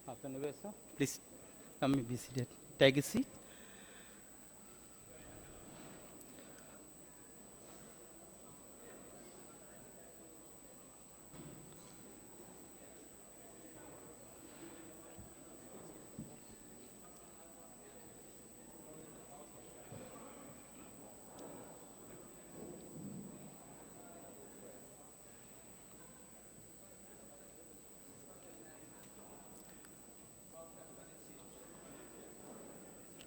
After the sir, please come and be seated. Take a seat.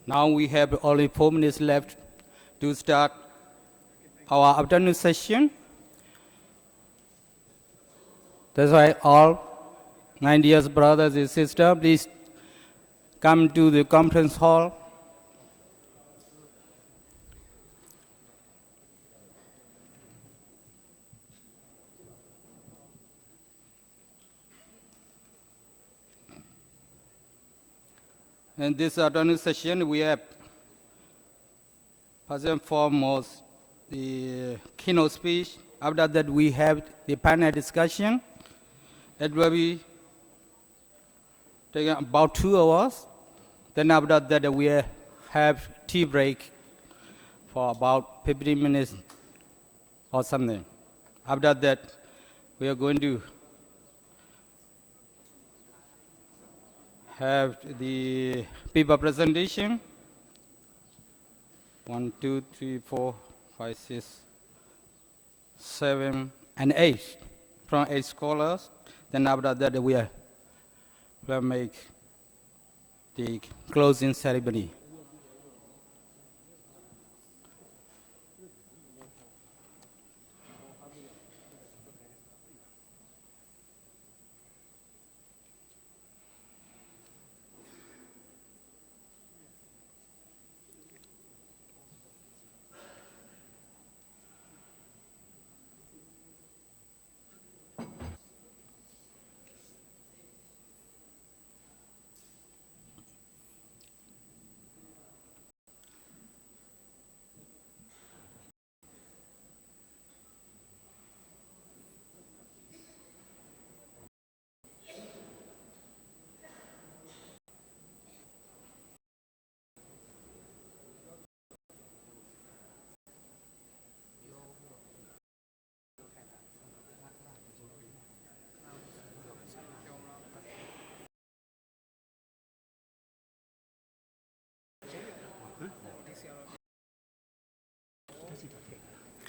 Now we have only 4 minutes left to start our afternoon session. That's why all my dear brothers and sisters, please come to the conference hall. In this afternoon session, we have first and foremost the keynote speech. After that, we have the panel discussion. It will be taking about 2 hours. Then after that, we have tea break for about 15 minutes or something. After that, we are going to have the paper presentation. 1, 2, 3, 4, 5, 6, 7, and 8 from 8 scholars. Then after that, we will make the closing ceremony.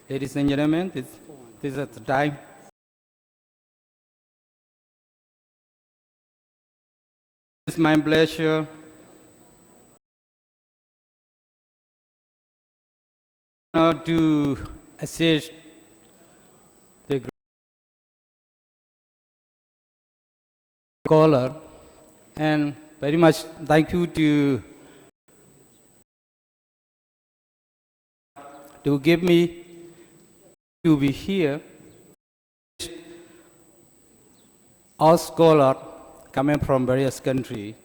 Ladies and gentlemen, this is the time. It's my pleasure to assist the caller, and very much thank you to give me to be here. All scholars coming from various countries.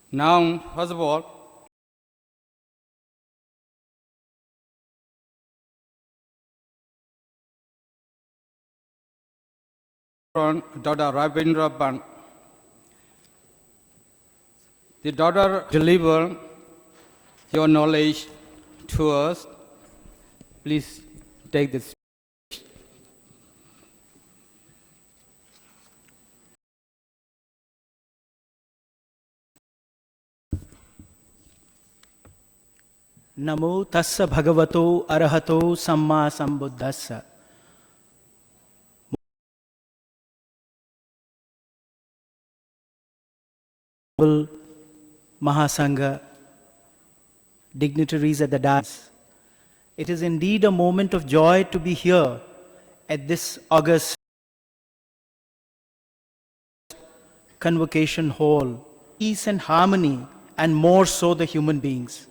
Now, first of all, from Dr. Ravindra Bhan. The daughter deliver your knowledge to us. Please take this. Namo tassa bhagavato arahato samma sambuddhassa. Mahasangha, dignitaries at the dais. It is indeed a moment of joy to be here at this august convocation hall. Peace and harmony, and more so the human beings.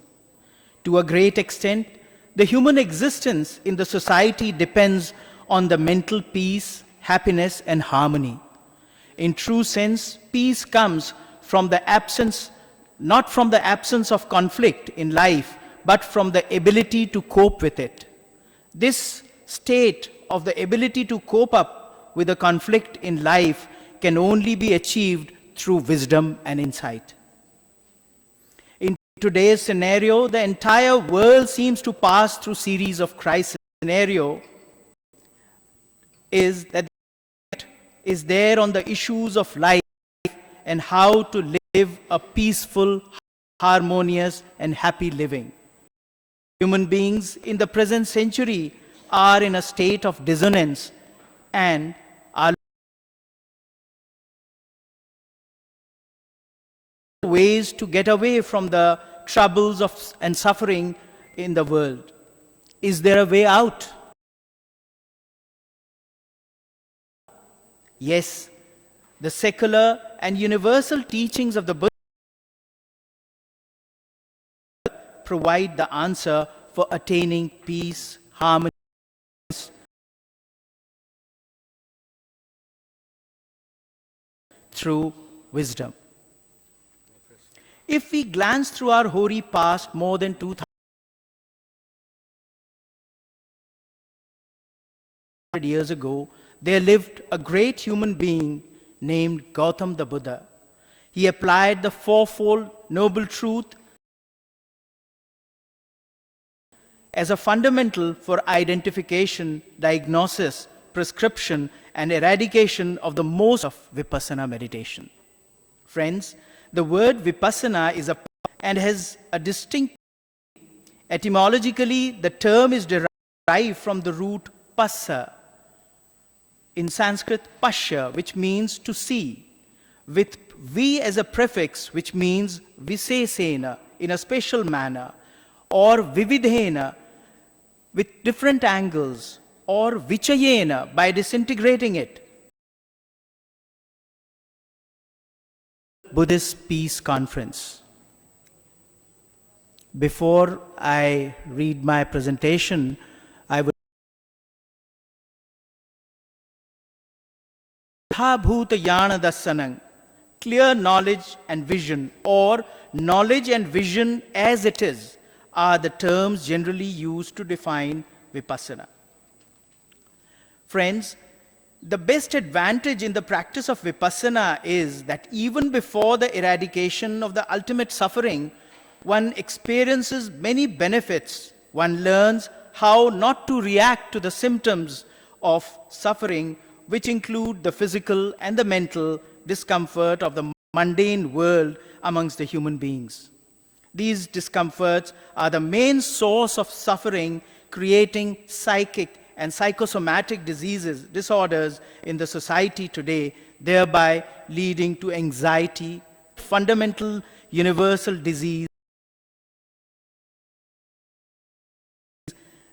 To a great extent, the human existence in the society depends on the mental peace, happiness, and harmony. In true sense, peace comes from the absence, not from the absence of conflict in life, but from the ability to cope with it. This state of the ability to cope up with a conflict in life can only be achieved through wisdom and insight. In today's scenario, the entire world seems to pass through series of crisis. Scenario is there on the issues of life and how to live a peaceful, harmonious, and happy living. Human beings in the present century are in a state of dissonance and are ways to get away from the troubles and suffering in the world. Is there a way out? Yes, the secular and universal teachings of the Buddha provide the answer for attaining peace, harmony, through wisdom. If we glance through our hoary past more than 2,000 years ago, there lived a great human being named Gautam the Buddha. He applied the fourfold noble truth as a fundamental for identification, diagnosis, prescription, and eradication of the most of Vipassana meditation. Friends, the word Vipassana is and has a distinct etymologically, the term is derived from the root passa, in Sanskrit pasya, which means to see, with vi as a prefix, which means visesena, in a special manner, or vividhena, with different angles, or vichayena, by disintegrating it. Buddhist Peace Conference. Before I read my presentation, I would Bhuta Yana Dasanang, clear knowledge and vision, or knowledge and vision as it is, are the terms generally used to define Vipassana. Friends, the best advantage in the practice of Vipassana is that even before the eradication of the ultimate suffering, one experiences many benefits. One learns how not to react to the symptoms of suffering, which include the physical and the mental discomfort of the mundane world amongst the human beings. These discomforts are the main source of suffering, creating psychic and psychosomatic disorders in the society today, thereby leading to anxiety, fundamental universal disease,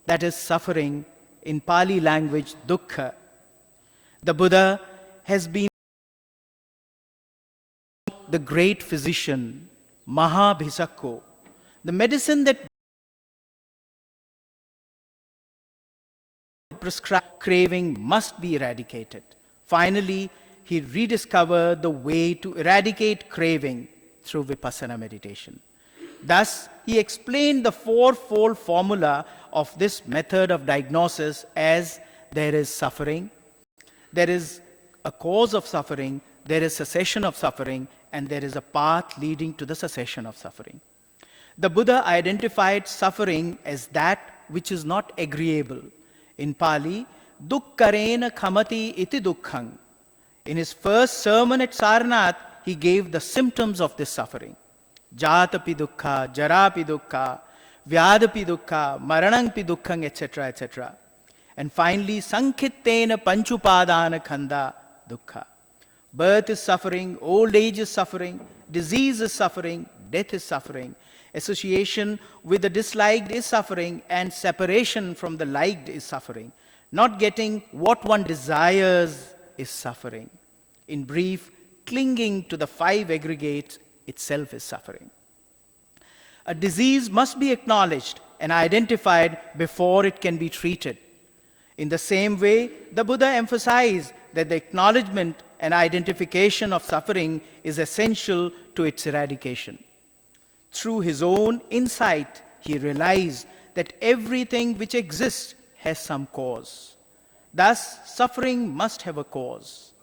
that is suffering, in Pali language, dukkha. The Buddha has been the great physician, Mahabhisakko. The medicine that prescribed craving must be eradicated. Finally, he rediscovered the way to eradicate craving through Vipassana meditation. Thus, he explained the fourfold formula of this method of diagnosis as there is suffering, there is a cause of suffering, there is cessation of suffering, and there is a path leading to the cessation of suffering. The Buddha identified suffering as that which is not agreeable. In Pali, dukkharena khamati iti dukkhang. In his first sermon at Sarnath, he gave the symptoms of this suffering. Jatapi dukkha, jarapi dukkha, vyadapi dukkha, maranangpi dukkhang, etc., etc. And finally, sankhittena panchupadana khanda dukkha. Birth is suffering, old age is suffering, disease is suffering, death is suffering. Association with the disliked is suffering, and separation from the liked is suffering. Not getting what one desires is suffering. In brief, clinging to the five aggregates itself is suffering. A disease must be acknowledged and identified before it can be treated. In the same way, the Buddha emphasized that the acknowledgement and identification of suffering is essential to its eradication. Through his own insight, he realized that everything which exists has some cause. Thus, suffering must have a cause.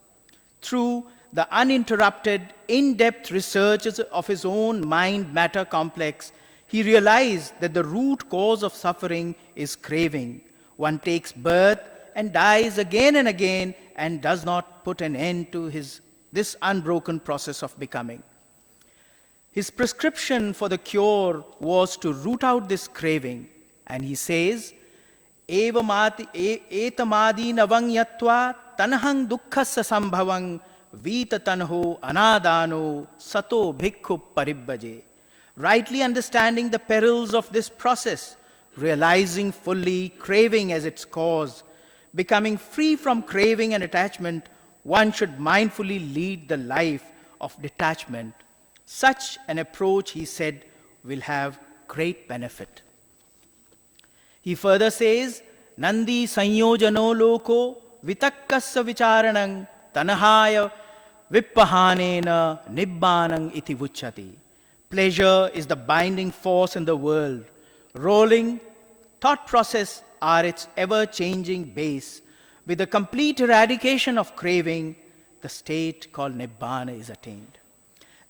Through the uninterrupted, in-depth researches of his own mind-matter complex, he realized that the root cause of suffering is craving. One takes birth and dies again and again and does not put an end to this unbroken process of becoming. His prescription for the cure was to root out this craving. And he says, etamadi navang yatva tanahang dukkhasya sambhavang vita tanho anadano sato bhikkhu paribbaje. Rightly understanding the perils of this process, realizing fully craving as its cause, becoming free from craving and attachment, one should mindfully lead the life of detachment. Such an approach, he said, will have great benefit. He further says, Nandi sanyojano loko vitakkasya vicharanang tanahaya vippahanena nibbanang iti vucchati. Pleasure is the binding force in the world. Rolling thought process are its ever-changing base. With the complete eradication of craving, the state called Nibbana is attained.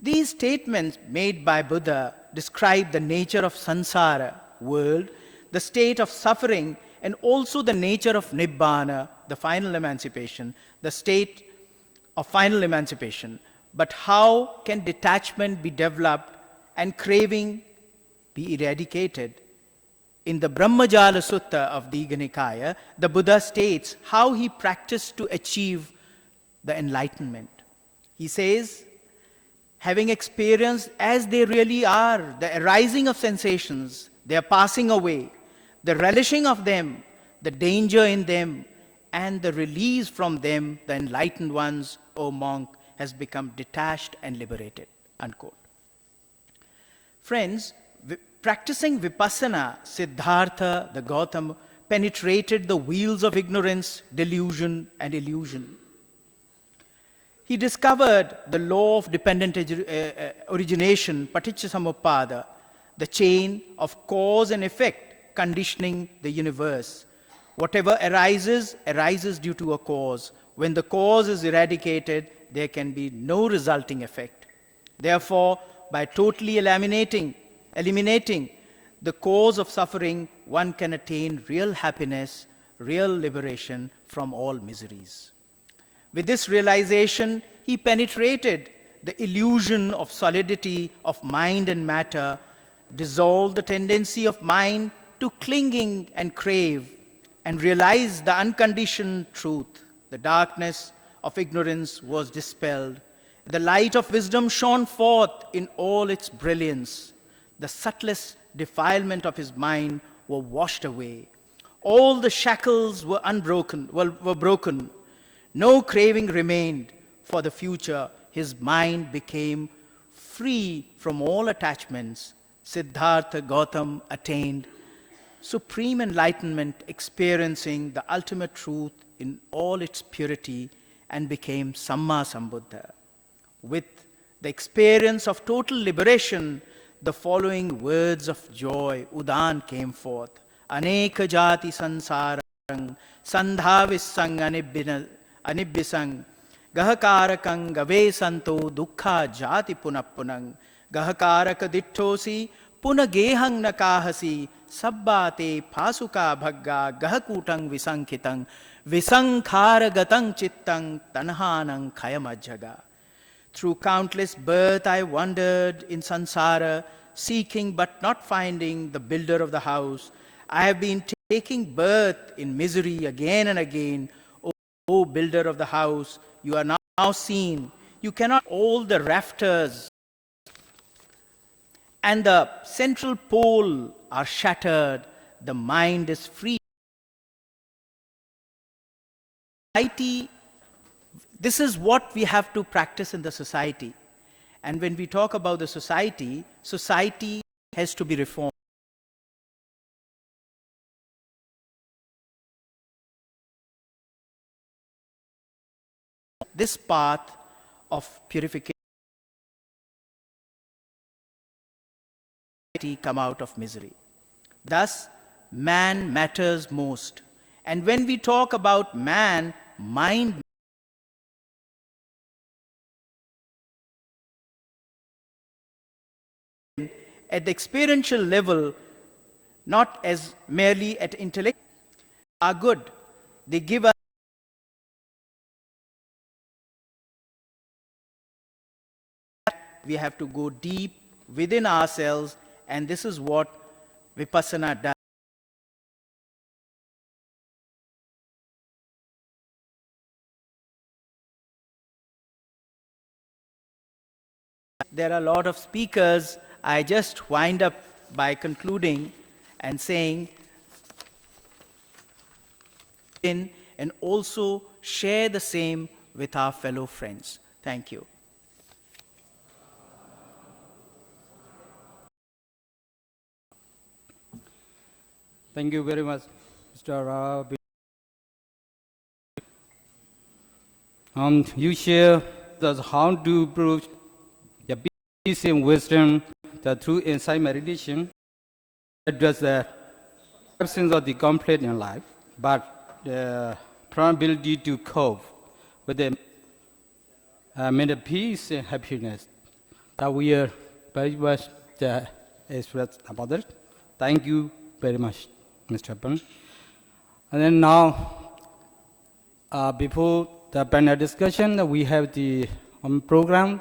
These statements made by Buddha describe the nature of samsara, world, the state of suffering, and also the nature of Nibbana, the final emancipation, the state of final emancipation. But how can detachment be developed and craving be eradicated? In the Brahmajala Sutta of Digha Nikaya, the Buddha states how he practiced to achieve the enlightenment. He says, having experienced as they really are, the arising of sensations, their passing away, the relishing of them, the danger in them, and the release from them, the enlightened ones, O monk, has become detached and liberated. Unquote. Friends, practicing vipassana, Siddhartha, the Gautam, penetrated the wheels of ignorance, delusion, and illusion. He discovered the law of dependent origination, paticca-samuppada, the chain of cause and effect conditioning the universe. Whatever arises, arises due to a cause. When the cause is eradicated, there can be no resulting effect. Therefore, by totally eliminating the cause of suffering, one can attain real happiness, real liberation from all miseries. With this realization, he penetrated the illusion of solidity of mind and matter, dissolved the tendency of mind to clinging and crave, and realized the unconditioned truth. The darkness of ignorance was dispelled. The light of wisdom shone forth in all its brilliance. The subtlest defilement of his mind were washed away. All the shackles were broken. No craving remained. For the future, his mind became free from all attachments. Siddhartha Gautam attained supreme enlightenment, experiencing the ultimate truth in all its purity, and became Samma Sambuddha. With the experience of total liberation, the following words of joy, Udan, came forth. Aneka jati sansarang sandhavissang anibbisang gahakarakang gavesanto dukkha jati punappunang gahakaraka dittosi punagehang nakahasi sabbate phasuka bhagga gahakutang visankitang visankharagatang chittang tanhanang khayamajjaga. Through countless births I wandered in sansara, seeking but not finding the builder of the house. I have been taking birth in misery again and again. O builder of the house, you are now seen. You cannot all the rafters and the central pole are shattered. The mind is free. This is what we have to practice in the society. And when we talk about the society, society has to be reformed. This path of purification come out of misery. Thus, man matters most. And when we talk about man, mind, at the experiential level, not as merely at intellect, are good. They give us, we have to go deep within ourselves, and this is what Vipassana does. There are a lot of speakers. I just wind up by concluding and saying, and also share the same with our fellow friends. Thank you. Thank you very much, Mr. Rabi. You share how to prove the peace and wisdom that through insight meditation address the absence of the conflict in life, but the probability to cope with the mental peace and happiness that we are very much expressed about it. Thank you very much, Mr. Pan. And then now, before the panel discussion, we have the program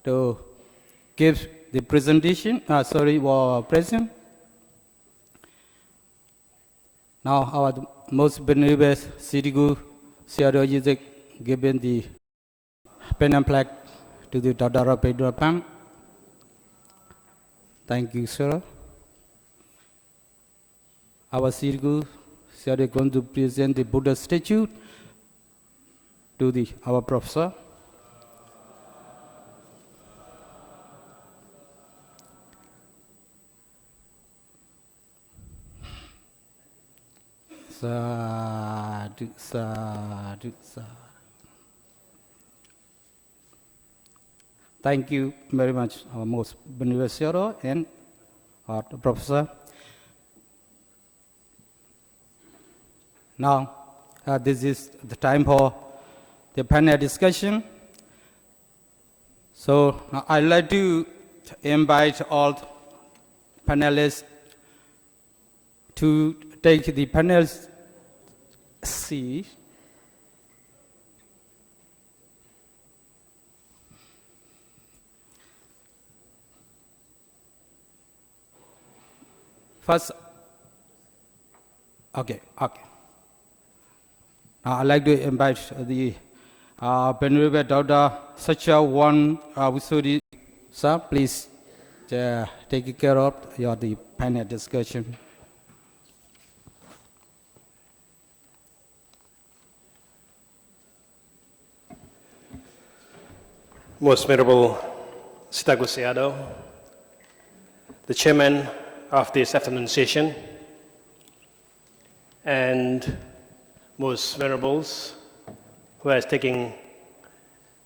to give the presentation, present. Now, our most venerable Sri Guru Sayadaw is given the pen and plaque to the Dr. Pedro Pan. Thank you, sir. Our Sri Guru Sayadaw is going to present the Buddha statue to our professor. Sadhu, sadhu, sadhu. Thank you very much, our most venerable Sayadaw and our professor. Now, this is the time for the panel discussion. So, I'd like to invite all panelists to take the panel's seat. First, okay. Now I'd like to invite the Venerable Dr. Sachawan Wisuri, sir, please take care of the panel discussion. Most Venerable Siddha Sayadaw, the chairman of this afternoon session, and most venerables who are taking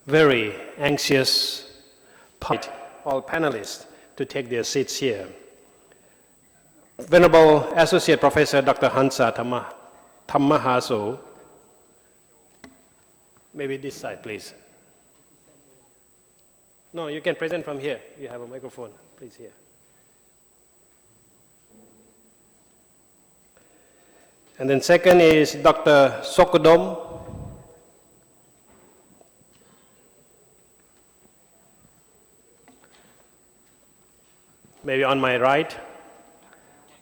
very anxious part, all panelists to take their seats here. Venerable Associate Professor Dr. Hansa Thammahaso, maybe this side, please. No, you can present from here. You have a microphone, please, here. And then second is Dr. Sokodom. Maybe on my right.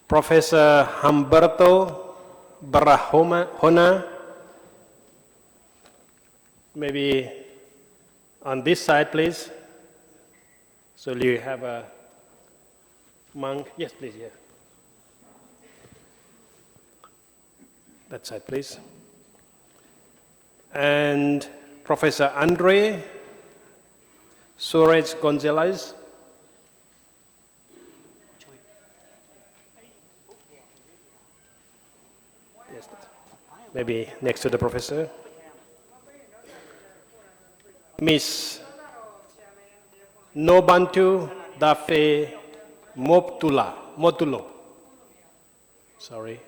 Professor Humberto Barahona. Maybe on this side, please. So you have a monk. Yes, please, yeah. That side, please. And Professor Andre Suarez Gonzalez. Yes, maybe next to the professor. Miss Nobantu Dafe Motulo. Sorry.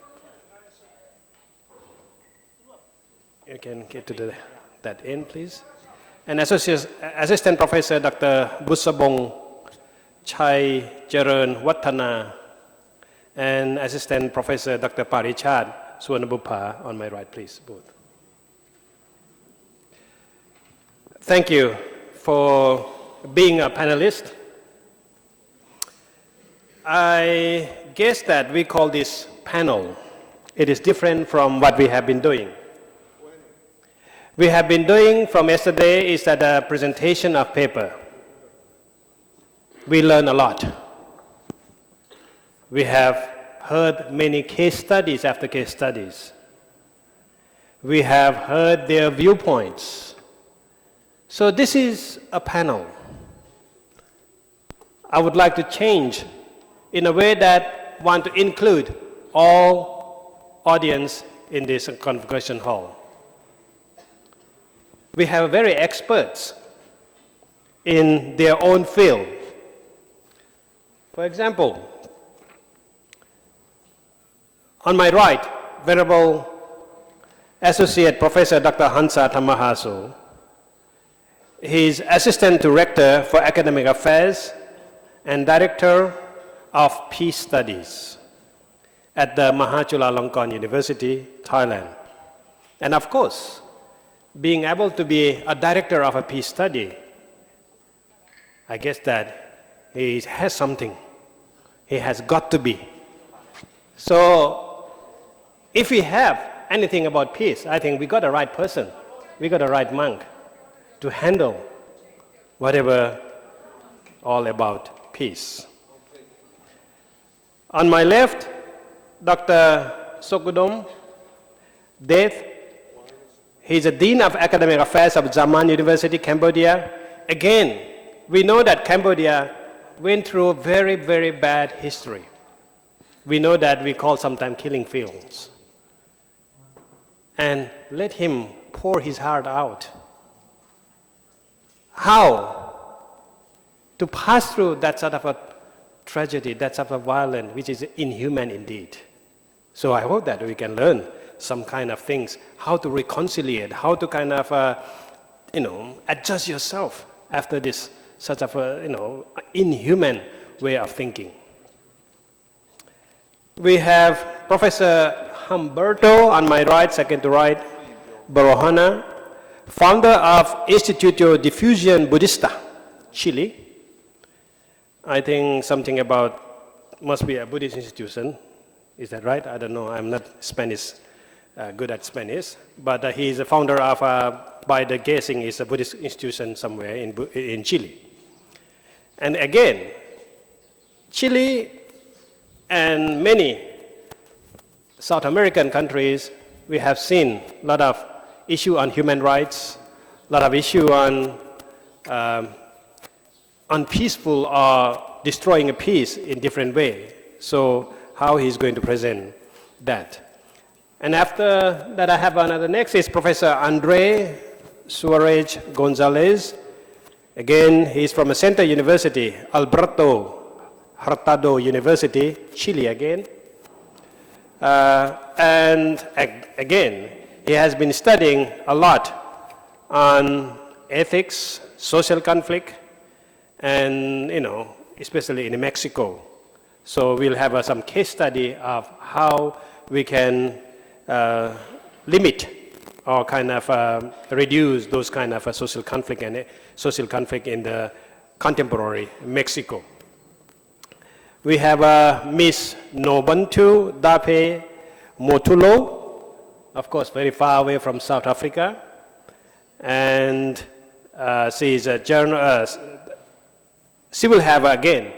You can get to that end, please. And Assistant Professor Dr. Busabong Chai Jaran Watana, and Assistant Professor Dr. Parichad Suwanabupa on my right, please, both. Thank you for being a panelist. I guess that we call this panel. It is different from what we have been doing. We have been doing from yesterday is that a presentation of paper. We learn a lot. We have heard many case studies after case studies. We have heard their viewpoints. So this is a panel. I would like to change in a way that want to include all audience in this convocation hall. We have very experts in their own field. For example, on my right, Venerable Associate Professor Dr. Hansa Tamahaso. He is Assistant Director for Academic Affairs and Director of Peace Studies at the Mahachulalongkorn University, Thailand. And of course, being able to be a director of a peace study, I guess that he has something. He has got to be. So if we have anything about peace, I think we got the right person. We got the right monk to handle whatever all about peace. On my left, Dr. Sokudom Deth. He's the Dean of Academic Affairs of Zaman University, Cambodia. Again, we know that Cambodia went through a very, very bad history. We know that we call sometimes killing fields. And let him pour his heart out. How to pass through that sort of a tragedy, that sort of violence, which is inhuman indeed. So I hope that we can learn some kind of things, how to reconcile, how to kind of, adjust yourself after this such of a, inhuman way of thinking. We have Professor Humberto on my right, second to right, Barohana, founder of Instituto de Fusión Budista, Chile. I think something about, must be a Buddhist institution. Is that right? I don't know. I'm not Spanish, good at Spanish. But he is a founder of, by the guessing, is a Buddhist institution somewhere in Chile. And again, Chile and many South American countries, we have seen a lot of issue on human rights, a lot of issue on unpeaceful or destroying a peace in different way. So how he's going to present that. And after that I have another next is Professor Andre Suarez Gonzalez. Again, he's from a Center University, Alberto Hurtado University, Chile again. And again, he has been studying a lot on ethics, social conflict, and especially in Mexico. So we'll have some case study of how we can limit or kind of reduce those kind of social conflict in the contemporary Mexico. We have Miss Nobantu Dape Motulo, of course very far away from South Africa, and she is a journalist. She will have again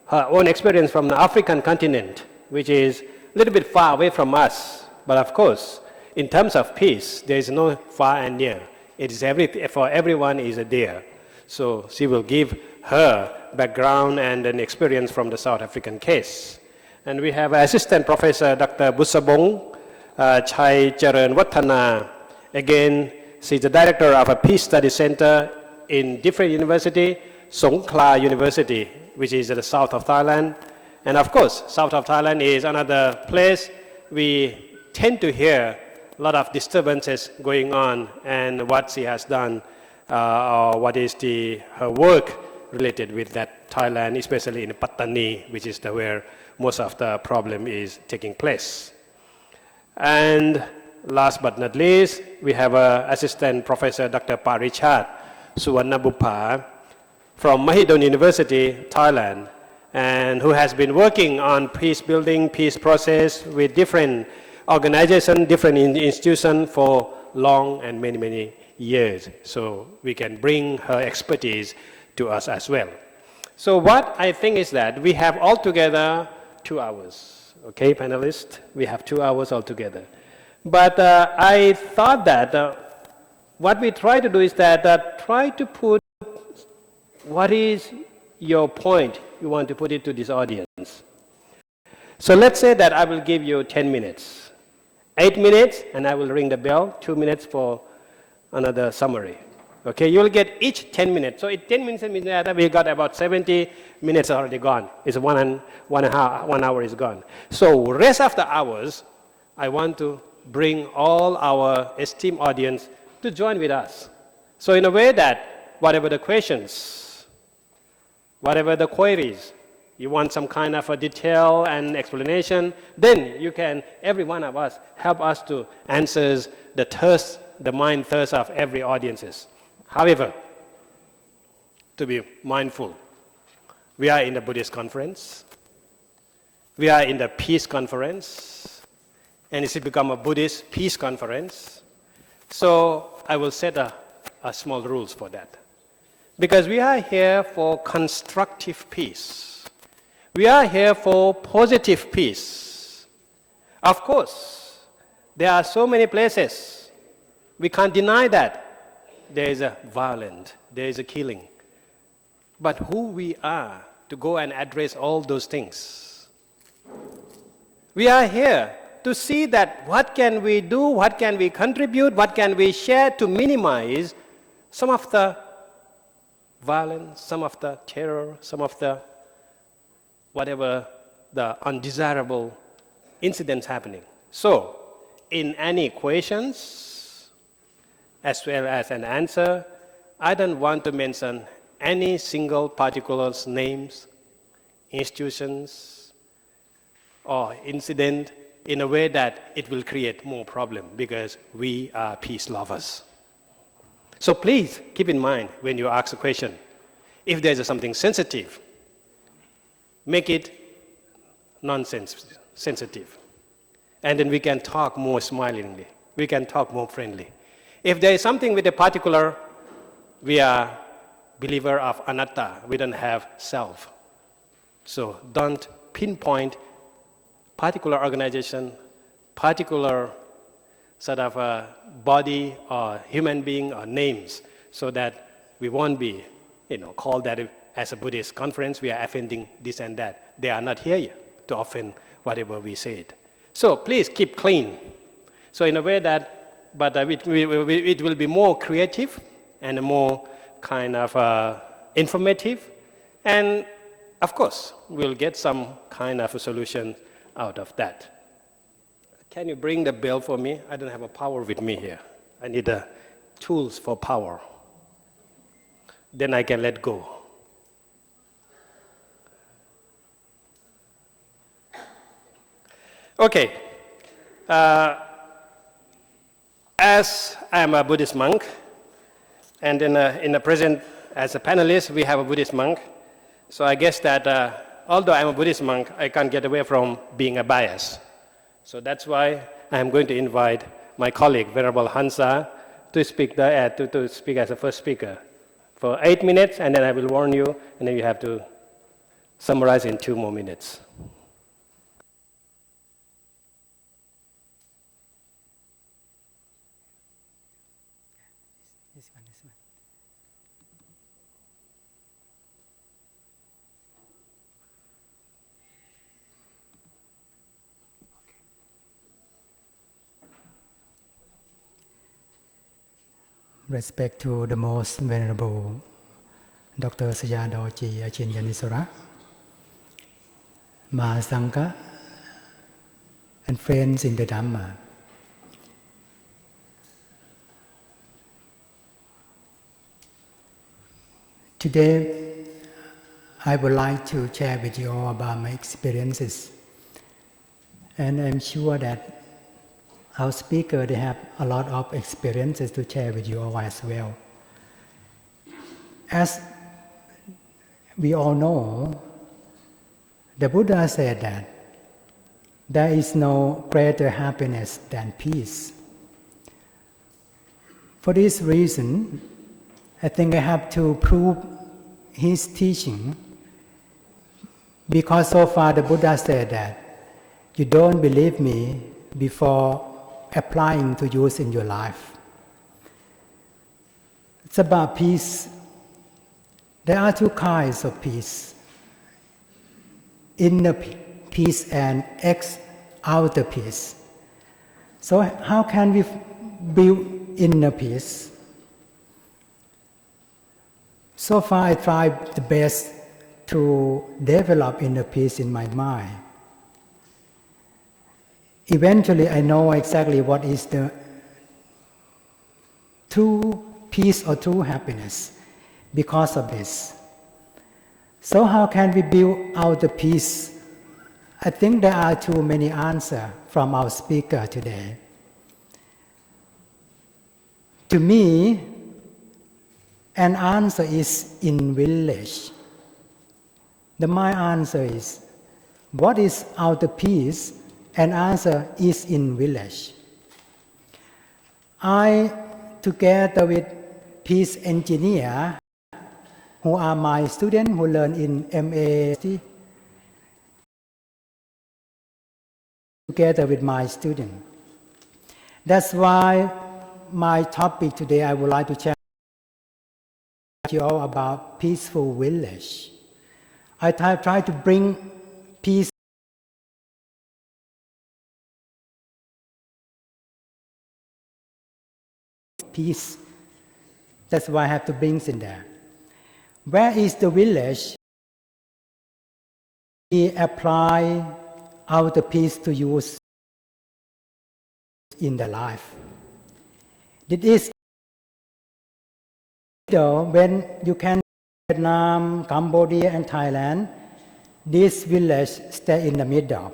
her own experience from the African continent, which is a little bit far away from us. But of course, in terms of peace, there is no far and near. It is for everyone is a dear. So she will give her background and an experience from the South African case. And we have Assistant Professor Dr. Busabong Chai Charan Watana. Again, she's the director of a Peace Study Center in different university, Songkhla University, which is in the south of Thailand. And of course, south of Thailand is another place we tend to hear a lot of disturbances going on, and what she has done, or what is her work related with that Thailand, especially in Pattani, which is where most of the problem is taking place. And last but not least, we have Assistant Professor Dr. Parichat Suwarnabupha from Mahidol University, Thailand, and who has been working on peace building, peace process with different organizations, different institutions for long and many, many years. So we can bring her expertise to us as well. So what I think is that we have altogether 2 hours. Okay, panelists, we have 2 hours altogether. But I thought that what we try to do is that try to put what is your point you want to put it to this audience. So let's say that I will give you 10 minutes. 8 minutes, and I will ring the bell, 2 minutes for another summary. Okay, you will get each 10 minutes. So 10 minutes means that we got about 70 minutes already gone. It's 1 hour is gone. So rest of the hours, I want to bring all our esteemed audience to join with us. So in a way that whatever the questions, whatever the queries, you want some kind of a detail and explanation, then you can, every one of us, help us to answer the thirst, the mind thirst of every audiences. However, to be mindful, we are in the Buddhist conference, we are in the peace conference, and it's become a Buddhist peace conference. So I will set a small rules for that. Because we are here for constructive peace. We are here for positive peace. Of course, there are so many places. We can't deny that. There is a violence, there is a killing. But who we are to go and address all those things? We are here to see that what can we do, what can we contribute, what can we share to minimize some of the violence, some of the terror, some of the whatever the undesirable incidents happening. So, in any questions, as well as an answer, I don't want to mention any single particular's names, institutions, or incident in a way that it will create more problem because we are peace lovers. So please keep in mind when you ask a question, if there's something sensitive, make it nonsense sensitive. And then we can talk more smilingly. We can talk more friendly. If there is something with a particular, we are believer of anatta. We don't have self. So don't pinpoint particular organization, particular sort of a body or human being or names, so that we won't be, called that as a Buddhist conference, we are offending this and that. They are not here yet to offend whatever we said. So please keep clean. So in a way that, but it will be more creative and more kind of informative. And of course, we'll get some kind of a solution out of that. Can you bring the bell for me? I don't have a power with me here. I need the tools for power. Then I can let go. Okay. As I am a Buddhist monk, and in the present, as a panelist, we have a Buddhist monk. So I guess that although I'm a Buddhist monk, I can't get away from being a bias. So that's why I am going to invite my colleague, Venerable Hansa, to speak to speak as a first speaker for 8 minutes, and then I will warn you, and then you have to summarize in 2 more minutes. Respect to the most venerable Dr. Sayadaw Achin Yanisora, Mahasangha, and friends in the Dhamma. Today, I would like to share with you all about my experiences. And I'm sure that our speaker, they have a lot of experiences to share with you all as well. As we all know, the Buddha said that there is no greater happiness than peace. For this reason, I think I have to prove his teaching, because so far the Buddha said that you don't believe me before applying to use in your life. It's about peace. There are two kinds of peace: inner peace and outer peace. So how can we build inner peace? So far I tried the best to develop inner peace in my mind. Eventually I know exactly what is the true peace or true happiness because of this. So how can we build outer peace? I think there are too many answers from our speaker today. To me, an answer is in village. My answer is, what is outer peace? An answer is in village. I, together with peace engineer, who are my students who learn in MA, together with my student. That's why my topic today, I would like to share with you all about peaceful village. I try to bring peace peace. That's why I have to bring in there. Where is the village? We apply outer peace to use in the life. It is when you can Vietnam, Cambodia and Thailand, this village stay in the middle.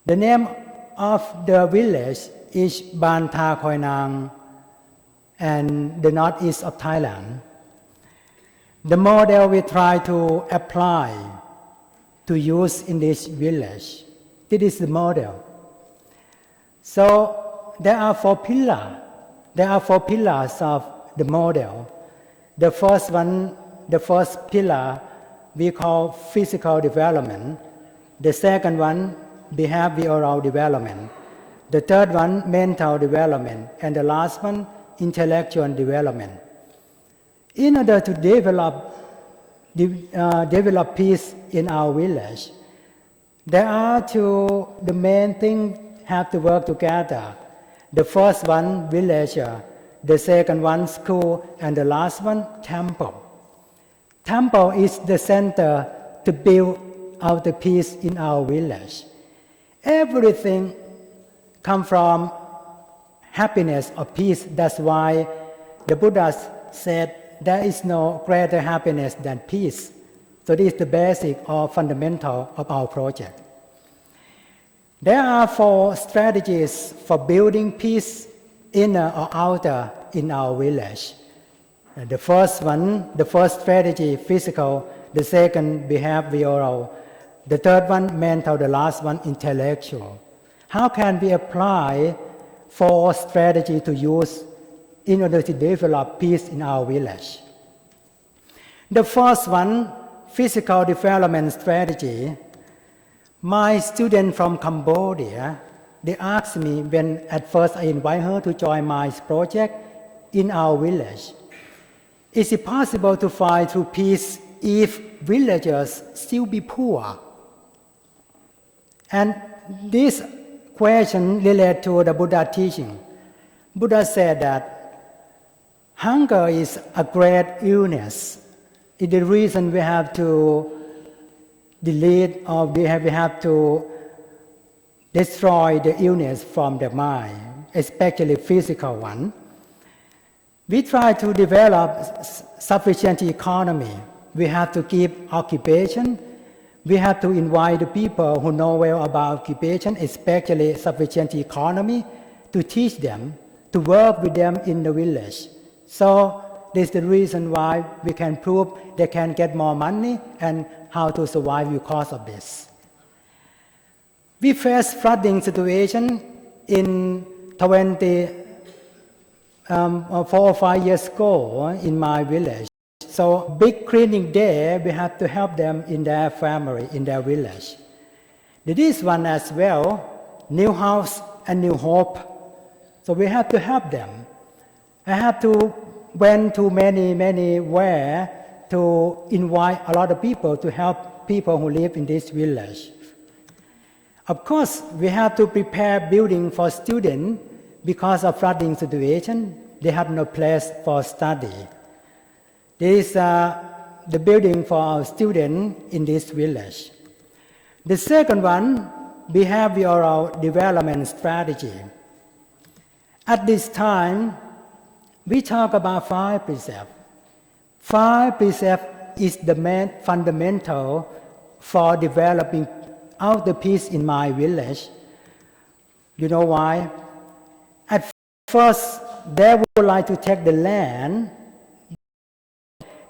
The name of the village is Ban Tha Khoi Nang and the northeast of Thailand. The model we try to apply to use in this village. This is the model. So there are four pillars. There are four pillars of the model. The first pillar we call physical development. The second one, behavioral development. The third one, mental development. And the last one, intellectual development. In order to develop peace in our village, the main thing have to work together. The first one, villager. The second one, school. And the last one, temple. Temple is the center to build out the peace in our village. Everything comes from happiness or peace. That's why the Buddha said there is no greater happiness than peace. So this is the basic or fundamental of our project. There are four strategies for building peace, inner or outer, in our village. The first strategy, physical. The second, behavioral. The third one, mental. The last one, intellectual. How can we apply four strategies to use in order to develop peace in our village? The first one, physical development strategy. My student from Cambodia, they asked me when at first I invite her to join my project in our village. Is it possible to find true peace if villagers still be poor? And this question relates to the Buddha teaching. Buddha said that hunger is a great illness. It's the reason we have to delete or we have to destroy the illness from the mind, especially physical one. We try to develop sufficient economy. We have to give occupation. We have to invite the people who know well about occupation, especially sufficient economy, to teach them, to work with them in the village. So this is the reason why we can prove they can get more money and how to survive because of this. We faced flooding situation in 4 or 5 years ago in my village. So big cleaning day, we have to help them in their family, in their village. This one as well, new house and new hope. So we have to help them. I have to went to many where to invite a lot of people to help people who live in this village. Of course, we have to prepare building for students because of flooding situation. They have no place for study. This is the building for our students in this village. The second one, behavioral development strategy. At this time, we talk about 5 precepts. 5 precepts is the main fundamental for developing out the peace in my village. You know why? At first, they would like to take the land.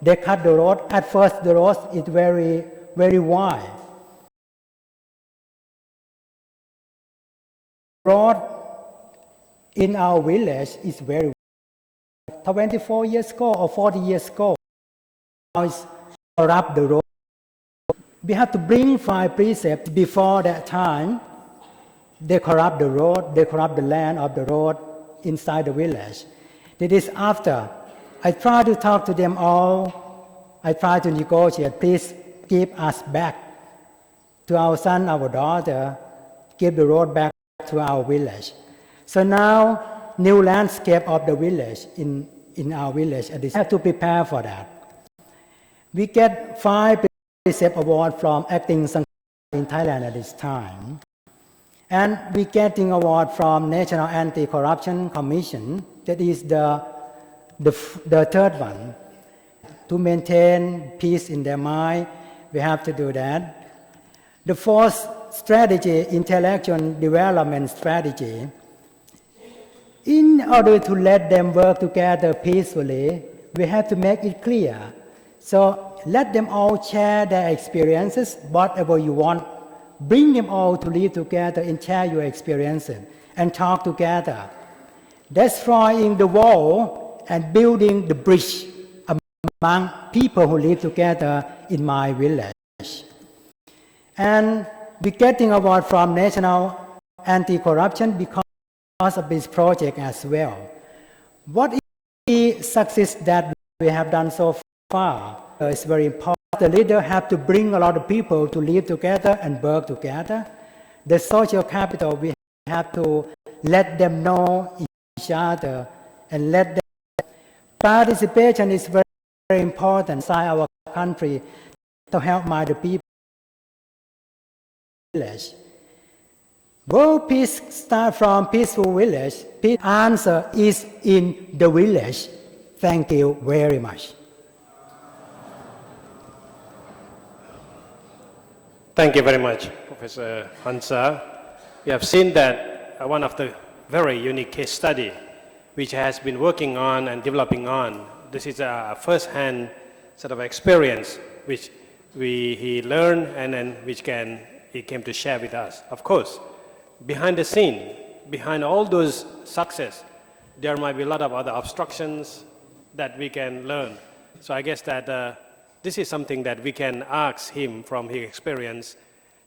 They cut the road. At first, the road is very wide. Road in our village is very wide. 24 years ago or 40 years ago, now it's corrupt the road. We have to bring 5 precepts before that time. They corrupt the road, they corrupt the land of the road inside the village. That is after. I try to talk to them all. I try to negotiate. Please give us back to our son, our daughter. Give the road back to our village. So now, new landscape of the village in our village. And we have to prepare for that. We get 5 precept award from Acting Sankar in Thailand at this time. And we getting award from National Anti-Corruption Commission. That is the third one. To maintain peace in their mind, we have to do that. The fourth strategy, intellectual development strategy. In order to let them work together peacefully, we have to make it clear. So let them all share their experiences, whatever you want. Bring them all to live together and share your experiences and talk together. Destroying the wall and building the bridge among people who live together in my village. And we're getting award from National Anti-Corruption because of this project as well. What is the success that we have done so far? It's very important. The leader have to bring a lot of people to live together and work together. The social capital, we have to let them know each other and let them. Participation is very, very important inside our country to help the people. Village. World peace starts from peaceful village. Peace answer is in the village. Thank you very much. Thank you very much, Professor Hansa. We have seen that one of the very unique case study which has been working on and developing on. This is a first-hand sort of experience which he learned and then which he came to share with us. Of course, behind the scene, behind all those success, there might be a lot of other obstructions that we can learn. So I guess that this is something that we can ask him from his experience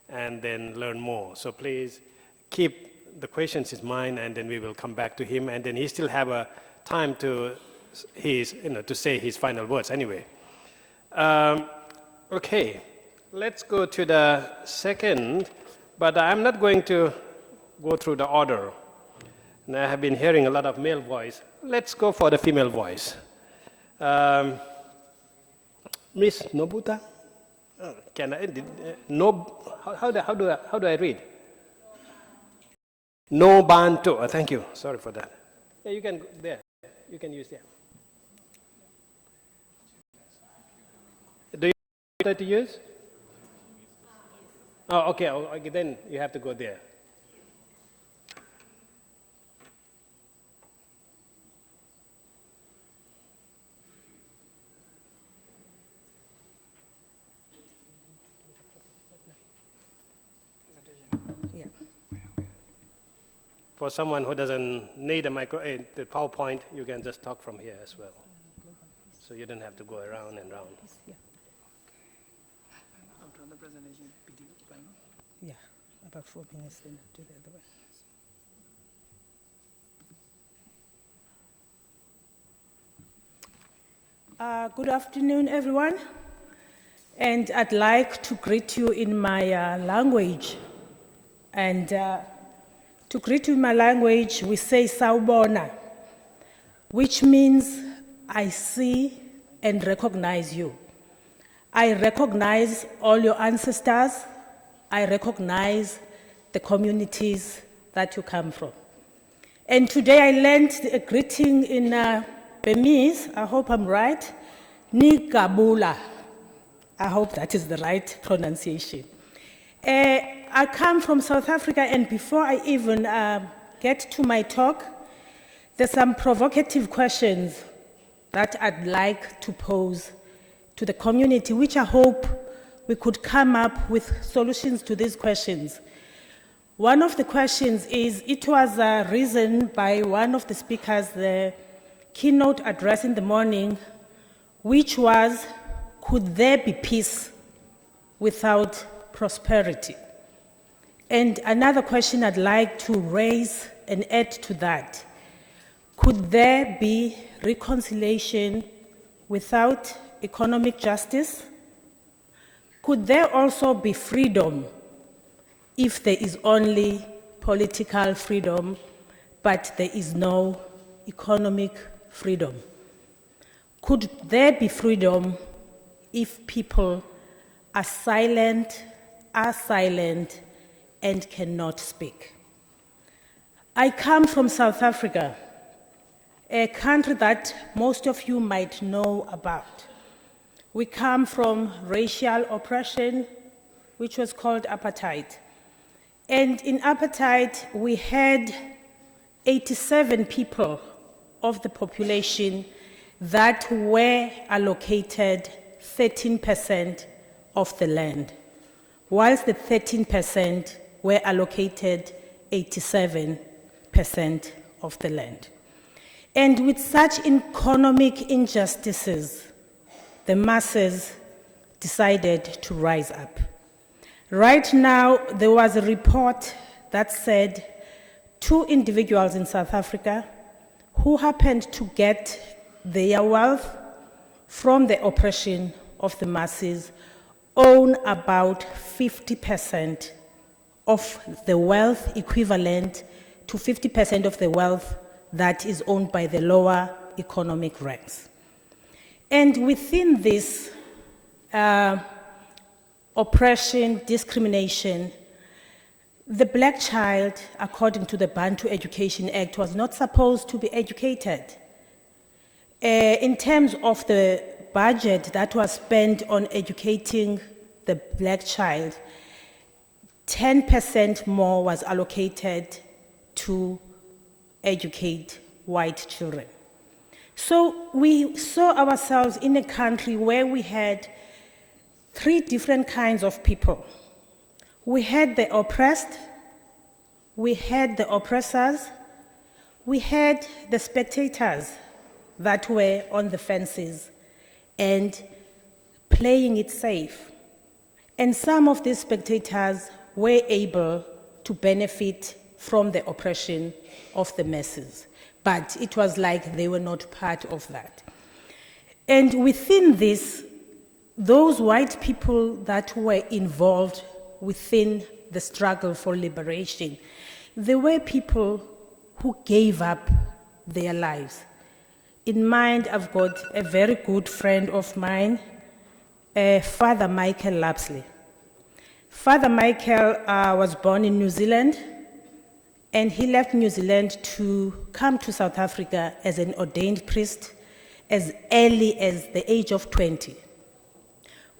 and then learn more. So please keep the questions in mind and then we will come back to him and then he still have a time to say his final words anyway. Okay, let's go to the second, but I'm not going to go through the order. And I have been hearing a lot of male voice. Let's go for the female voice. Miss Nobuta? Can I? How do I read? No Bantu. Thank you. Sorry for that. Yeah, you can there. You can use that. 30 years? Oh, okay, okay, then you have to go there. Yeah. For someone who doesn't need the PowerPoint, you can just talk from here as well. So you don't have to go around and round. Yeah. Yeah, about 4 minutes, then do the other one. Good afternoon, everyone. And I'd like to greet you in my language. And to greet you in my language, we say Sawubona, which means I see and recognize you. I recognize all your ancestors. I recognize the communities that you come from. And today I learned a greeting in Burmese, I hope I'm right, Ni Gabula. I hope that is the right pronunciation. I come from South Africa, and before I even get to my talk, there's some provocative questions that I'd like to pose to the community, which I hope we could come up with solutions to these questions. One of the questions is, it was raised by one of the speakers, the keynote address in the morning, which was, could there be peace without prosperity? And another question I'd like to raise and add to that, could there be reconciliation without economic justice? Could there also be freedom if there is only political freedom, but there is no economic freedom? Could there be freedom if people are silent, and cannot speak? I come from South Africa, a country that most of you might know about. We come from racial oppression, which was called apartheid. And in apartheid, we had 87 people of the population that were allocated 13% of the land, whilst the 13% were allocated 87% of the land. And with such economic injustices, the masses decided to rise up. Right now, there was a report that said 2 individuals in South Africa who happened to get their wealth from the oppression of the masses own about 50% of the wealth, equivalent to 50% of the wealth that is owned by the lower economic ranks. And within this oppression, discrimination, the black child, according to the Bantu Education Act, was not supposed to be educated. In terms of the budget that was spent on educating the black child, 10% more was allocated to educate white children. So we saw ourselves in a country where we had 3 different kinds of people. We had the oppressed, we had the oppressors, we had the spectators that were on the fences and playing it safe. And some of these spectators were able to benefit from the oppression of the masses, but it was like they were not part of that. And within this, those white people that were involved within the struggle for liberation, there were people who gave up their lives. In mind, I've got a very good friend of mine, Father Michael Lapsley. Father Michael was born in New Zealand, and he left New Zealand to come to South Africa as an ordained priest as early as the age of 20.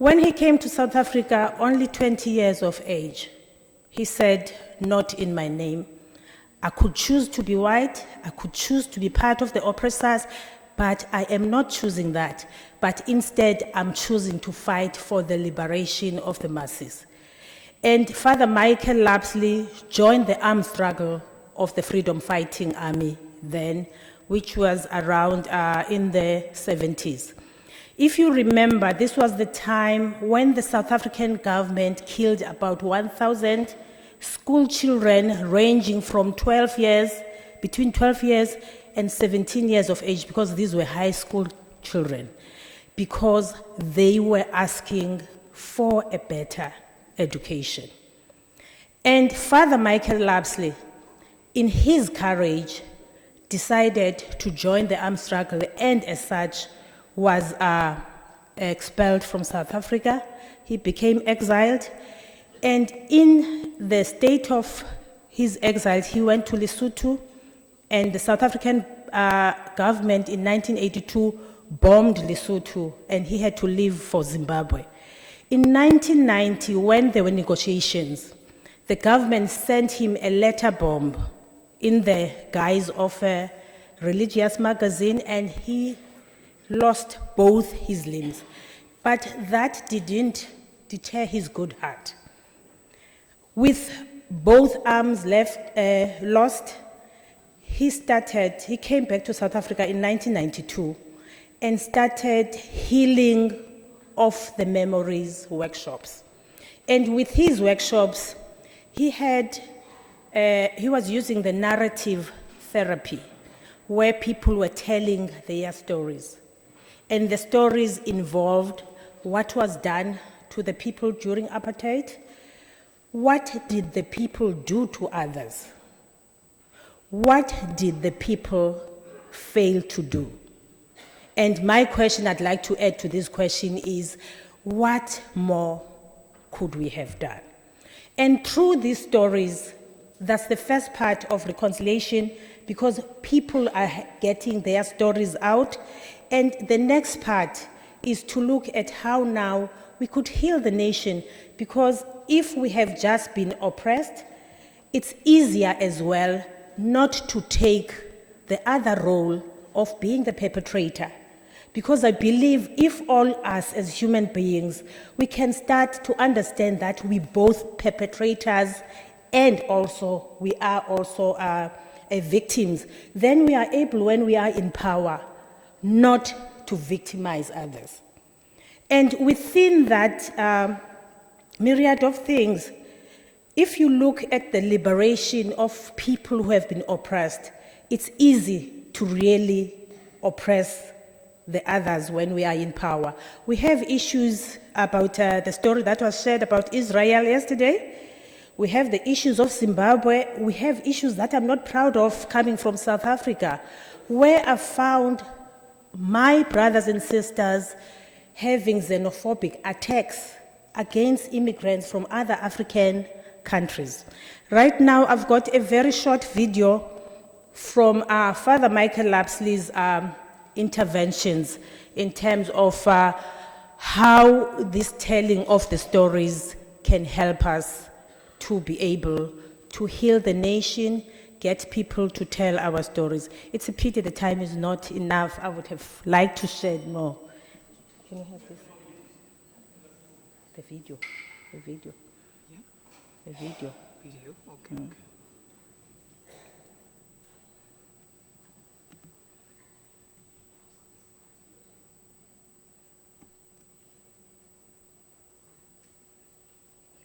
When he came to South Africa, only 20 years of age, he said, "Not in my name. I could choose to be white, I could choose to be part of the oppressors, but I am not choosing that. But instead, I'm choosing to fight for the liberation of the masses." And Father Michael Lapsley joined the armed struggle of the Freedom Fighting Army then, which was around in the 70s. If you remember, this was the time when the South African government killed about 1,000 school children ranging from between 12 years and 17 years of age, because these were high school children, because they were asking for a better education. And Father Michael Lapsley, in his courage, decided to join the armed struggle, and as such was expelled from South Africa. He became exiled, and in the state of his exile, he went to Lesotho, and the South African government in 1982 bombed Lesotho, and he had to leave for Zimbabwe. In 1990, when there were negotiations, the government sent him a letter bomb in the guise of a religious magazine, and he lost both his limbs. But that didn't deter his good heart. With both arms lost, he came back to South Africa in 1992 and started healing of the memories workshops. And with his workshops, he was using the narrative therapy, where people were telling their stories. And the stories involved what was done to the people during apartheid, what did the people do to others, what did the people fail to do. And my question I'd like to add to this question is, what more could we have done? And through these stories, that's the first part of reconciliation, because people are getting their stories out. And the next part is to look at how now we could heal the nation, because if we have just been oppressed, it's easier as well not to take the other role of being the perpetrator. Because I believe if all us as human beings, we can start to understand that we both perpetrators and also we are also victims, then we are able, when we are in power, not to victimize others. And within that myriad of things, if you look at the liberation of people who have been oppressed, it's easy to really oppress the others when we are in power. We have issues about the story that was shared about Israel yesterday. We have the issues of Zimbabwe. We have issues that I'm not proud of coming from South Africa, where I found my brothers and sisters having xenophobic attacks against immigrants from other African countries. Right now, I've got a very short video from Father Michael Lapsley's interventions in terms of how this telling of the stories can help us to be able to heal the nation, get people to tell our stories. It's a pity the time is not enough. I would have liked to share more. Can you have this? The video. The video. Yeah? The video. Video? Okay.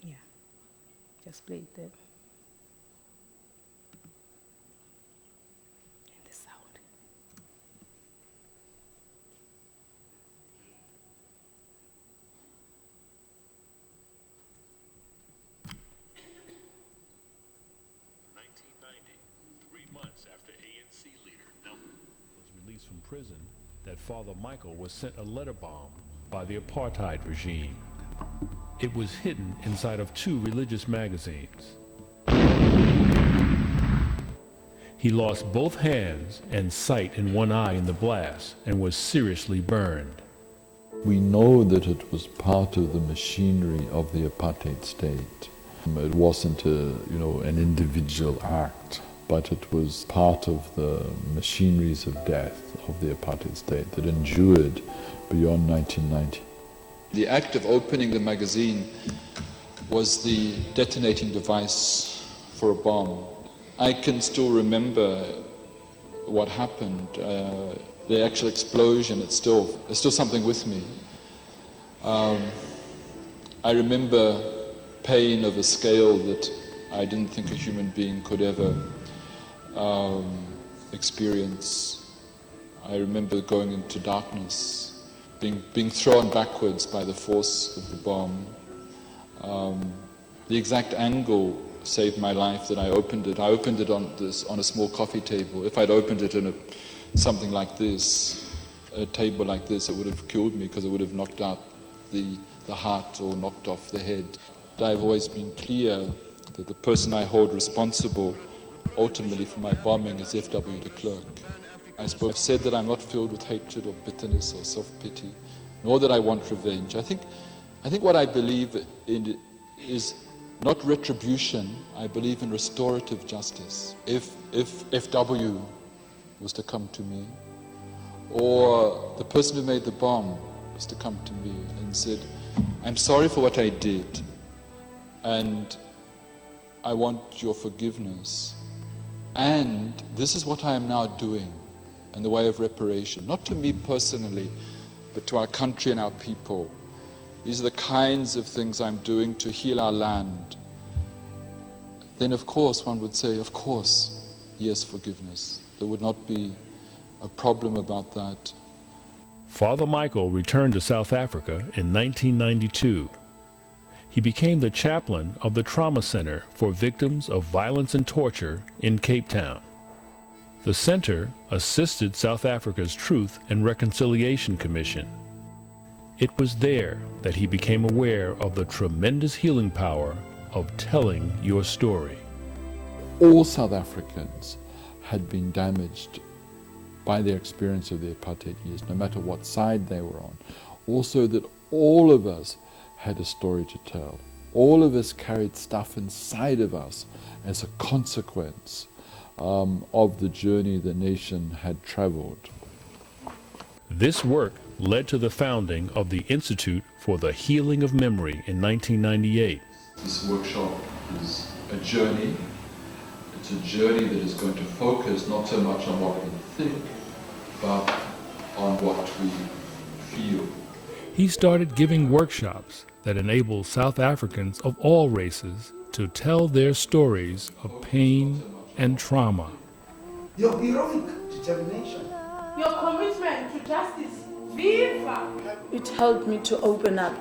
Yeah. Just play it there. And the sound. Was released from prison, that Father Michael was sent a letter bomb by the apartheid regime. It was hidden inside of 2 religious magazines. He lost both hands and sight in one eye in the blast and was seriously burned. We know that it was part of the machinery of the apartheid state. It wasn't an individual act, but it was part of the machineries of death of the apartheid state that endured beyond 1990. The act of opening the magazine was the detonating device for a bomb. I can still remember what happened, the actual explosion. It's still something with me. I remember pain of a scale that I didn't think a human being could ever experience. I remember going into darkness, being thrown backwards by the force of the bomb. The exact angle saved my life that I opened it. I opened it on a small coffee table. If I'd opened it in something like this, a table like this, it would have killed me because it would have knocked out the heart or knocked off the head. I've always been clear that the person I hold responsible ultimately for my bombing is F.W. de Klerk. I've said that I'm not filled with hatred or bitterness or self-pity, nor that I want revenge. I think what I believe in is not retribution. I believe in restorative justice. If F.W. was to come to me, or the person who made the bomb was to come to me and said, I'm sorry for what I did, and I want your forgiveness, and this is what I am now doing in the way of reparation, not to me personally, but to our country and our people. These are the kinds of things I'm doing to heal our land. Then of course one would say, of course, yes, forgiveness. There would not be a problem about that. Father Michael returned to South Africa in 1992. He became the chaplain of the Trauma Center for Victims of Violence and Torture in Cape Town. The center assisted South Africa's Truth and Reconciliation Commission. It was there that he became aware of the tremendous healing power of telling your story. All South Africans had been damaged by their experience of the apartheid years, no matter what side they were on. Also that all of us had a story to tell. All of us carried stuff inside of us as a consequence of the journey the nation had traveled. This work led to the founding of the Institute for the Healing of Memory in 1998. This workshop is a journey. It's a journey that is going to focus not so much on what we think, but on what we feel. He started giving workshops that enable South Africans of all races to tell their stories of pain and trauma. Your heroic determination. Your commitment to justice. Viva! It helped me to open up.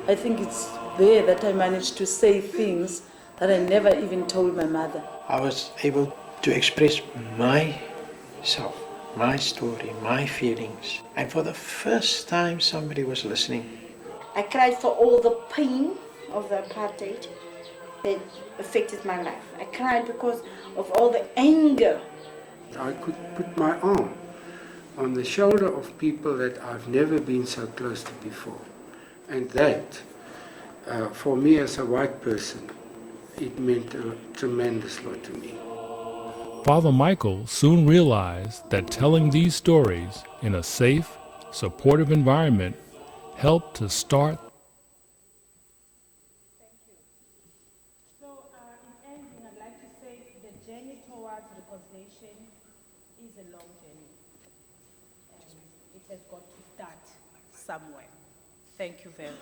I think it's there that I managed to say things that I never even told my mother. I was able to express myself, my story, my feelings. And for the first time, somebody was listening. I cried for all the pain of the apartheid that affected my life. I cried because of all the anger. I could put my arm on the shoulder of people that I've never been so close to before. And that, for me as a white person, it meant a tremendous lot to me. Father Michael soon realized that telling these stories in a safe, supportive environment helped to start. Thank you. So, in ending, I'd like to say the journey towards reconciliation is a long journey. And it has got to start somewhere. Thank you very much.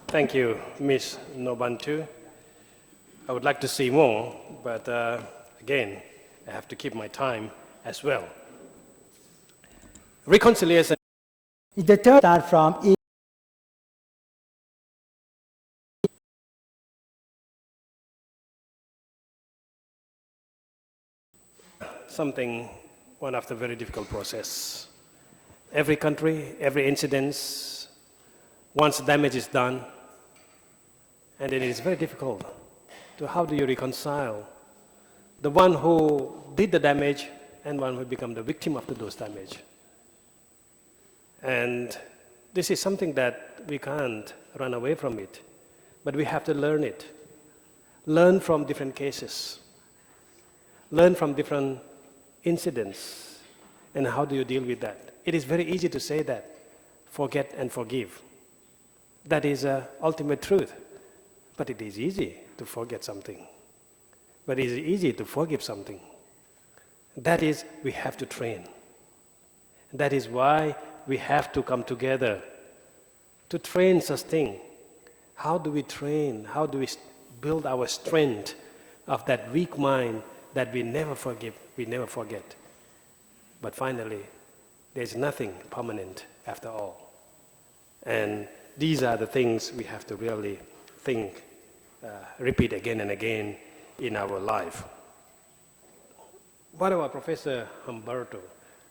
Thank you, Ms. Nobantu. I would like to see more, but again, I have to keep my time as well. Reconciliation. The third start from something, one after very difficult process. Every country, every incident, once damage is done, and then it is very difficult to how do you reconcile the one who did the damage and one will become the victim of those damage. And this is something that we can't run away from it, but we have to learn it. Learn from different cases. Learn from different incidents. And how do you deal with that? It is very easy to say that, forget and forgive. That is the ultimate truth. But it is easy to forget something. But it is easy to forgive something. That is, we have to train. That is why we have to come together to train such thing. How do we train? How do we build our strength of that weak mind that we never forgive, we never forget? But finally, there's nothing permanent after all. And these are the things we have to really think, repeat again and again in our life. What about Professor Humberto?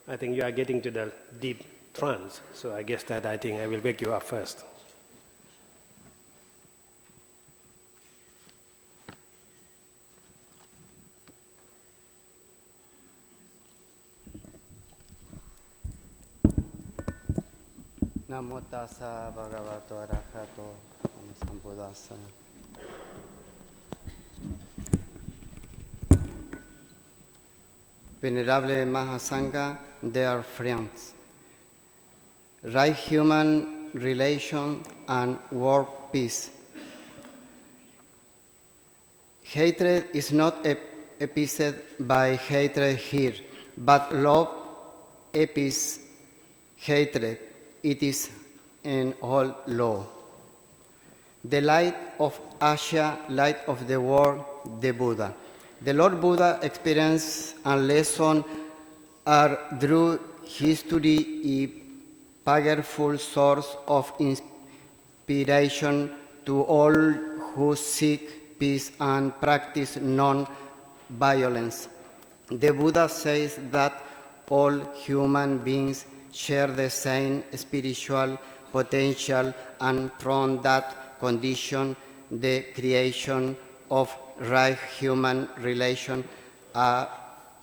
I think you are getting to the deep trance, so I guess that I think I will wake you up first. Namo tassa bhagavato arahato sambuddhassa. Venerable Mahasangha, dear friends, right human relation and world peace. Hatred is not appeased by hatred here, but love appeases hatred. It is in all law. The light of Asia, light of the world, the Buddha. The Lord Buddha experience and lesson are through history a powerful source of inspiration to all who seek peace and practice non-violence. The Buddha says that all human beings share the same spiritual potential, and from that condition, the creation of right human relations are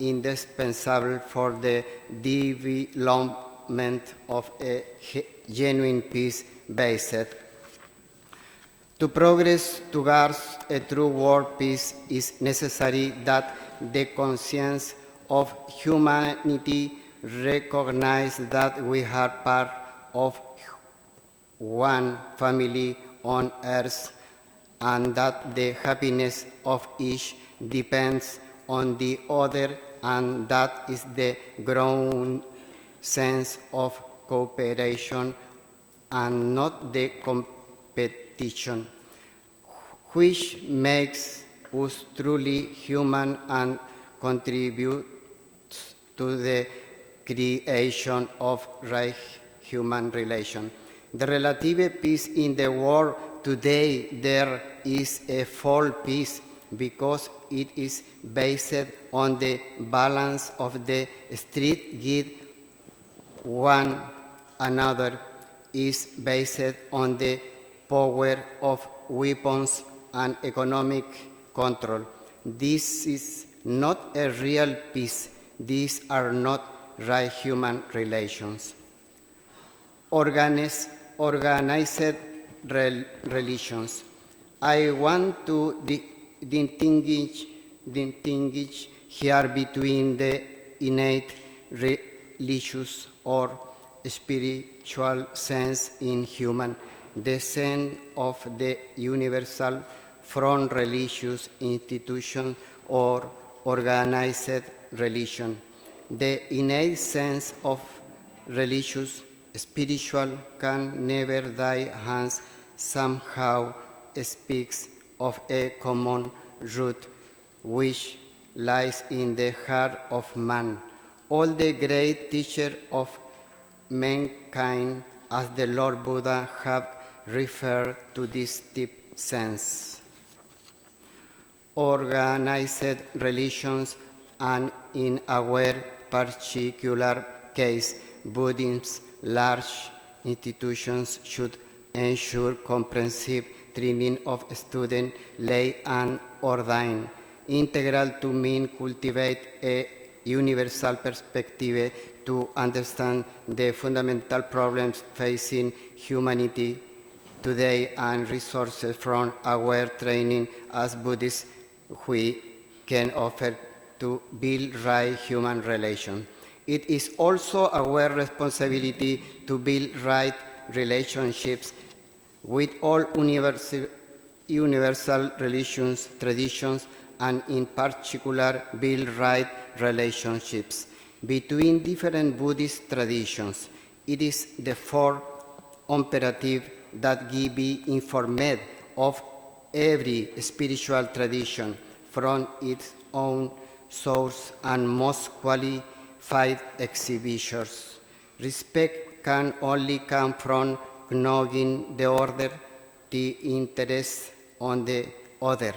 indispensable for the development of a genuine peace-based. To progress towards a true world peace is necessary that the conscience of humanity recognize that we are part of one family on earth and that the happiness of each depends on the other, and that is the growing sense of cooperation and not the competition, which makes us truly human and contributes to the creation of right human relation. The relative peace in the world today, there is a false peace because it is based on the balance of the street give one another, is based on the power of weapons and economic control. This is not a real peace. These are not right human relations. Organized religions. I want to distinguish here between the innate religious or spiritual sense in human, the sense of the universal, from religious institution or organized religion. The innate sense of religious, spiritual can never die, hence somehow speaks of a common root which lies in the heart of man. All the great teachers of mankind, as the Lord Buddha, have referred to this deep sense. Organized religions, and in our particular case, Buddhism's large institutions should ensure comprehensive training of students, lay and ordained, integral to mean cultivate a universal perspective to understand the fundamental problems facing humanity today and resources from our training as Buddhists we can offer to build right human relations. It is also our responsibility to build right relationships with all universal religions, traditions, and in particular build right relationships between different Buddhist traditions. It is therefore imperative that we be informed of every spiritual tradition from its own source and most qualified exhibitors. Respect can only come from knowing the order, the interest on the other.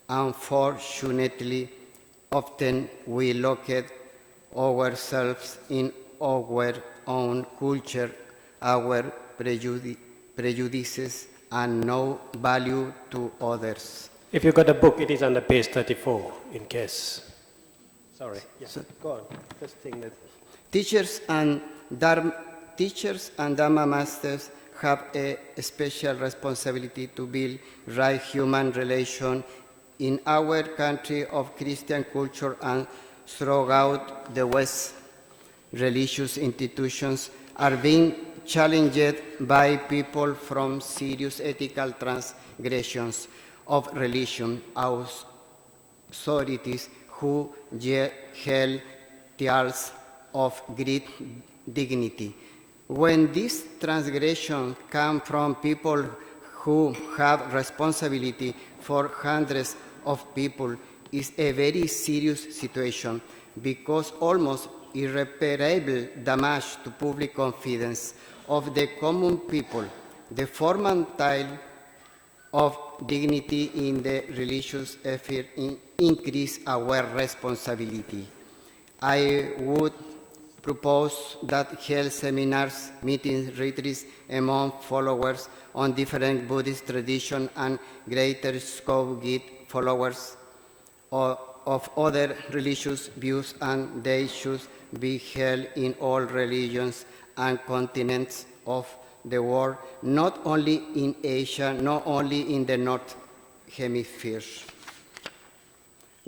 Unfortunately, often we locate ourselves in our own culture, our prejudices, and no value to others. If you got a book, it is on the page 34, in case. Sorry. Yeah. Go on. First thing that... Teachers and Dharma masters have a special responsibility to build right human relations in our country of Christian culture and throughout the West. Religious institutions are being challenged by people from serious ethical transgressions of religion, authorities who held tales of great dignity. When these transgressions come from people who have responsibility for hundreds of people, it's a very serious situation because almost irreparable damage to public confidence of the common people, the fundamental of dignity in the religious effort increase our responsibility. I would propose that held seminars, meetings, retreats among followers on different Buddhist traditions and greater scope give followers of other religious views, and they should be held in all religions and continents of the world, not only in Asia, not only in the North Hemisphere.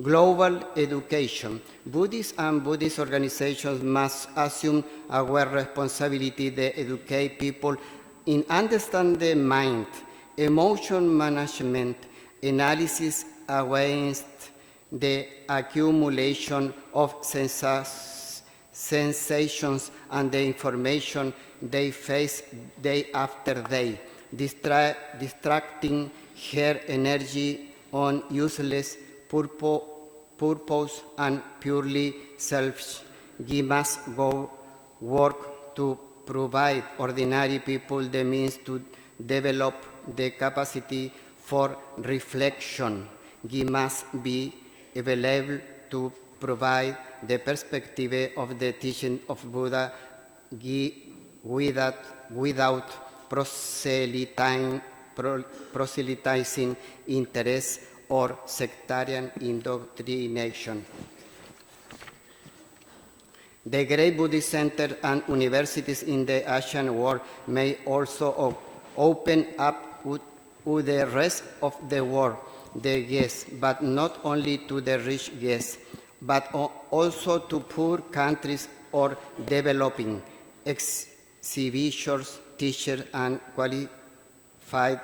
Global education. Buddhists and Buddhist organizations must assume our responsibility to educate people in understand the mind, emotion management, analysis against the accumulation of sensations and the information they face day after day, distracting her energy on useless purpose and purely selfish. We must go work to provide ordinary people the means to develop the capacity for reflection. We must be available to provide the perspective of the teaching of Buddha without proselytizing interest or sectarian indoctrination. The great Buddhist centers and universities in the Asian world may also open up to the rest of the world, the guests, but not only to the rich guests, but also to poor countries or developing exhibitors, teachers, and qualified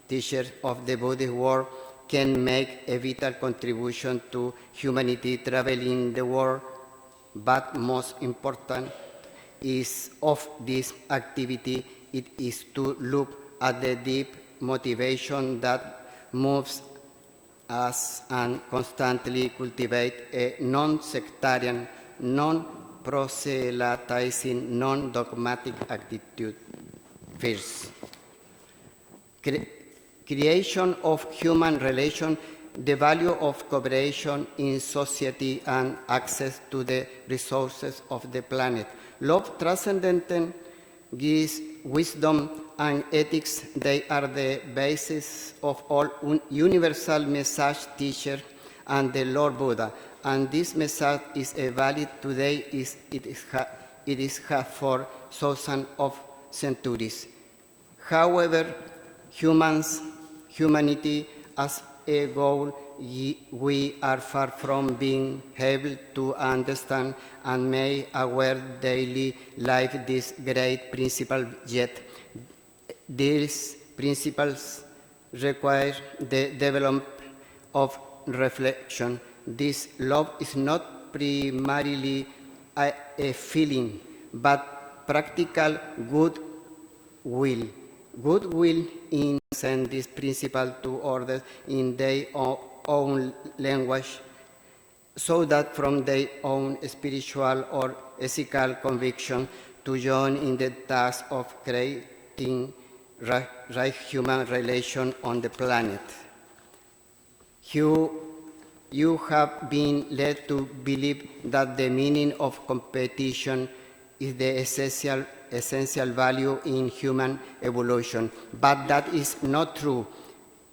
teachers of the Buddhist world can make a vital contribution to humanity traveling the world. But most important is of this activity, it is to look at the deep motivation that moves us and constantly cultivate a non-sectarian, non-proselytizing, non-dogmatic attitude. First, creation of human relations, the value of cooperation in society and access to the resources of the planet. Love, transcendent, wisdom, and ethics, they are the basis of all universal message teachers and the Lord Buddha. And this message is valid today, it is for thousands of centuries. However, humanity as a goal, we are far from being able to understand and make our daily life this great principle yet. These principles require the development of reflection. This love is not primarily a feeling, but practical goodwill. Goodwill in send this principle to others in their own language, so that from their own spiritual or ethical conviction to join in the task of creating right human relation on the planet. You have been led to believe that the meaning of competition is the essential value in human evolution, but that is not true.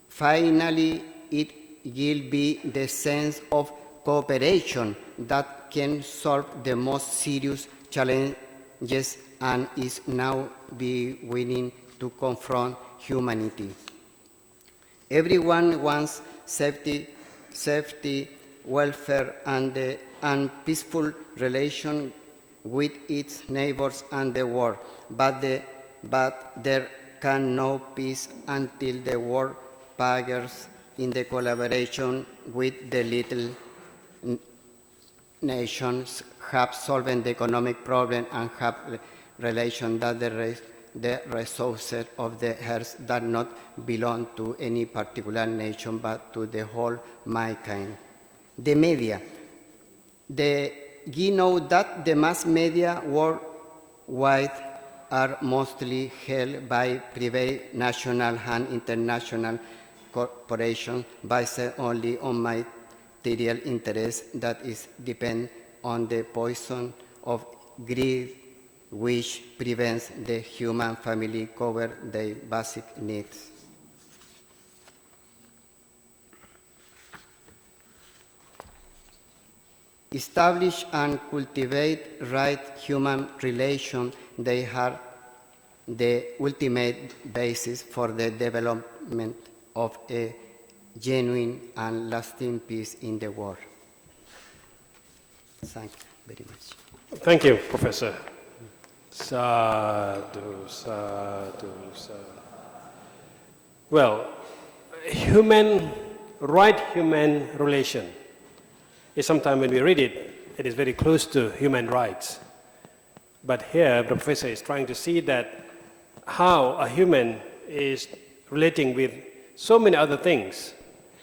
Finally, it will be the sense of cooperation that can solve the most serious challenges and is now beginning to confront humanity. Everyone wants safety, welfare, and peaceful relation with its neighbors and the world. But there can no peace until the world partners in the collaboration with the little nations have solved the economic problem and have relation that the resources of the earth that not belong to any particular nation but to the whole mankind. The media. You know that the mass media worldwide are mostly held by private, national, and international corporations based only on material interests that is depend on the poison of greed, which prevents the human family cover their basic needs. Establish and cultivate right human relations. They are the ultimate basis for the development of a genuine and lasting peace in the world. Thank you very much. Thank you, Professor. Sadhu, sadhu, sadhu. Well, human relation is sometimes when we read it, it is very close to human rights. But here, the professor is trying to see that how a human is relating with so many other things,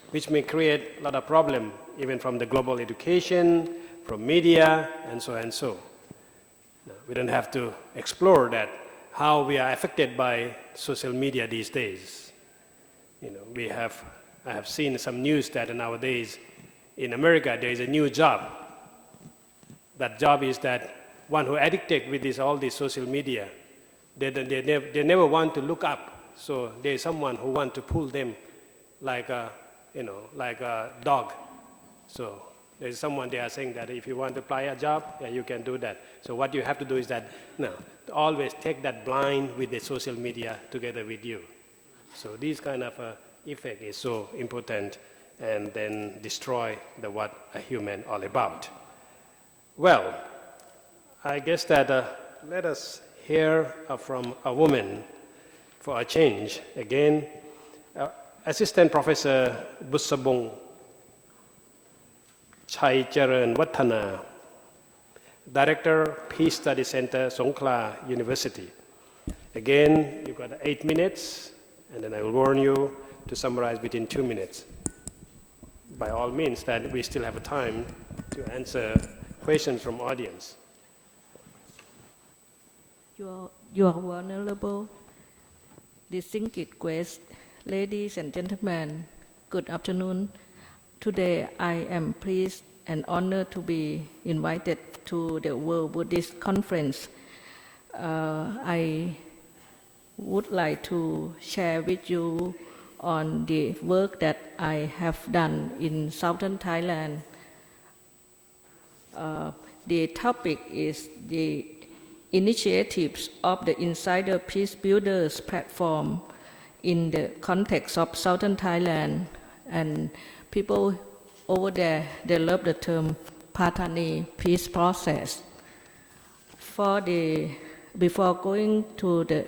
which may create a lot of problem, even from the global education, from media, and so and so. We don't have to explore that, how we are affected by social media these days. I have seen some news that nowadays in America there is a new job. That job is that one who addicted with all these social media, they never want to look up. So there is someone who wants to pull them like a dog. So there is someone they are saying that if you want to apply a job, yeah, you can do that. So what you have to do is that always take that blind with the social media together with you. So this kind of effect is so important, and then destroy what a human all about. Well, I guess that let us hear from a woman for a change. Again, Assistant Professor Busabong Chai Charan Watana, Director, Peace Study Center, Songkhla University. Again, you've got 8 minutes, and then I will warn you to summarize within 2 minutes. By all means, that we still have a time to answer questions from audience. You are vulnerable, distinguished guests, ladies and gentlemen, good afternoon. Today I am pleased and honored to be invited to the World Buddhist Conference. I would like to share with you on the work that I have done in southern Thailand. The topic is the initiatives of the Insider Peace Builders platform in the context of southern Thailand, and people over there, they love the term Patani peace process. Before going to the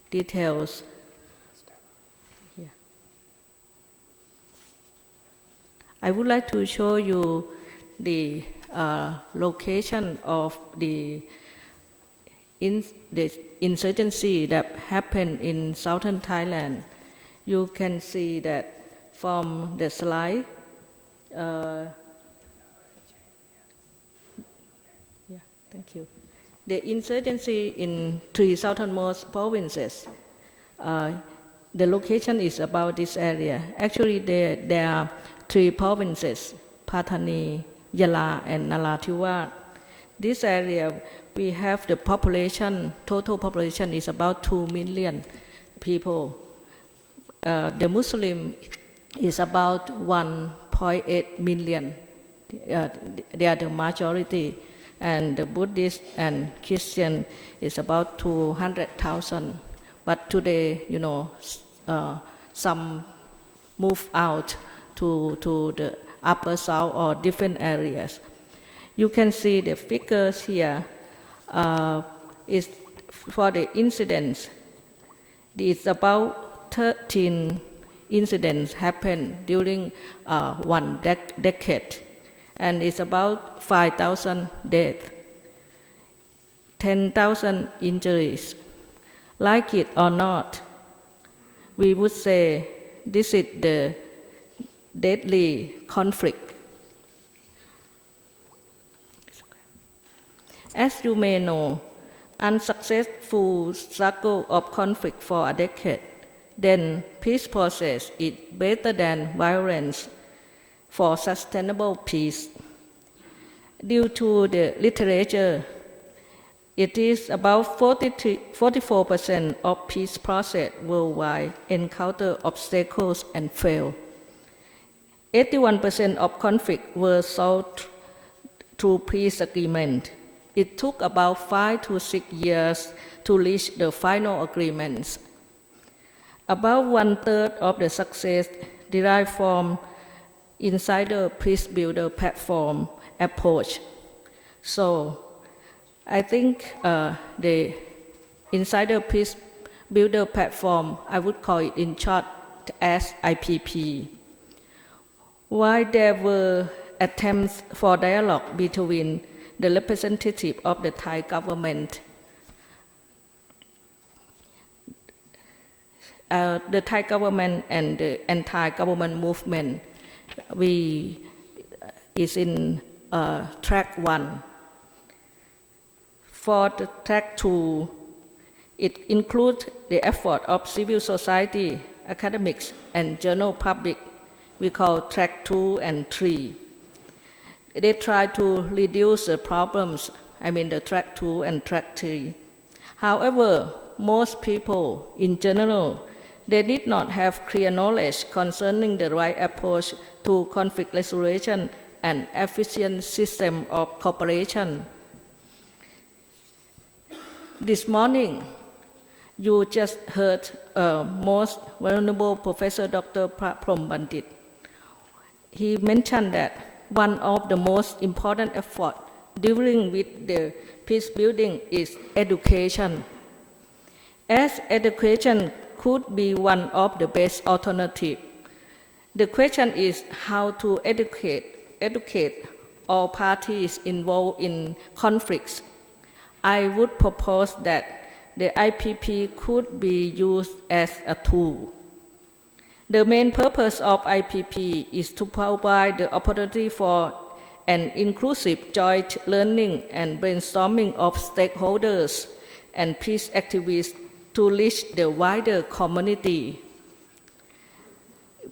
details, I would like to show you the location of the insurgency that happened in southern Thailand. You can see that from the slide. Thank you. The insurgency in 3 southernmost provinces. The location is about this area. Actually, there are 3 provinces: Pattani, Yala, and Narathiwat. This area, we have the population, total population is about 2 million people. The Muslim is about 1.8 million. They are the majority. And the Buddhist and Christian is about 200,000. But today, some move out to the upper south or different areas. You can see the figures here is for the incidents. It's about 13 incidents happened during 1 decade. And it's about 5,000 deaths, 10,000 injuries. Like it or not, we would say this is the deadly conflict. As you may know, unsuccessful struggle of conflict for a decade, then peace process is better than violence for sustainable peace. Due to the literature, it is about 44% of peace process worldwide encounter obstacles and fail. 81% of conflict were solved through peace agreement. It took about 5 to 6 years to reach the final agreements. About 1/3 of the success derived from Insider Peace Builder platform approach. So I think the Insider Peace Builder platform, I would call it in short as IPP. While there were attempts for dialogue between the representative of the Thai government, the Thai government and the anti-government movement, is in track 1. For the track 2, it includes the effort of civil society, academics, and general public. We call track 2 and 3. They try to reduce the problems, the track 2 and track 3. However, most people in general, they did not have clear knowledge concerning the right approach to conflict resolution and efficient system of cooperation. This morning, you just heard most venerable Professor Dr. Prom Bandit. He mentioned that one of the most important efforts dealing with the peace building is education. As education could be one of the best alternatives, the question is how to educate all parties involved in conflicts. I would propose that the IPP could be used as a tool. The main purpose of IPP is to provide the opportunity for an inclusive joint learning and brainstorming of stakeholders and peace activists to reach the wider community.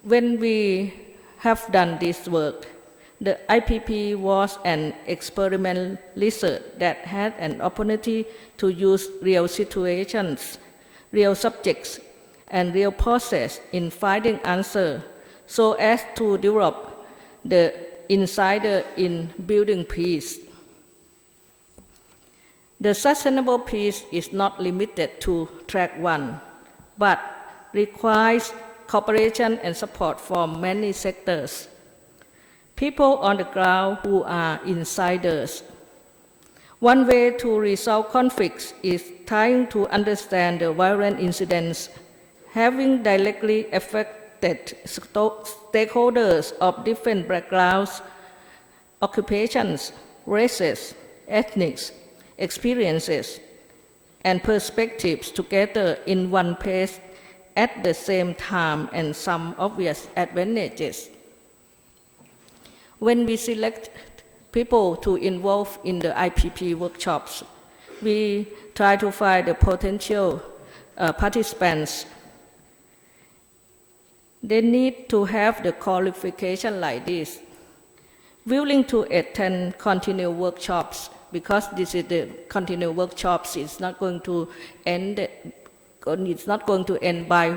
When we have done this work, the IPP was an experimental research that had an opportunity to use real situations, real subjects, and real process in finding answer so as to develop the insider in building peace. The sustainable peace is not limited to track 1, but requires cooperation and support from many sectors. People on the ground who are insiders. One way to resolve conflicts is trying to understand the violent incidents having directly affected stakeholders of different backgrounds, occupations, races, ethnics, experiences, and perspectives together in one place at the same time, and some obvious advantages. When we select people to involve in the IPP workshops, we try to find the potential participants. They need to have the qualification like this: willing to attend continued workshops, because this is the continued workshops. It's not going to end. It's not going to end by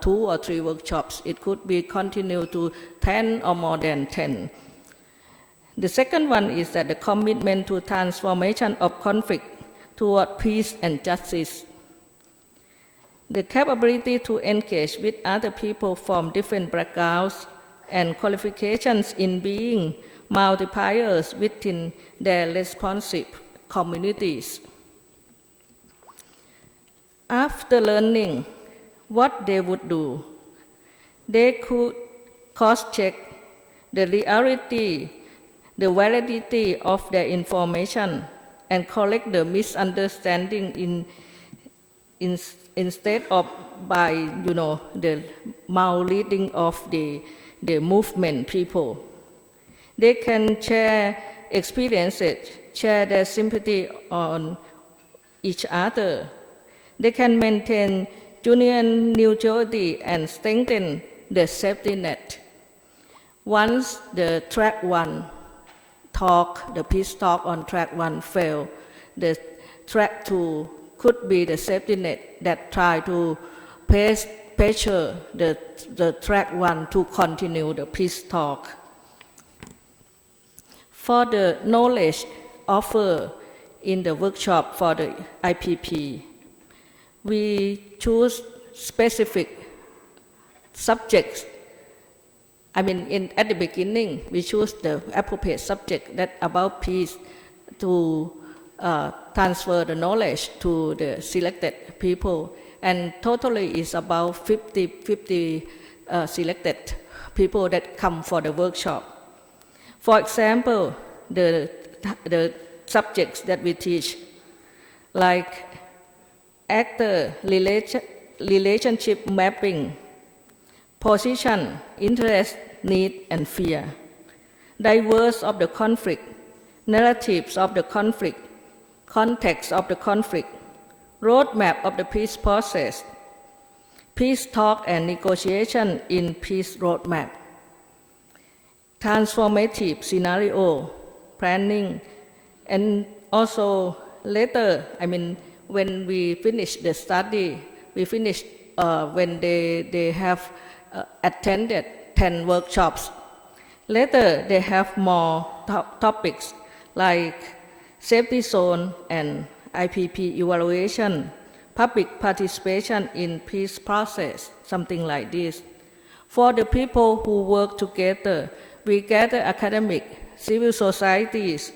2 or 3 workshops. It could be continued to 10 or more than 10. The second one is that the commitment to transformation of conflict toward peace and justice. The capability to engage with other people from different backgrounds and qualifications in being multipliers within their responsive communities. After learning what they would do, they could cross-check the reality, the validity of their information, and correct the misunderstanding instead of by the misleading of the movement people. They can share experiences, share their sympathy on each other. They can maintain union neutrality and strengthen the safety net. Once the track 1 talk, the peace talk on track 1 failed, the track 2 could be the safety net that try to pressure the track 1 to continue the peace talk. For the knowledge offered in the workshop for the IPP, we choose specific subjects. At the beginning, we choose the appropriate subject that about peace to transfer the knowledge to the selected people. And totally is about 50 selected people that come for the workshop. For example, the subjects that we teach, like actor relationship mapping, position, interest, need, and fear, diverse of the conflict, narratives of the conflict, context of the conflict, roadmap of the peace process, peace talk and negotiation in peace roadmap, transformative scenario planning, and also later, when we finish the study, when they have attended 10 workshops. Later, they have more topics like safety zone and IPP evaluation, public participation in peace process, something like this. For the people who work together, we gather academic, civil societies,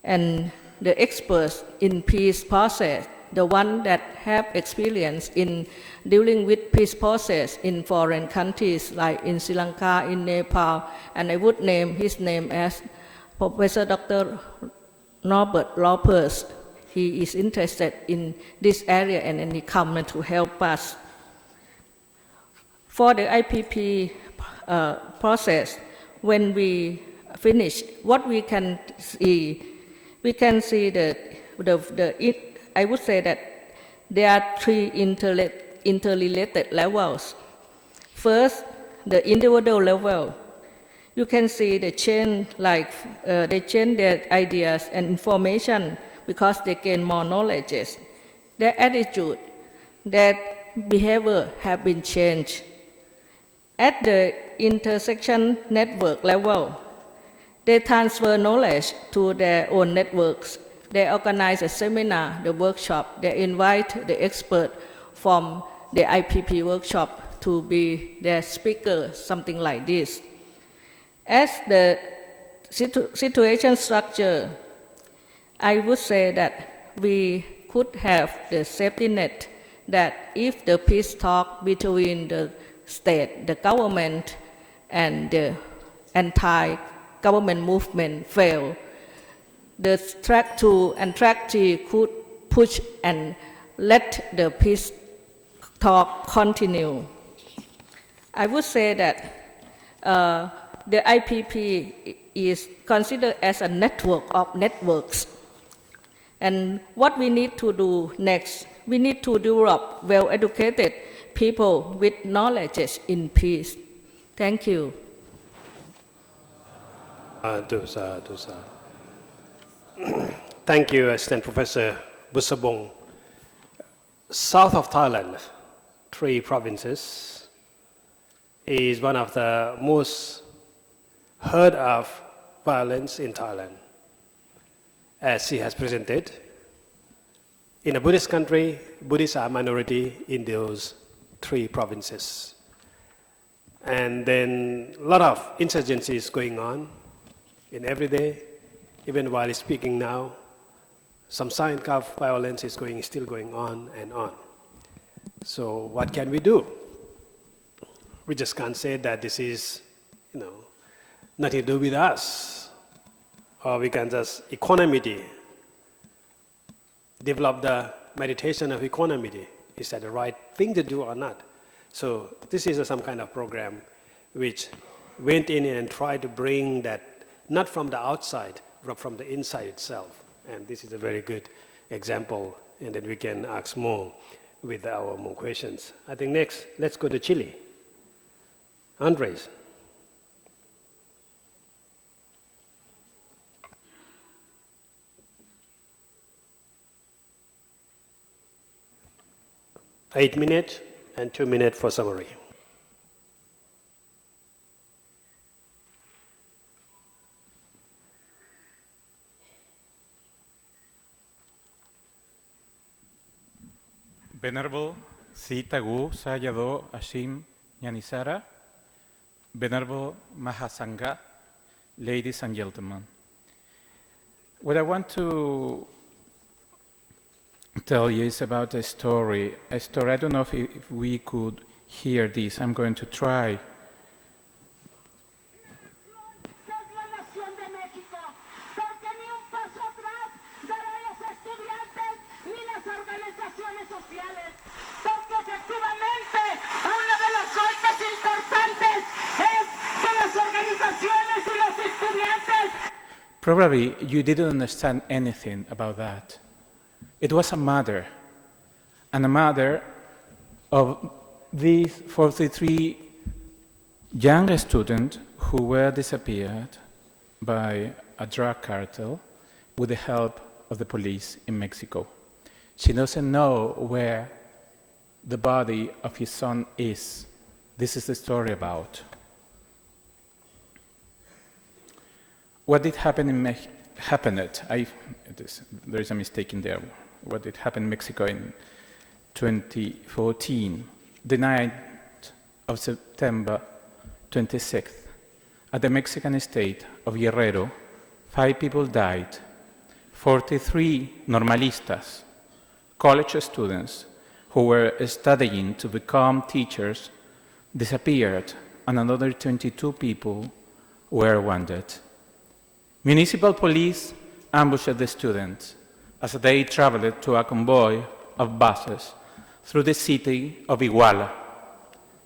and the experts in peace process, the one that have experience in dealing with peace process in foreign countries like in Sri Lanka, in Nepal, and I would name his name as Professor Dr. Norbert Lopez. He is interested in this area and he comes to help us. For the IPP process, when we finish, what we can see that I would say that there are 3 interrelated levels. First, the individual level. You can see the change, like they change their ideas and information because they gain more knowledge. Their attitude, that behavior have been changed. At the intersection network level, they transfer knowledge to their own networks. They organize a seminar, the workshop. They invite the expert from the IPP workshop to be their speaker, something like this. As the situation structure, I would say that we could have the safety net that if the peace talk between the state, the government, and the anti-government movement fail, the track 2 and track 3 could push and let the peace talk continue. I would say that the IPP is considered as a network of networks. And what we need to do next, we need to develop well-educated people with knowledge in peace. Thank you. Thank you, Assistant Professor Busabong. South of Thailand, 3 provinces, is one of the most heard of violence in Thailand. As he has presented, in a Buddhist country, Buddhists are minority in those 3 provinces. And then a lot of insurgencies going on in every day. Even while speaking now, some sign of violence is still going on and on. So what can we do? We just can't say that this is, nothing to do with us. Or we can just equanimity, develop the meditation of equanimity. Is that the right thing to do or not? So this is some kind of program which went in and tried to bring that, not from the outside, but from the inside itself. And this is a very good example, and then we can ask more with our more questions. I think next, let's go to Chile. Andres. Eight minutes and 2 minutes for summary. Venerable Sitagu Sayadaw Ashim Nyanisara, Venerable Mahasangha, ladies and gentlemen. What I want to tell you is about a story. I don't know if we could hear this. I'm going to try. Probably you didn't understand anything about that. It was a mother, and a mother of these 43 young students who were disappeared by a drug cartel with the help of the police in Mexico. She doesn't know where the body of his son is. This is the story about. What did happen in there is a mistake in there. What did happen in Mexico in 2014, the night of September 26th, at the Mexican state of Guerrero, 5 people died. 43 normalistas, college students who were studying to become teachers, disappeared, and another 22 people were wounded. Municipal police ambushed the students as they traveled to a convoy of buses through the city of Iguala.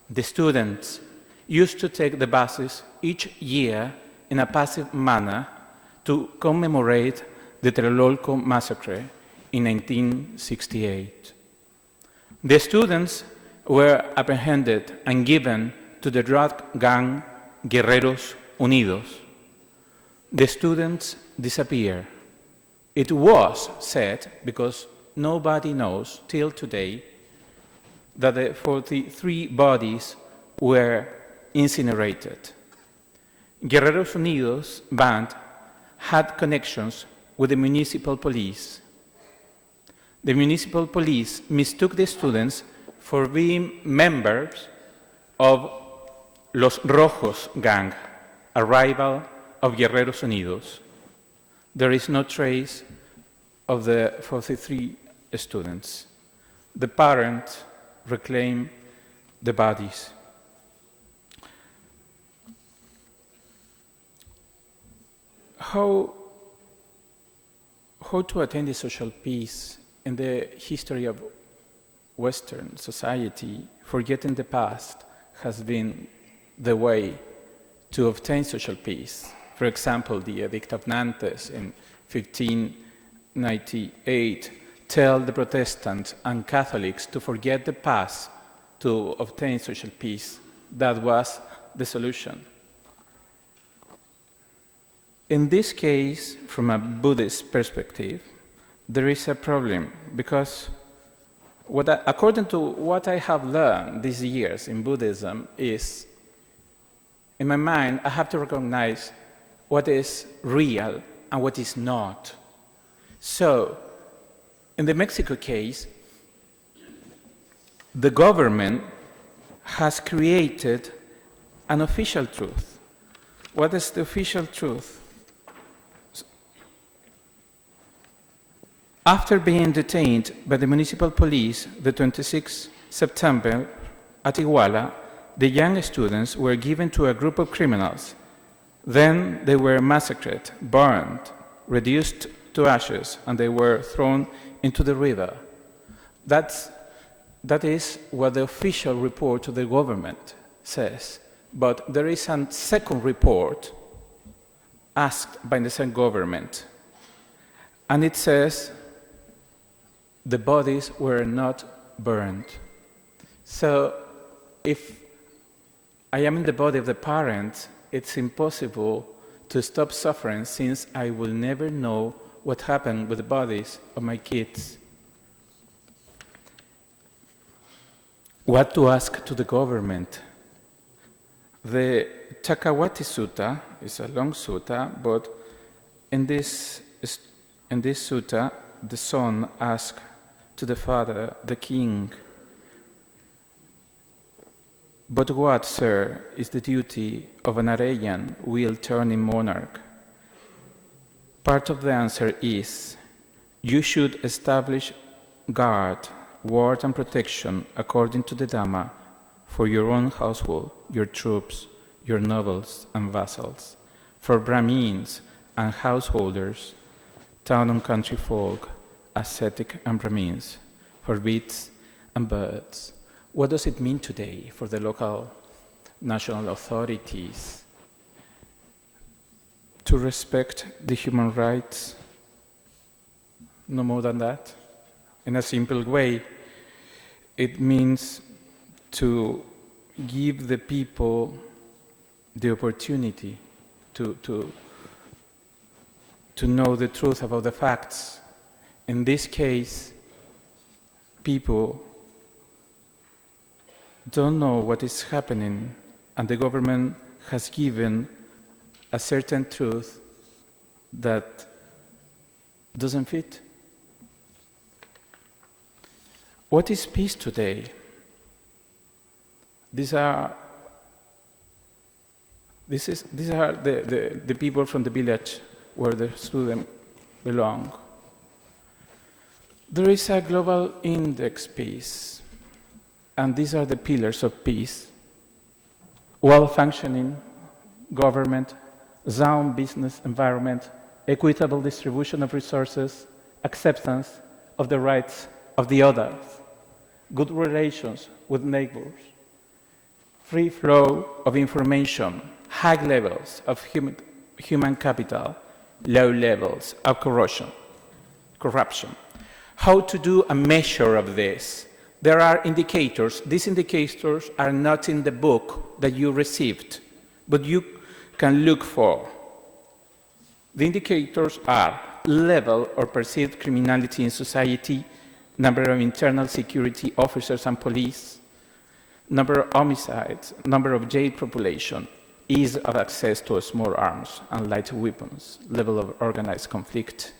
The students used to take the buses each year in a passive manner to commemorate the Tlatelolco massacre in 1968. The students were apprehended and given to the drug gang Guerreros Unidos. The students disappeared. It was said, because nobody knows till today, that the 43 bodies were incinerated. Guerreros Unidos band had connections with the municipal police. The municipal police mistook the students for being members of Los Rojos gang, a rival of Guerreros Unidos. There is no trace of the 43 students. The parents reclaim the bodies. How to attain the social peace in the history of Western society? Forgetting the past has been the way to obtain social peace. For example, the Edict of Nantes in 1598 tell the Protestants and Catholics to forget the past to obtain social peace. That was the solution. In this case, from a Buddhist perspective, there is a problem because according to what I have learned these years in Buddhism is, in my mind, I have to recognize what is real and what is not. So, in the Mexico case, the government has created an official truth. What is the official truth? After being detained by the municipal police the 26th September at Iguala, the young students were given to a group of criminals. Then they were massacred, burned, reduced to ashes, and they were thrown into the river. That is what the official report of the government says. But there is a second report asked by the same government, and it says the bodies were not burned. So if I am in the body of the parent, it's impossible to stop suffering since I will never know what happened with the bodies of my kids. What to ask to the government? The Chakawati Sutta is a long sutta, but in this sutta, the son asks to the father, the king, "But what, sir, is the duty of an Arayan wheel-turning monarch?" Part of the answer is, you should establish guard, ward, and protection according to the Dhamma for your own household, your troops, your nobles and vassals, for Brahmins and householders, town and country folk, ascetic and Brahmins, for beasts and birds. What does it mean today for the local national authorities to respect the human rights? No more than that. In a simple way, it means to give the people the opportunity to know the truth about the facts. In this case, people don't know what is happening, and the government has given a certain truth that doesn't fit. What is peace today? These are the people from the village where the students belong. There is a global index peace, and these are the pillars of peace: well-functioning government, sound business environment, equitable distribution of resources, acceptance of the rights of the others, good relations with neighbors, free flow of information, high levels of human capital, low levels of corruption. How to do a measure of this? There are indicators. These indicators are not in the book that you received, but you can look for. The indicators are level or perceived criminality in society, number of internal security officers and police, number of homicides, number of jail population, ease of access to small arms and light weapons, level of organized conflict,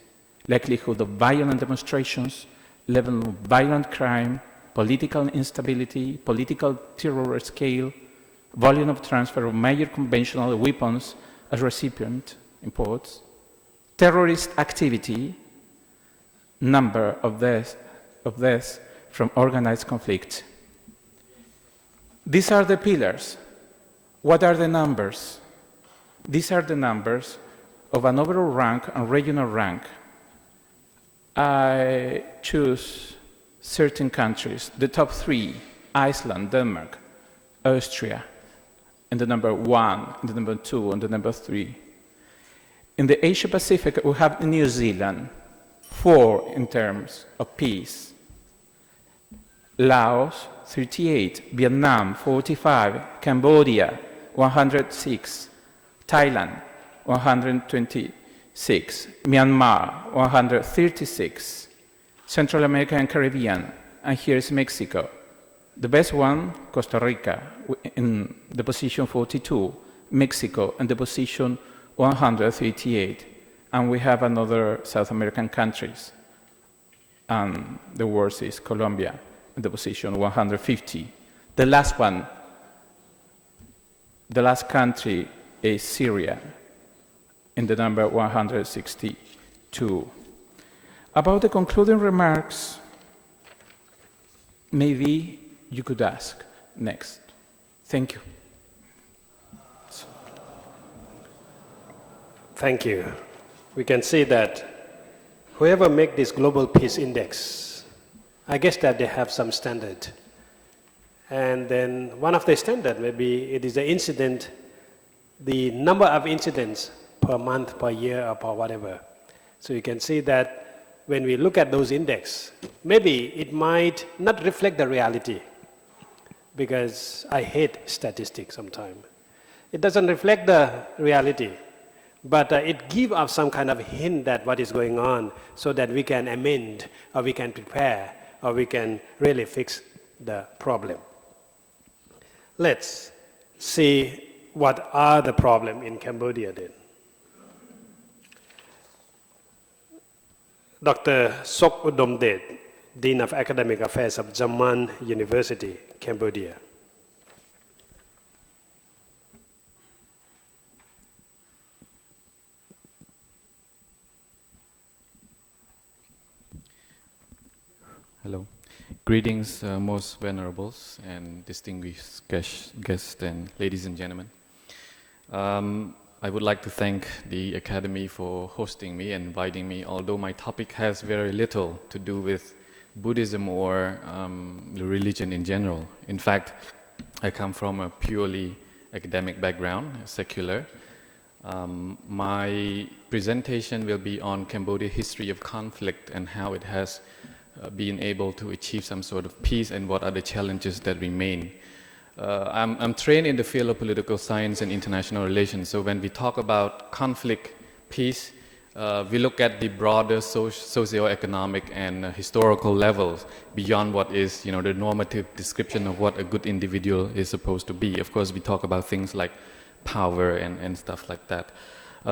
likelihood of violent demonstrations, level of violent crime, political instability, political terror scale, volume of transfer of major conventional weapons as recipient imports, terrorist activity, number of deaths from organized conflict. These are the pillars. What are the numbers? These are the numbers of an overall rank and regional rank. I choose certain countries, the top 3, Iceland, Denmark, Austria, and the number 1, and the number 2, and the number 3. In the Asia Pacific, we have New Zealand, 4 in terms of peace. Laos, 38, Vietnam, 45, Cambodia, 106, Thailand, 126, Myanmar, 136, Central America and Caribbean, and here is Mexico. The best one, Costa Rica, in the position 42, Mexico in the position 138, and we have another South American countries, and the worst is Colombia in the position 150. The last one, the last country is Syria in the number 162. About the concluding remarks, maybe you could ask next. Thank you. Thank you. We can see that whoever make this Global Peace Index, I guess that they have some standard. And then one of the standard, maybe it is the incident, the number of incidents per month, per year, or per whatever. So you can see that when we look at those index, maybe it might not reflect the reality, because I hate statistics sometimes. It doesn't reflect the reality, but it gives us some kind of hint that what is going on, so that we can amend, or we can prepare, or we can really fix the problem. Let's see what are the problems in Cambodia then. Dr. Sok Udomdet, Dean of Academic Affairs of Jammun University, Cambodia. Hello. Greetings, most venerables and distinguished guests and ladies and gentlemen. I would like to thank the Academy for hosting me and inviting me, although my topic has very little to do with Buddhism or the religion in general. In fact, I come from a purely academic background, secular. My presentation will be on Cambodia's history of conflict and how it has been able to achieve some sort of peace and what are the challenges that remain. I'm trained in the field of political science and international relations, so when we talk about conflict, peace, we look at the broader socio-economic and historical levels beyond what is, the normative description of what a good individual is supposed to be. Of course, we talk about things like power and stuff like that.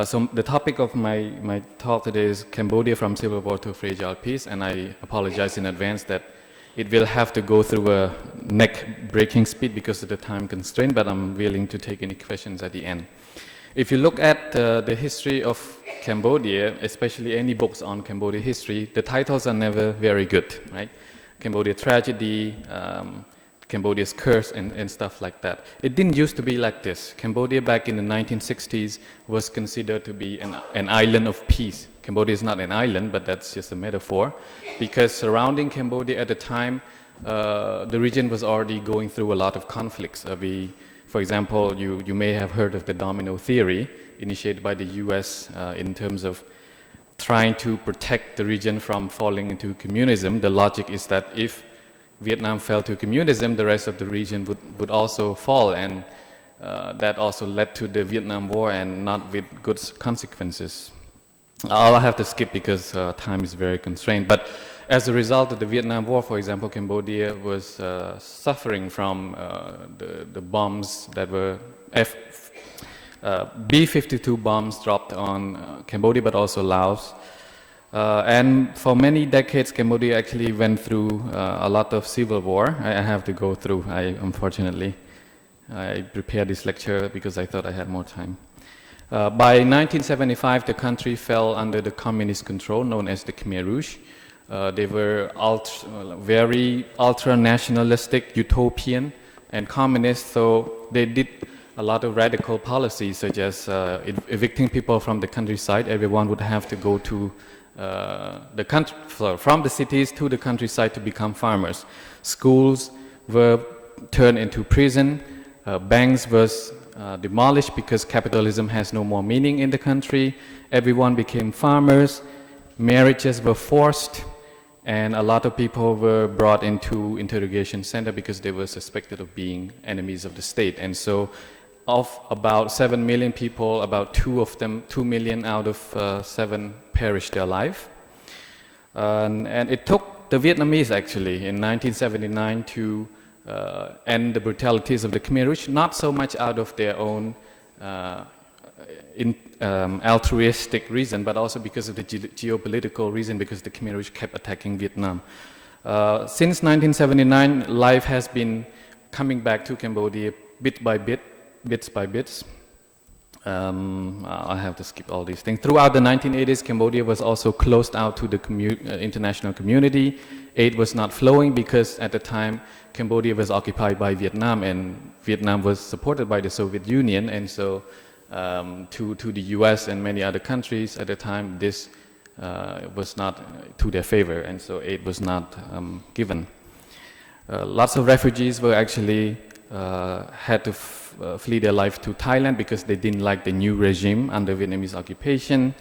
So the topic of my talk today is Cambodia from Civil War to Fragile Peace, and I apologize in advance that it will have to go through a neck-breaking speed because of the time constraint, but I'm willing to take any questions at the end. If you look at the history of Cambodia, especially any books on Cambodia history, the titles are never very good, right? Cambodia Tragedy, Cambodia's Curse, and stuff like that. It didn't used to be like this. Cambodia back in the 1960s was considered to be an island of peace. Cambodia is not an island, but that's just a metaphor, because surrounding Cambodia at the time, the region was already going through a lot of conflicts. For example, you may have heard of the domino theory initiated by the US in terms of trying to protect the region from falling into communism. The logic is that if Vietnam fell to communism, the rest of the region would also fall, and that also led to the Vietnam War, and not with good consequences. I'll have to skip because time is very constrained. But as a result of the Vietnam War, for example, Cambodia was suffering from the bombs that were B-52 bombs dropped on Cambodia, but also Laos. And for many decades, Cambodia actually went through a lot of civil war. I have to go through, unfortunately. I prepared this lecture because I thought I had more time. By 1975, the country fell under the communist control known as the Khmer Rouge. They were very ultra-nationalistic, utopian, and communist, so they did a lot of radical policies, such as evicting people from the countryside. Everyone would have to go to the country, from the cities to the countryside to become farmers. Schools were turned into prison. Banks was demolished because capitalism has no more meaning in the country. Everyone became farmers. Marriages were forced, and a lot of people were brought into interrogation center because they were suspected of being enemies of the state. And so, of about 7 million people, about 2 million out of 7 perished their life. And it took the Vietnamese actually in 1979 to end the brutalities of the Khmer Rouge, not so much out of their own altruistic reason, but also because of the geopolitical reason, because the Khmer Rouge kept attacking Vietnam. Since 1979, life has been coming back to Cambodia bit by bit, bits by bits. I have to skip all these things. Throughout the 1980s, Cambodia was also closed out to the international community. Aid was not flowing because at the time Cambodia was occupied by Vietnam, and Vietnam was supported by the Soviet Union, and so to the US and many other countries at the time, this was not to their favor, and so aid was not given. Lots of refugees were actually had to flee their life to Thailand because they didn't like the new regime under Vietnamese occupation.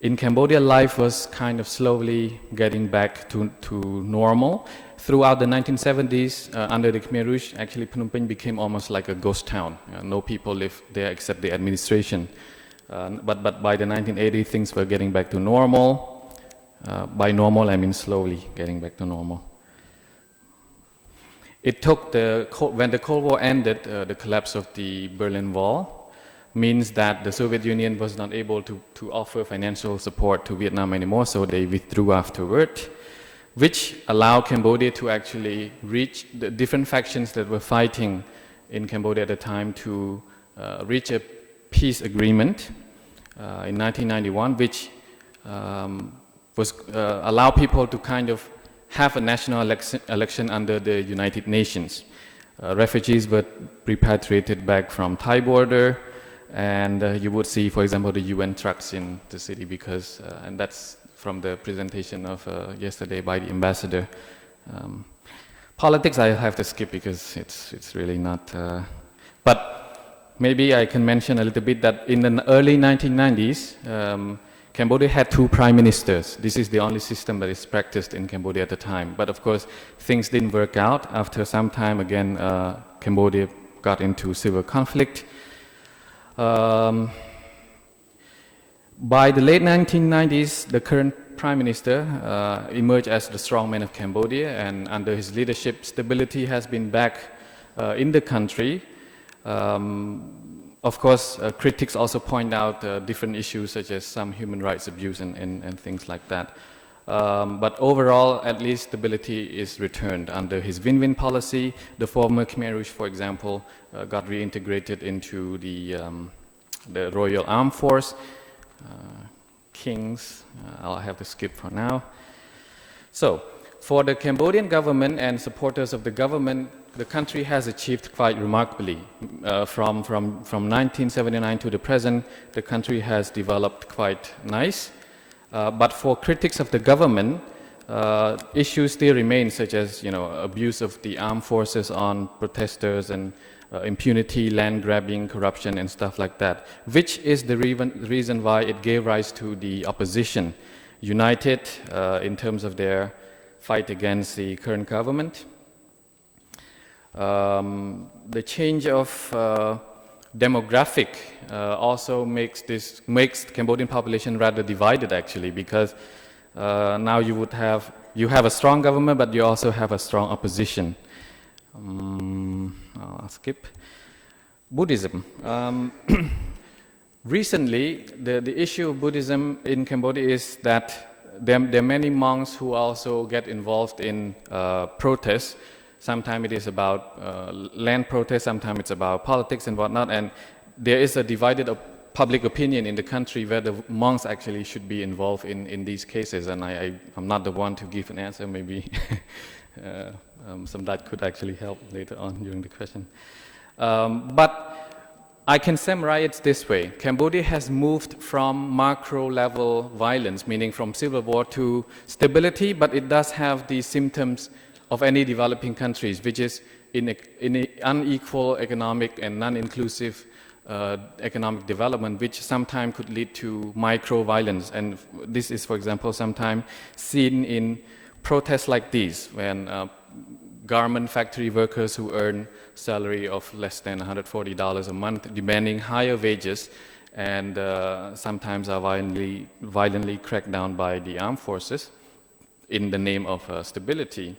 In Cambodia, life was kind of slowly getting back to normal. Throughout the 1970s, under the Khmer Rouge, actually Phnom Penh became almost like a ghost town. No people lived there except the administration. But by the 1980s, things were getting back to normal. By normal, I mean slowly getting back to normal. It took when the Cold War ended, the collapse of the Berlin Wall means that the Soviet Union was not able to offer financial support to Vietnam anymore, so they withdrew afterward, which allowed Cambodia to actually reach the different factions that were fighting in Cambodia at the time to reach a peace agreement in 1991, which was allow people to kind of have a national election under the United Nations. Refugees were repatriated back from Thai border, and you would see, for example, the UN trucks in the city because, and that's from the presentation of yesterday by the ambassador. Politics I have to skip because it's really not, but maybe I can mention a little bit that in the early 1990s, Cambodia had 2 prime ministers. This is the only system that is practiced in Cambodia at the time. But of course, things didn't work out. After some time, again, Cambodia got into civil conflict. By the late 1990s, the current prime minister emerged as the strongman of Cambodia, and under his leadership, stability has been back in the country. Of course, critics also point out different issues such as some human rights abuse and things like that. But overall, at least stability is returned under his win-win policy. The former Khmer Rouge, for example, got reintegrated into the Royal Armed Force. Kings, I'll have to skip for now. So, for the Cambodian government and supporters of the government, the country has achieved quite remarkably. From 1979 to the present, the country has developed quite nice. But for critics of the government, issues still remain, such as abuse of the armed forces on protesters and impunity, land grabbing, corruption, and stuff like that, which is the reason why it gave rise to the opposition, united in terms of their fight against the current government. The change of demographic also makes the Cambodian population rather divided, actually, because Now you have a strong government, but you also have a strong opposition. I'll skip. Buddhism. Recently, the issue of Buddhism in Cambodia is that there are many monks who also get involved in protests. Sometimes it is about land protests, sometimes it's about politics and whatnot, and there is a divided public opinion in the country where the monks actually should be involved in these cases, and I'm not the one to give an answer. Maybe some that could actually help later on during the question. But I can summarize it this way. Cambodia has moved from macro-level violence, meaning from civil war, to stability, but it does have the symptoms of any developing countries, which is in unequal economic and non-inclusive economic development, which sometimes could lead to micro-violence. And this is, for example, sometimes seen in protests like these, when garment factory workers who earn salary of less than $140 a month demanding higher wages, and sometimes are violently cracked down by the armed forces in the name of stability.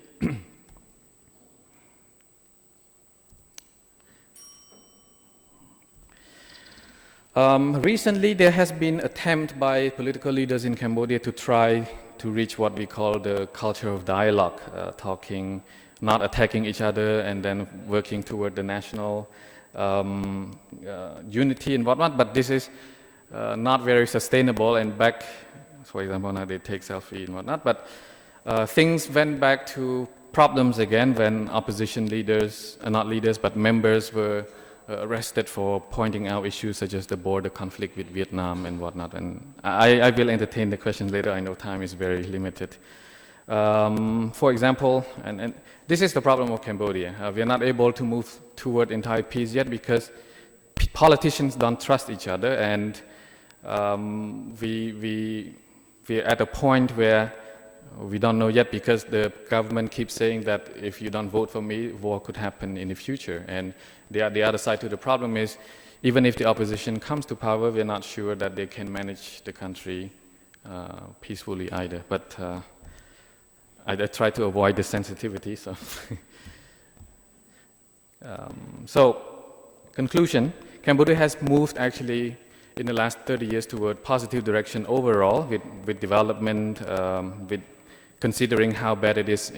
Recently, there has been an attempt by political leaders in Cambodia to try to reach what we call the culture of dialogue, talking, not attacking each other, and then working toward the national unity and whatnot. But this is not very sustainable. And back, for example, now they take selfie and whatnot. But things went back to problems again when opposition leaders, not leaders, but members were arrested for pointing out issues such as the border conflict with Vietnam and whatnot. And I will entertain the questions later. I know time is very limited. For example, and this is the problem of Cambodia. We are not able to move toward entire peace yet because politicians don't trust each other, and we're at a point where we don't know yet, because the government keeps saying that if you don't vote for me, war could happen in the future. And the other side to the problem is, even if the opposition comes to power, we're not sure that they can manage the country peacefully either. But I try to avoid the sensitivity. So, conclusion, Cambodia has moved actually in the last 30 years toward positive direction overall with development, with considering how bad it was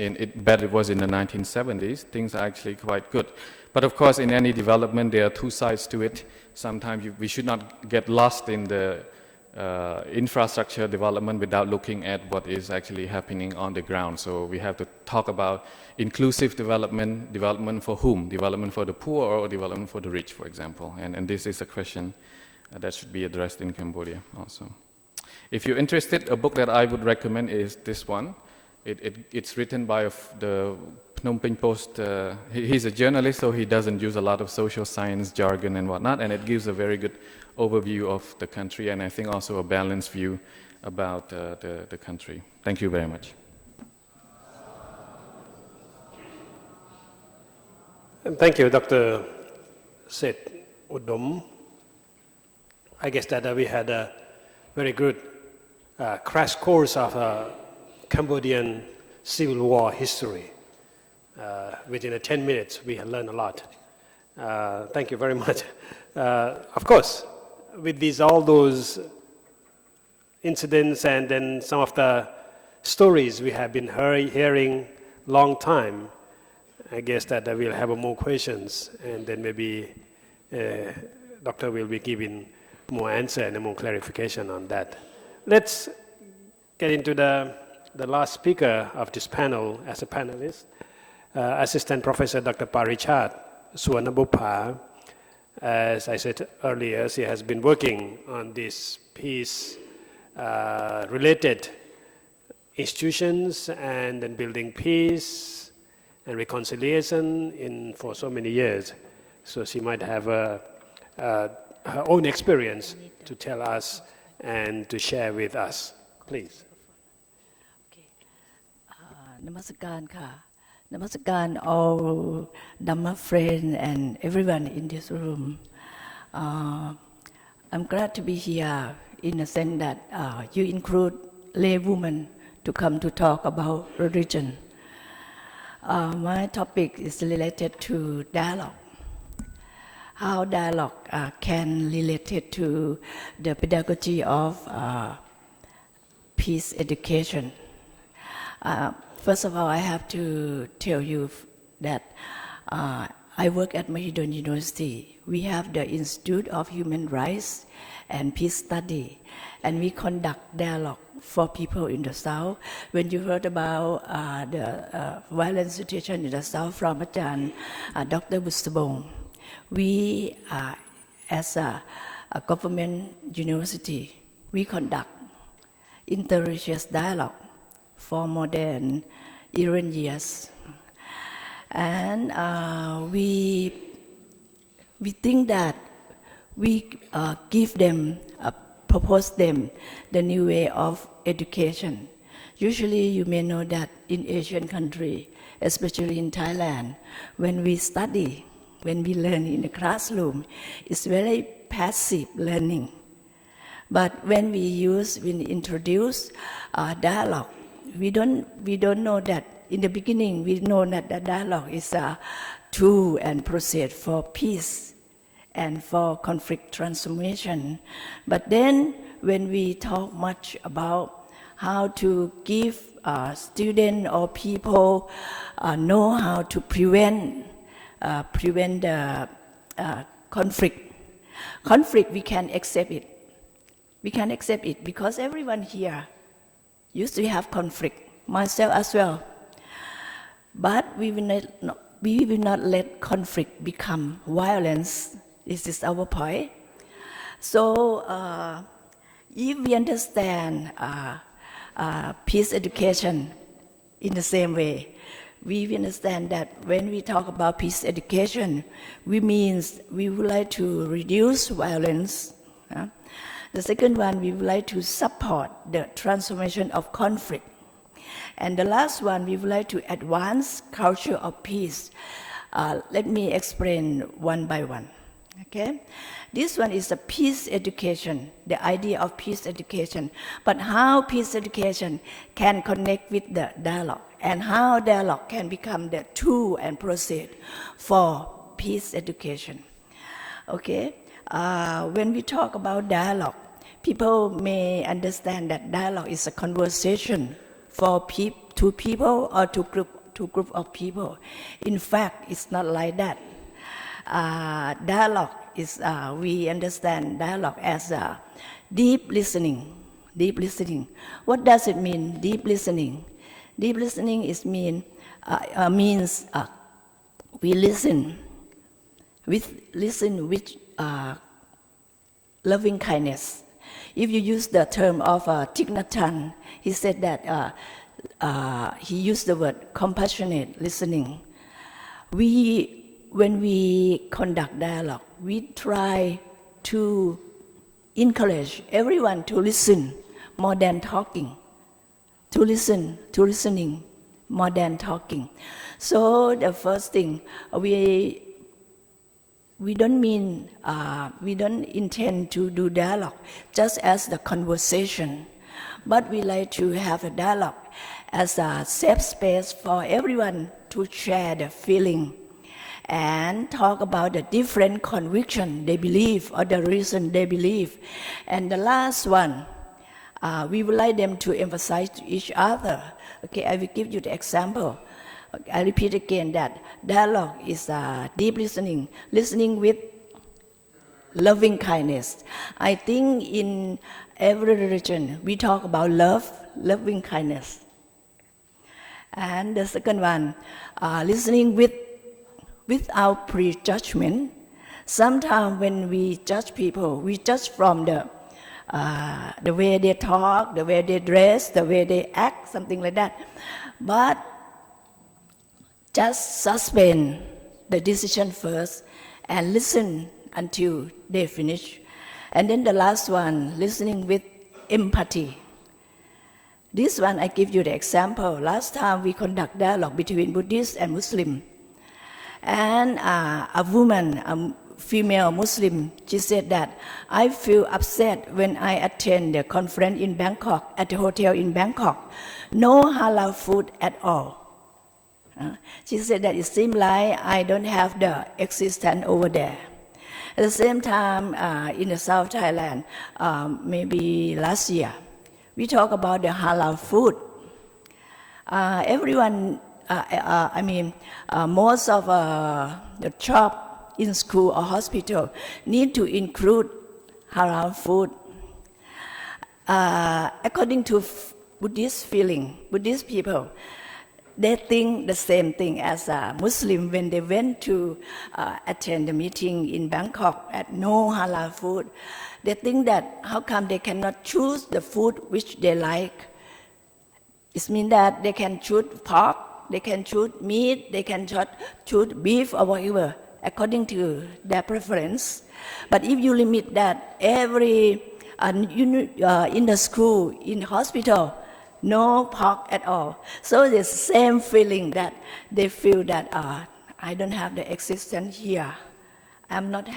in the 1970s. Things are actually quite good. But of course, in any development, there are two sides to it. Sometimes we should not get lost in the infrastructure development without looking at what is actually happening on the ground. So we have to talk about inclusive development, development for whom? Development for the poor or development for the rich, for example. And this is a question that should be addressed in Cambodia also. If you're interested, a book that I would recommend is this one. It's written by the Phnom Penh Post. He's a journalist, so he doesn't use a lot of social science jargon and whatnot, and it gives a very good overview of the country, and I think also a balanced view about the country. Thank you very much. And thank you, Dr. Seth Udom. I guess that we had a very good crash course of Cambodian civil war history. Within 10 minutes, we have learned a lot. Thank you very much. Of course, with all those incidents and then some of the stories we have been hearing long time, I guess that we'll have more questions, and then maybe Doctor will be giving more answer and more clarification on that. Let's get into the last speaker of this panel as a panelist, Assistant Professor Dr. Parichat Suwanabupha. As I said earlier, she has been working on this peace-related institutions and then building peace and reconciliation for so many years. So she might have her own experience to tell us and to share with us. Please. Namaskar ka. Namaskar all Dhamma friends and everyone in this room. I'm glad to be here in the sense that you include lay women to come to talk about religion. My topic is related to dialogue. How dialogue can relate to the pedagogy of peace education. First of all, I have to tell you that I work at Mahidol University. We have the Institute of Human Rights and Peace Study, and we conduct dialogue for people in the South. When you heard about the violent situation in the South from Dr. Bustabong, we, as a government university, we conduct interreligious dialogue for more than 11 years. And we think that we give them, propose them the new way of education. Usually you may know that in Asian countries, especially in Thailand, when we study, when we learn in the classroom, it's very passive learning. But when we introduce dialogue, we don't know that in the beginning, we know that the dialogue is a tool and process for peace and for conflict transformation. But then when we talk much about how to give students or people know how to prevent the conflict. Conflict, we can accept it. We can accept it because everyone here used to have conflict, myself as well. But we will not let conflict become violence. This is our point. So if we understand peace education in the same way, we understand that when we talk about peace education, we would like to reduce violence. The second one, we would like to support the transformation of conflict. And the last one, we would like to advance culture of peace. Let me explain one by one. Okay? This one is a peace education, the idea of peace education. But how peace education can connect with the dialogue, and how dialogue can become the tool and process for peace education. Okay? When we talk about dialogue, people may understand that dialogue is a conversation for two people or two group of people. In fact, it's not like that. Dialogue is, we understand dialogue as deep listening. Deep listening. What does it mean, deep listening? Deep listening means we listen with loving kindness. If you use the term of Thich Nhat Hanh, he said that he used the word compassionate listening. When we conduct dialogue, we try to encourage everyone to listen more than talking, to listening more than talking. So the first thing, we don't intend to do dialogue just as the conversation, but we like to have a dialogue as a safe space for everyone to share the feeling and talk about the different conviction they believe or the reason they believe. And the last one, we would like them to emphasize to each other. Okay, I will give you the example. I repeat again that dialogue is deep listening, listening with loving kindness. I think in every religion we talk about love, loving kindness. And the second one, listening without prejudgment. Sometimes when we judge people, we judge from the way they talk, the way they dress, the way they act, something like that. But just suspend the decision first and listen until they finish. And then the last one, listening with empathy. This one, I give you the example. Last time we conduct dialogue between Buddhists and Muslims. And a woman, female Muslim. She said that I feel upset when I attend the conference in Bangkok, at the hotel in Bangkok. No halal food at all. She said that it seems like I don't have the existence over there. At the same time, in the South Thailand, maybe last year, we talk about the halal food. Everyone, most of the shop in school or hospital need to include halal food. According to Buddhist people, they think the same thing as a Muslim when they went to attend the meeting in Bangkok at no halal food. They think that how come they cannot choose the food which they like? It means that they can choose pork, they can choose meat, they can choose beef or whatever, according to their preference. But if you limit that in the school, in the hospital, no pork at all. So the same feeling that they feel that I don't have the existence here. I'm not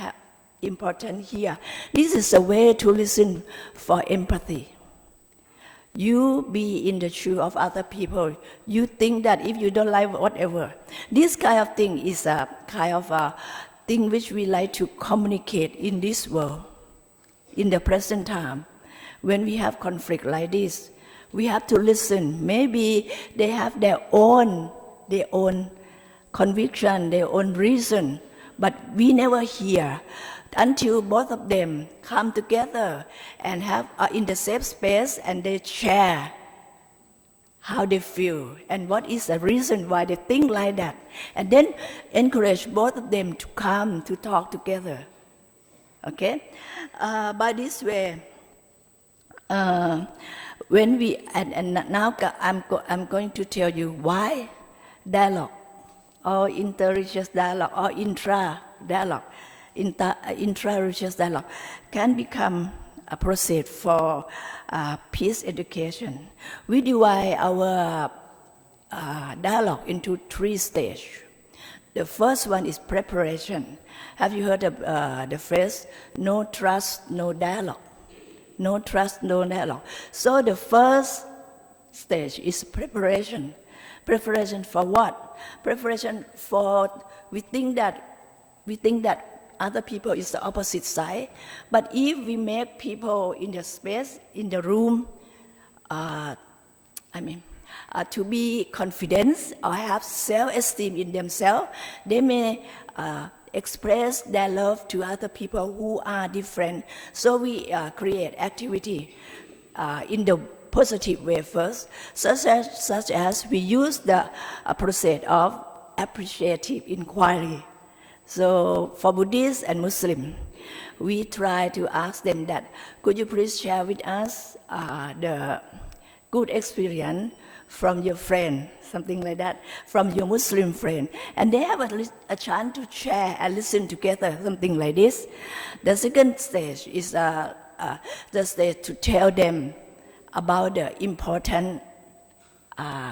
important here. This is a way to listen for empathy. You be in the shoe of other people. You think that if you don't like whatever, this kind of thing is a kind of a thing which we like to communicate in this world. In the present time, when we have conflict like this, we have to listen. Maybe they have their own conviction, their own reason, but we never hear until both of them come together and are in the safe space and they share how they feel and what is the reason why they think like that, and then encourage both of them to come to talk together. Okay, by this way. When we now I'm going to tell you why dialogue or inter-religious dialogue or intra-dialogue, intra-religious dialogue can become a process for peace education. We divide our dialogue into 3 stages. The first one is preparation. Have you heard of the phrase, no trust, no dialogue? No trust, no dialogue. So the first stage is preparation. Preparation for what? Preparation for, we think that other people is the opposite side. But if we make people in the space, in the room, to be confident or have self-esteem in themselves, they may express their love to other people who are different. So we create activity in the positive way first, such as we use the process of appreciative inquiry. So for Buddhists and Muslims, we try to ask them that, could you please share with us the good experience from your friend, something like that, from your Muslim friend. And they have a chance to share and listen together, something like this. The second stage is the stage to tell them about the important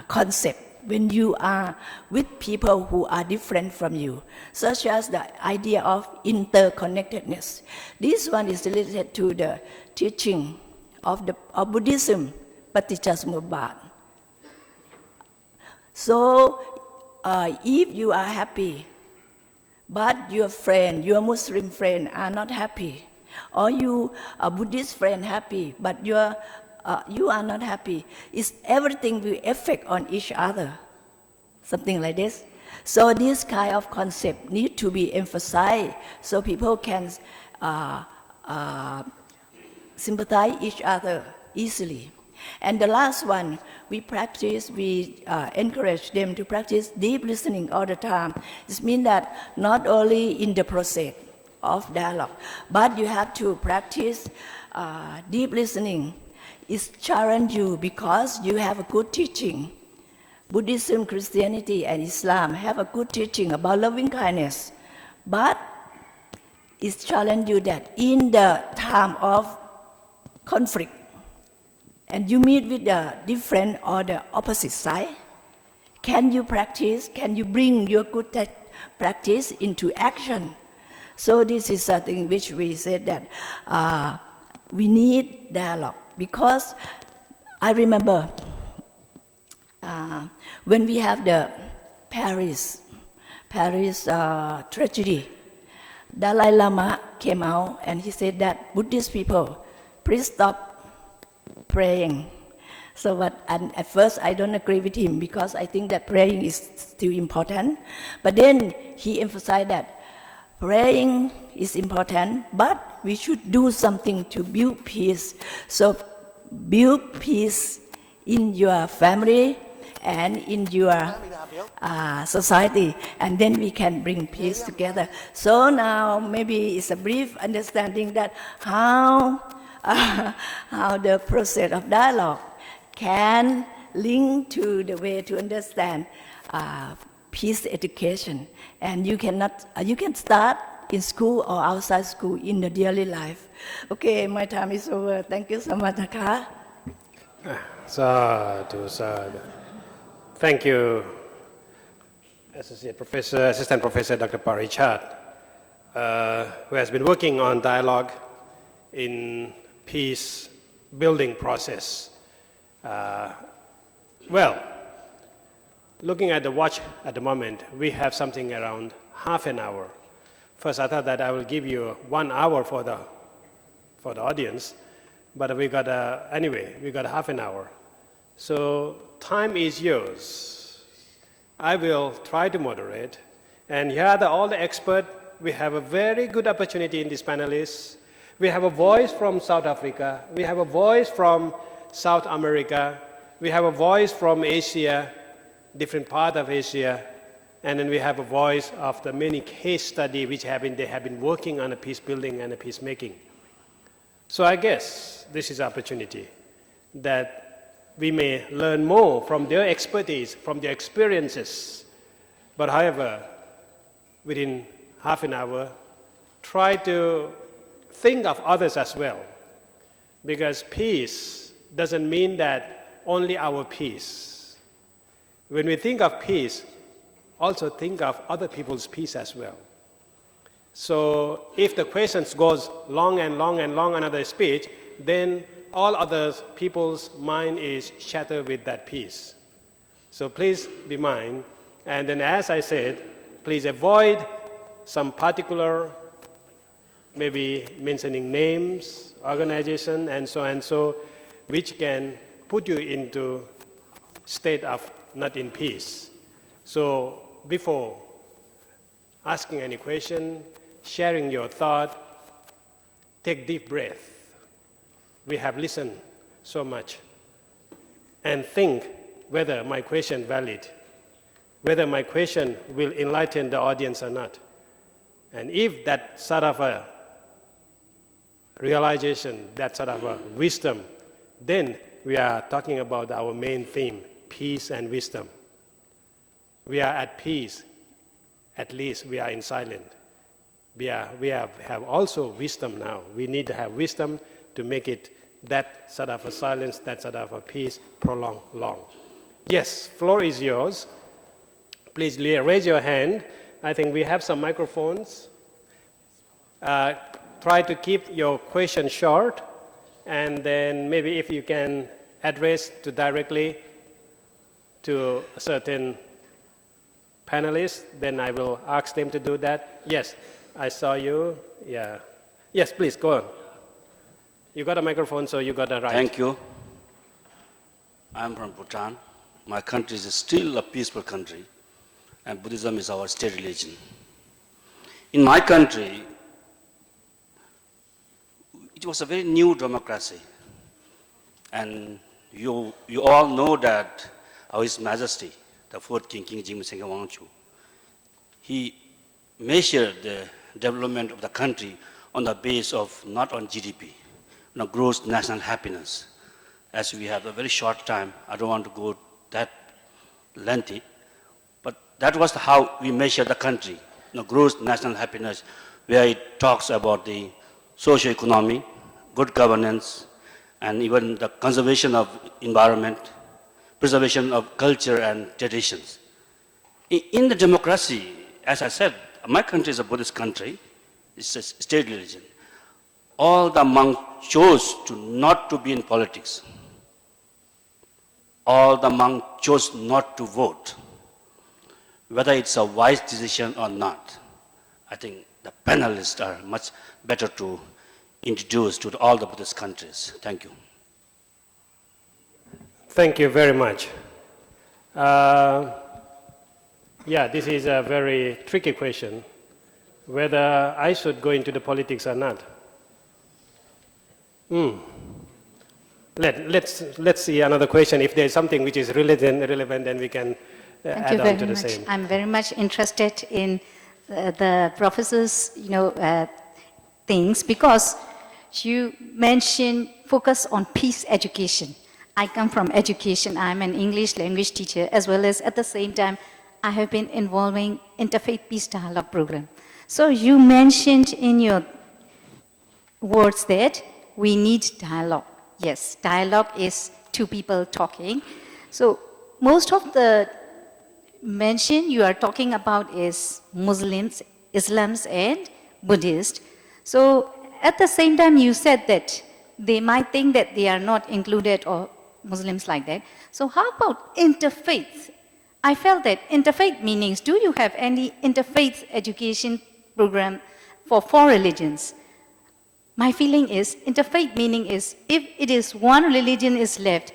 concept when you are with people who are different from you, such as the idea of interconnectedness. This one is related to the teaching of Buddhism, Paticcasamuppada. So, if you are happy, but your friend, your Muslim friend are not happy, or you, a Buddhist friend, happy, but you are not happy, everything will affect on each other, something like this. So this kind of concept need to be emphasized so people can sympathize each other easily. And the last one, we encourage them to practice deep listening all the time. This means that not only in the process of dialogue, but you have to practice deep listening. It challenges you because you have a good teaching. Buddhism, Christianity, and Islam have a good teaching about loving kindness. But it challenges you that in the time of conflict, and you meet with the different or the opposite side, can you practice, can you bring your good practice into action So this is something which we said that we need dialogue, because I remember when we have the Paris tragedy, Dalai Lama came out and he said that Buddhist people, please stop praying. So and at first I don't agree with him, because I think that praying is still important. But then he emphasized that praying is important, but we should do something to build peace. So build peace in your family and in your society, and then we can bring peace together. So now maybe it's a brief understanding that how the process of dialogue can link to the way to understand peace education. And you can start in school or outside school in the daily life. Okay, my time is over. Thank you so much, Naka. Sadhu, sadhu. Thank you, Assistant Professor Dr. Parichat, who has been working on dialogue in peace building process. Well, looking at the watch at the moment, we have something around half an hour. First, I thought that I will give you 1 hour for the audience, but we got anyway, we got half an hour. So time is yours. I will try to moderate, and here are all the experts. We have a very good opportunity in these panelists. We have a voice from South Africa. We have a voice from South America. We have a voice from Asia, different part of Asia. And then we have a voice of the many case studies which they have been working on a peace building and a peacemaking. So I guess this is an opportunity that we may learn more from their expertise, from their experiences. But however, within half an hour, try to think of others as well. Because peace doesn't mean that only our peace. When we think of peace, also think of other people's peace as well. So if the questions goes long and long and long another speech, then all other people's mind is shattered with that peace. So please be mind. And then as I said, please avoid some particular, maybe mentioning names, organization, and so, which can put you into state of not in peace. So before asking any question, sharing your thought, take deep breath. We have listened so much. And think whether my question valid, whether my question will enlighten the audience or not. And if that sort of a realization, that sort of a wisdom, then we are talking about our main theme, peace and wisdom. We are at peace, at least we are in silence. We have also wisdom now. We need to have wisdom to make it that sort of a silence, that sort of a peace prolong long. Yes, floor is yours. Please raise your hand. I think we have some microphones. Try to keep your question short, and then maybe if you can address directly to a certain panelists, then I will ask them to do that. Yes, I saw you. Yeah. Yes, please, go on. You got a microphone, so you got a right. Thank you. I'm from Bhutan. My country is still a peaceful country, and Buddhism is our state religion. In my country, it was a very new democracy. And you all know that our His Majesty, the fourth King, King Jigme Wangchu, he measured the development of the country on the base of not on GDP, on gross national happiness. As we have a very short time, I don't want to go that lengthy, but that was how we measured the country, gross national happiness, where it talks about the socio-economy, good governance, and even the conservation of environment, preservation of culture and traditions. In the democracy, as I said, my country is a Buddhist country, it's a state religion. All the monks chose not to be in politics. All the monks chose not to vote. Whether it's a wise decision or not, I think the panelists are much better to introduce to all the Buddhist countries. Thank you. Thank you very much. Yeah, this is a very tricky question, whether I should go into the politics or not. Let's see another question. If there's something which is relevant, then we can add on to the same. I'm very much interested in the professor's, things, because you mentioned focus on peace education. I come from education. I'm an English language teacher, as well as at the same time, I have been involving interfaith peace dialogue program. So you mentioned in your words that we need dialogue. Yes, dialogue is two people talking. So most of the mention you are talking about is Muslims, Islams, and Buddhists. So at the same time, you said that they might think that they are not included, or Muslims like that. So how about interfaith? I felt that interfaith meanings, do you have any interfaith education program for 4 religions? My feeling is interfaith meaning is if it is one religion is left,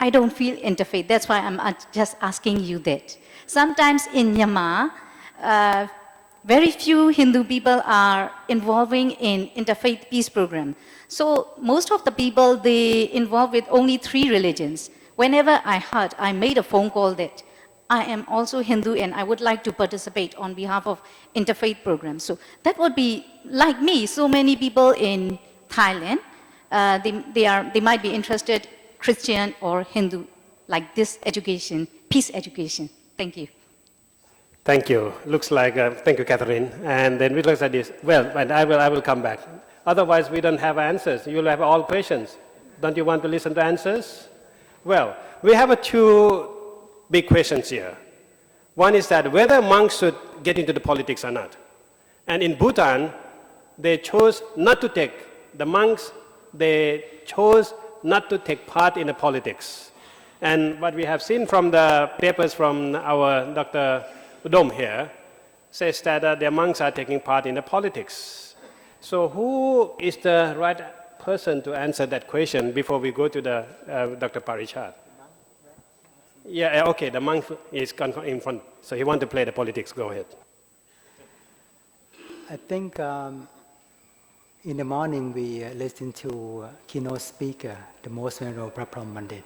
I don't feel interfaith. That's why I'm just asking you that. Sometimes in Myanmar, very few Hindu people are involving in interfaith peace program. So most of the people, they involve with only 3 religions. Whenever I heard, I made a phone call that I am also Hindu and I would like to participate on behalf of interfaith programs. So that would be like me, so many people in Thailand, they might be interested, Christian or Hindu, like this education, peace education. Thank you. Thank you. Looks like, thank you, Catherine. And then we look at this. Well, and I will come back. Otherwise, we don't have answers. You'll have all questions. Don't you want to listen to answers? Well, we have 2 big questions here. One is that whether monks should get into the politics or not. And in Bhutan, they chose not to take, the monks, they chose not to take part in the politics. And what we have seen from the papers from our Dr. Udom here says that the monks are taking part in the politics. So who is the right person to answer that question before we go to the Dr. Parichat? Yeah, okay, the monk is in front, so he wants to play the politics. Go ahead. I think in the morning we listened to keynote speaker, the most venerable Prapram Pandit.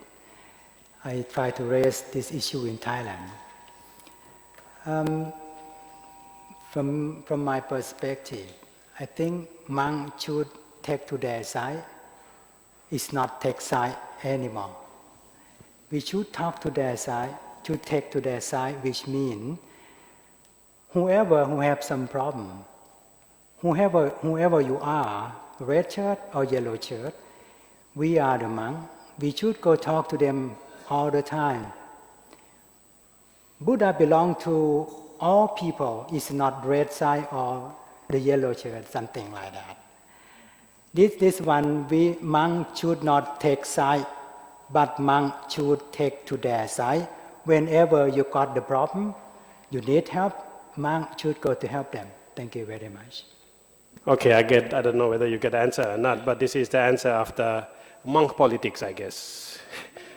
I try to raise this issue in Thailand. From my perspective, I think monks should take to their side. It's not take side anymore. We should talk to their side, to take to their side, which means whoever who have some problem, whoever you are, red shirt or yellow shirt, we are the monk. We should go talk to them all the time. Buddha belongs to all people. It's not red side or the yellow shirt, something like that. This one, we monk should not take side, but monk should take to their side. Whenever you got the problem, you need help, monk should go to help them. Thank you very much. Okay, I don't know whether you get the answer or not, but this is the answer after monk politics, I guess.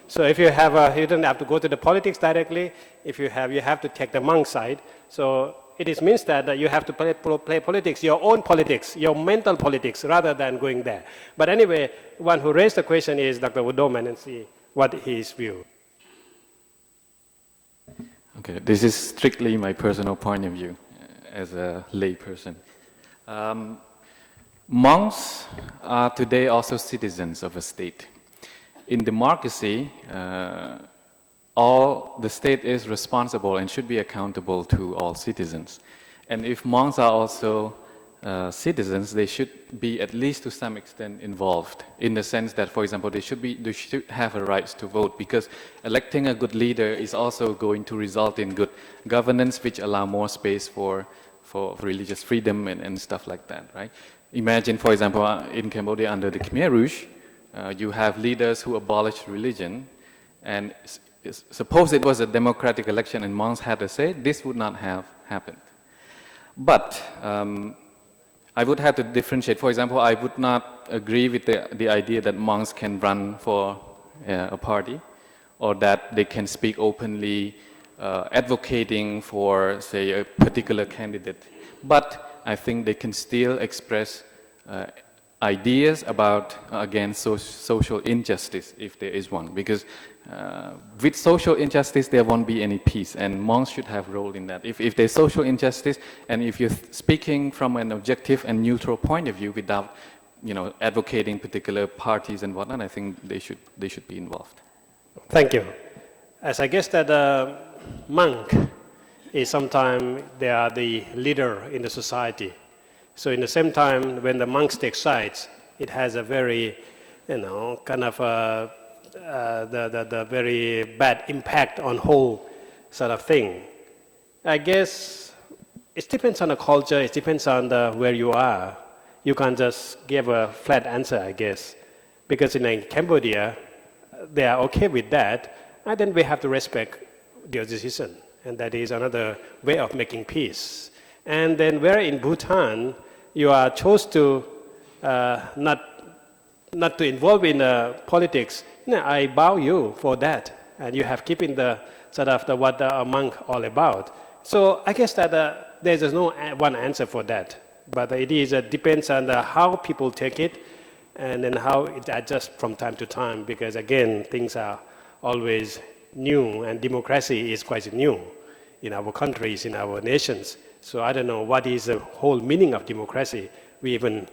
So if you have you don't have to go to the politics directly. If you have to take the monk side. So it means that you have to play politics, your own politics, your mental politics, rather than going there. But anyway, one who raised the question is Dr. Wudoman, and see what his view. Okay, this is strictly my personal point of view as a lay person. Monks are today also citizens of a state. In democracy, the state is responsible and should be accountable to all citizens. And if monks are also citizens, they should be at least to some extent involved, in the sense that, for example, they should have a right to vote, because electing a good leader is also going to result in good governance, which allow more space for for religious freedom and stuff like that, right? Imagine, for example, in Cambodia under the Khmer Rouge, you have leaders who abolished religion, and suppose it was a democratic election and monks had a say, this would not have happened. But I would have to differentiate. For example, I would not agree with the idea that monks can run for a party, or that they can speak openly, advocating for, say, a particular candidate. But I think they can still express ideas about, again, social injustice, if there is one. Because with social injustice, there won't be any peace, and monks should have a role in that. If there's social injustice, and if you're speaking from an objective and neutral point of view without, advocating particular parties and whatnot, I think they should be involved. Thank you. As I guess that a monk is sometimes they are the leader in the society. So in the same time, when the monks take sides, it has a very, kind of the very bad impact on whole sort of thing. I guess it depends on the culture. It depends on where you are. You can't just give a flat answer, I guess, because in Cambodia, they are okay with that, and then we have to respect their decision, and that is another way of making peace. And then where in Bhutan, you are chosen to not to involve in politics, I bow you for that, and you have keeping the sort of what a monk all about. So I guess that there's no one answer for that, but it is depends on how people take it, and then how it adjusts from time to time, because again, things are always new, and democracy is quite new in our countries, in our nations. So I don't know what is the whole meaning of democracy. We even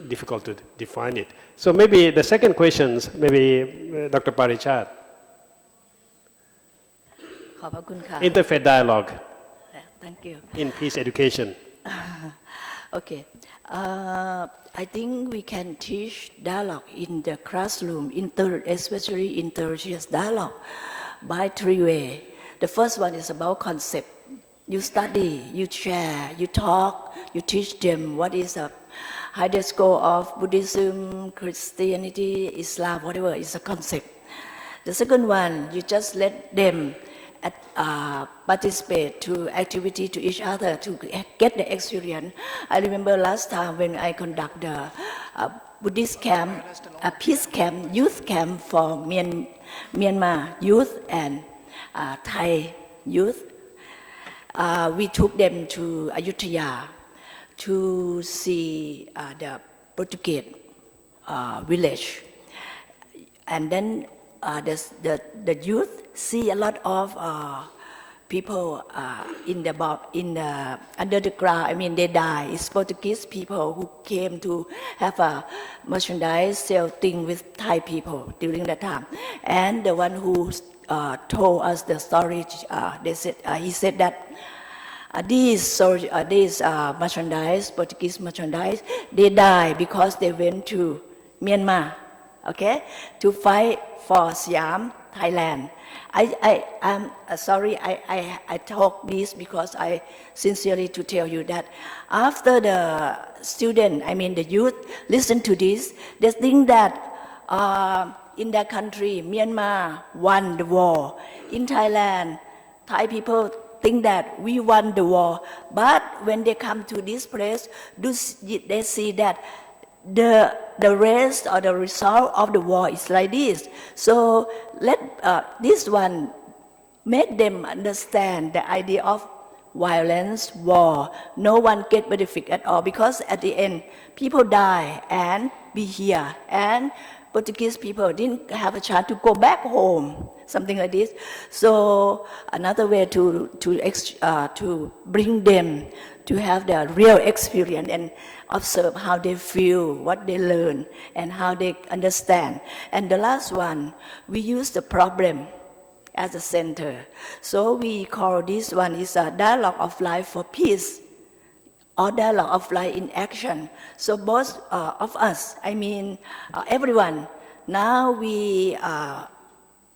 difficult to define it. So maybe the second questions, maybe Dr. Parichat. Interfaith dialogue. Thank you. In peace education. Okay. I think we can teach dialogue in the classroom, especially interreligious dialogue, by three ways. The first one is about concept. You study, you share, you talk, you teach them what is a highest goal of Buddhism, Christianity, Islam, whatever is a concept. The second one, you just let them participate to activity to each other to get the experience. I remember last time when I conduct the Buddhist camp, a peace camp, youth camp for Myanmar youth and Thai youth. We took them to Ayutthaya to see the Portuguese village, and then the youth see a lot of people under the ground. I mean, they die. It's Portuguese people who came to have a merchandise sell thing with Thai people during that time. And the one who told us the story, he said that these merchandise, Portuguese merchandise, they die because they went to Myanmar, okay, to fight for Siam, Thailand. I'm sorry, I talk this because I sincerely to tell you that after the student, I mean the youth, listen to this, they think that in their country, Myanmar won the war. In Thailand, Thai people think that we won the war. But when they come to this place, they see that the rest or the result of the war is like this. So let this one make them understand the idea of violence, war. No one get benefit at all, because at the end, people die and be here. And Portuguese people didn't have a chance to go back home, something like this. So another way to bring them to have the real experience and observe how they feel, what they learn, and how they understand. And the last one, we use the problem as a center. So we call this one is a dialogue of life for peace, or dialogue of life in action. So both of us, I mean everyone, now we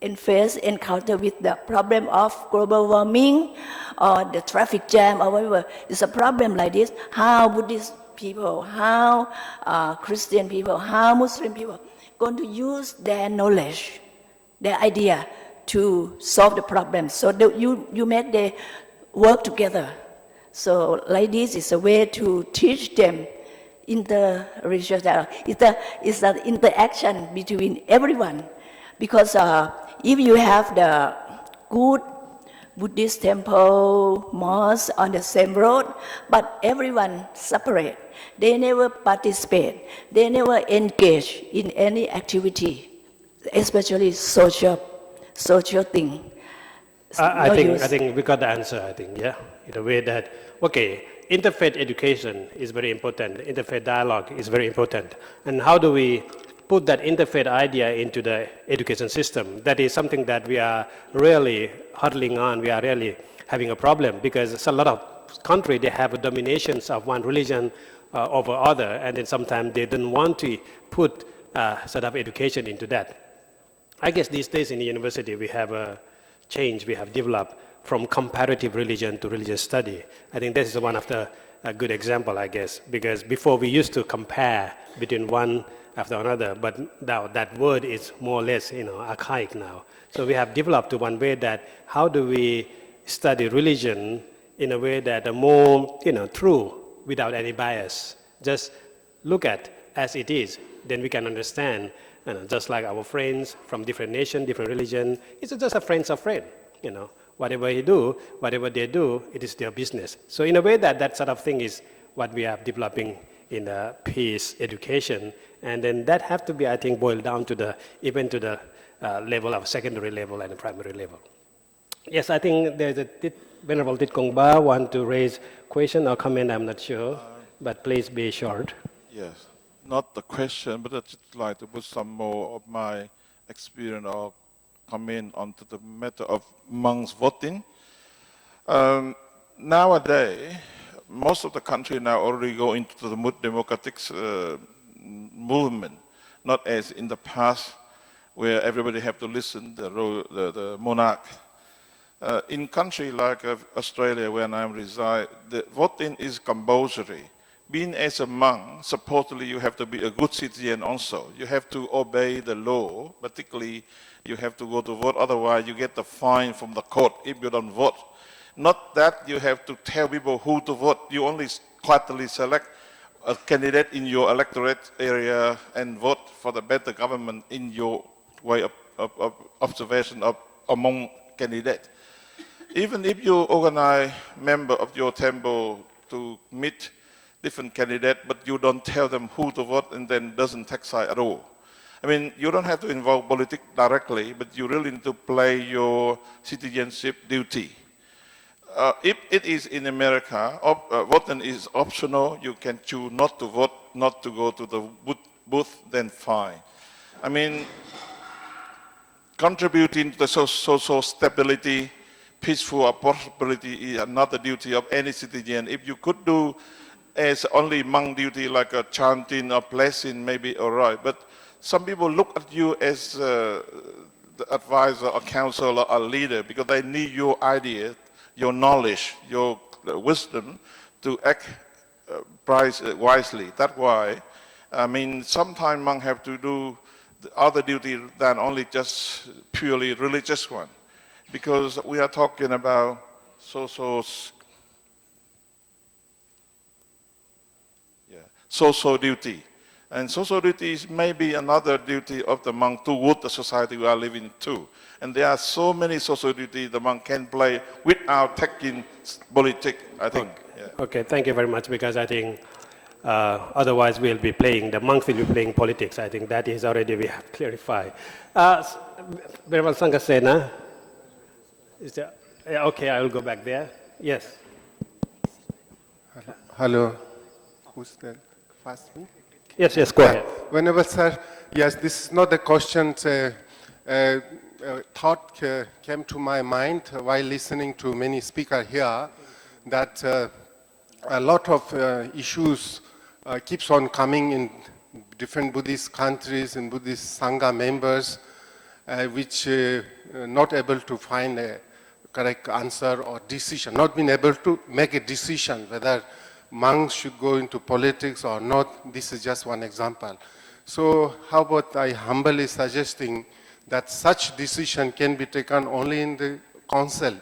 encounter with the problem of global warming or the traffic jam or whatever, it's a problem like this, how Buddhist people, how Christian people, how Muslim people going to use their knowledge, their idea to solve the problem. So you make them work together. So like this is a way to teach them inter-religious dialogue. It's an interaction between everyone. Because if you have the good Buddhist temple, mosque on the same road, but everyone separate, they never participate, they never engage in any activity, especially social thing. I think we got the answer, I think, yeah, in a way that, okay, interfaith education is very important, interfaith dialogue is very important, and how do we put that interfaith idea into the education system? That is something that we are really hurdling on, we are really having a problem, because a lot of countries, they have a dominations of one religion over other, and then sometimes they don't want to put sort of education into that. I guess these days in the university we have a change, we have developed from comparative religion to religious study. I think this is one of the good example, I guess, because before we used to compare between one after another, but now that word is more or less, archaic now. So we have developed to one way that how do we study religion in a way that are more, true, without any bias. Just look at as it is, then we can understand. Just like our friends from different nations, different religion, it's just a friend's a friend. Whatever they do, it is their business. So in a way that sort of thing is what we are developing in the peace education, and then that have to be, I think, boiled down to even to the level of secondary level and primary level. Yes, I think there's a Venerable Tit Kong Ba want to raise question or comment. I'm not sure, but please be short. Yes. Not the question, but I'd just like to put some more of my experience or comment onto the matter of monks voting. Nowadays, most of the country now already go into the democratic movement, not as in the past where everybody have to listen to the monarch. In country like Australia, where I reside, the voting is compulsory. Being as a monk, supposedly you have to be a good citizen also. You have to obey the law, particularly you have to go to vote, otherwise you get the fine from the court if you don't vote. Not that you have to tell people who to vote, you only quietly select a candidate in your electorate area and vote for the better government in your way of observation among candidates. Even if you organize member of your temple to meet different candidate, but you don't tell them who to vote and then doesn't take side at all. I mean, you don't have to involve politics directly, but you really need to play your citizenship duty. If it is in America, voting is optional, you can choose not to vote, not to go to the booth, then fine. I mean, contributing to the social stability, peaceful prosperity is another duty of any citizen. If you could do as only monk duty, like a chanting or blessing, maybe all right. But some people look at you as the advisor or counselor or leader because they need your idea, your knowledge, your wisdom to act wisely. That's why, I mean, sometimes monks have to do the other duty than only just purely religious one. Because we are talking about social duty. And social duty is maybe another duty of the monk toward the society we are living too. And there are so many social duties the monk can play without taking politics, I think. Okay. Okay, thank you very much, because I think otherwise the monks will be playing politics. I think that is already we have clarified. Venerable Sangasena, okay, I will go back there. Yes. Hello. Who's there? First me? Yes, go ahead. Whenever, sir, yes, this is not a question. Thought came to my mind while listening to many speakers here that a lot of issues keeps on coming in different Buddhist countries and Buddhist Sangha members. which not able to find a correct answer or decision, not being able to make a decision whether monks should go into politics or not. This is just one example. So how about I humbly suggesting that such decision can be taken only in the council,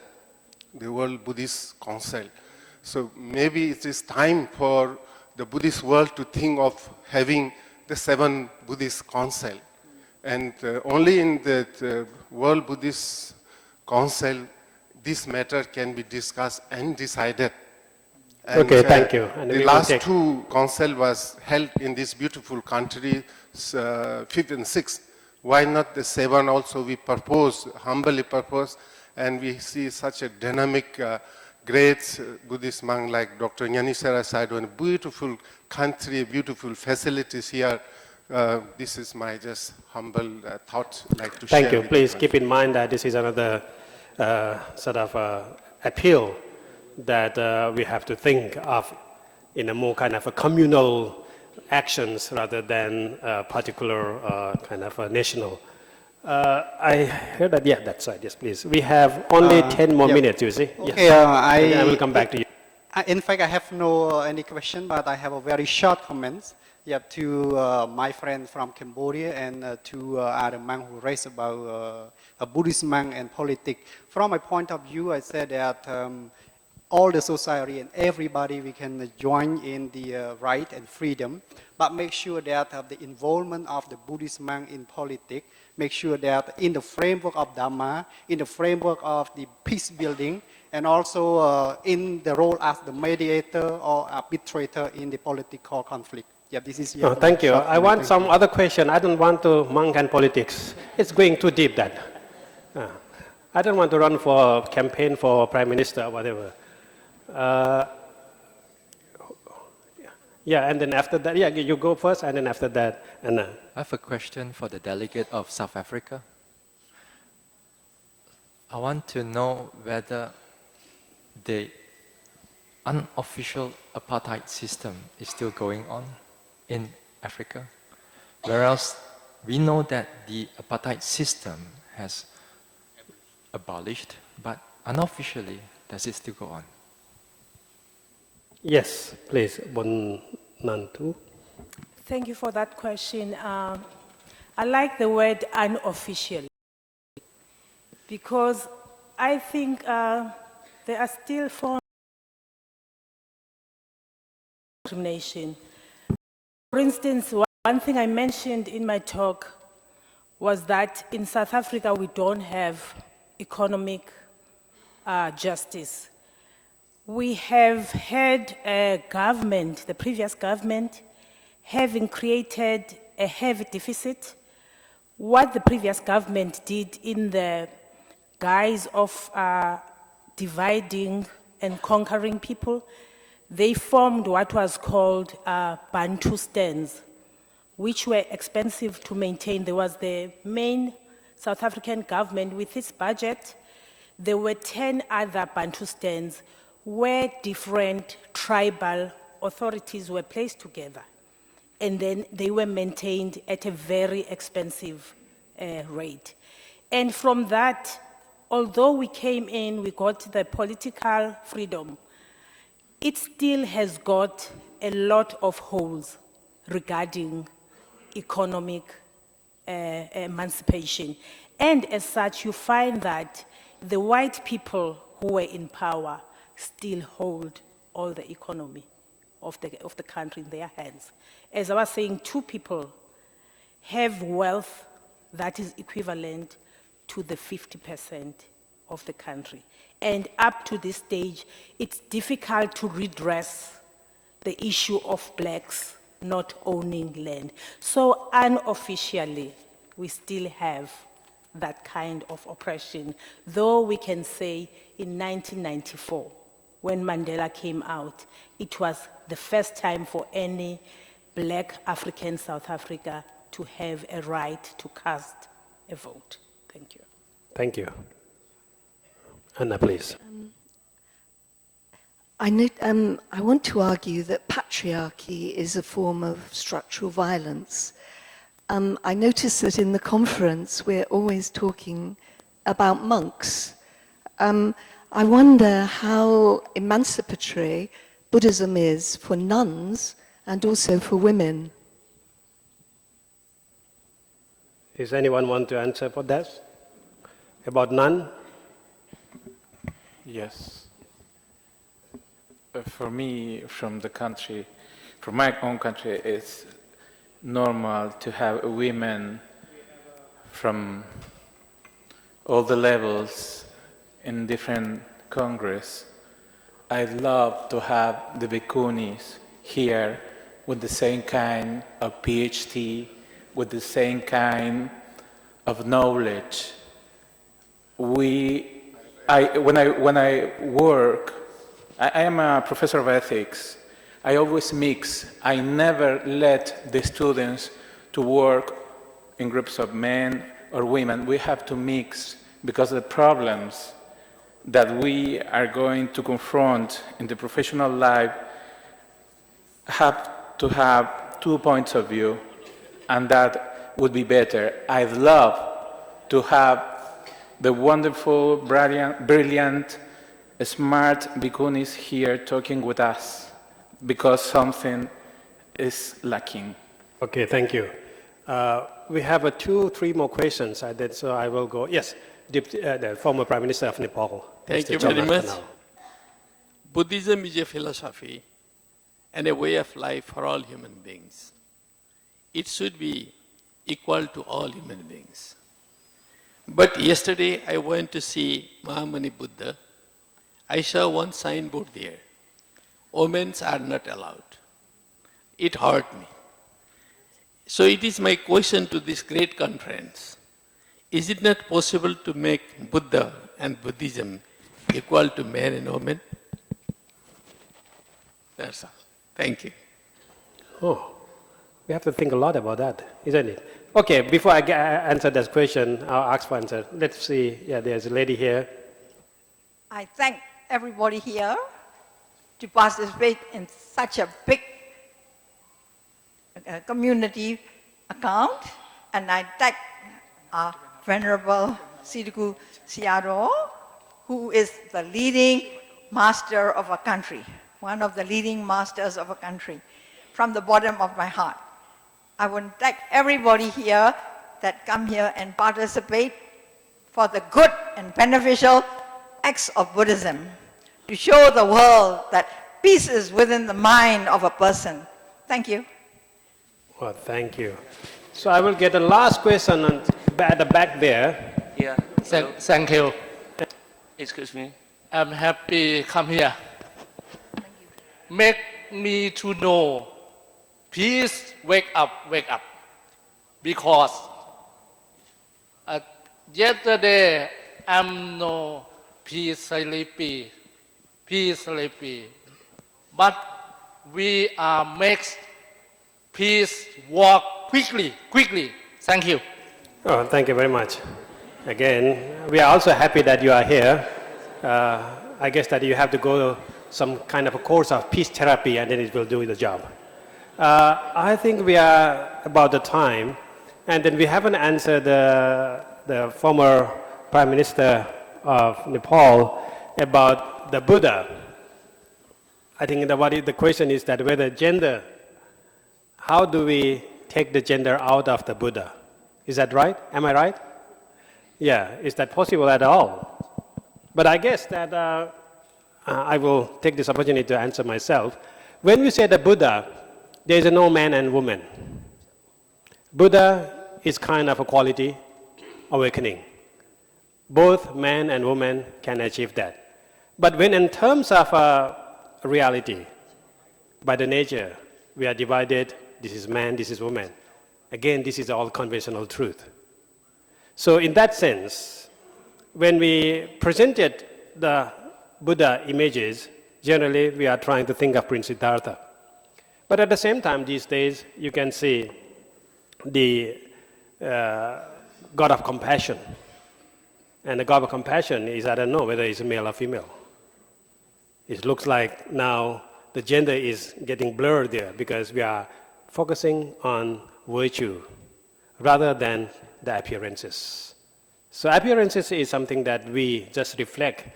the World Buddhist Council. So maybe it is time for the Buddhist world to think of having the 7 Buddhist Council. And only in the World Buddhist Council, this matter can be discussed and decided. And, okay, thank you. And the last 2 council was held in this beautiful country, 5th and 6th. Why not the 7 also we propose, humbly propose, and we see such a dynamic, great Buddhist monk like Dr. Nyanisara Sayadaw, in a beautiful country, beautiful facilities here. This is my just humble thought like to share. Thank you. Please keep in mind that this is another sort of appeal that we have to think of in a more kind of a communal actions rather than particular kind of a national. I heard that, yeah, that's right, yes, please. We have only 10 more minutes, you see. Okay, yes. I will come back to you. In fact, I have no any question, but I have a very short comment. Yeah, to my friend from Cambodia and to other monk who raised about a Buddhist monk and politics. From my point of view, I said that all the society and everybody, we can join in the right and freedom, but make sure that the involvement of the Buddhist monk in politics, make sure that in the framework of Dhamma, in the framework of the peace building, and also in the role as the mediator or arbitrator in the political conflict. Yeah, this is thank you. I want some other question. I don't want to monk and politics. It's going too deep then. I don't want to run for campaign for prime minister or whatever. Yeah, and then after that, yeah, you go first, and then after that, and I have a question for the delegate of South Africa. I want to know whether the unofficial apartheid system is still going on in Africa, whereas we know that the apartheid system has abolished, but unofficially, does it still go on? Yes, please, Bonantu. Thank you for that question. I like the word unofficial because I think there are still forms of discrimination. For instance, one thing I mentioned in my talk was that in South Africa we don't have economic justice. We have had a government, the previous government, having created a heavy deficit. What the previous government did in the guise of dividing and conquering people, they formed what was called Bantu stands, which were expensive to maintain. There was the main South African government with its budget. There were 10 other Bantu stands where different tribal authorities were placed together. And then they were maintained at a very expensive rate. And from that, although we came in, we got the political freedom, it still has got a lot of holes regarding economic emancipation. And as such, you find that the white people who were in power still hold all the economy of the country in their hands. As I was saying, 2 people have wealth that is equivalent to the 50% of the country. And up to this stage, it's difficult to redress the issue of blacks not owning land. So unofficially, we still have that kind of oppression, though we can say in 1994, when Mandela came out, it was the first time for any black African South Africa to have a right to cast a vote. Thank you. Thank you. Anna, please. I want to argue that patriarchy is a form of structural violence. I noticed that in the conference we're always talking about monks. I wonder how emancipatory Buddhism is for nuns and also for women. Does anyone want to answer for that? About nun? Yes. For me, from my own country, it's normal to have women from all the levels in different congress. I'd love to have the bhikkhunis here with the same kind of PhD, with the same kind of knowledge. When I work, I am a professor of ethics. I always mix. I never let the students to work in groups of men or women. We have to mix because the problems that we are going to confront in the professional life have to have 2 points of view, and that would be better. I'd love to have the wonderful, brilliant, smart bhikkhunis here talking with us, because something is lacking. Okay, thank you. We have 2-3 more questions, so I will go. Yes, the former Prime Minister of Nepal. Thank Mr. you John very much. Martinal. Buddhism is a philosophy and a way of life for all human beings. It should be equal to all human beings. But yesterday I went to see Mahamuni Buddha. I saw one signboard there. Women are not allowed. It hurt me. So it is my question to this great conference. Is it not possible to make Buddha and Buddhism equal to men and women? That's all. Thank you. Oh, we have to think a lot about that, isn't it? Okay, before I answer that question, I'll ask for answer. Let's see. Yeah, there's a lady here. I thank everybody here to participate in such a big community account, and I thank our Venerable Sidiku Siaro, who is the leading master of a country, one of the leading masters of a country, from the bottom of my heart. I want to thank everybody here that come here and participate for the good and beneficial acts of Buddhism, to show the world that peace is within the mind of a person. Thank you. Well, thank you. So I will get the last question at the back there. Yeah. Thank you. Excuse me. I'm happy to come here. Make me to know, please wake up. Because yesterday I'm no peace sleepy. But we are makes peace walk quickly. Thank you. Oh, thank you very much. Again, we are also happy that you are here. I guess that you have to go some kind of a course of peace therapy, and then it will do the job. I think we are about the time, and then we haven't answered the former Prime Minister of Nepal about the Buddha. I think the question is that whether gender, how do we take the gender out of the Buddha? Is that right? Am I right? Yeah, is that possible at all? But I guess that I will take this opportunity to answer myself. When we say the Buddha, there is no man and woman. Buddha is kind of a quality awakening. Both man and woman can achieve that. But when in terms of reality, by the nature, we are divided, this is man, this is woman. Again, this is all conventional truth. So in that sense, when we presented the Buddha images, generally we are trying to think of Prince Siddhartha. But at the same time, these days, you can see the God of compassion. And the God of compassion is, I don't know whether it's male or female. It looks like now the gender is getting blurred there because we are focusing on virtue. rather than the appearances. So appearances is something that we just reflect,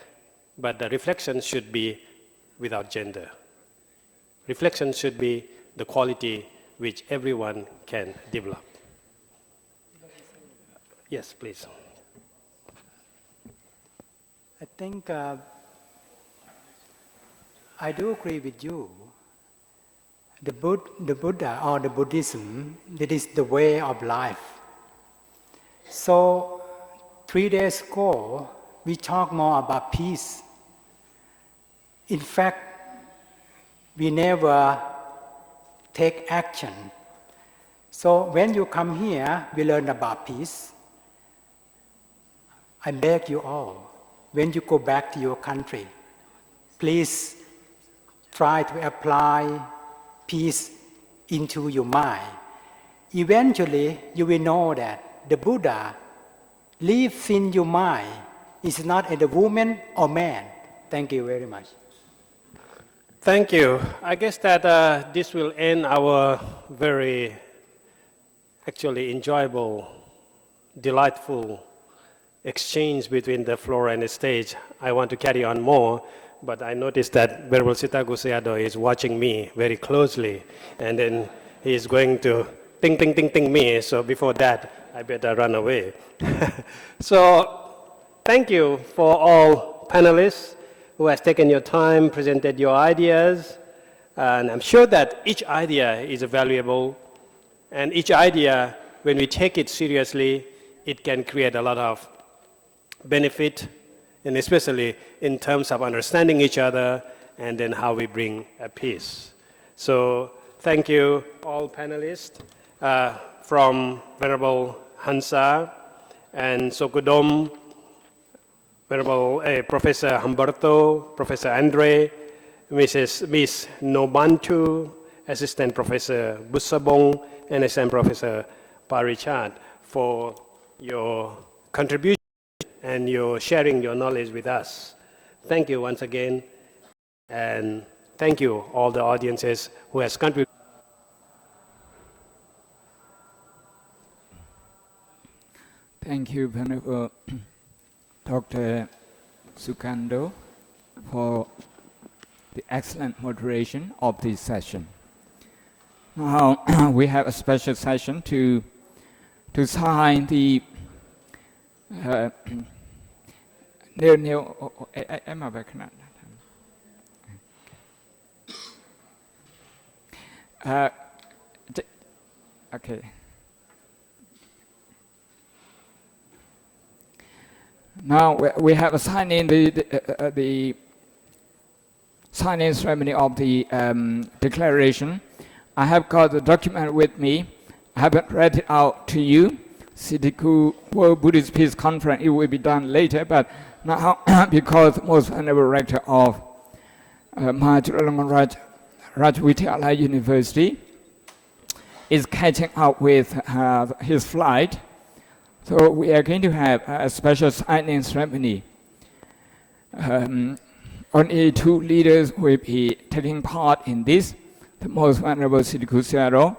but the reflection should be without gender. Reflection should be the quality which everyone can develop. Yes, please. I think I do agree with you. The Buddha or the Buddhism, that is the way of life. So 3 days ago, we talked more about peace. In fact, we never take action. So when you come here, we learn about peace. I beg you all, when you go back to your country, please try to apply peace into your mind. Eventually, you will know that the Buddha lives in your mind. It's not a woman or man. Thank you very much. Thank you. I guess that this will end our very actually enjoyable, delightful exchange between the floor and the stage. I want to carry on more, but I noticed that Venerable Sitagu Sayadaw is watching me very closely, and then he is going to ting, ting, ting, ting me, so before that, I better run away. So, thank you for all panelists who has taken your time, presented your ideas, and I'm sure that each idea is valuable, and each idea, when we take it seriously, it can create a lot of benefit, and especially in terms of understanding each other and then how we bring a peace. So thank you all panelists from Venerable Hansa and Sokudom, Venerable Professor Humberto, Professor Andre, Miss Nobantu, Assistant Professor Busabong, and Assistant Professor Parichat for your contribution and your sharing your knowledge with us. Thank you once again, and thank you all the audiences who has contributed. Thank you, Venerable Dr. Sukando, for the excellent moderation of this session. Now we have a special session to sign the em ở bài khả năng. Okay. Now we have a signing the signing ceremony of the declaration. I have got the document with me. I haven't read it out to you. Sitiku World Buddhist Peace Conference, it will be done later, but now because most venerable rector of Mahachulalongkorn Rajvidyalaya University is catching up with his flight, so we are going to have a special signing ceremony. Only 2 leaders will be taking part in this, the most venerable Sitiku Sayadaw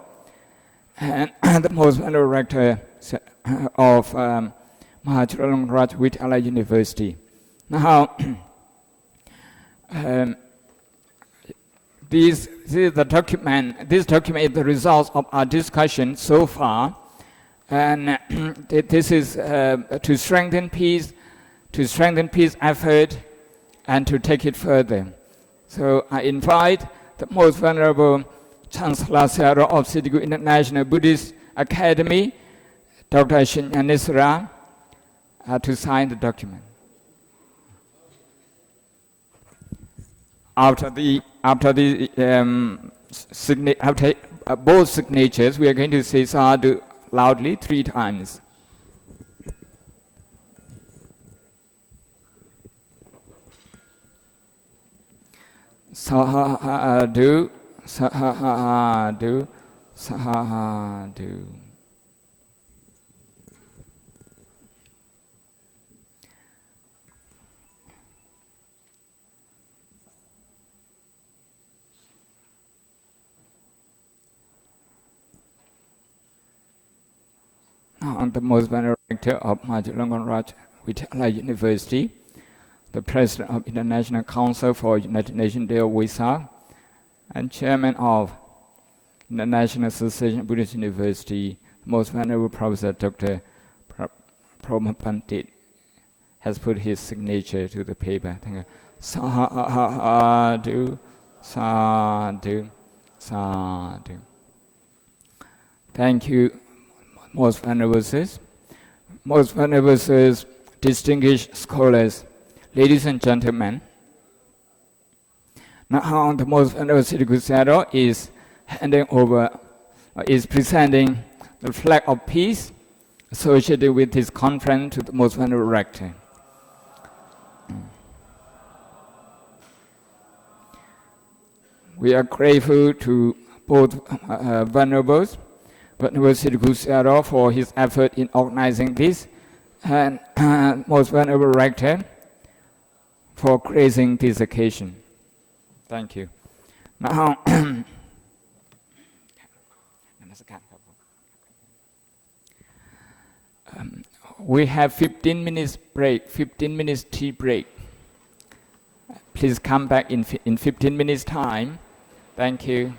and the most venerable rector of Mahachulalongkorn Rajvidyalaya University. Now, this is the document. This document is the results of our discussion so far, and this is to strengthen peace effort, and to take it further. So I invite the most venerable Chancellor Sayadaw of Sitiku International Buddhist Academy, Dr. Shinyanisara, to sign the document. After both signatures, we are going to say sadhu loudly 3 times. Sadhu, sadhu, sadhu. the most venerable rector of Majulangon Vidyalaya University, the president of International Council for United Nations Day of Wesak, and chairman of the National Association of Buddhist University, most venerable Professor Dr. Proma Pandit has put his signature to the paper. Thank you. Sadhu, sadhu, sadhu. Thank you, most venerable sirs. Most venerable sirs, distinguished scholars, ladies and gentlemen. Now the most venerable Siddhaguru is handing over, is presenting the flag of peace associated with this conference to the most venerable rector. We are grateful to both venerables, Venerable Siddhaguru for his effort in organizing this, and most venerable rector for gracing this occasion. Thank you. Now, we have 15 minutes break, 15 minutes tea break. Please come back in 15 minutes time. Thank you.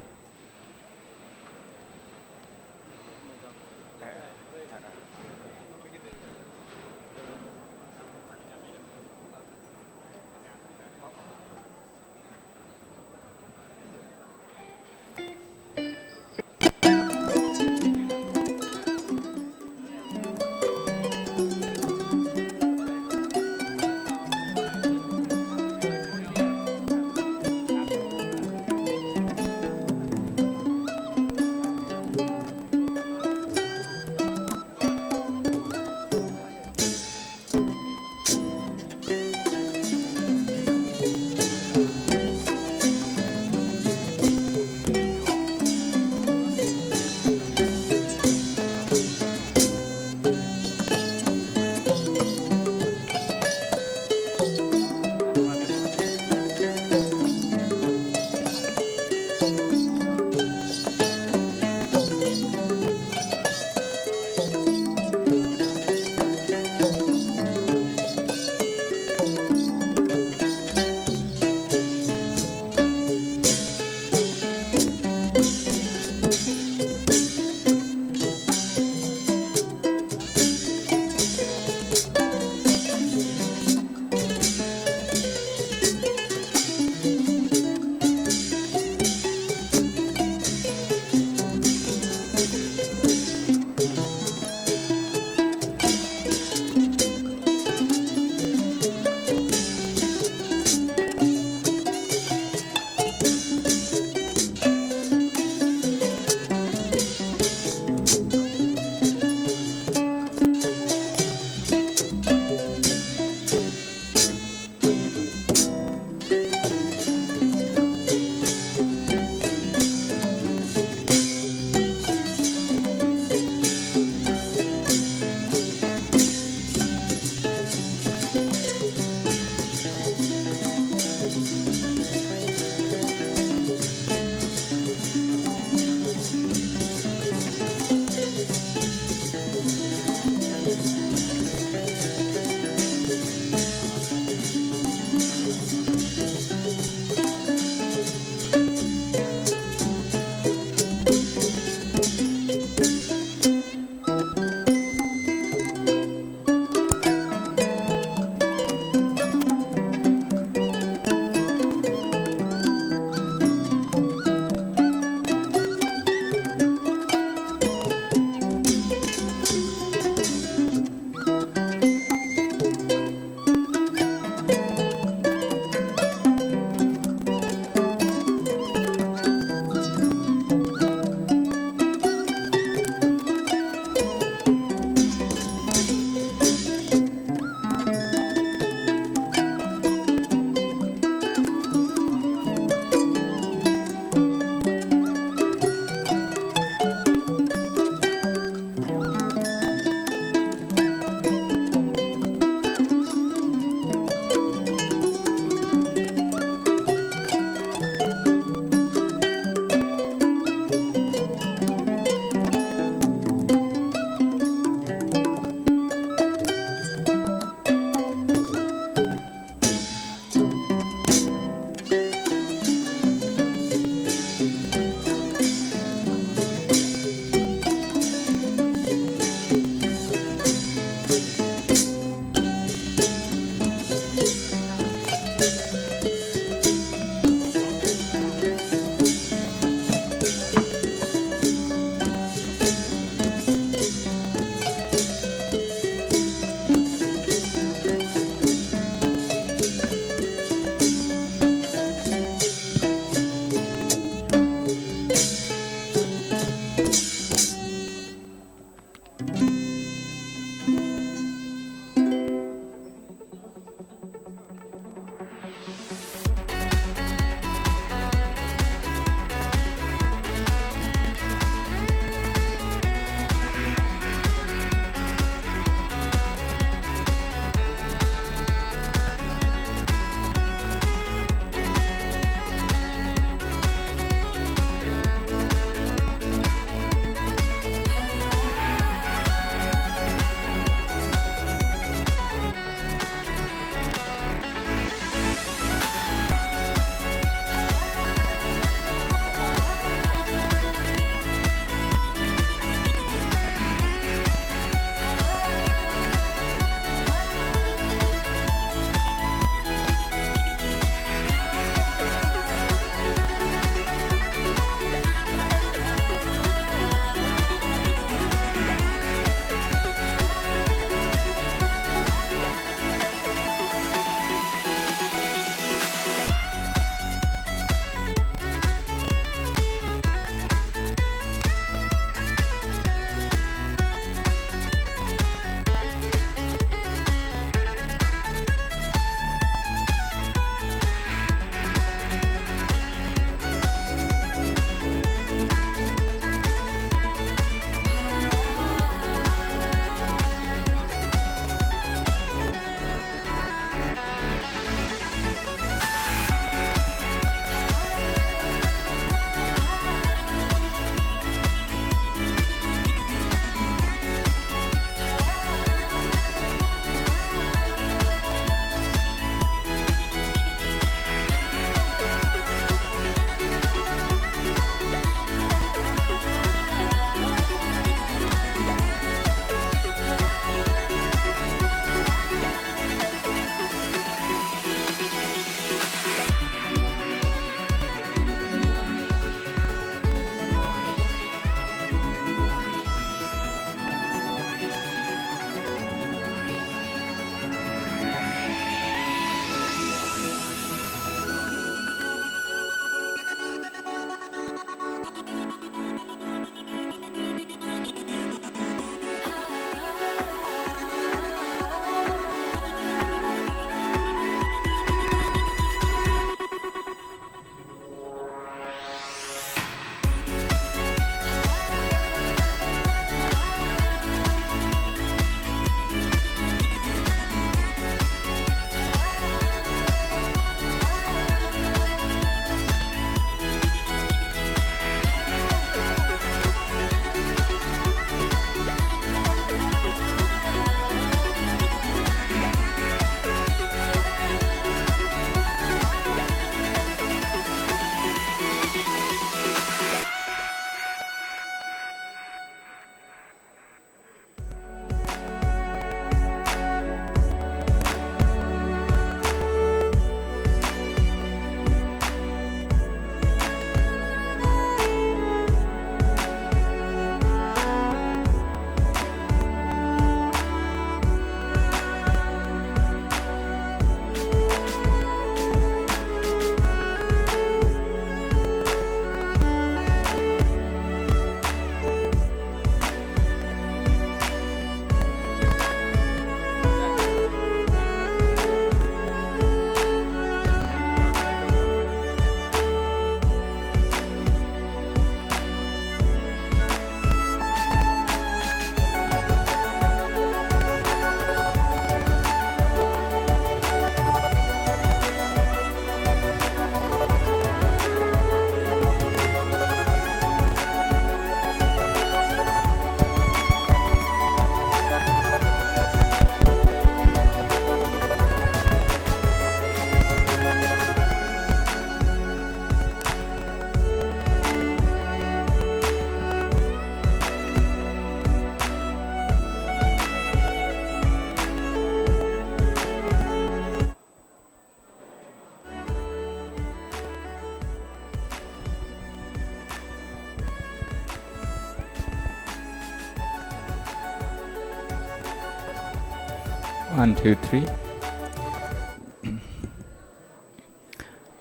1, 2, 3.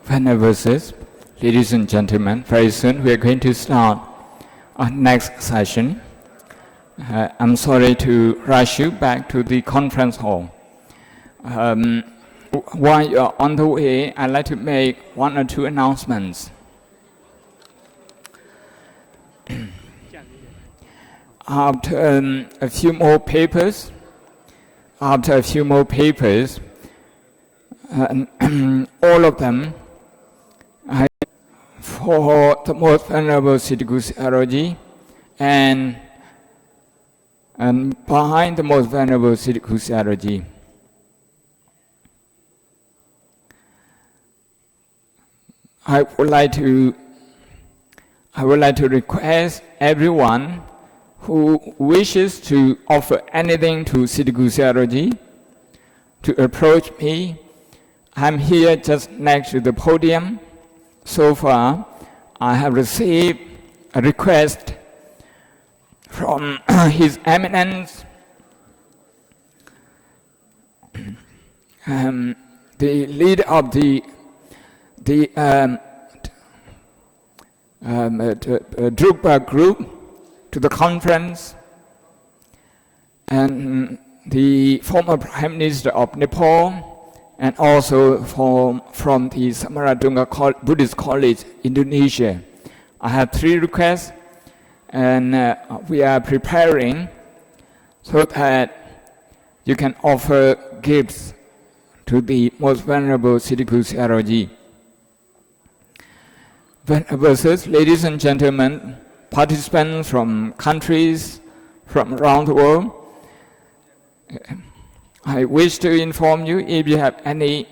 Venerable Sirs, ladies and gentlemen, very soon we are going to start our next session. I'm sorry to rush you back to the conference hall. While you're on the way, I'd like to make 1 or 2 announcements. After a few more papers, all of them for the Most Venerable Siddhiku Sayadaw and behind the Most Venerable Siddhiku Sayadaw. I would like to request everyone who wishes to offer anything to Siddhiku Sayadaw to approach me. I'm here just next to the podium. So far, I have received a request from His Eminence, the leader of the Drukpa group, to the conference, and the former Prime Minister of Nepal, and also from the Samaradunga Buddhist College, Indonesia. I have 3 requests, and we are preparing so that you can offer gifts to the Most Venerable Siddhiku Sayadaw. Venerable Sirs, ladies and gentlemen, participants from countries from around the world, I wish to inform you, if you have any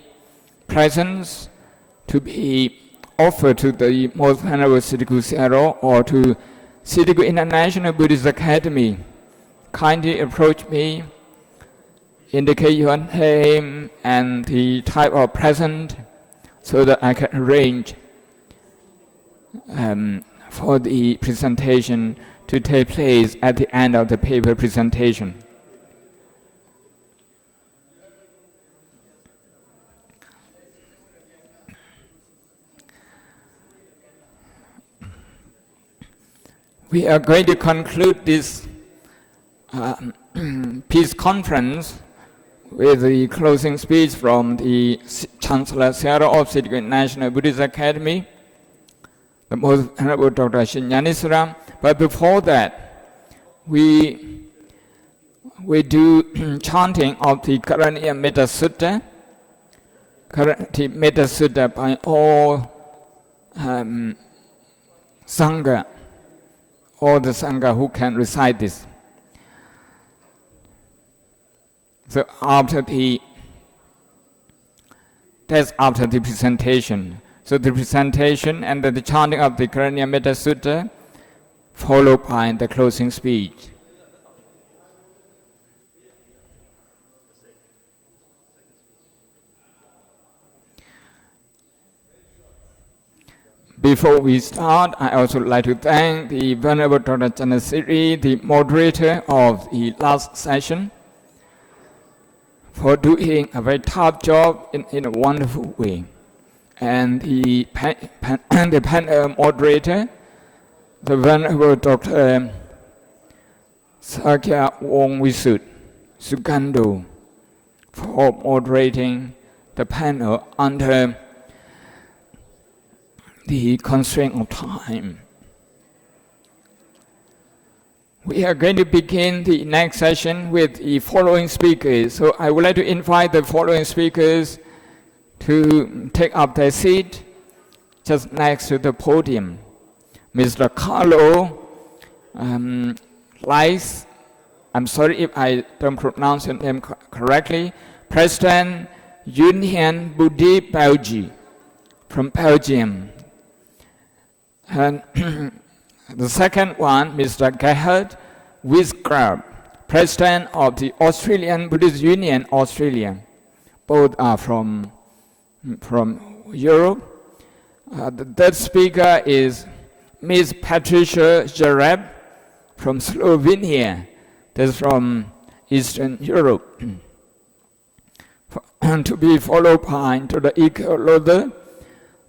presents to be offered to the Most Venerable Siddhiku Sayadaw or to Siddhiku International Buddhist Academy, kindly approach me, indicate your name and the type of present so that I can arrange for the presentation to take place at the end of the paper presentation. We are going to conclude this peace conference with the closing speech from the Chancellor Sayadaw of Siddhiku International Buddhist Academy, the Most Venerable Dr. Shinyanisara. But before that, we do chanting of the Karaniya Metta Sutta, the Metta Sutta by all Sangha, all the Sangha who can recite this. So that's after the presentation. So the presentation and the chanting of the Karaniya Metta Sutta, followed by the closing speech. Before we start, I also like to thank the Venerable Dr. Chanasiri, the moderator of the last session, for doing a very tough job in a wonderful way. And the panel moderator, the Venerable Dr. Sakya Wongwisud Sugando, for moderating the panel under the constraint of time. We are going to begin the next session with the following speakers. So I would like to invite the following speakers to take up their seat just next to the podium. Mr. Carlo Lice, I'm sorry if I don't pronounce your name correctly, President Union Buddhist Belgium, from Belgium. And the second one, Mr. Gerhard Wisgrab, President of the Australian Buddhist Union, Australia. Both are from Europe. The third speaker is Ms. Patricia Jareb from Slovenia. That's from Eastern Europe. to be followed by to the Eker Lode,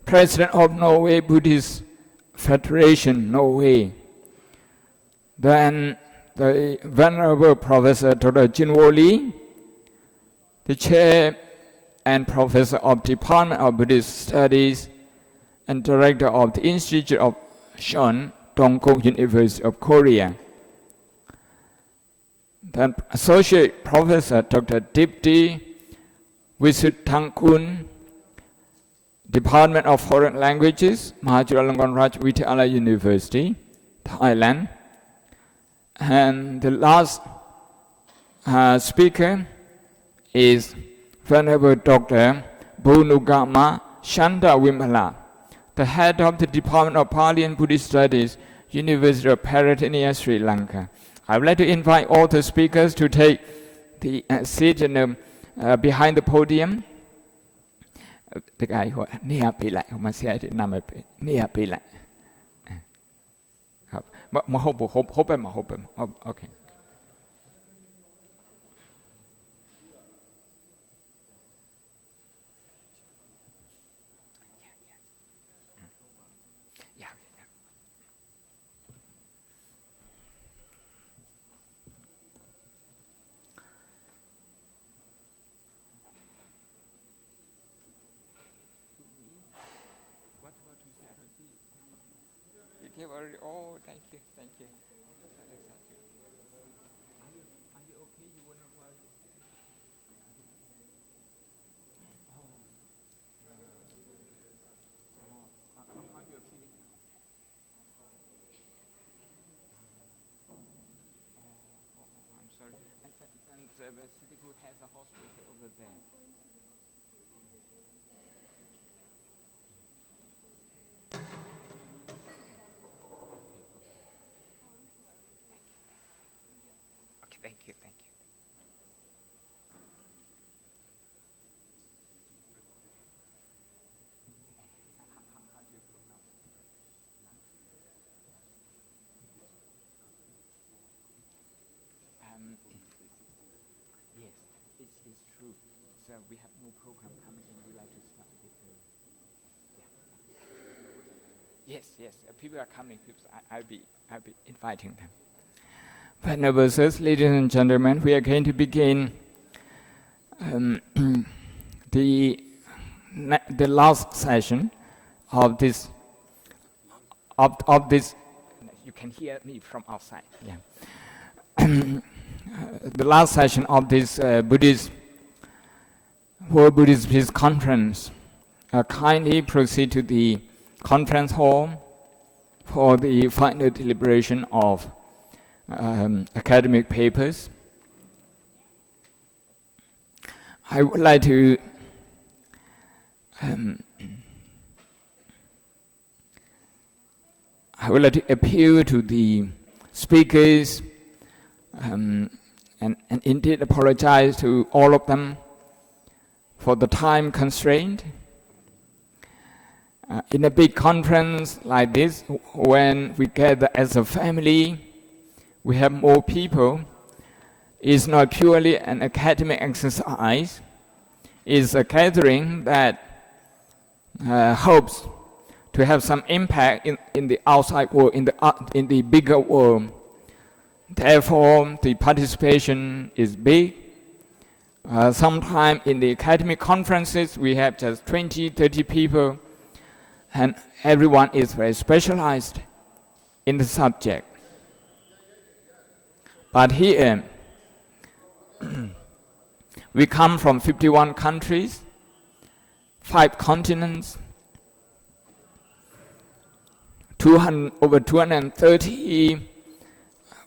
President of Norway Buddhist Federation, Norway. Then the Venerable Professor Dr. Jinwo Lee, the Chair and Professor of Department of Buddhist Studies and Director of the Institute of Shon, Dongkok University of Korea. Then Associate Professor Dr. Dipti Visutthankun, Department of Foreign Languages, Mahachulalongkorn Rajvidyalaya University, Thailand. And the last speaker is Venerable Dr. Bonugama Shanta Wimala, the head of the Department of Pali and Buddhist Studies, University of Paratania, Sri Lanka. I would like to invite all the speakers to take the seat behind the podium. The guy who near Pila, who must say it near Pila. Okay. Oh, thank you, thank you. Are you okay? You want to worry? How are you feeling? I'm sorry. And the city who has a hospital over there. Thank you, thank you. How do you pronounce it? Yes, it's true. So we have no program coming in. We like to start with yes, people are coming. I'll be inviting them. Venerable sirs, ladies and gentlemen, we are going to begin the last session of this. You can hear me from outside. Yeah. The last session of this World Buddhist Peace Conference. Kindly proceed to the conference hall for the final deliberation of academic papers. I would like to appeal to the speakers and indeed apologize to all of them for the time constraint. In a big conference like this, when we gather as a family, we have more people. It's not purely an academic exercise. It's a gathering that hopes to have some impact in the outside world, in the bigger world. Therefore, the participation is big. Sometimes in the academic conferences, we have just 20, 30 people, and everyone is very specialized in the subject. But here, we come from 51 countries, 5 continents, over 230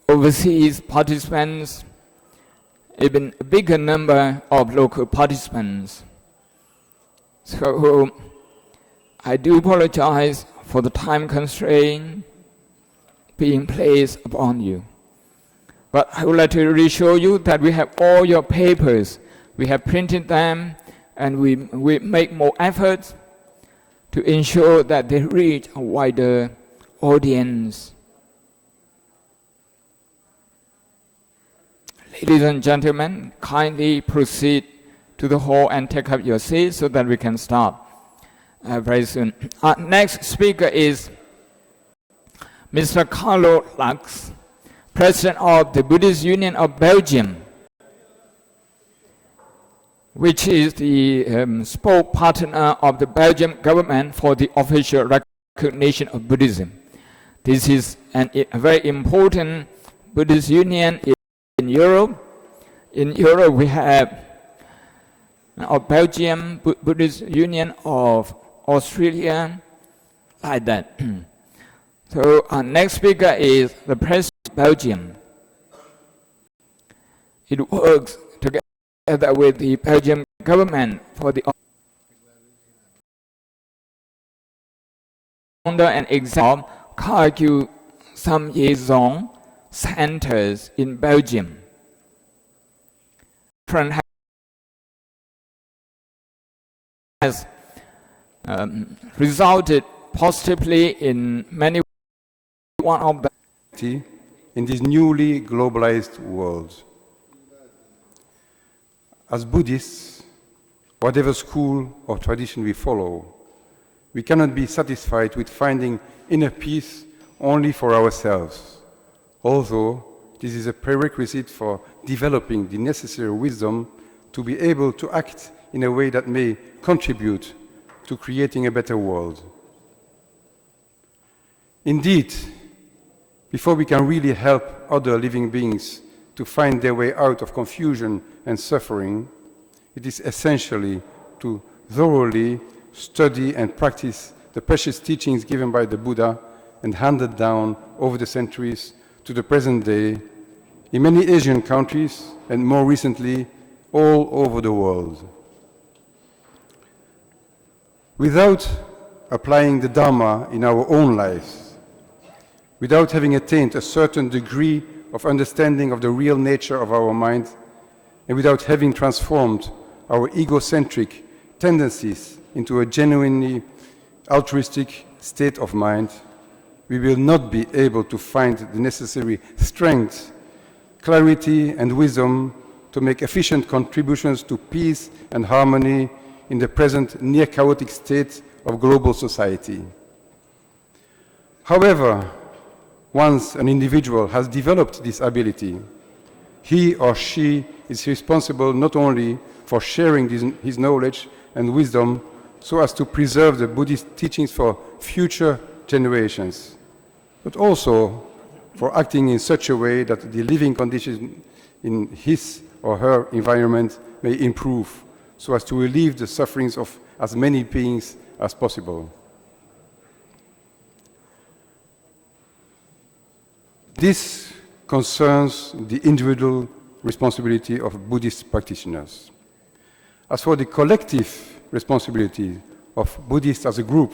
overseas participants, even a bigger number of local participants. So I do apologize for the time constraint being placed upon you. But I would like to reassure you that we have all your papers. We have printed them, and we make more efforts to ensure that they reach a wider audience. Ladies and gentlemen, kindly proceed to the hall and take up your seat so that we can start very soon. Our next speaker is Mr. Carlo Lux, President of the Buddhist Union of Belgium, which is the spokespartner of the Belgian government for the official recognition of Buddhism. This is a very important Buddhist union in Europe. In Europe, we have of Belgium, Buddhist Union of Australia, like that. So our next speaker is the President of Belgium. It works together with the Belgian government for the founder and example Kagyu Samyezong centers in Belgium. Has resulted positively in many one of the in this newly globalized world. As Buddhists, whatever school or tradition we follow, we cannot be satisfied with finding inner peace only for ourselves, although this is a prerequisite for developing the necessary wisdom to be able to act in a way that may contribute to creating a better world. Indeed, before we can really help other living beings to find their way out of confusion and suffering, it is essentially to thoroughly study and practice the precious teachings given by the Buddha and handed down over the centuries to the present day in many Asian countries and more recently all over the world. Without applying the Dharma in our own lives, without having attained a certain degree of understanding of the real nature of our mind, and without having transformed our egocentric tendencies into a genuinely altruistic state of mind, we will not be able to find the necessary strength, clarity, and wisdom to make efficient contributions to peace and harmony in the present near-chaotic state of global society. However, once an individual has developed this ability, he or she is responsible not only for sharing his knowledge and wisdom so as to preserve the Buddhist teachings for future generations, but also for acting in such a way that the living conditions in his or her environment may improve, so as to relieve the sufferings of as many beings as possible. This concerns the individual responsibility of Buddhist practitioners. As for the collective responsibility of Buddhists as a group,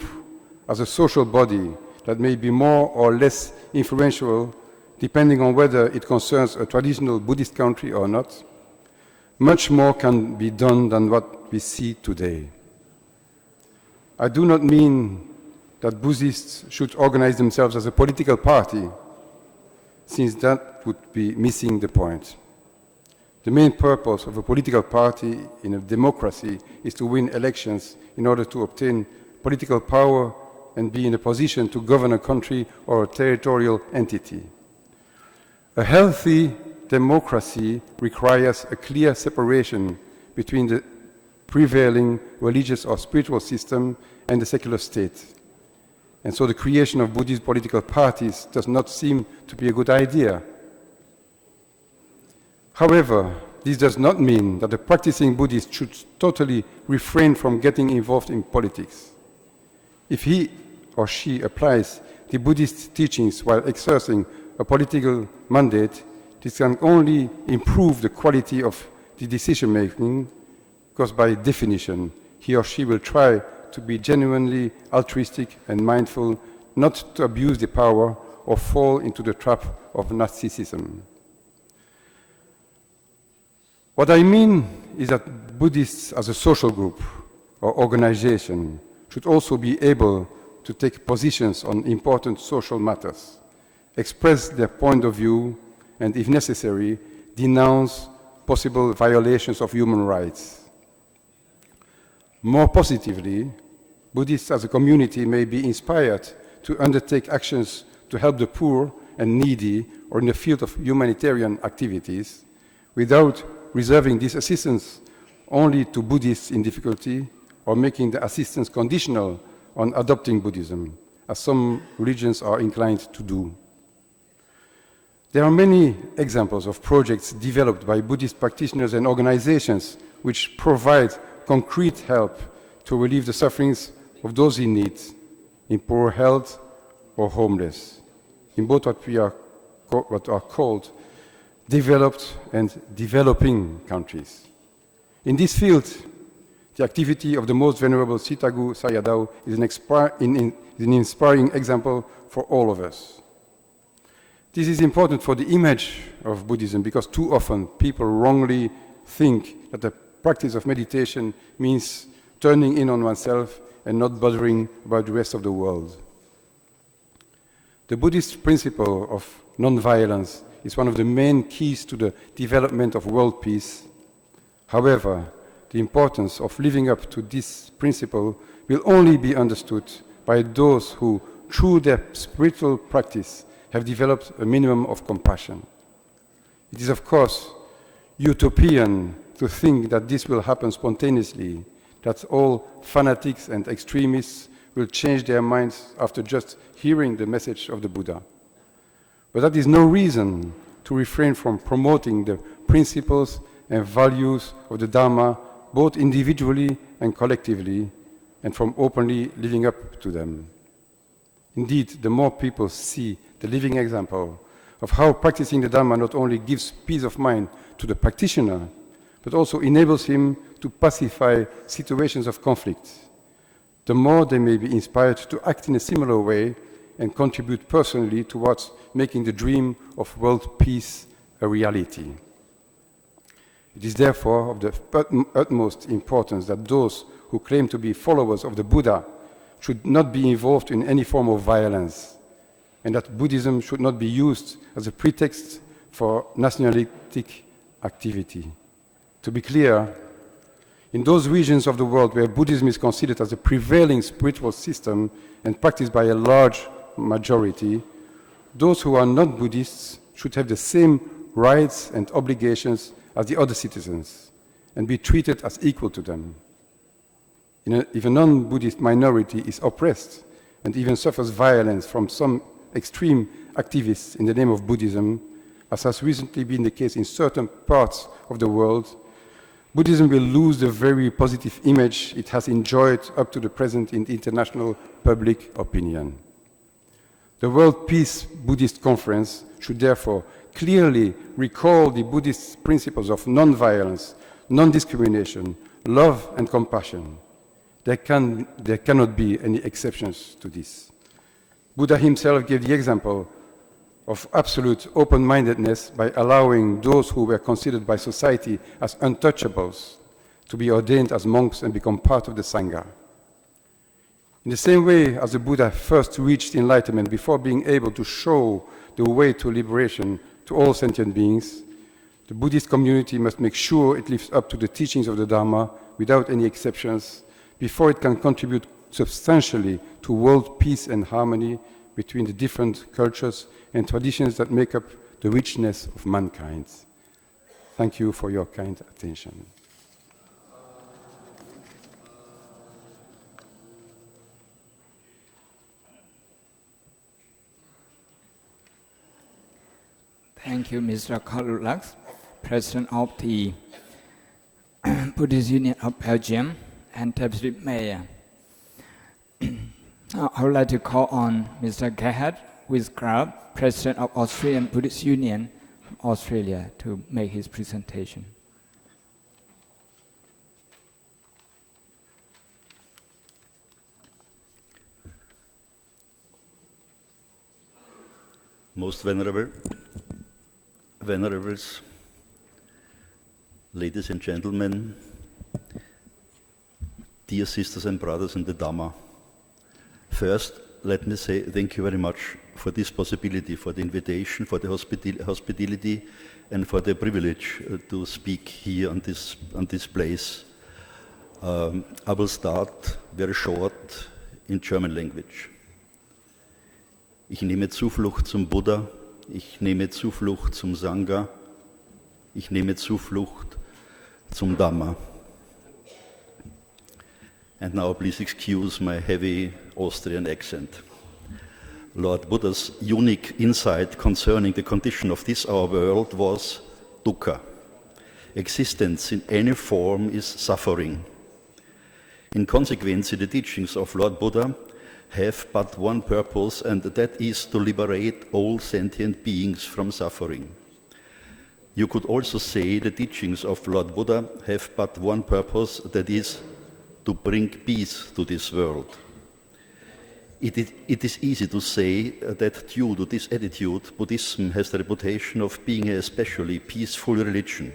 as a social body that may be more or less influential depending on whether it concerns a traditional Buddhist country or not, much more can be done than what we see today. I do not mean that Buddhists should organize themselves as a political party, since that would be missing the point. The main purpose of a political party in a democracy is to win elections in order to obtain political power and be in a position to govern a country or a territorial entity. A healthy democracy requires a clear separation between the prevailing religious or spiritual system and the secular state. And so the creation of Buddhist political parties does not seem to be a good idea. However, this does not mean that the practicing Buddhist should totally refrain from getting involved in politics. If he or she applies the Buddhist teachings while exercising a political mandate, this can only improve the quality of the decision-making, because by definition, he or she will try to be genuinely altruistic and mindful, not to abuse the power or fall into the trap of narcissism. What I mean is that Buddhists as a social group or organization should also be able to take positions on important social matters, express their point of view, and if necessary, denounce possible violations of human rights. More positively, Buddhists as a community may be inspired to undertake actions to help the poor and needy or in the field of humanitarian activities without reserving this assistance only to Buddhists in difficulty or making the assistance conditional on adopting Buddhism, as some religions are inclined to do. There are many examples of projects developed by Buddhist practitioners and organizations which provide concrete help to relieve the sufferings of those in need, in poor health or homeless, in both what are called developed and developing countries. In this field, the activity of the most venerable Sitagu Sayadaw is an inspiring example for all of us. This is important for the image of Buddhism because too often people wrongly think that the practice of meditation means turning in on oneself and not bothering about the rest of the world. The Buddhist principle of non-violence is one of the main keys to the development of world peace. However, the importance of living up to this principle will only be understood by those who, through their spiritual practice, have developed a minimum of compassion. It is, of course, utopian to think that this will happen spontaneously, that all fanatics and extremists will change their minds after just hearing the message of the Buddha. But that is no reason to refrain from promoting the principles and values of the Dharma, both individually and collectively, and from openly living up to them. Indeed, the more people see the living example of how practicing the Dharma not only gives peace of mind to the practitioner, but also enables him to pacify situations of conflict, the more they may be inspired to act in a similar way and contribute personally towards making the dream of world peace a reality. It is therefore of the utmost importance that those who claim to be followers of the Buddha should not be involved in any form of violence, and that Buddhism should not be used as a pretext for nationalistic activity. To be clear, in those regions of the world where Buddhism is considered as a prevailing spiritual system and practiced by a large majority, those who are not Buddhists should have the same rights and obligations as the other citizens and be treated as equal to them. If a non-Buddhist minority is oppressed and even suffers violence from some extreme activists in the name of Buddhism, as has recently been the case in certain parts of the world, Buddhism will lose the very positive image it has enjoyed up to the present in international public opinion. The World Peace Buddhist Conference should therefore clearly recall the Buddhist principles of non-violence, non-discrimination, love and compassion. There cannot be any exceptions to this. Buddha himself gave the example of absolute open-mindedness by allowing those who were considered by society as untouchables to be ordained as monks and become part of the Sangha. In the same way as the Buddha first reached enlightenment before being able to show the way to liberation to all sentient beings, the Buddhist community must make sure it lives up to the teachings of the Dharma without any exceptions before it can contribute substantially to world peace and harmony between the different cultures and traditions that make up the richness of mankind. Thank you for your kind attention. Thank you, Mr. Kalulaks, President of the Buddhist Union of Belgium and Deputy Mayor. I would like to call on Mr. Gerhard Wisgraf, President of Australian Buddhist Union from Australia, to make his presentation. Most venerables, ladies and gentlemen, dear sisters and brothers in the Dhamma. First, let me say thank you very much for this possibility, for the invitation, for the hospitality, and for the privilege to speak here on this place. I will start very short in German language. Ich nehme Zuflucht zum Buddha, ich nehme Zuflucht zum Sangha, ich nehme Zuflucht zum Dhamma. And now please excuse my heavy Austrian accent. Lord Buddha's unique insight concerning the condition of this our world was dukkha. Existence in any form is suffering. In consequence, the teachings of Lord Buddha have but one purpose, and that is to liberate all sentient beings from suffering. You could also say the teachings of Lord Buddha have but one purpose, that is to bring peace to this world. It is easy to say that due to this attitude, Buddhism has the reputation of being a especially peaceful religion.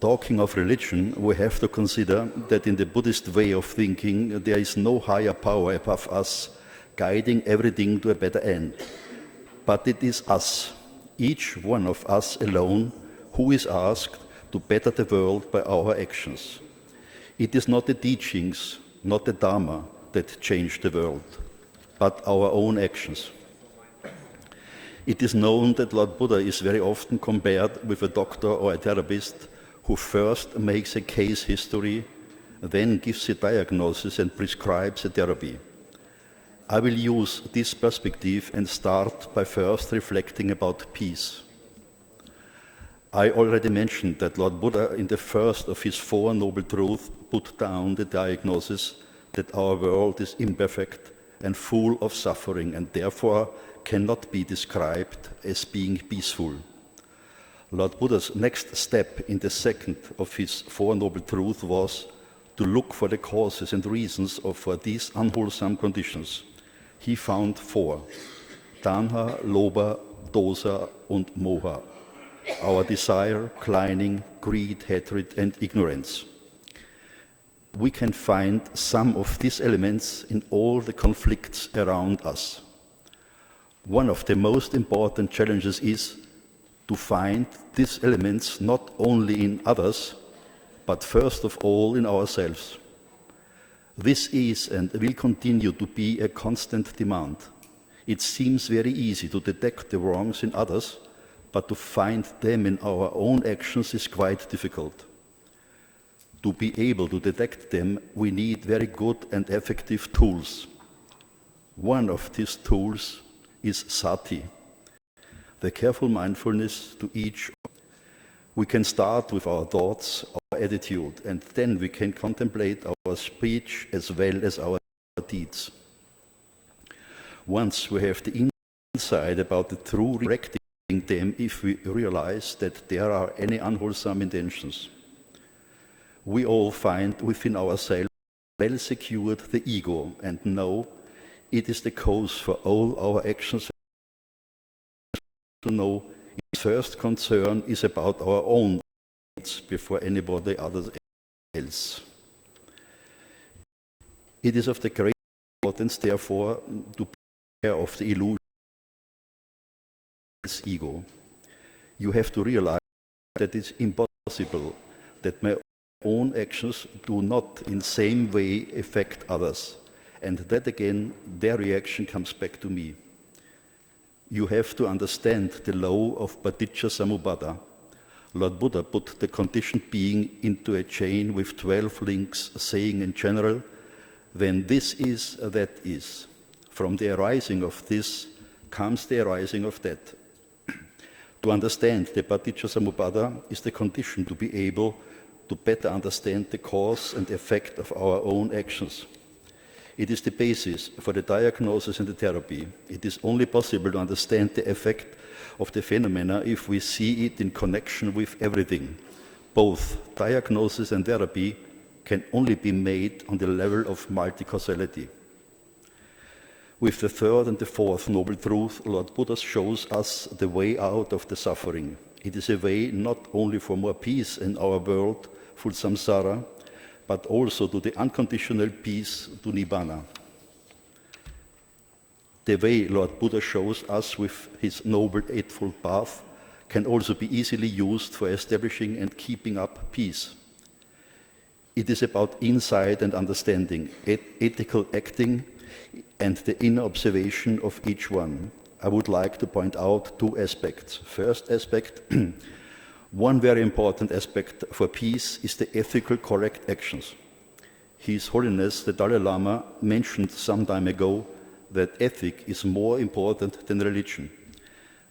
Talking of religion, we have to consider that in the Buddhist way of thinking, there is no higher power above us, guiding everything to a better end. But it is us, each one of us alone, who is asked to better the world by our actions. It is not the teachings, not the Dharma, that change the world, but our own actions. It is known that Lord Buddha is very often compared with a doctor or a therapist who first makes a case history, then gives a diagnosis and prescribes a therapy. I will use this perspective and start by first reflecting about peace. I already mentioned that Lord Buddha, in the first of his Four Noble Truths, put down the diagnosis that our world is imperfect and full of suffering and therefore cannot be described as being peaceful. Lord Buddha's next step in the second of his Four Noble Truths was to look for the causes and reasons for these unwholesome conditions. He found four: Tanha, Lobha, Dosa und Moha. Our desire, clinging, greed, hatred and ignorance. We can find some of these elements in all the conflicts around us. One of the most important challenges is to find these elements not only in others, but first of all in ourselves. This is and will continue to be a constant demand. It seems very easy to detect the wrongs in others, but to find them in our own actions is quite difficult. To be able to detect them, we need very good and effective tools. One of these tools is sati, the careful mindfulness to each. We can start with our thoughts, our attitude, and then we can contemplate our speech as well as our deeds. Once we have the insight about the true correcting them, if we realize that there are any unwholesome intentions, we all find within ourselves well secured the ego and know it is the cause for all our actions. To know its first concern is about our own needs before anybody else. It is of the great importance, therefore, to be aware of the illusion of this ego. You have to realize that it's impossible that my own actions do not in same way affect others, and that again their reaction comes back to me. You have to understand the law of paticca samuppada. Lord Buddha put the conditioned being into a chain with 12 links, saying in general, when this is, that is. From the arising of this comes the arising of that. To understand the paticca samuppada is the condition to be able to better understand the cause and effect of our own actions. It is the basis for the diagnosis and the therapy. It is only possible to understand the effect of the phenomena if we see it in connection with everything. Both diagnosis and therapy can only be made on the level of multi-causality. With the third and the fourth Noble Truth, Lord Buddha shows us the way out of the suffering. It is a way not only for more peace in our world, full samsara, but also to the unconditional peace, to Nibbana. The way Lord Buddha shows us with his Noble Eightfold Path can also be easily used for establishing and keeping up peace. It is about insight and understanding, ethical acting, and the inner observation of each one. I would like to point out two aspects. First aspect, one very important aspect for peace is the ethical correct actions. His Holiness the Dalai Lama mentioned some time ago that ethic is more important than religion.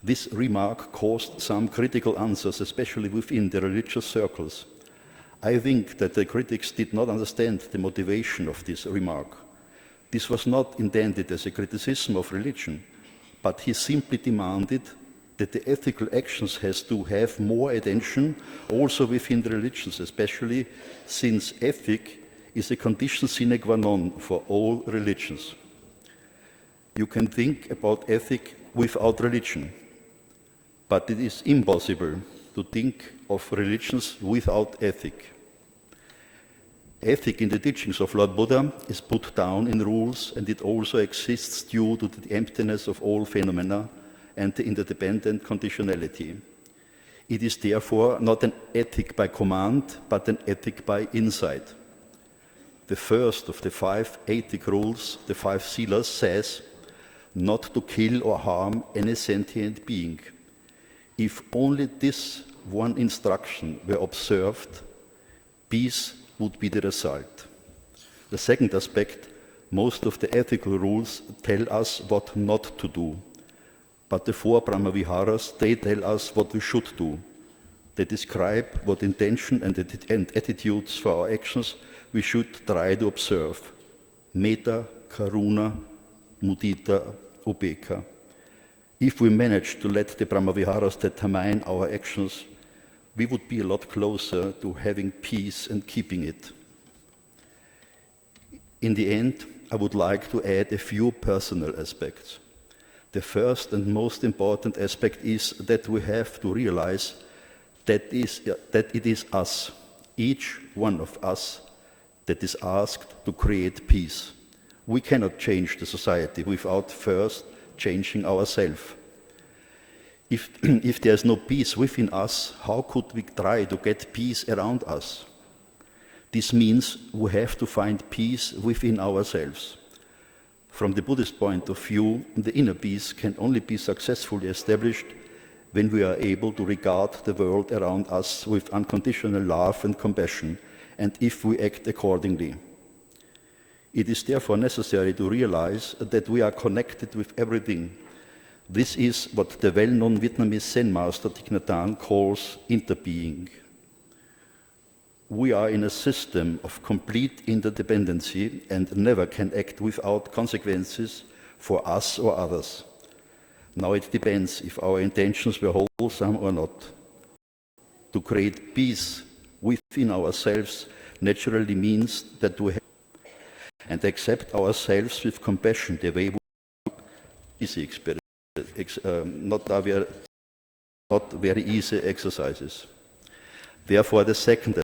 This remark caused some critical answers, especially within the religious circles. I think that the critics did not understand the motivation of this remark. This was not intended as a criticism of religion, but he simply demanded that the ethical actions has to have more attention also within the religions, especially since ethic is a condition sine qua non for all religions. You can think about ethic without religion, but it is impossible to think of religions without ethic. Ethic in the teachings of Lord Buddha is put down in rules, and it also exists due to the emptiness of all phenomena and the interdependent conditionality. It is therefore not an ethic by command, but an ethic by insight. The first of the 5 ethic rules, the 5 silas, says not to kill or harm any sentient being. If only this one instruction were observed, peace would be the result. The second aspect, most of the ethical rules tell us what not to do, but the 4 Brahmaviharas, they tell us what we should do. They describe what intention and attitudes for our actions we should try to observe. Metta, Karuna, Mudita, Ubeka. If we manage to let the Brahmaviharas determine our actions, we would be a lot closer to having peace and keeping it. In the end, I would like to add a few personal aspects. The first and most important aspect is that we have to realize that it is us, each one of us, that is asked to create peace. We cannot change the society without first changing ourselves. If there's no peace within us, how could we try to get peace around us? This means we have to find peace within ourselves. From the Buddhist point of view, the inner peace can only be successfully established when we are able to regard the world around us with unconditional love and compassion, and if we act accordingly. It is therefore necessary to realize that we are connected with everything. This is what the well-known Vietnamese Zen master Thich Nhat Hanh calls interbeing. We are in a system of complete interdependency and never can act without consequences for us or others. Now it depends if our intentions were wholesome or not. To create peace within ourselves naturally means that we have and accept ourselves with compassion the way we easy experience, not very easy exercises. Therefore, the second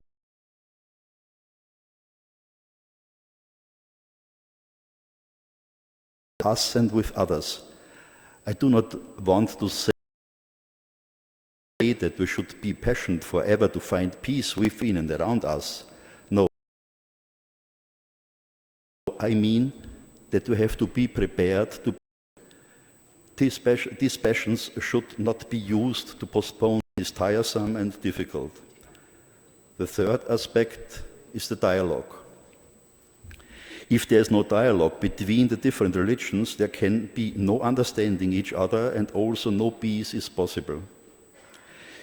us and with others. I do not want to say that we should be passionate forever to find peace within and around us. No. I mean that we have to be prepared to. These passions should not be used to postpone what is tiresome and difficult. The third aspect is the dialogue. If there is no dialogue between the different religions, there can be no understanding each other, and also no peace is possible.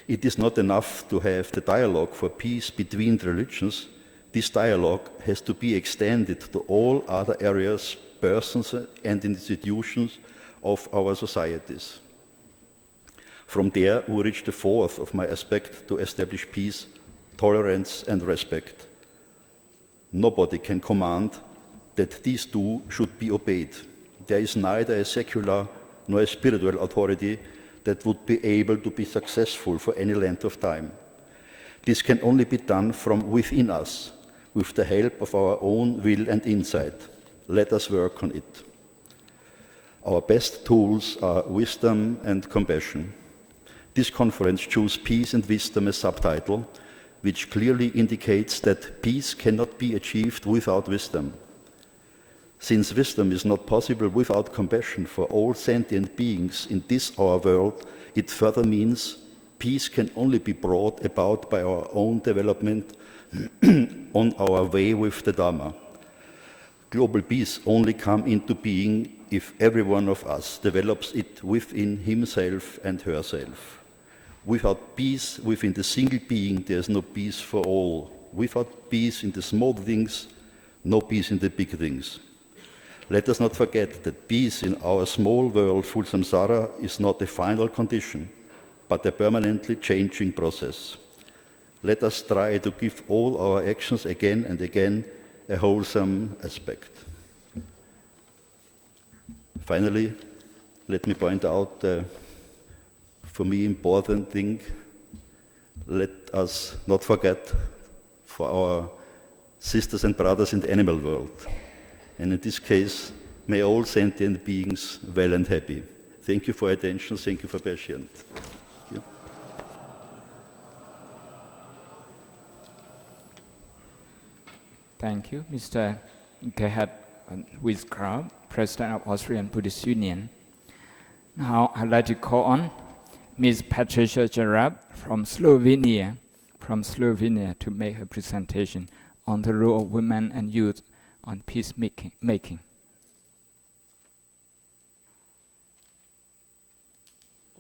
It is not enough to have the dialogue for peace between the religions. This dialogue has to be extended to all other areas, persons and institutions of our societies. From there, we reach the fourth of my aspect to establish peace, tolerance and respect. Nobody can command that these two should be obeyed. There is neither a secular nor a spiritual authority that would be able to be successful for any length of time. This can only be done from within us, with the help of our own will and insight. Let us work on it. Our best tools are wisdom and compassion. This conference chose Peace and Wisdom as subtitle, which clearly indicates that peace cannot be achieved without wisdom. Since wisdom is not possible without compassion for all sentient beings in this our world, it further means peace can only be brought about by our own development on our way with the Dharma. Global peace only comes into being if every one of us develops it within himself and herself. Without peace within the single being, there is no peace for all. Without peace in the small things, no peace in the big things. Let us not forget that peace in our small world, full samsara, is not a final condition, but a permanently changing process. Let us try to give all our actions again and again a wholesome aspect. Finally, let me point out the, for me, important thing. Let us not forget for our sisters and brothers in the animal world. And in this case, may all sentient beings well and happy. Thank you for your attention. Thank you for patience. Thank you. Thank you, Mr. Gerhard Wiesgrau, President of Austrian Buddhist Union. Now I'd like to call on Ms. Patricia Jarab from Slovenia to make her presentation on the role of women and youth on peacemaking.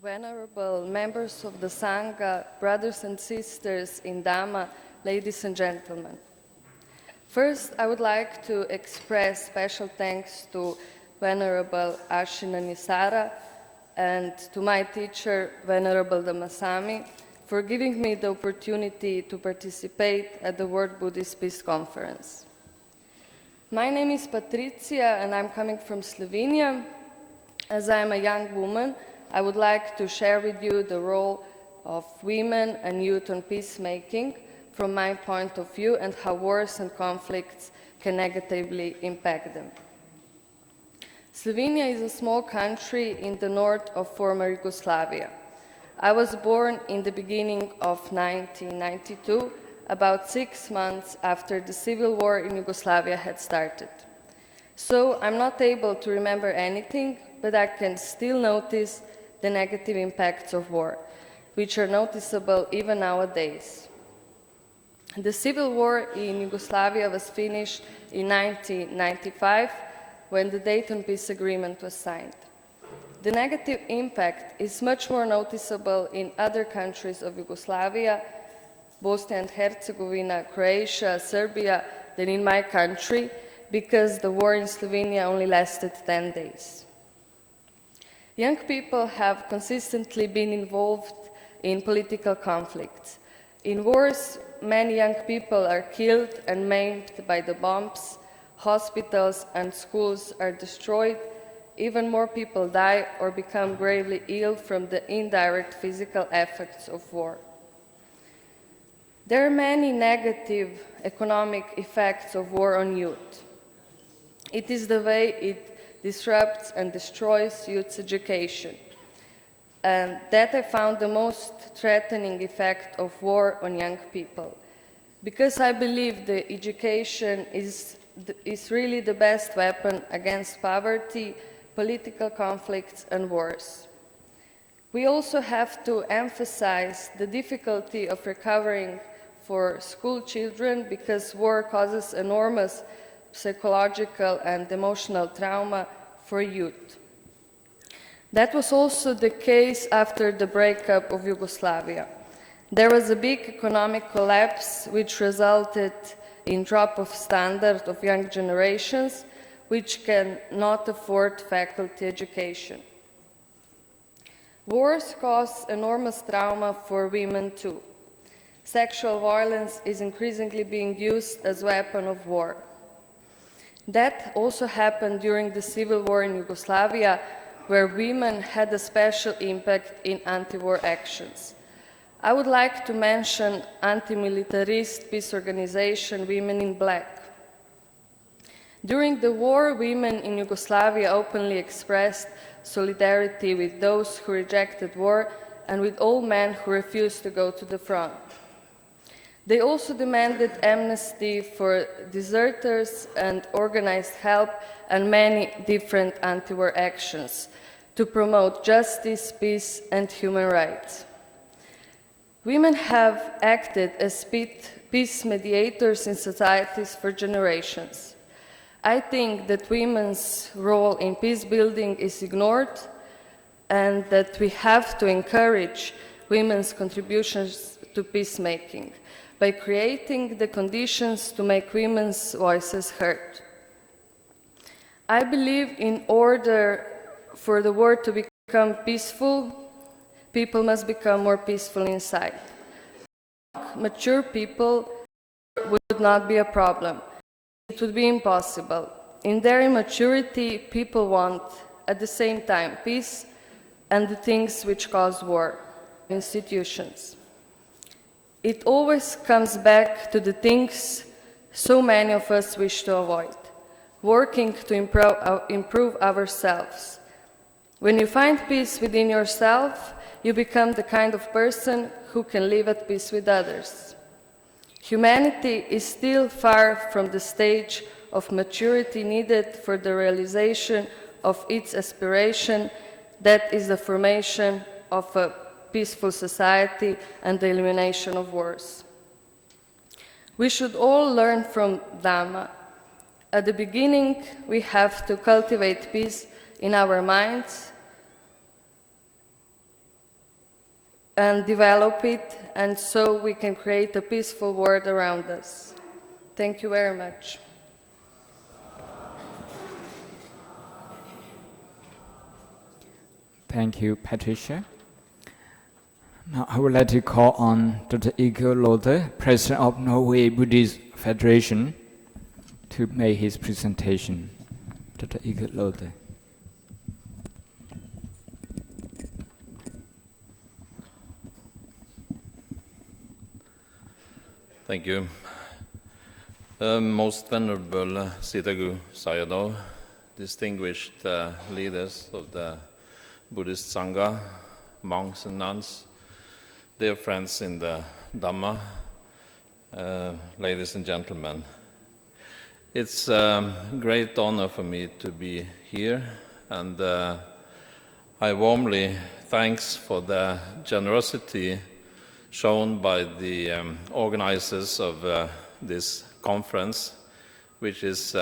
Venerable members of the Sangha, brothers and sisters in Dhamma, ladies and gentlemen. First, I would like to express special thanks to Venerable Ashina Nisara and to my teacher, Venerable Dhammasami, for giving me the opportunity to participate at the World Buddhist Peace Conference. My name is Patricia and I'm coming from Slovenia. As I am a young woman, I would like to share with you the role of women and youth on peacemaking from my point of view and how wars and conflicts can negatively impact them. Slovenia is a small country in the north of former Yugoslavia. I was born in the beginning of 1992, about 6 months after the civil war in Yugoslavia had started. So I'm not able to remember anything, but I can still notice the negative impacts of war, which are noticeable even nowadays. The civil war in Yugoslavia was finished in 1995 when the Dayton Peace Agreement was signed. The negative impact is much more noticeable in other countries of Yugoslavia, Bosnia and Herzegovina, Croatia, Serbia, than in my country, because the war in Slovenia only lasted 10 days. Young people have consistently been involved in political conflicts. In wars, many young people are killed and maimed by the bombs, hospitals and schools are destroyed, even more people die or become gravely ill from the indirect physical effects of war. There are many negative economic effects of war on youth. It is the way it disrupts and destroys youth's education. And that I found the most threatening effect of war on young people. Because I believe the education is really the best weapon against poverty, political conflicts and wars. We also have to emphasize the difficulty of recovering for school children because war causes enormous psychological and emotional trauma for youth. That was also the case after the breakup of Yugoslavia. There was a big economic collapse which resulted in drop of standard of young generations which cannot afford faculty education. Wars cause enormous trauma for women too. Sexual violence is increasingly being used as a weapon of war. That also happened during the civil war in Yugoslavia, where women had a special impact in anti-war actions. I would like to mention anti-militarist peace organization Women in Black. During the war, women in Yugoslavia openly expressed solidarity with those who rejected war and with all men who refused to go to the front. They also demanded amnesty for deserters and organized help and many different anti-war actions to promote justice, peace, and human rights. Women have acted as peace mediators in societies for generations. I think that women's role in peace building is ignored and that we have to encourage women's contributions to peacemaking by creating the conditions to make women's voices heard. I believe in order for the world to become peaceful, people must become more peaceful inside. Mature people would not be a problem. It would be impossible. In their immaturity, people want, at the same time, peace and the things which cause war, institutions. It always comes back to the things so many of us wish to avoid, working to improve ourselves. When you find peace within yourself, you become the kind of person who can live at peace with others. Humanity is still far from the stage of maturity needed for the realization of its aspiration, that is the formation of a peaceful society and the elimination of wars. We should all learn from Dhamma. At the beginning, we have to cultivate peace in our minds and develop it, and so we can create a peaceful world around us. Thank you very much. Thank you, Patricia. Now I would like to call on Dr. Igor Lode, President of Norway Buddhist Federation, to make his presentation. Dr. Igor Lode. Thank you. Most Venerable Sitagu Sayadaw, distinguished leaders of the Buddhist Sangha, monks and nuns, dear friends in the Dhamma, ladies and gentlemen. It's a great honor for me to be here, and I warmly thanks for the generosity shown by the organizers of this conference, which is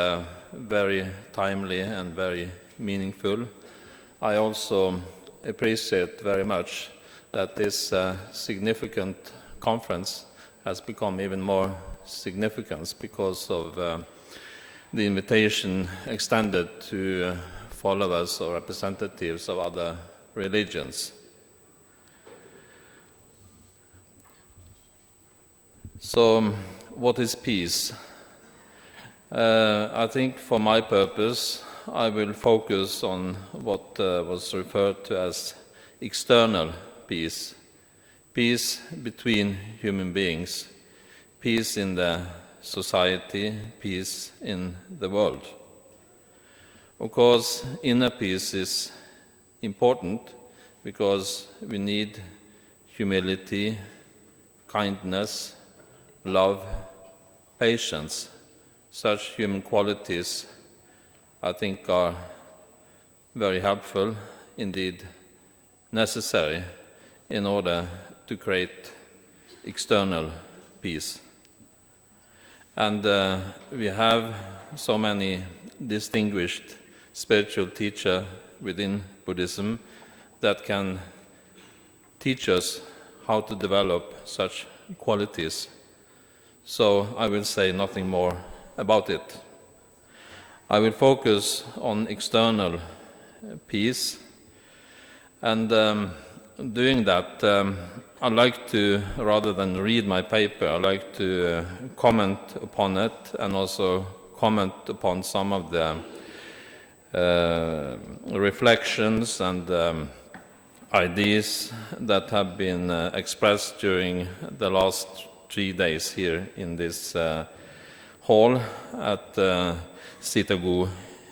very timely and very meaningful. I also appreciate very much that this significant conference has become even more significant because of the invitation extended to followers or representatives of other religions. So, what is peace? I think for my purpose, I will focus on what was referred to as external peace. Peace between human beings, peace in the society, peace in the world. Of course, inner peace is important because we need humility, kindness, love, patience. Such human qualities, I think, are very helpful, indeed necessary, in order to create external peace. And we have so many distinguished spiritual teachers within Buddhism that can teach us how to develop such qualities. So I will say nothing more about it. I will focus on external peace, and doing that, I'd like to, rather than read my paper, I'd like to comment upon it and also comment upon some of the reflections and ideas that have been expressed during the last 3 days here in this hall at Sitagu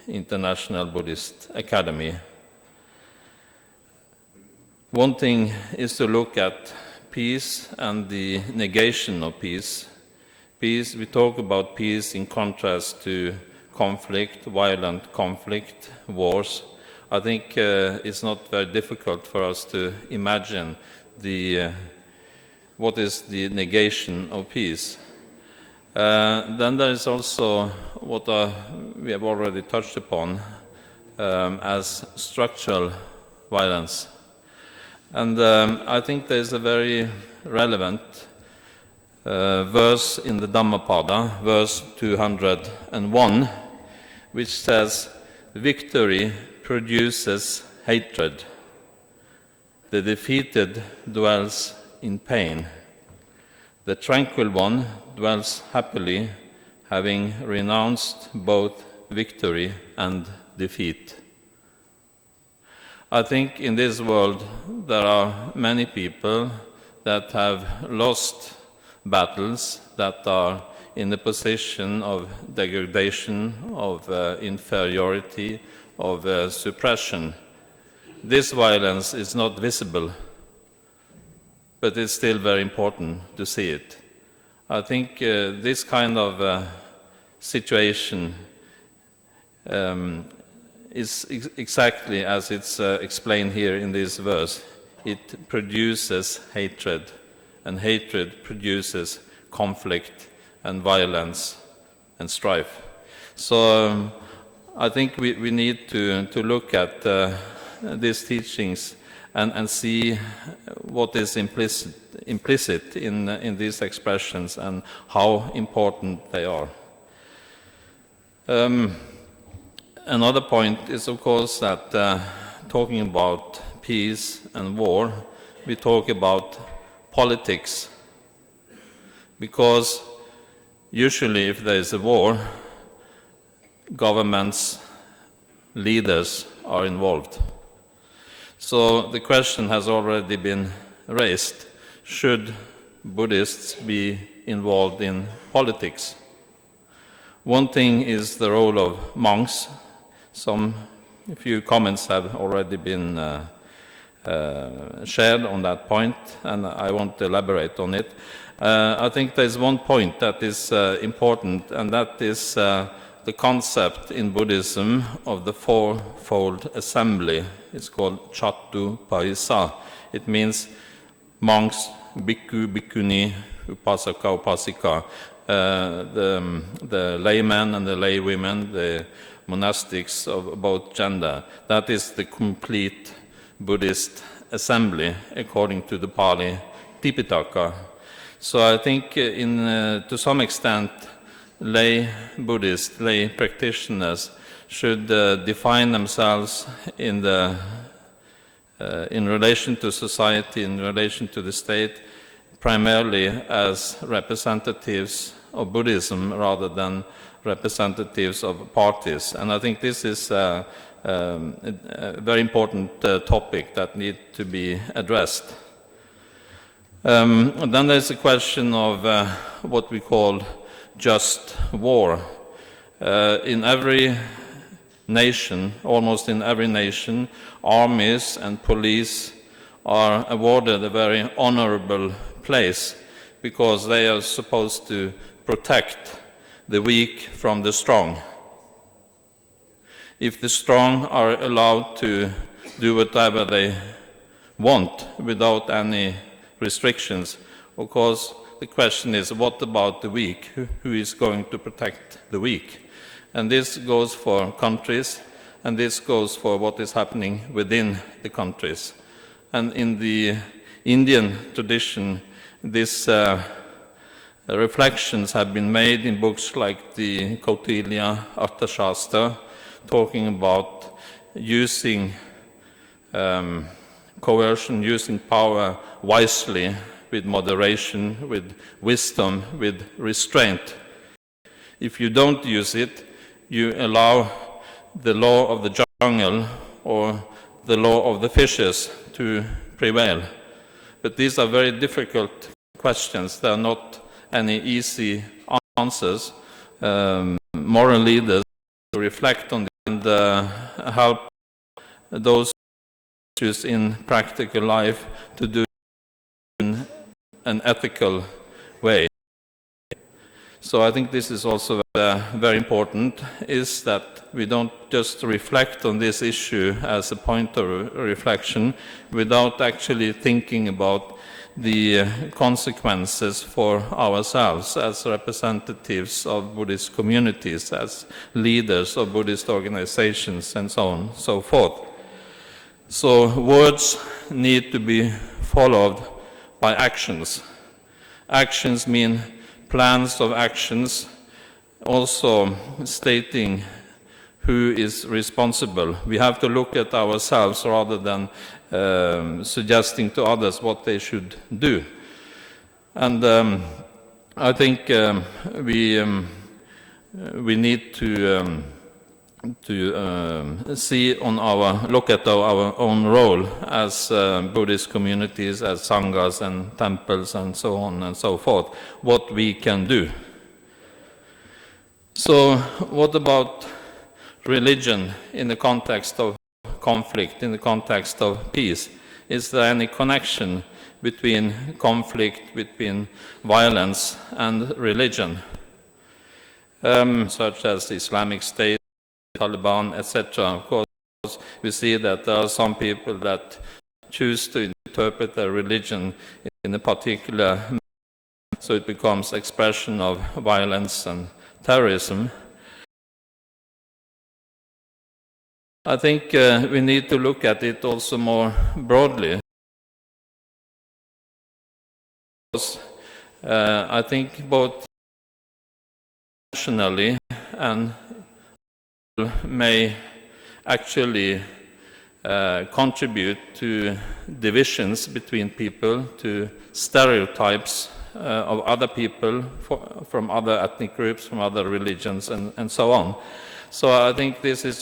International Buddhist Academy. One thing is to look at peace and the negation of peace. Peace, we talk about peace in contrast to conflict, violent conflict, wars. I think it's not very difficult for us to imagine what is the negation of peace. Then there is also what we have already touched upon as structural violence. And I think there is a very relevant verse in the Dhammapada, verse 201, which says, "Victory produces hatred. The defeated dwells in pain. The tranquil one dwells happily, having renounced both victory and defeat." I think in this world there are many people that have lost battles, that are in a position of degradation, of inferiority, of suppression. This violence is not visible, but it's still very important to see it. I think this kind of situation is exactly as it's explained here in this verse. It produces hatred, and hatred produces conflict and violence and strife. So I think we need to look at these teachings and see what is implicit in these expressions and how important they are. Another point is, of course, that talking about peace and war, we talk about politics. Because usually if there is a war, governments, leaders are involved. So the question has already been raised: should Buddhists be involved in politics? One thing is the role of monks. A few comments have already been shared on that point, and I won't elaborate on it. I think there's one point that is important, and that is the concept in Buddhism of the fourfold assembly. It's called Chattuparisa. It means monks, bhikkhu, bhikkhuni, upasaka, upasika, the laymen and the laywomen, the monastics of both gender. That is the complete Buddhist assembly, according to the Pali Tipitaka. So I think to some extent, lay Buddhists, lay practitioners should define themselves in relation to society, in relation to the state, primarily as representatives of Buddhism rather than representatives of parties. And I think this is a very important topic that needs to be addressed. Then there's a question of what we call just war. In every nation, almost in every nation, armies and police are awarded a very honorable place because they are supposed to protect the weak from the strong. If the strong are allowed to do whatever they want without any restrictions, of course, the question is, what about the weak? Who is going to protect the weak? And this goes for countries, and this goes for what is happening within the countries. And in the Indian tradition, these reflections have been made in books like the Kautilya Arthashastra, talking about using coercion, using power wisely, with moderation, with wisdom, with restraint. If you don't use it, you allow the law of the jungle or the law of the fishes to prevail. But these are very difficult questions. There are not any easy answers. Moral leaders to reflect on and help those issues in practical life to do in an ethical way. So I think this is also very important, is that we don't just reflect on this issue as a point of reflection without actually thinking about the consequences for ourselves as representatives of Buddhist communities, as leaders of Buddhist organizations, and so on and so forth. So words need to be followed by actions. Actions mean plans of actions, also stating who is responsible. We have to look at ourselves rather than suggesting to others what they should do. And I think we need to look at our own role as Buddhist communities, as sanghas and temples and so on and so forth, what we can do. So what about religion in the context of conflict, in the context of peace? Is there any connection between conflict, between violence and religion, such as the Islamic State, Taliban, etc.? Of course, we see that there are some people that choose to interpret their religion in a particular manner, so it becomes expression of violence and terrorism. I think we need to look at it also more broadly. I think both nationally and may actually contribute to divisions between people, to stereotypes of other people from other ethnic groups, from other religions, and so on. So I think this is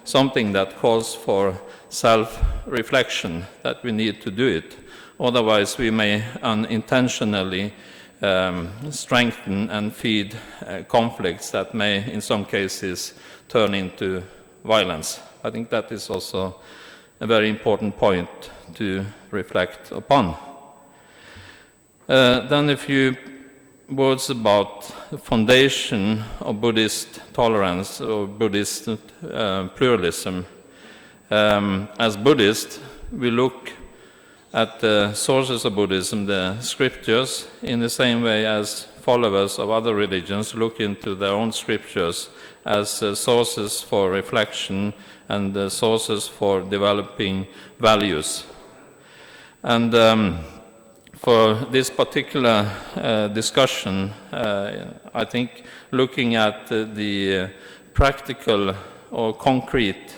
something that calls for self-reflection, that we need to do it. Otherwise, we may unintentionally strengthen and feed conflicts that may, in some cases, turn into violence. I think that is also a very important point to reflect upon. Then a few words about the foundation of Buddhist tolerance or Buddhist pluralism. As Buddhists, we look at the sources of Buddhism, the scriptures, in the same way as followers of other religions look into their own scriptures as sources for reflection and sources for developing values. And for this particular discussion, I think looking at the practical or concrete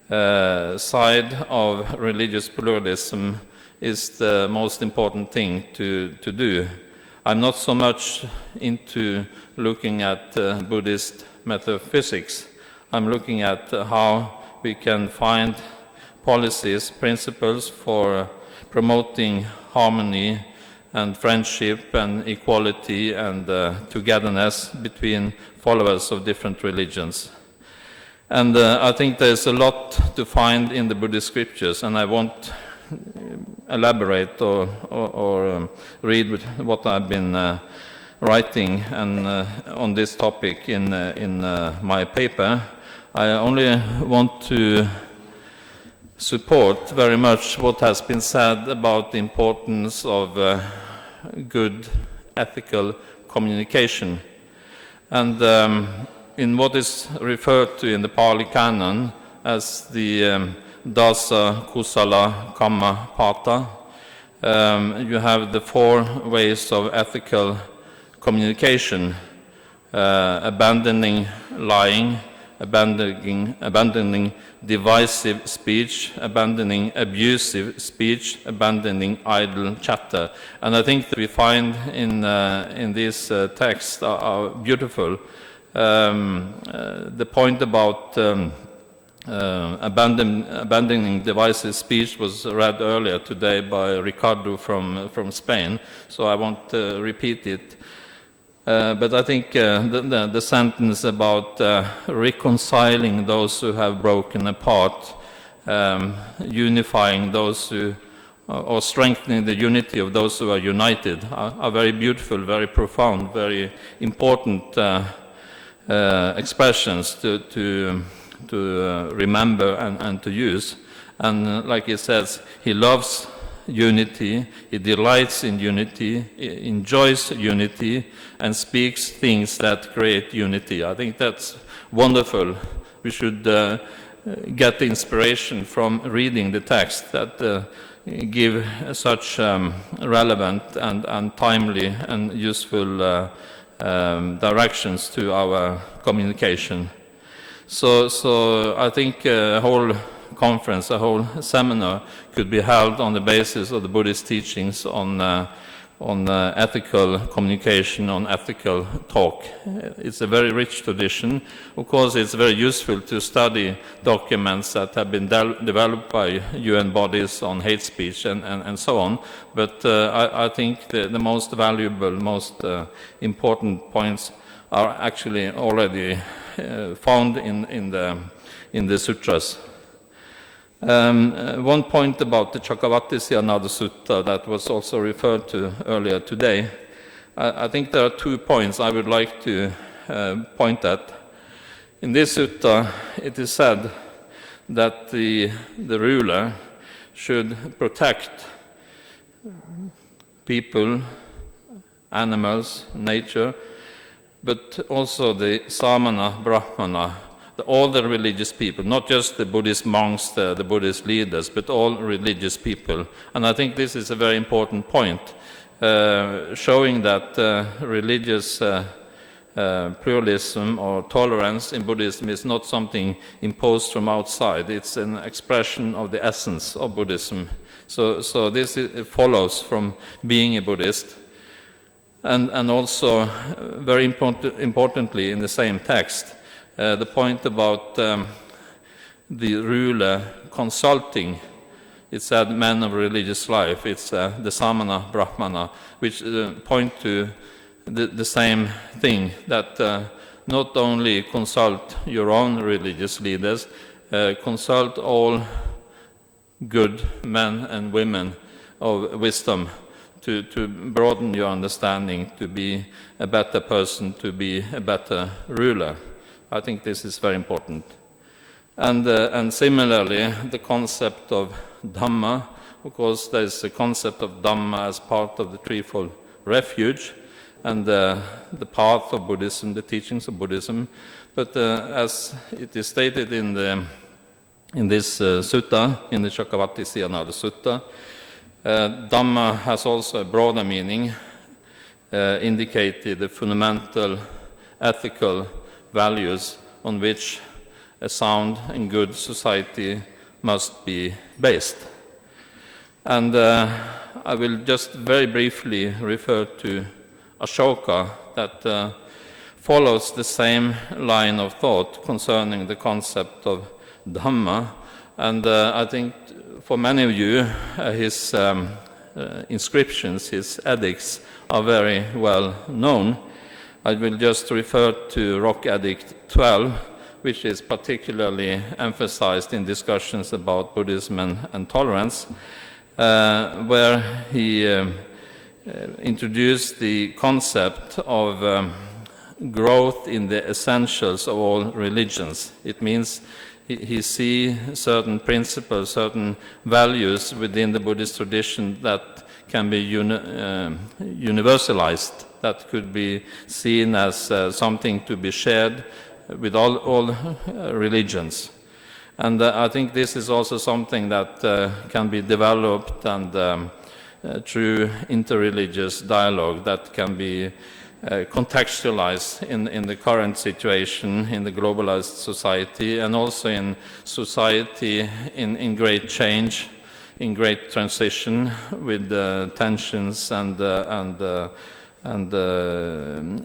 side of religious pluralism is the most important thing to do. I'm not so much into looking at Buddhist metaphysics. I'm looking at how we can find policies, principles for promoting harmony and friendship and equality and togetherness between followers of different religions. And I think there's a lot to find in the Buddhist scriptures, and I won't elaborate or read what I've been writing and on this topic in my paper. I only want to support very much what has been said about the importance of good ethical communication. And in what is referred to in the Pali Canon as the Dasa Kusala Kamma Pata, you have the 4 ways of ethical communication: abandoning lying, abandoning divisive speech, abandoning abusive speech, abandoning idle chatter. And I think that we find in this text are beautiful. The point about abandoning divisive speech was read earlier today by Ricardo from Spain, so I won't repeat it. But I think the sentence about reconciling those who have broken apart, unifying those who or strengthening the unity of those who are united are very beautiful, very profound, very important expressions to remember and to use. And like he says, he loves unity, he delights in unity, he enjoys unity, and speaks things that create unity. I think that's wonderful. We should get inspiration from reading the text that give such relevant and timely and useful directions to our communication. So I think a whole conference, a whole seminar could be held on the basis of the Buddhist teachings on ethical communication, on ethical talk. It's a very rich tradition. Of course, it's very useful to study documents that have been developed by UN bodies on hate speech and so on. But I think the most valuable, most important points are actually already found in the sutras. One point about the Chakravarti Siyanada Sutta that was also referred to earlier today, I think there are 2 points I would like to point at. In this sutta, it is said that the ruler should protect people, animals, nature, but also the samana, brahmana, all the religious people, not just the Buddhist monks, the Buddhist leaders, but all religious people. And I think this is a very important point, showing that religious pluralism or tolerance in Buddhism is not something imposed from outside. It's an expression of the essence of Buddhism. So this follows from being a Buddhist. And also, very importantly in the same text, the point about the ruler consulting, it said men of religious life, it's the samana, brahmana, which point to the same thing, that not only consult your own religious leaders, consult all good men and women of wisdom to broaden your understanding, to be a better person, to be a better ruler. I think this is very important. And similarly, the concept of Dhamma, of course, there is a concept of Dhamma as part of the threefold refuge and the path of Buddhism, the teachings of Buddhism. But as it is stated in this sutta, in the Chakravarti Siyanada Sutta, Dhamma has also a broader meaning, indicated the fundamental ethical values on which a sound and good society must be based. And I will just very briefly refer to Ashoka that follows the same line of thought concerning the concept of Dhamma. And I think for many of you, his inscriptions, his edicts are very well known. I will just refer to Rock Edict 12, which is particularly emphasized in discussions about Buddhism and tolerance, where he introduced the concept of growth in the essentials of all religions. It means he sees certain principles, certain values within the Buddhist tradition that can be universalized, that could be seen as something to be shared with all religions. And I think this is also something that can be developed and through interreligious dialogue that can be contextualized in the current situation in the globalized society, and also in society in great change, in great transition, with tensions and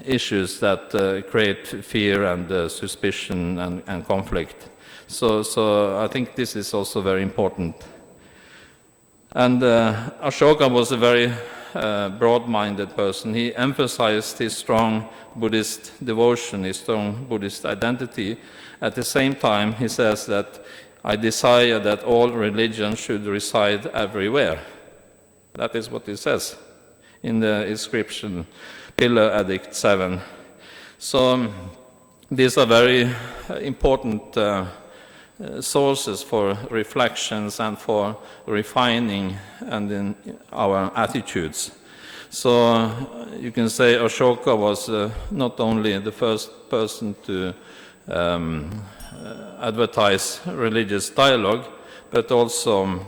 issues that create fear and suspicion and conflict. So I think this is also very important. And Ashoka was a very broad-minded person. He emphasized his strong Buddhist devotion, his strong Buddhist identity. At the same time, he says that I desire that all religions should reside everywhere. That is what it says in the inscription, Pillar Edict 7. So these are very important sources for reflections and for refining and in our attitudes. So you can say Ashoka was not only the first person to advertise religious dialogue, but also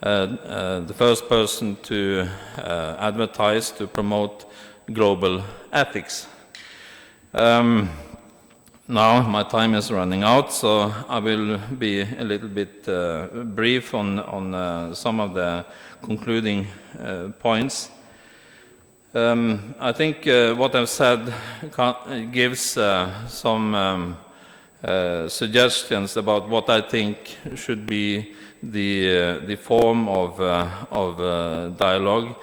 the first person to advertise, to promote global ethics. Now my time is running out, so I will be a little bit brief on some of the concluding points. I think what I've said gives some suggestions about what I think should be the form of dialogue,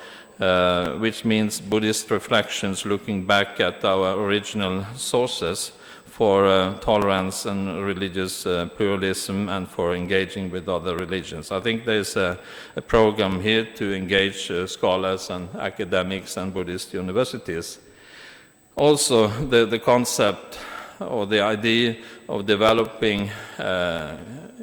which means Buddhist reflections looking back at our original sources for tolerance and religious pluralism and for engaging with other religions. I think there's a program here to engage scholars and academics and Buddhist universities. Also, the concept or the idea of developing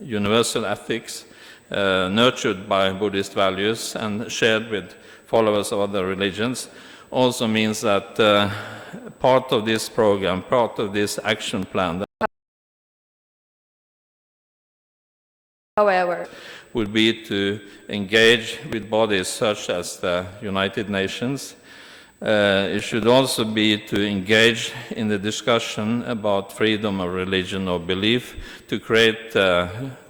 universal ethics nurtured by Buddhist values and shared with followers of other religions also means that part of this program, part of this action plan, however, would be to engage with bodies such as the United Nations. It should also be to engage in the discussion about freedom of religion or belief, to create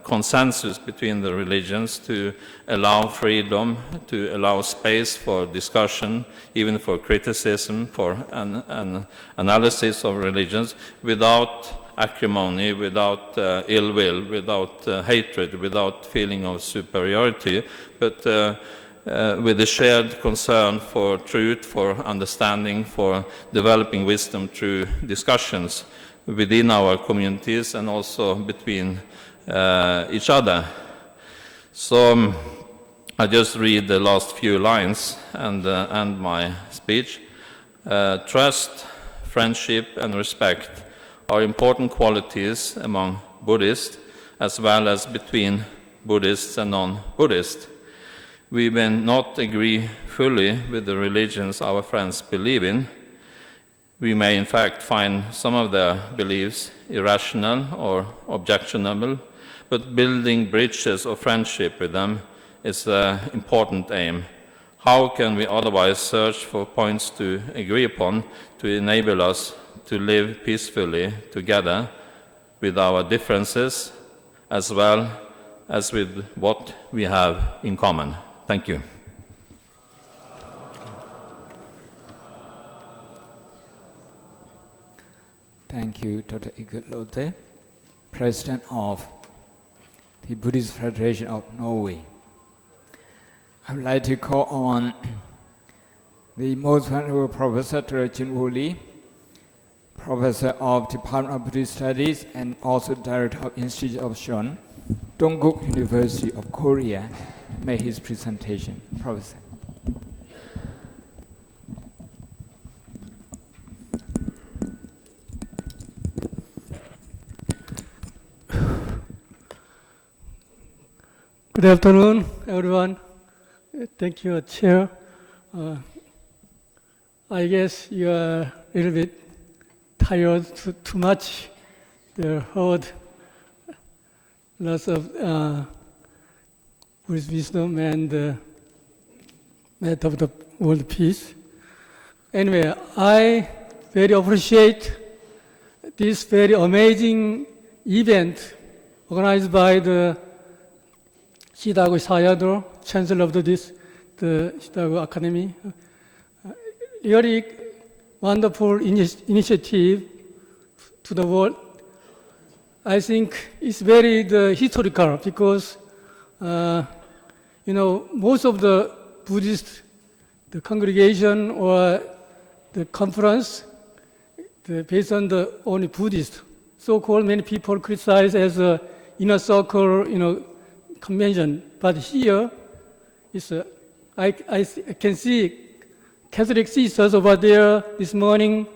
consensus between the religions, to allow freedom, to allow space for discussion, even for criticism, for an analysis of religions, without acrimony, without ill will, without hatred, without feeling of superiority, but with a shared concern for truth, for understanding, for developing wisdom through discussions within our communities and also between each other. So I just read the last few lines and end my speech. Trust, friendship and respect are important qualities among Buddhists as well as between Buddhists and non-Buddhists. We may not agree fully with the religions our friends believe in. We may in fact find some of their beliefs irrational or objectionable, but building bridges of friendship with them is an important aim. How can we otherwise search for points to agree upon to enable us to live peacefully together with our differences as well as with what we have in common? Thank you. Thank you, Dr. Igor Lotte, President of the Buddhist Federation of Norway. I would like to call on the most venerable Professor Terjun Woolley, Professor of Department of Buddhist Studies and also Director of Institute of Shon, Dongguk University of Korea, make his presentation. Professor. Good afternoon, everyone. Thank you, Chair. I guess you are a little bit tired too much. They heard lots of Buddhist wisdom and the method of the world peace. Anyway, I very appreciate this very amazing event organized by the Shidago Sayadaw, Chancellor of the Shidago Academy. Really wonderful initiative to the world. I think it's very historical because, most of the Buddhist, the congregation or the conference, based on the only Buddhist, so-called many people criticize as a inner circle, convention. But here, it's I can see Catholic sisters over there this morning,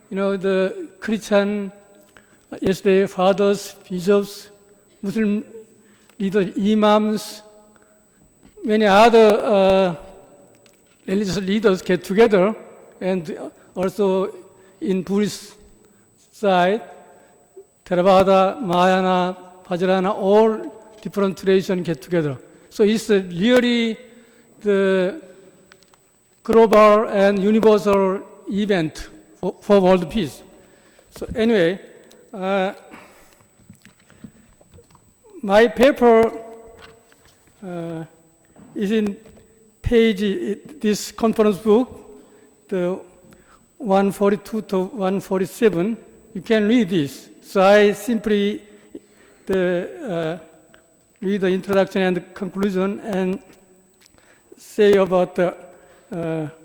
the Christian, yesterday, fathers, bishops, Muslim leaders, imams, many other religious leaders get together, and also in Buddhist side, Theravada, Mahayana, Vajrayana, all different traditions get together. So it's really the global and universal event for world peace. So anyway, my paper is in page, this conference book, the 142 to 147. You can read this. So I simply read the introduction and the conclusion and say about the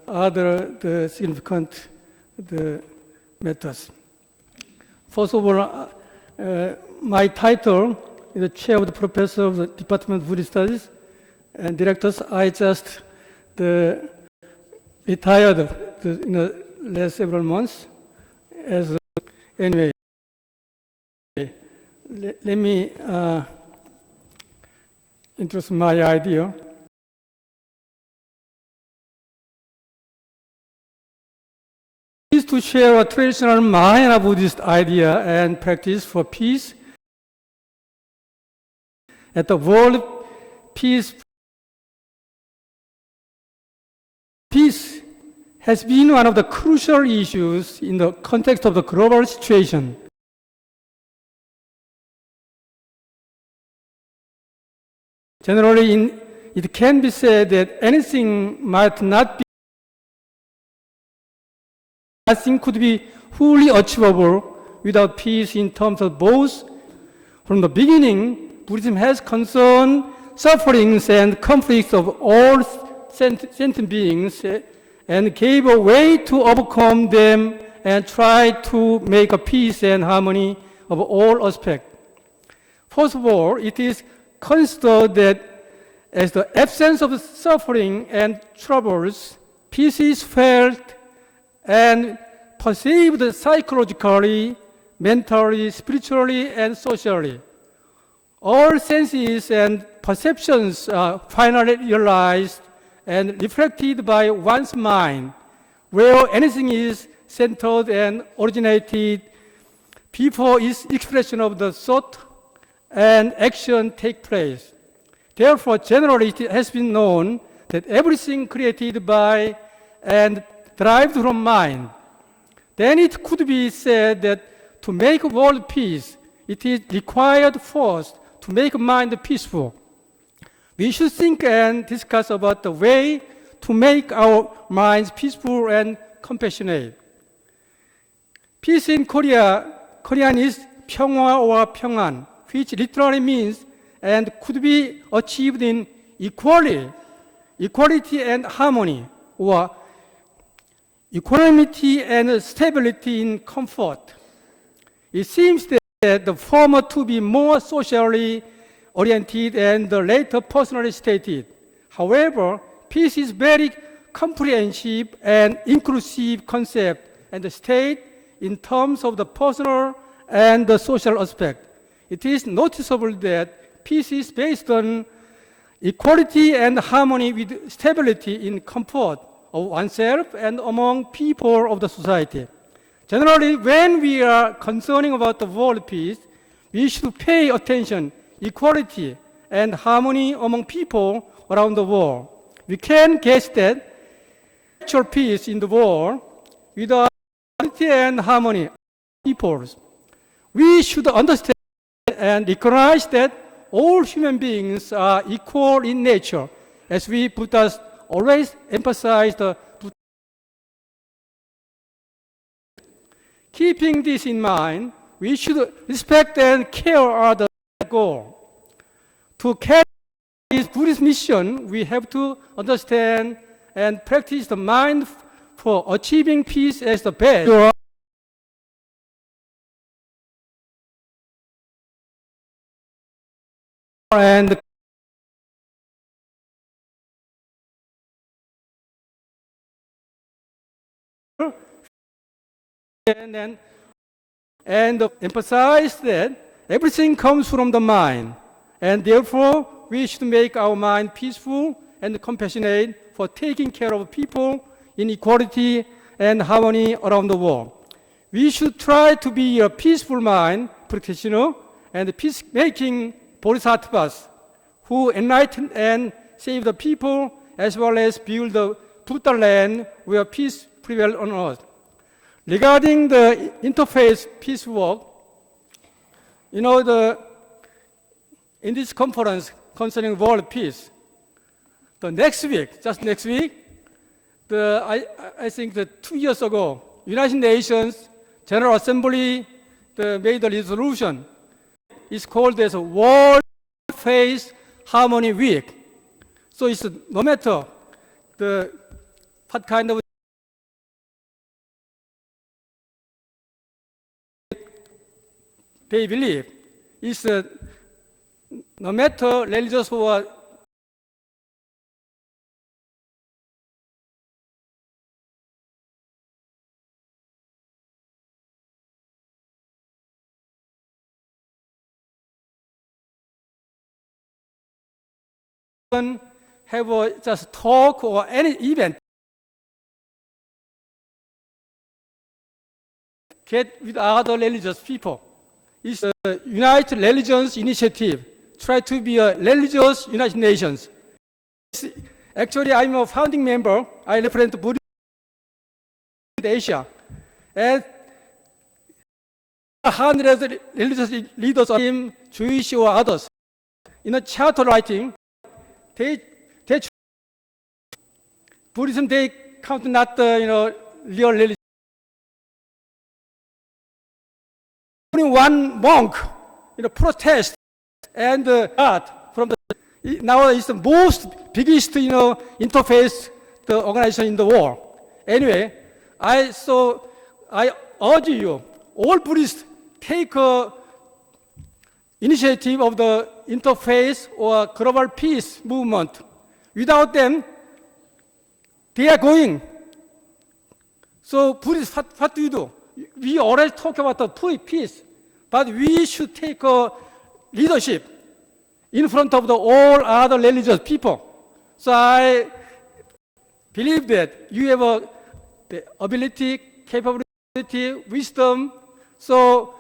other significant matters. First of all, my title is the chair of the professor of the Department of Buddhist Studies and directors. I just retired in the last several months. Anyway, let me introduce my idea. Is to share a traditional Mahayana Buddhist idea and practice for peace at the World Peace. Peace has been one of the crucial issues in the context of the global situation. Generally, it can be said that anything might not be, nothing could be fully achievable without peace in terms of both. From the beginning, Buddhism has concerned sufferings and conflicts of all sentient beings and gave a way to overcome them and try to make a peace and harmony of all aspects. First of all, it is considered that as the absence of suffering and troubles, peace is felt and perceived psychologically, mentally, spiritually, and socially. All senses and perceptions are finally realized and reflected by one's mind, where anything is centered and originated before its expression of the thought and action take place. Therefore, generally, it has been known that everything created by and derived from mind. Then it could be said that to make world peace, it is required first to make mind peaceful. We should think and discuss about the way to make our minds peaceful and compassionate. Peace in Korean is 평화 or 평안, which literally means and could be achieved in equality and harmony, or equanimity and stability in comfort. It seems that the former to be more socially oriented and the later personally stated. However, peace is very comprehensive and inclusive concept and state in terms of the personal and the social aspect. It is noticeable that peace is based on equality and harmony with stability in comfort of oneself and among people of the society. Generally, when we are concerning about the world peace, we should pay attention equality and harmony among people around the world. We can guess that actual peace in the world without equality and harmony among peoples. We should understand and recognize that all human beings are equal in nature, as we Buddhists always emphasize the keeping this in mind, we should respect and care other goal. To carry this Buddhist mission, we have to understand and practice the mind for achieving peace as the best. And and emphasize that everything comes from the mind, and therefore we should make our mind peaceful and compassionate for taking care of people in equality and harmony around the world. We should try to be a peaceful mind practitioner and peacemaking bodhisattvas who enlighten and save the people as well as build the Buddha land where peace prevails on earth. Regarding the interfaith peace work, in this conference concerning world peace, next week, I think that 2 years ago, United Nations General Assembly made a resolution. It's called as World Faith Harmony Week. So it's no matter what kind of they believe, it's no matter religious or have just talk or any event get with other religious people. It's a United Religions Initiative. Try to be a religious United Nations. Actually, I'm a founding member. I represent Buddhist Asia. And hundreds of religious leaders of Jewish or others. In a charter writing, Buddhism, they count not the real religion. Only one monk, protest and art from the now it's the most biggest interfaith organization in the world. Anyway, I urge you, all Buddhists take initiative of the interfaith or global peace movement. Without them, they are going. So Buddhists, what do you do? We already talk about the peace, but we should take leadership in front of all other religious people. So I believe that you have the ability, capability, wisdom. So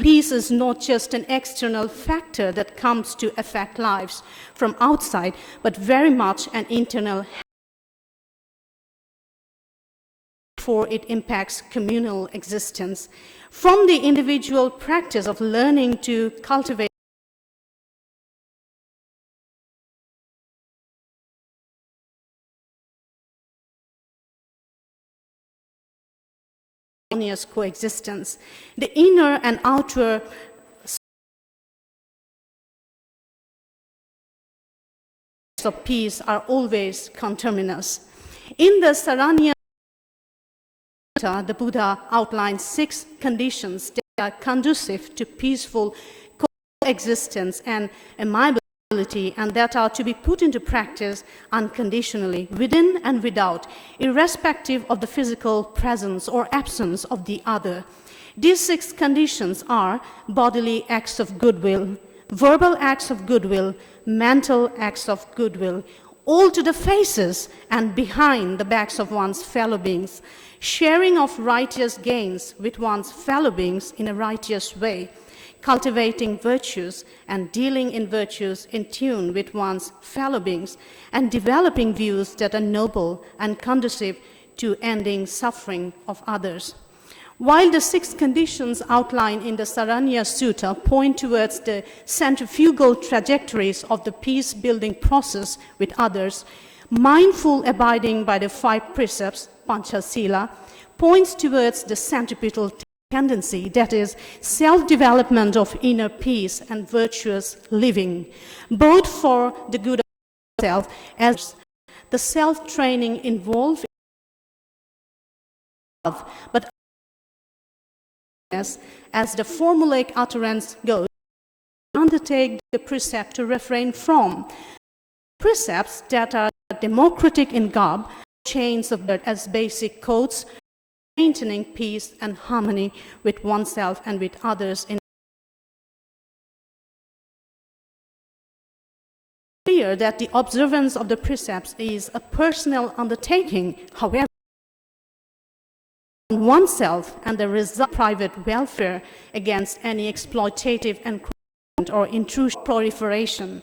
peace is not just an external factor that comes to affect lives from outside, but very much an internal, for it impacts communal existence. From the individual practice of learning to cultivate harmonious coexistence, the inner and outer of peace are always conterminous. In the Saranya, the Buddha outlines 6 conditions that are conducive to peaceful coexistence and amiability, and that are to be put into practice unconditionally, within and without, irrespective of the physical presence or absence of the other. These 6 conditions are bodily acts of goodwill, verbal acts of goodwill, mental acts of goodwill, all to the faces and behind the backs of one's fellow beings, sharing of righteous gains with one's fellow beings in a righteous way, cultivating virtues and dealing in virtues in tune with one's fellow beings, and developing views that are noble and conducive to ending suffering of others. While the 6 conditions outlined in the Saranya Sutta point towards the centrifugal trajectories of the peace-building process with others, mindful abiding by the 5 precepts, Panchasila, points towards the centripetal tendency, that is, self-development of inner peace and virtuous living, both for the good of self as the self-training involved in love, but as the formulaic utterance goes, undertake the precept to refrain from precepts that are democratic in garb, chains of as basic codes, maintaining peace and harmony with oneself and with others. In clear that the observance of the precepts is a personal undertaking. However, oneself and the result private welfare against any exploitative encroachment or intrusive proliferation,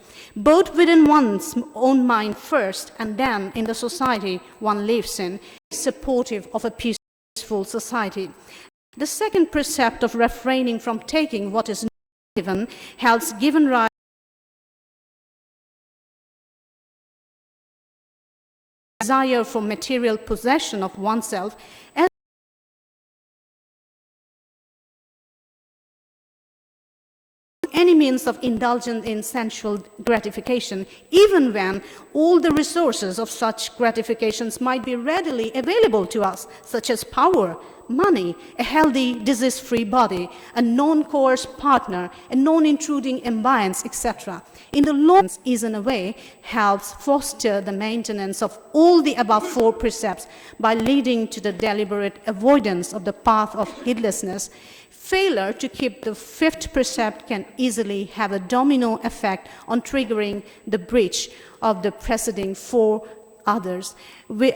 both within one's own mind first and then in the society one lives in, supportive of a peaceful society. The second precept of refraining from taking what is not given helps given right desire for material possession of oneself as any means of indulgence in sensual gratification, even when all the resources of such gratifications might be readily available to us, such as power, money, a healthy, disease-free body, a non-coerce partner, a non-intruding ambience, etc. In the long run, is in a way helps foster the maintenance of all the above four precepts by leading to the deliberate avoidance of the path of heedlessness. Failure to keep the fifth precept can easily have a domino effect on triggering the breach of the preceding four others.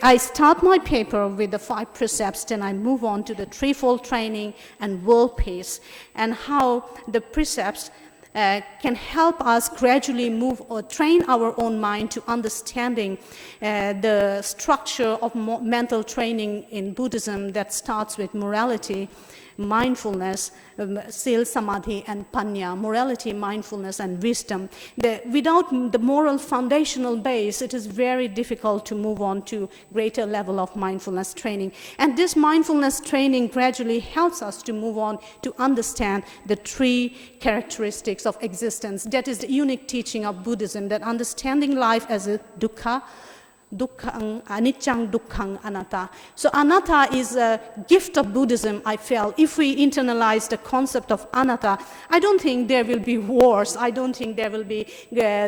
I start my paper with the 5 precepts, then I move on to the threefold training and world peace, and how the precepts can help us gradually move or train our own mind to understanding the structure of mental training in Buddhism that starts with morality, mindfulness, sil, samadhi, and panya, morality, mindfulness, and wisdom. Without the moral foundational base, it is very difficult to move on to greater level of mindfulness training. And this mindfulness training gradually helps us to move on to understand the 3 characteristics of existence. That is the unique teaching of Buddhism, that understanding life as a dukkha, Dukkhang, Anicchang, Dukkhang, Anatta. So Anatta is a gift of Buddhism, I felt. If we internalize the concept of Anatta, I don't think there will be wars. I don't think there will be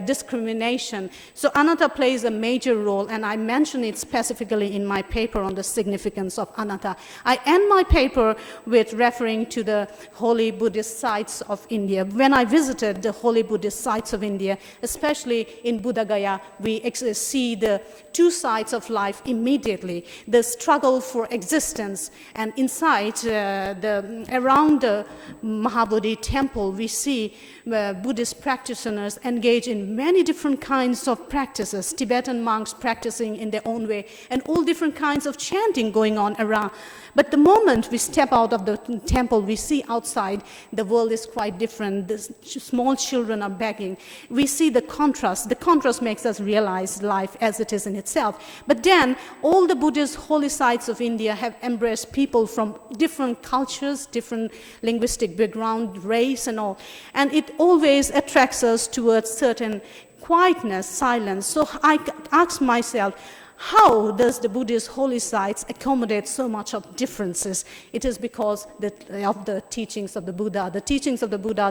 discrimination. So Anatta plays a major role, and I mention it specifically in my paper on the significance of Anatta. I end my paper with referring to the holy Buddhist sites of India. When I visited the holy Buddhist sites of India, especially in Buddha Gaya, we see the 2 sides of life immediately, the struggle for existence, and inside around the Mahabodhi temple we see Buddhist practitioners engage in many different kinds of practices, Tibetan monks practicing in their own way, and all different kinds of chanting going on around. But the moment we step out of the temple, we see outside the world is quite different. The small children are begging. We see the contrast. The contrast makes us realize life as it is in itself. But then all the Buddhist holy sites of India have embraced people from different cultures, different linguistic background, race and all. And it always attracts us towards certain quietness, silence. So I ask myself, how does the Buddhist holy sites accommodate so much of differences? It is because of the teachings of the Buddha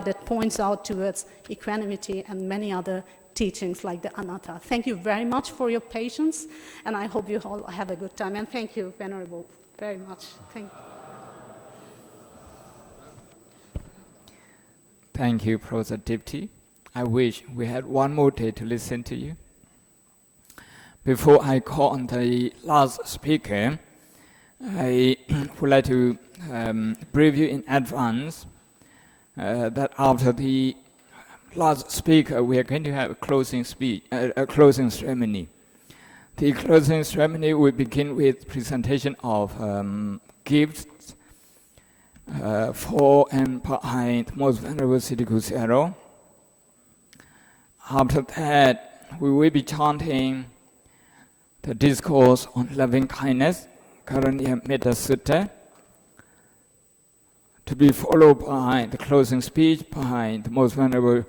that points out towards equanimity and many other teachings like the Anatta. Thank you very much for your patience, and I hope you all have a good time. And thank you, Venerable, very much. Thank you. Thank you, Professor Dipti. I wish we had one more day to listen to you. Before I call on the last speaker, I would like to brief you in advance that after the last speaker, we are going to have a closing speech, a closing ceremony. The closing ceremony will begin with presentation of gifts for and behind Most Venerable Siddhiku Sayadaw. After that, we will be chanting the discourse on loving kindness, Karaniya Metta Sutta, to be followed by the closing speech by the Most Venerable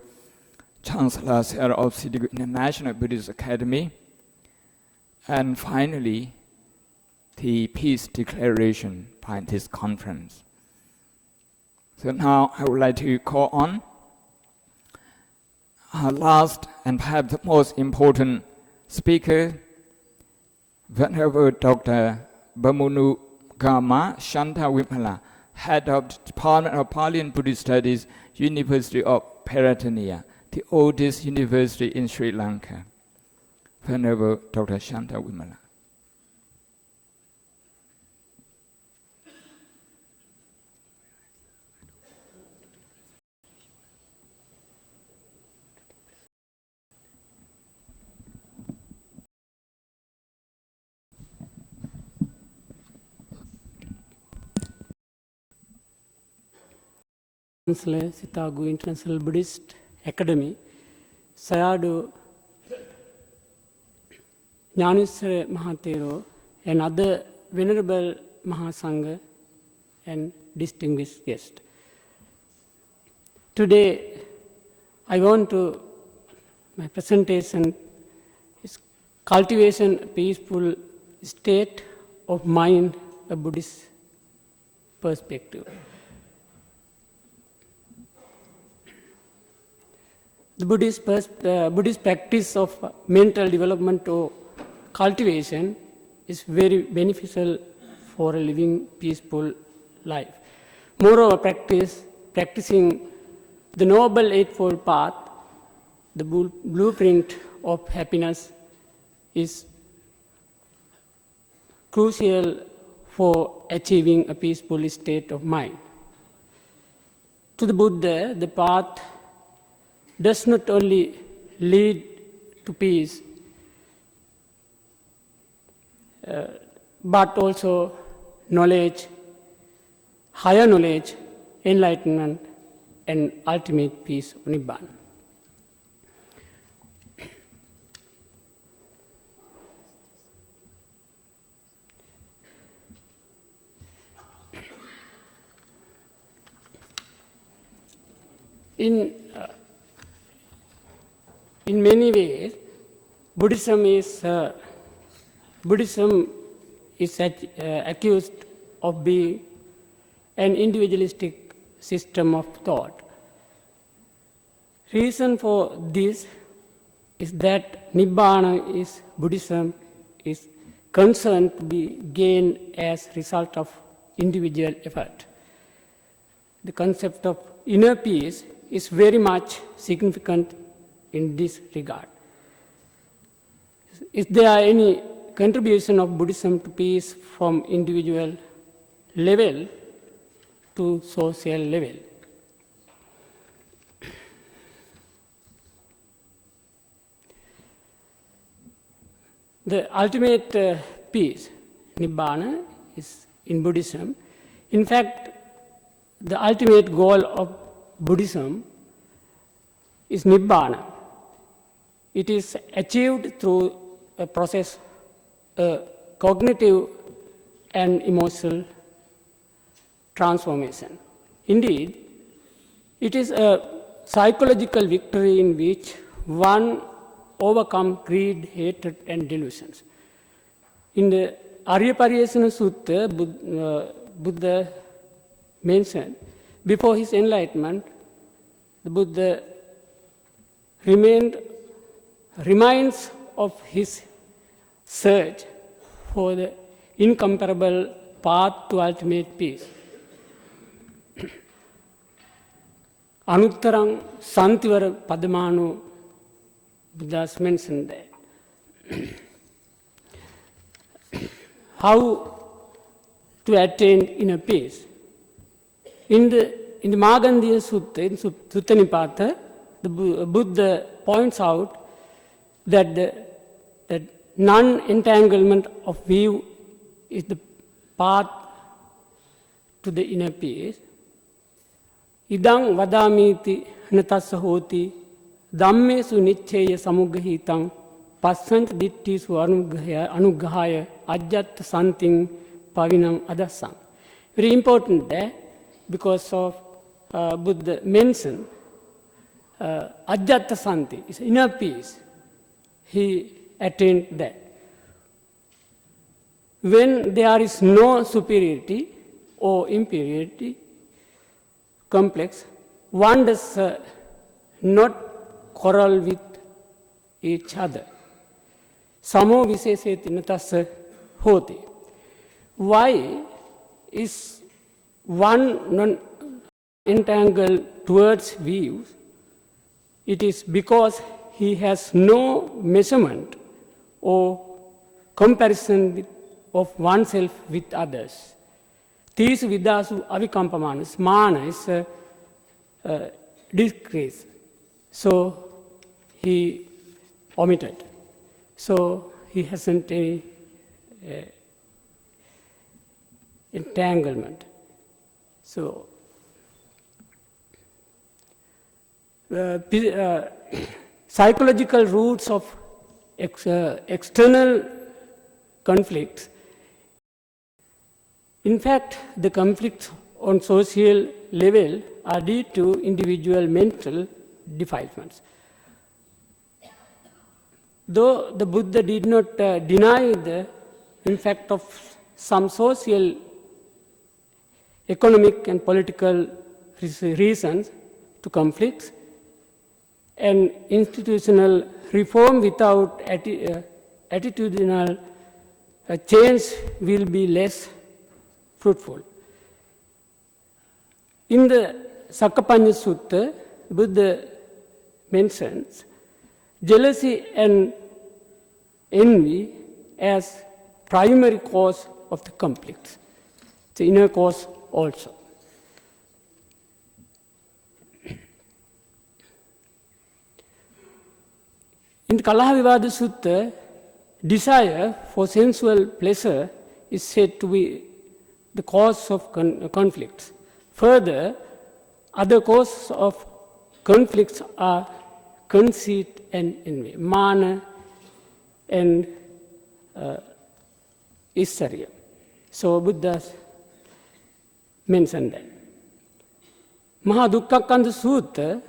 Chancellor Sayadaw of Siddhiku International Buddhist Academy, and finally, the peace declaration by this conference. So now I would like to call on our last and perhaps the most important speaker, Venerable Dr. Bamunu Kama Shanta Wimala, Head of Department of Pali and Buddhist Studies, University of Peratania, the oldest university in Sri Lanka. Venerable Dr. Shanta Wimala. Chancellor Sitagu International Buddhist Academy, Sayadu Jnaneshwara Mahathero, and other Venerable Mahasangha and distinguished guests. Today, my presentation is cultivation a peaceful state of mind, a Buddhist perspective. The Buddhist practice of mental development or cultivation is very beneficial for a living peaceful life. Moreover, practicing the Noble Eightfold Path, the blueprint of happiness, is crucial for achieving a peaceful state of mind. To the Buddha, the path does not only lead to peace, but also knowledge, higher knowledge, enlightenment, and ultimate peace, Nibbana. In many ways, Buddhism is accused of being an individualistic system of thought. Reason for this is that Nibbana is Buddhism is concerned to be gained as result of individual effort. The concept of inner peace is very much significant in this regard. Is there any contribution of Buddhism to peace from individual level to social level? The ultimate peace, Nibbana, is in Buddhism. In fact, the ultimate goal of Buddhism is Nibbana. It is achieved through a process, a cognitive and emotional transformation. Indeed, it is a psychological victory in which one overcomes greed, hatred, and delusions. In the Aryapariyesana Sutta, Buddha mentioned, before his enlightenment, the Buddha reminds of his search for the incomparable path to ultimate peace. Anuttarang Santivara Padamanu, Buddha mentioned that. How to attain inner peace? In the Magandiya Sutta, in Sutta Nipata, the Buddha points out that that non-entanglement of view is the path to the inner peace. Idang vadamiti natassa hoti dhammesu nichcheya samuggahitam passant dittisu anuggahaya ajjatta santing pavinam adassam. Very important there, because of Buddha mentioned ajjatta santi is inner peace. He attained that. When there is no superiority or inferiority complex, one does not quarrel with each other. Samo viseseti natassa hoti. Why is one non-entangled towards views, it is because he has no measurement or comparison of oneself with others. These vidasu avikampamanas, mana is a decrease. So he omitted. So he hasn't any entanglement. So psychological roots of external conflicts. In fact, the conflicts on social level are due to individual mental defilements. Though the Buddha did not deny the impact of some social, economic and political reasons to conflicts, and institutional reform without attitudinal change will be less fruitful. In the Sakapanya Sutta, Buddha mentions jealousy and envy as primary cause of the conflicts, the inner cause also. In the Kalahvivada Sutta, desire for sensual pleasure is said to be the cause of conflicts. Further, other causes of conflicts are conceit and envy, mana and Isarya. So Buddha mentioned that. Mahadukkakanda Sutta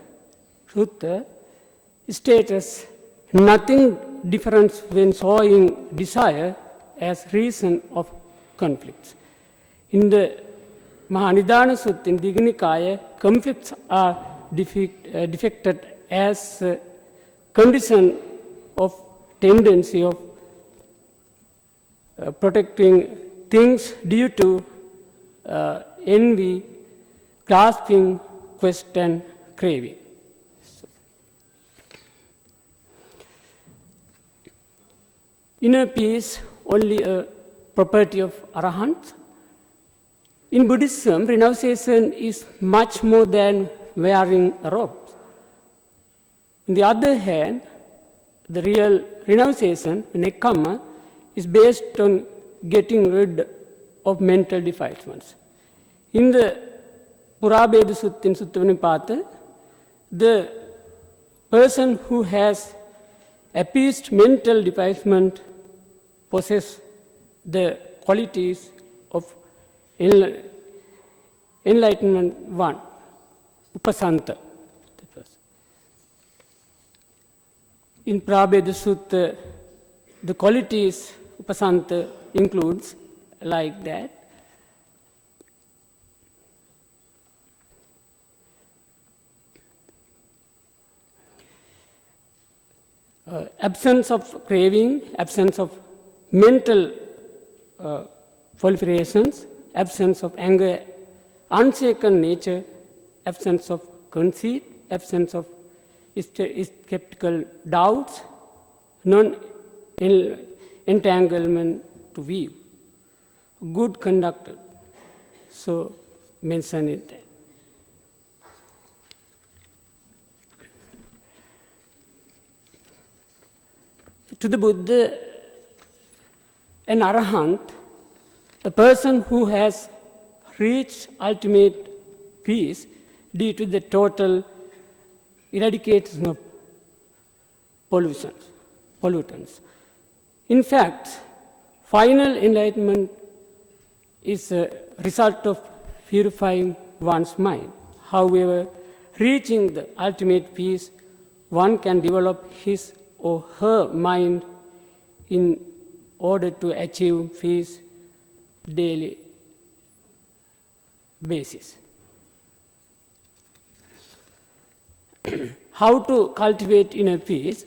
states nothing different when showing desire as reason of conflicts. In the Mahanidana Sutta in Dignikaya, conflicts are depicted as a condition of tendency of protecting things due to envy, grasping, quest, and craving. Inner peace, only a property of arahants. In Buddhism, renunciation is much more than wearing a robe. On the other hand, the real renunciation, nekkhamma, is based on getting rid of mental defilements. In the Purabheda Sutta, in Sutta Vinipata, the person who has appeased mental defilement possesses the qualities of enlightenment one, upasanta. In Prabheda Sutta, the qualities upasanta includes like that. Absence of craving, absence of mental proliferations, absence of anger, unshaken nature, absence of conceit, absence of skeptical doubts, non-entanglement to view, good conduct. So mention it there. To the Buddha, an arahant, a person who has reached ultimate peace due to the total eradication of pollutants. In fact, final enlightenment is a result of purifying one's mind. However, reaching the ultimate peace, one can develop his or her mind in order to achieve peace daily basis. How to cultivate inner peace?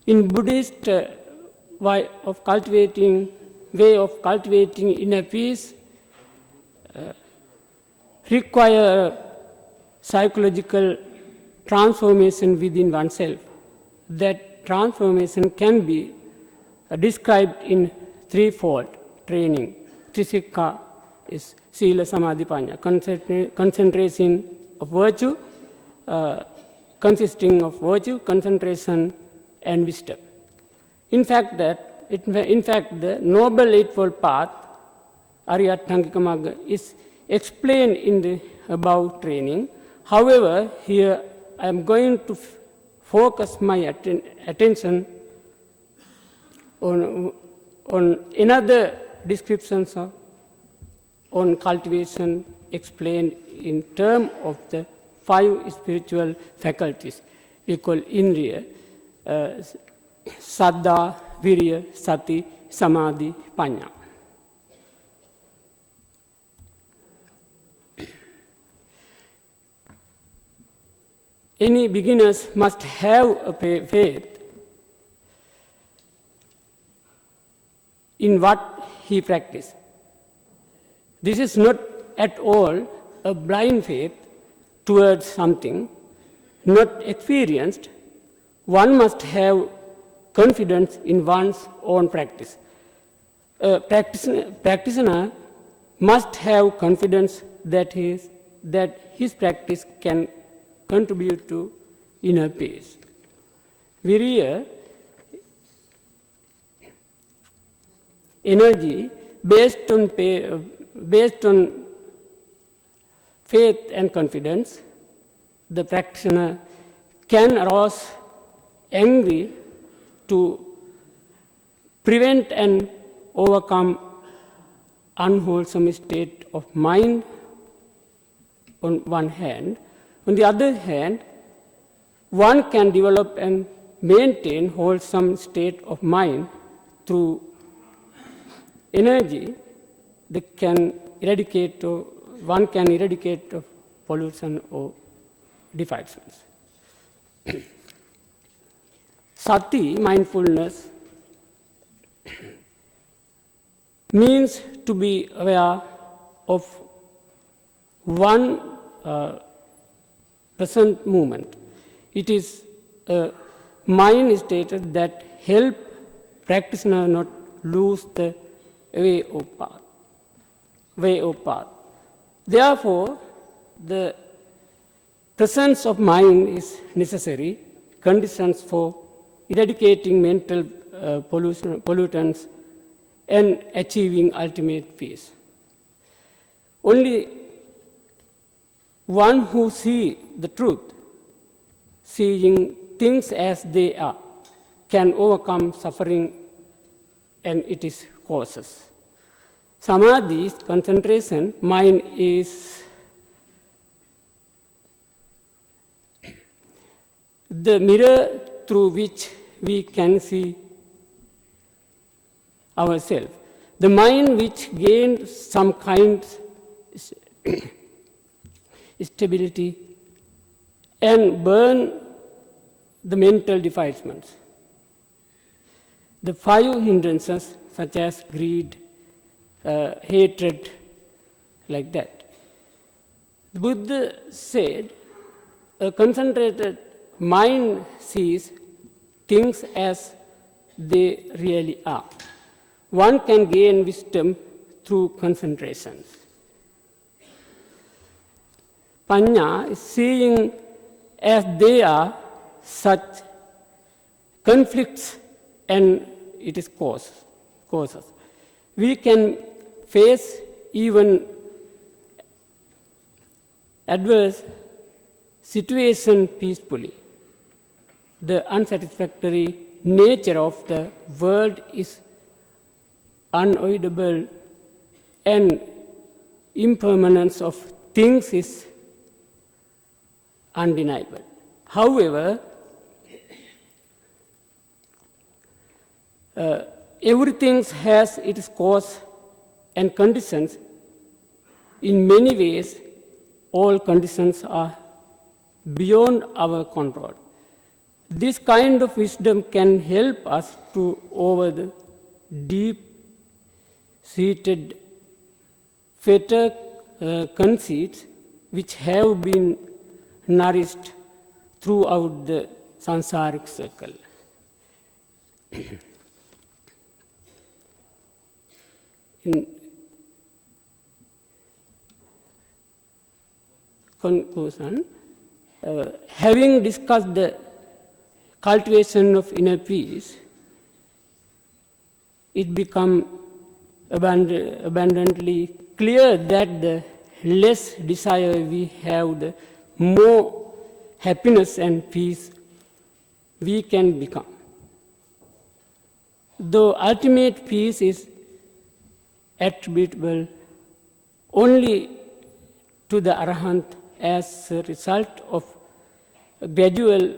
In Buddhist way of cultivating inner peace, require psychological transformation within oneself. That transformation can be described in threefold training. Trisikka is Sila Samadhi Panya, concentration of virtue, consisting of virtue, concentration, and wisdom. In fact, the Noble Eightfold Path, Aryathangika Magga, is explained in the above training. However, here I am going to focus my attention on another descriptions on cultivation explained in terms of the 5 spiritual faculties. We call Indriya, Saddha, Virya, Sati, Samadhi, Panya. Any beginners must have a faith in what he practices. This is not at all a blind faith towards something not experienced. One must have confidence in one's own practice. A practitioner must have confidence that his practice can contribute to inner peace. Virya, energy based on faith and confidence. The practitioner can arouse anger to prevent and overcome unwholesome state of mind on one hand. On the other hand, one can develop and maintain wholesome state of mind through energy that can eradicate, or one can eradicate pollution or defilements. Sati, mindfulness, means to be aware of one present moment. It is a mind state that help practitioner not lose the way of path. Therefore, the presence of mind is necessary conditions for eradicating mental pollutants and achieving ultimate peace. Only one who sees the truth, seeing things as they are, can overcome suffering and its causes. Samadhi, concentration, mind is the mirror through which we can see ourselves. The mind which gains some kind of stability and burn the mental defilements. The 5 hindrances such as greed, hatred, like that. The Buddha said, a concentrated mind sees things as they really are. One can gain wisdom through concentration. Panya is seeing as they are such conflicts and its causes. We can face even adverse situation peacefully. The unsatisfactory nature of the world is unavoidable, and impermanence of things is undeniable. However, everything has its cause and conditions. In many ways, all conditions are beyond our control. This kind of wisdom can help us to over the deep-seated fetter conceits which have been nourished throughout the sansaric circle. In conclusion, having discussed the cultivation of inner peace, it becomes abundantly clear that the less desire we have, the more happiness and peace we can become. Though ultimate peace is attributable only to the Arahant as a result of a gradual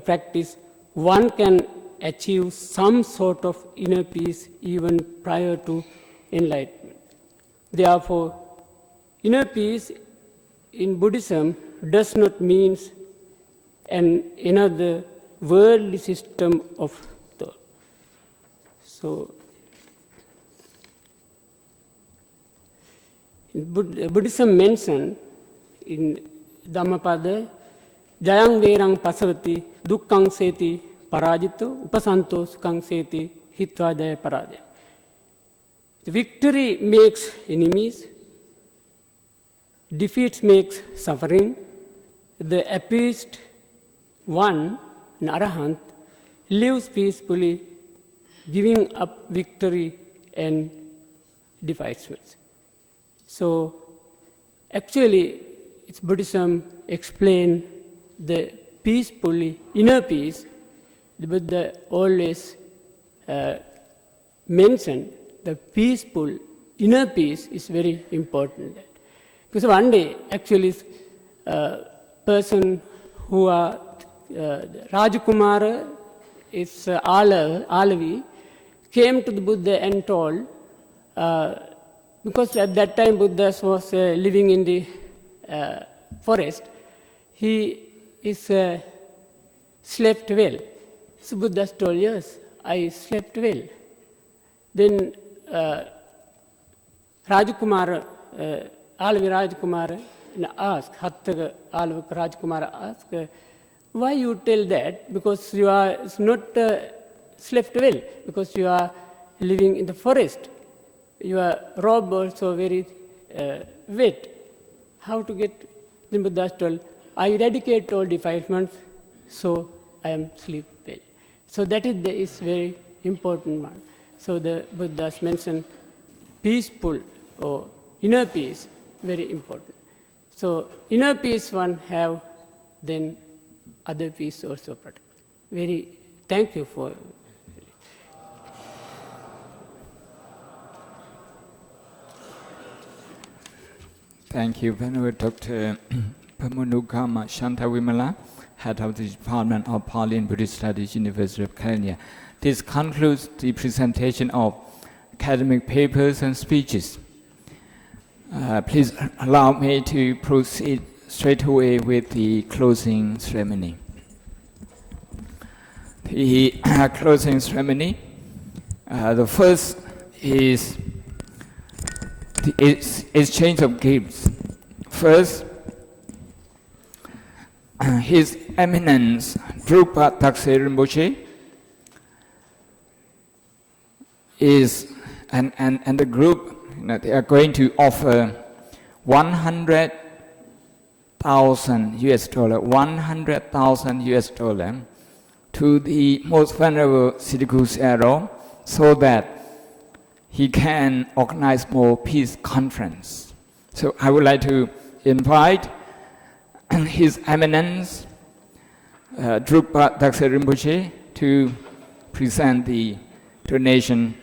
practice, one can achieve some sort of inner peace even prior to enlightenment. Therefore, inner peace in Buddhism does not mean another worldly system of thought. So, Buddhism mentioned in Dhammapada, Jayang Verang Pasavati, Dukkang Seti Parajito, Upasanto Sukhang Seti, Hitva Jaya Parajaya. The victory makes enemies, defeat makes suffering. The appeased one, an Arahant, lives peacefully, giving up victory and defeats. So, actually, it's Buddhism explain the peacefully, inner peace. The Buddha always mentioned the peaceful inner peace is very important. Because one day, actually, person who are Rajakumara is Alavi came to the Buddha and told, because at that time Buddha was living in the forest, he is slept well. So Buddha told, yes, I slept well. Then Rajakumara, Alavi Rajakumara asked, Hattaka Alavi Rajakumara asked, why you tell that? Because you are not slept well, because you are living in the forest. Your robe also very wet. How to get? Then Buddha told, I eradicate all defilements, so I am sleep well. So that is very important one. So the Buddhas mentioned peaceful or inner peace, very important. So inner peace one have, then other peace also protect. Very thank you for. Thank you, Venerable Dr. Pamunukama Shantawimala, Head of the Department of Pali and Buddhist Studies, University of California. This concludes the presentation of academic papers and speeches. Please allow me to proceed straight away with the closing ceremony. The closing ceremony, the first is the exchange of gifts. First, His Eminence Drupad Takshe Rinpoche is, and the group, they are going to offer $100,000 to the Most Venerable Siddhiku Sayadaw so that he can organize more peace conference. So I would like to invite His Eminence Drupad Takshe Rinpoche to present the donation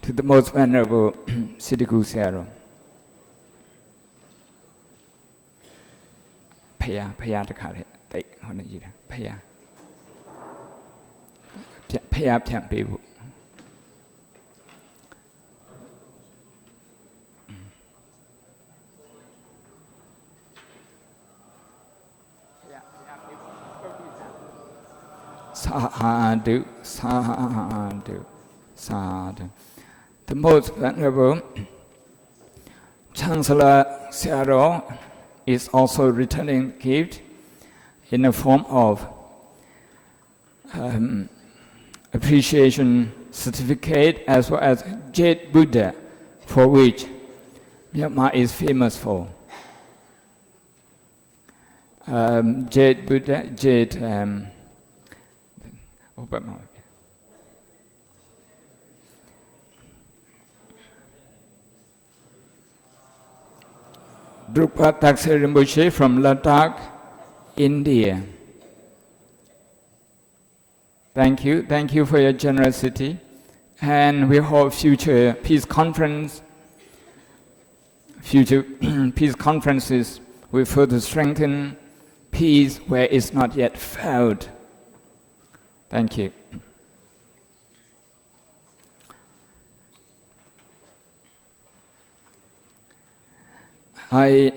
to the Most Venerable Siddhiku Sayadaw. พยาตะขาดติคนนี้นะพยาแถมไปบุสาธุสาธุสาธุ The Most Venerable Chancellor Seattle is also returning gift in the form of appreciation certificate as well as Jade Buddha, for which Myanmar is famous for. Jade Buddha, Jade, Drupal Taksir Rinpoche from Ladakh, India. Thank you for your generosity, and we hope future peace conferences will further strengthen peace where it's not yet found. Thank you. I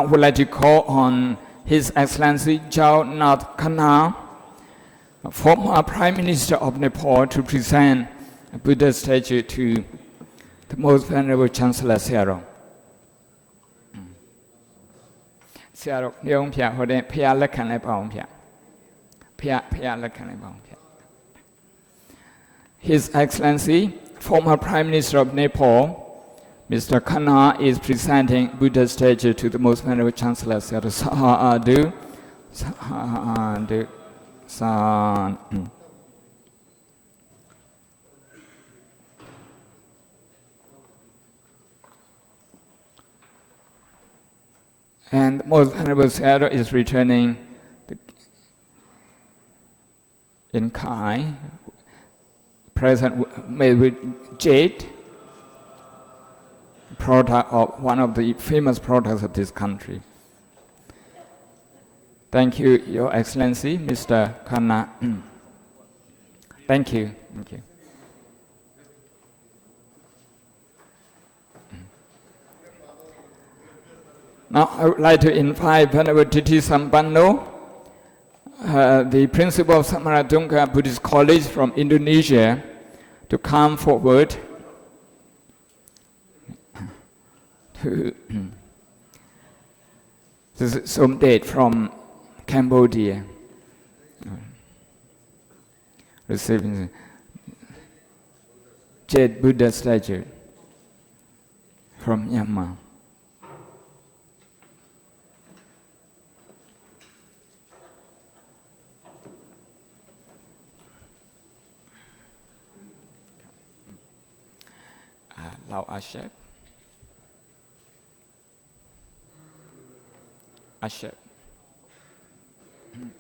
would like to call on His Excellency Jao Nath Khanna, former Prime Minister of Nepal, to present a Buddha statue to the Most Venerable Chancellor Seattle. Seattle, His Excellency, former Prime Minister of Nepal, Mr. Khanna is presenting Buddha statue to the Most Venerable Chancellor Seattle. Sadhu, sadhu, sadhu. And Most Venerable Seattle is returning in Kai, present made with jade, product of one of the famous products of this country. Thank you, Your Excellency, Mr. Khanna. Thank you. Thank you. Now, I would like to invite Venerable Titi Sampanno, the principal of Samaratunga Buddhist College from Indonesia, to come forward this is some date from Cambodia, receiving Jade Buddha statue from Myanmar. Lao Ashep. Ashep.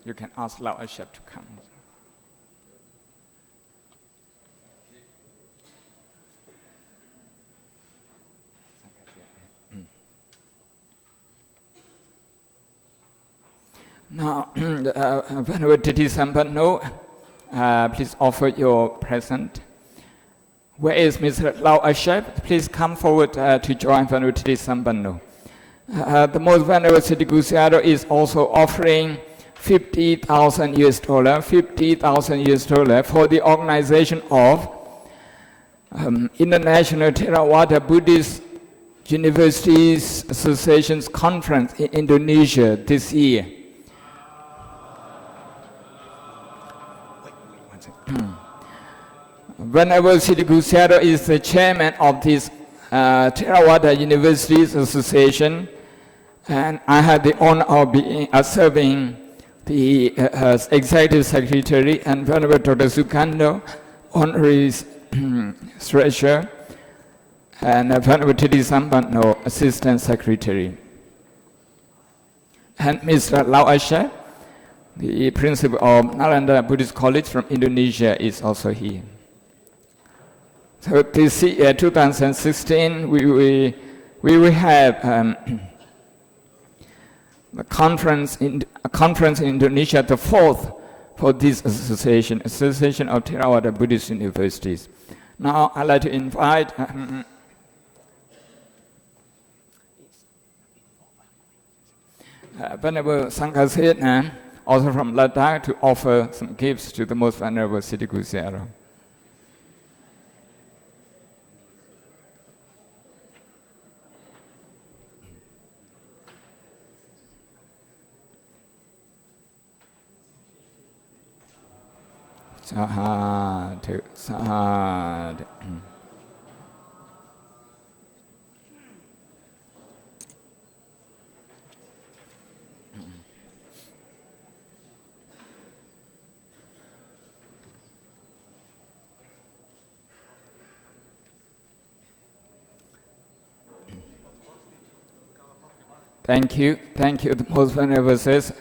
You can ask Lao Ashep to come. Now, Venerable Titi Sampanno, please offer your present. Where is Mr. Lao Ashep? Please come forward to join Venerable Titi Sampanno. The Most Venerable Siddhi Seattle is also offering $50,000 for the organization of International Theravada Buddhist Universities Association's Conference in Indonesia this year. Venerable Siddhi Seattle is the chairman of this Theravada Universities Association, and I had the honor of being serving the executive secretary, and Venerable Dr. Sukando, honorary treasurer, and Venerable Titi Sampanno, assistant secretary. And Mr. Lao Asha, the principal of Nalanda Buddhist College from Indonesia, is also here. So this year, 2016, we will have a conference in Indonesia, the fourth for this association of Theravada Buddhist Universities. Now, I'd like to invite Venerable Sanghaset, also from Ladakh, to offer some gifts to the Most Venerable Siddhi Seattle. Sadhu, sadhu. Thank you, the most venerable says,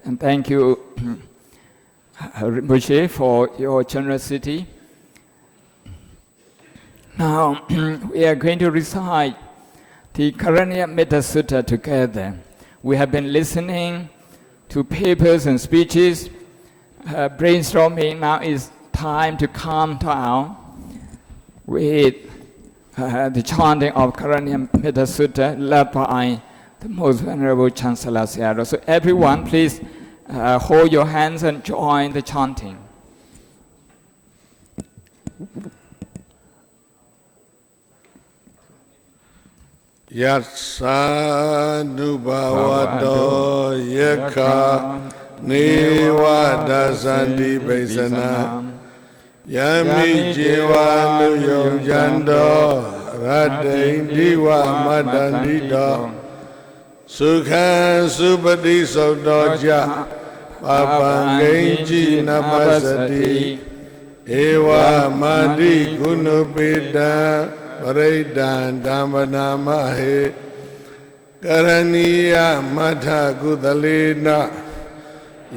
and thank you, Rinpoche, for your generosity. Now, we are going to recite the Karaniya Metta Sutta together. We have been listening to papers and speeches, brainstorming. Now is time to calm down with the chanting of Karaniya Metta Sutta led by the most venerable Chancellor Sayadaw. So everyone, please hold your hands and join the chanting. Yatsa nubhavato yekha neva dasanti besana yami jiva nuyom jando radhain diva madandito Sukha supati saudoja papangainji namasati ewa madi gunupita paraidan dhammanamahe karaniya matha kudalena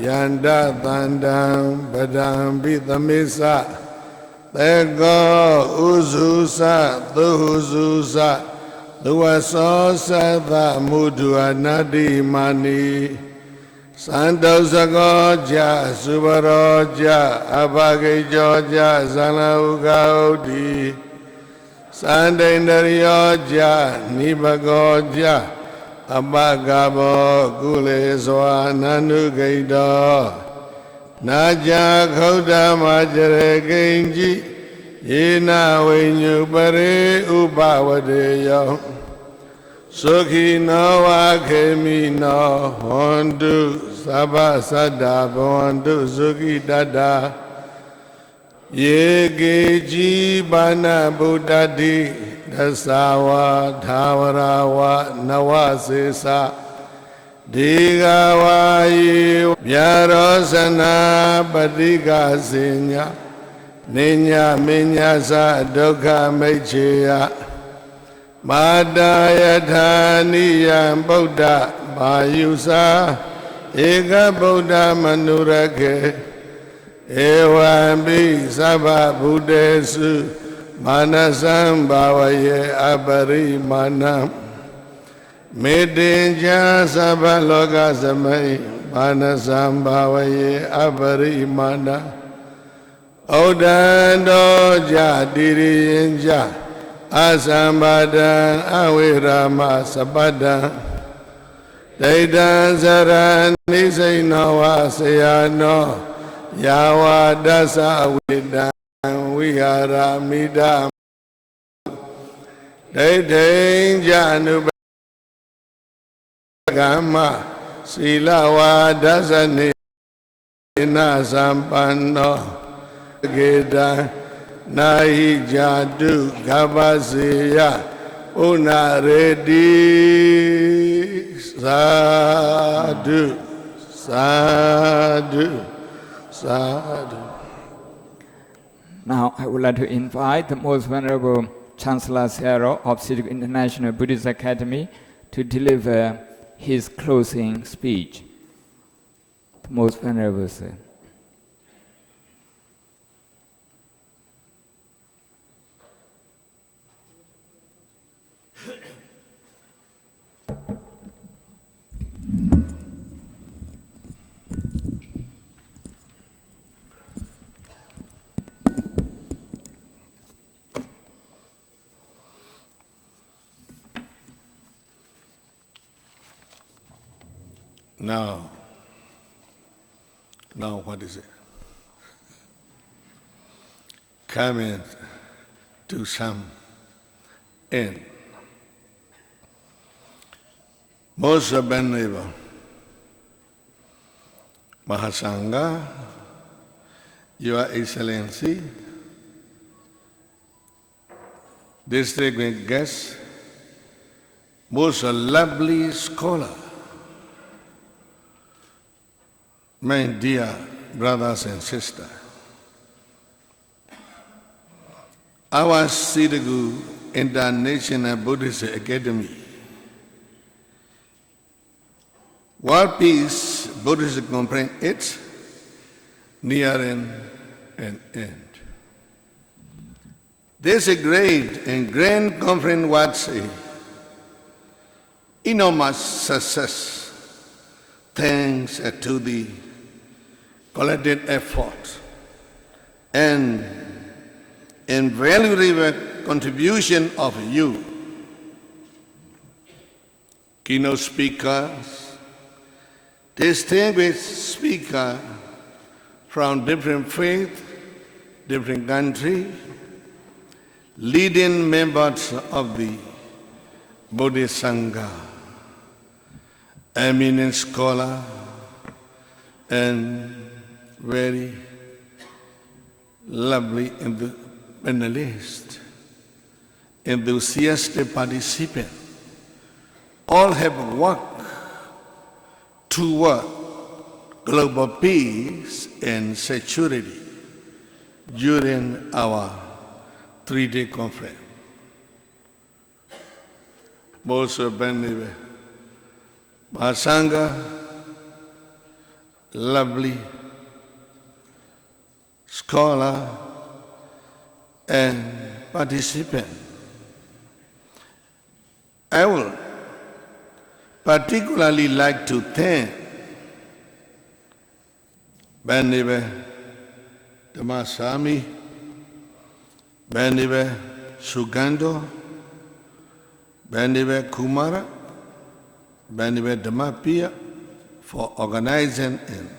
yanda tandam badam vitamisa teko uzusa tuhuzusa Duwaso Sada Mudu Anadi Mani Sandosagoja Subaroja Abhagejoja Zanaugaudi Sandendarioja Nibagoja Abhagabo Guleswa Nanugaido Naja Kauda Majare Genji Yena Vinyubare Ubawadeyo Sukhi no Akemi no Hondu Sabasada Bhavantu Sukhi Dada Yege Jibana Buddhadi Dasawa Dhawarawa Nawasesa Digavayi Vyarosana Badiga Sinya Ninya Minyasa Dukha Mecheya Madaya Dhaniya Buddha Mayusa Eka Buddha Manurake Ewambi Sabha Buddhesu Manasam Bhavaye Abari Manam Medinja Sabha Loka Samai Manasam Bhavaye Abari Manam Odando Jadiriyenja Asambada Awirama Sabada Daidan Zaran Nisainawa Sayano Yawa Dasa Widan Vihara Midam Daidan Janubagama Silawa Dasa Nina Sampano Geda Nahi Jadu Gabasiya Unaredi Sadhu Sadhu Sadhu. Now I would like to invite the most venerable Chancellor Sayadaw of City International Buddhist Academy to deliver his closing speech. The most venerable sir. Now what is it? Coming to some end. Most venerable Mahasangha Your Excellency, distinguished guests, most lovely scholar, my dear brothers and sisters, our Sidagu International Buddhist Academy, World Peace Buddhist Conference, it's nearing an end. This great and grand conference was an enormous success thanks to the collective effort and invaluable contribution of you, keynote speakers, distinguished speakers from different faiths, different countries, leading members of the Buddhist Sangha, eminent scholar, and very lovely panelists, enthusiastic participants, all have worked toward global peace and security during our 3-day conference. Most abundantly, Mahasangha, lovely scholar and participant. I would particularly like to thank Bandive Dhamasami, Bandive Sugando, Bandive Kumara, Bandive Dhamapia for organizing and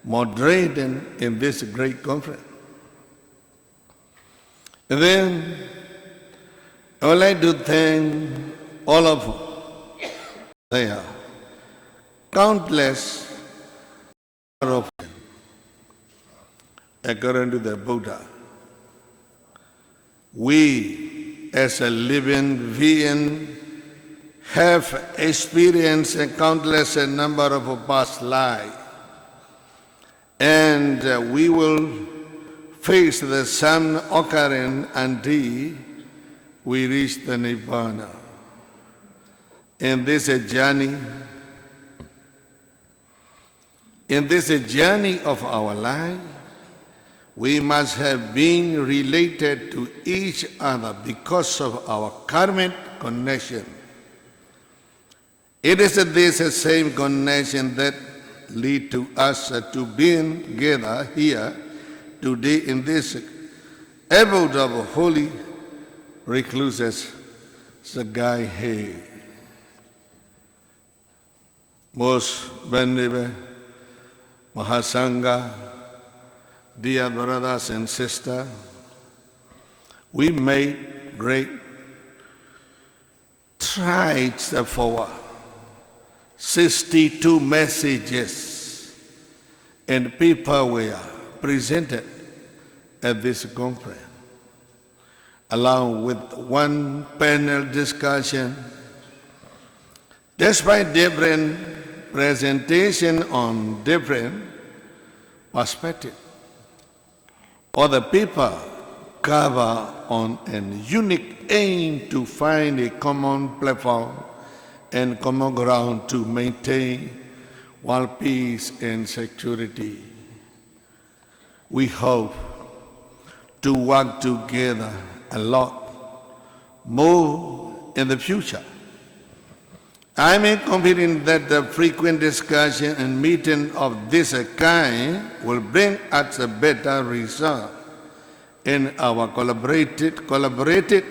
moderating in this great conference. And then I would like to thank all of you. They are countless of them, according to the Buddha. We, as a living being, have experienced a countless number of past lives, and we will face the same occurring until we reach the Nibbana. In this journey of our life, we must have been related to each other because of our karmic connection. It is this same connection that leads to us to being together here today in this abode of holy recluses, Sagai He. Most venerable Mahasangha, dear brothers and sisters, we made great strides forward. 62 messages and people were presented at this conference, along with one panel discussion. Despite different presentation on different perspectives, all the people cover on a unique aim to find a common platform and common ground to maintain world peace and security. We hope to work together a lot more in the future. I am confident that the frequent discussion and meeting of this kind will bring us a better result in our collaborated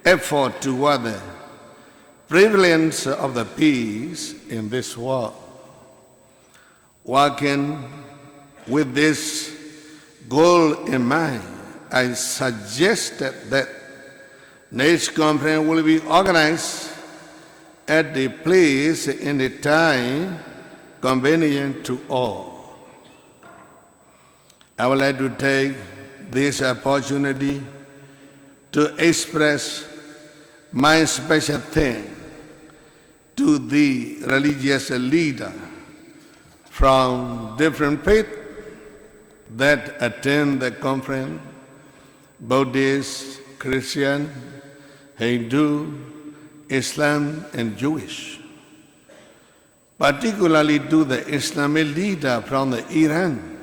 effort toward the prevalence of the peace in this world. Working with this goal in mind, I suggested that next conference will be organized at the place and the time convenient to all. I would like to take this opportunity to express my special thanks to the religious leader from different faiths that attend the conference: Buddhist, Christian, Hindu, Islam, and Jewish. Particularly to the Islamic leader from Iran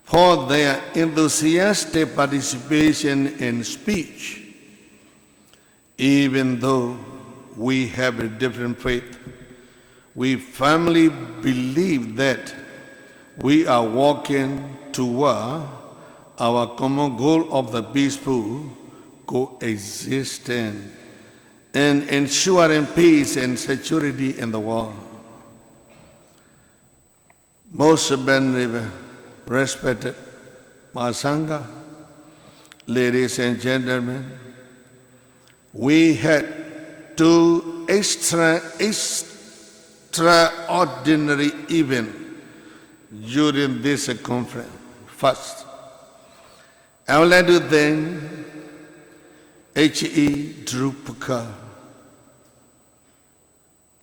for their enthusiastic participation in speech. Even though we have a different faith, we firmly believe that we are walking toward our common goal of the peaceful coexistence and ensuring peace and security in the world. Most venerable, respected Mahasangha, ladies and gentlemen, we had two extraordinary events during this conference. First, I would like to thank H.E. Drupaka,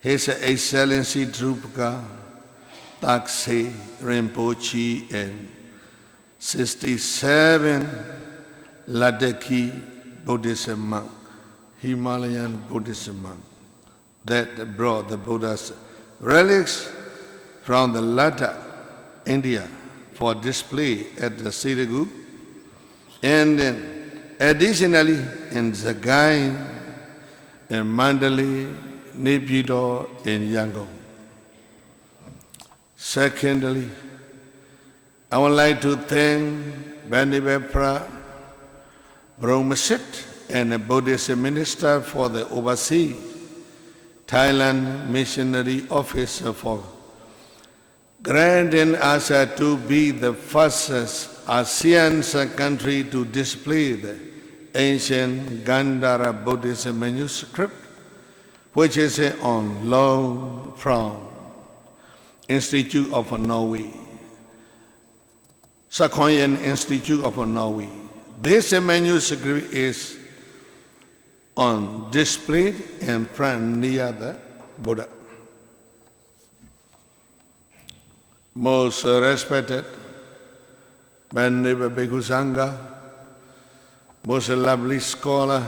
His Excellency Drupaka Takshe Rinpoche, and 67 Ladakhi Buddhist monks, Himalayan Buddhist monks, that brought the Buddha's relics from the Ladakh, India, for display at the Sirigu, and then additionally in Sagaing, in Mandalay, Naypyidaw, and Yangon. Secondly, I would like to thank Venerable Brahmasit and the Buddhist minister for the overseas Thailand Missionary Office for granting us to be the first ASEAN country to display the ancient Gandhara Buddhist manuscript, which is on loan from Institute of Norway, Sakhoyen Institute of Norway. This manuscript is on display in front near the Buddha. Most respected Venerable Bhikkhu Sangha, most lovely scholar,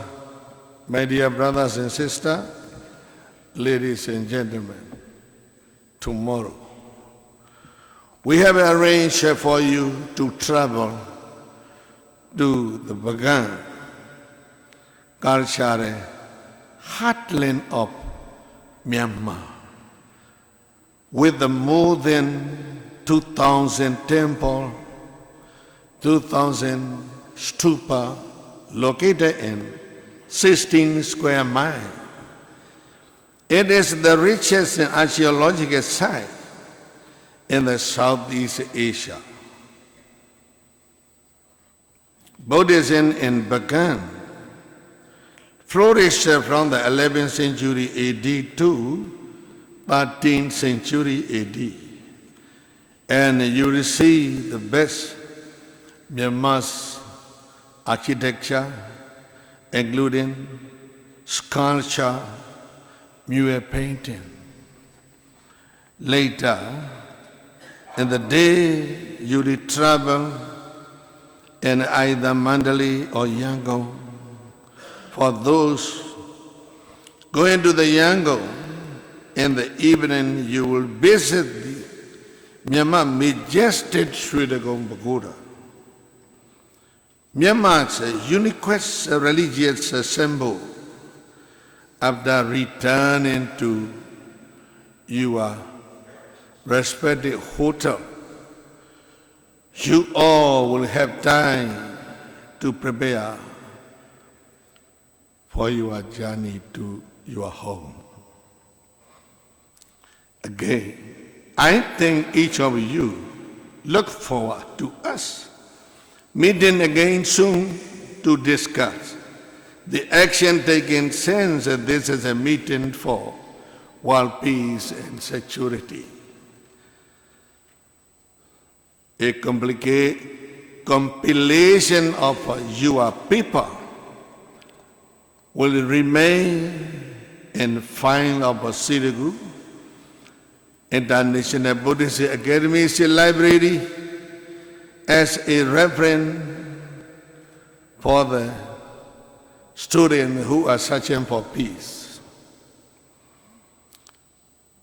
my dear brothers and sisters, ladies and gentlemen, tomorrow we have arranged for you to travel to the Bagan culture heartland of Myanmar with the more than 2,000 temples, 2,000 stupa located in 16 square miles. It is the richest archaeological site in the Southeast Asia. Buddhism in Bagan flourished from the 11th century AD to 13th century AD. And you will see the best Myanmar's architecture, including sculpture, mural painting. Later, in the day you will travel in either Mandalay or Yangon. For those going to the Yangon, in the evening you will visit the Myanmar majestic Sri Dagong Pagoda. Myanmar's uniquest religious symbol. After returning to your respective hotel, you all will have time to prepare for your journey to your home. Again, I think each of you look forward to us meeting again soon to discuss the action taken since this is a meeting for world peace and security. a compilation of your people will remain in file of Citigroup, International Buddhist Academy Library, as a reference for the students who are searching for peace.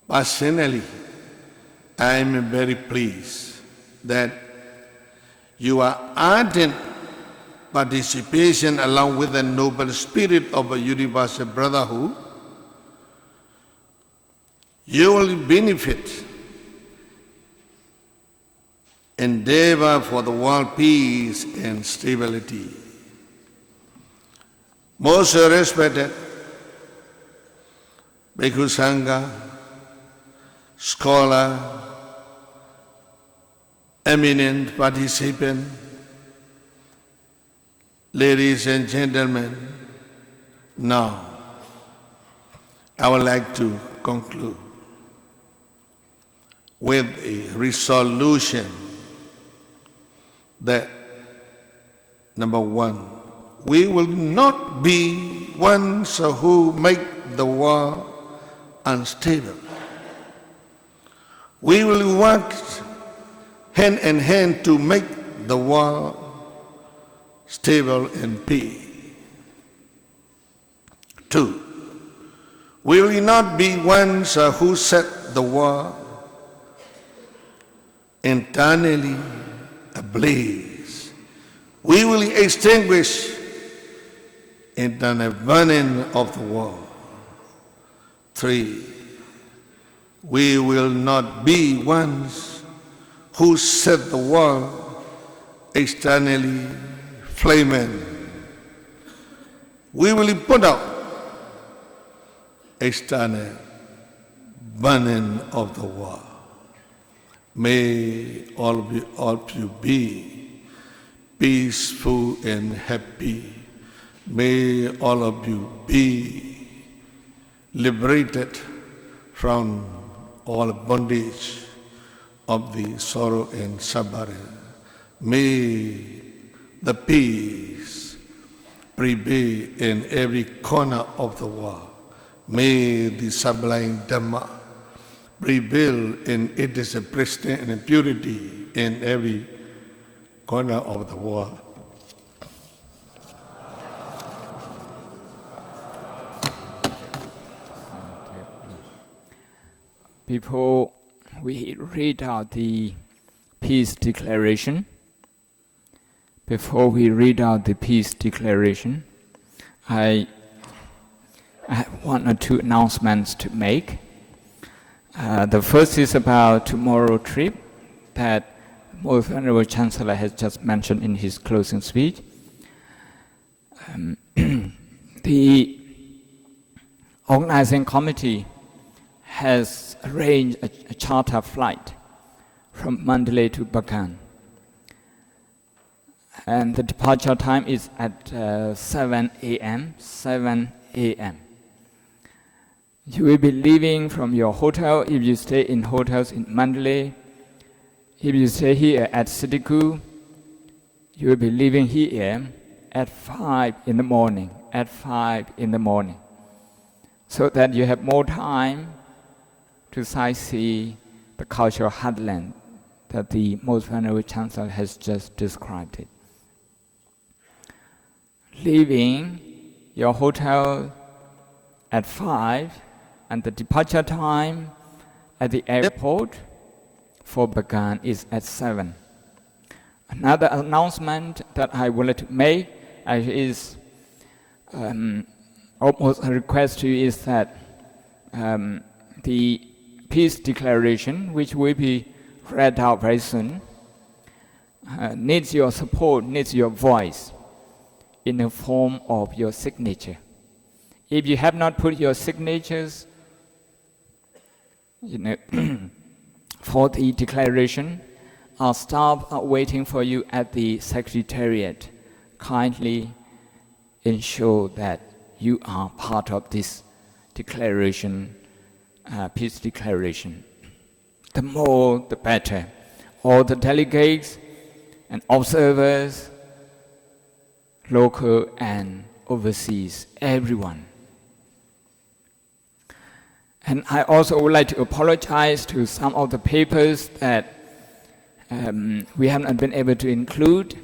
Personally, I am very pleased that your ardent participation along with the noble spirit of a universal brotherhood, you will benefit endeavor for the world peace and stability. Most respected Bhikkhu Sangha, scholar, eminent participant, ladies and gentlemen, now I would like to conclude with a resolution that, number one, we will not be ones who make the world unstable. We will work hand in hand to make the world stable and peace. Two, we will not be ones who set the world internally ablaze. We will extinguish internal burning of the world. Three, we will not be ones who set the world externally flaming. We will put out external burning of the world. May all of you be peaceful and happy. May all of you be liberated from all bondage of the sorrow and suffering. May the peace prevail in every corner of the world. May the sublime Dhamma prevail in its pristine and purity in every corner of the world. Before we read out the peace declaration, I have one or two announcements to make. The first is about tomorrow's trip that Most Venerable Chancellor has just mentioned in his closing speech. The organizing committee has arranged a charter flight from Mandalay to Bagan. And the departure time is at 7 a.m. You will be leaving from your hotel if you stay in hotels in Mandalay. If you stay here at Citigroup, you will be leaving here at 5 in the morning, so that you have more time to sightsee the cultural heartland that the Most Venerable Chancellor has just described it. Leaving your hotel at 5 and the departure time at the airport for Bagan is at 7. Another announcement that I would like to make is almost a request to you is that the peace declaration, which will be read out very soon, needs your support, needs your voice in the form of your signature. If you have not put your signatures, for the declaration, our staff are waiting for you at the Secretariat. Kindly ensure that you are part of this declaration, peace declaration. The more, the better. all the delegates and observers, local and overseas, everyone. And I also would like to apologize to some of the papers that we haven't been able to include.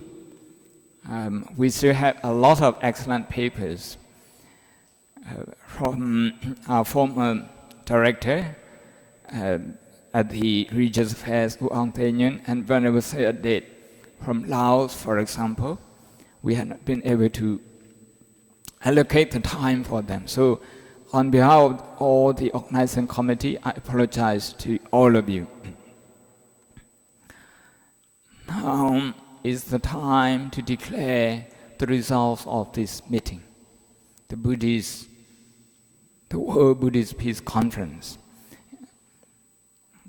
We still have a lot of excellent papers from our former director at the Religious Affairs, Uong Tenyon, and Venerable Sayadaw from Laos, for example. We have not been able to allocate the time for them. So on behalf of all the organizing committee, I apologize to all of you. Now is the time to declare the results of this meeting, the World Buddhist Peace Conference.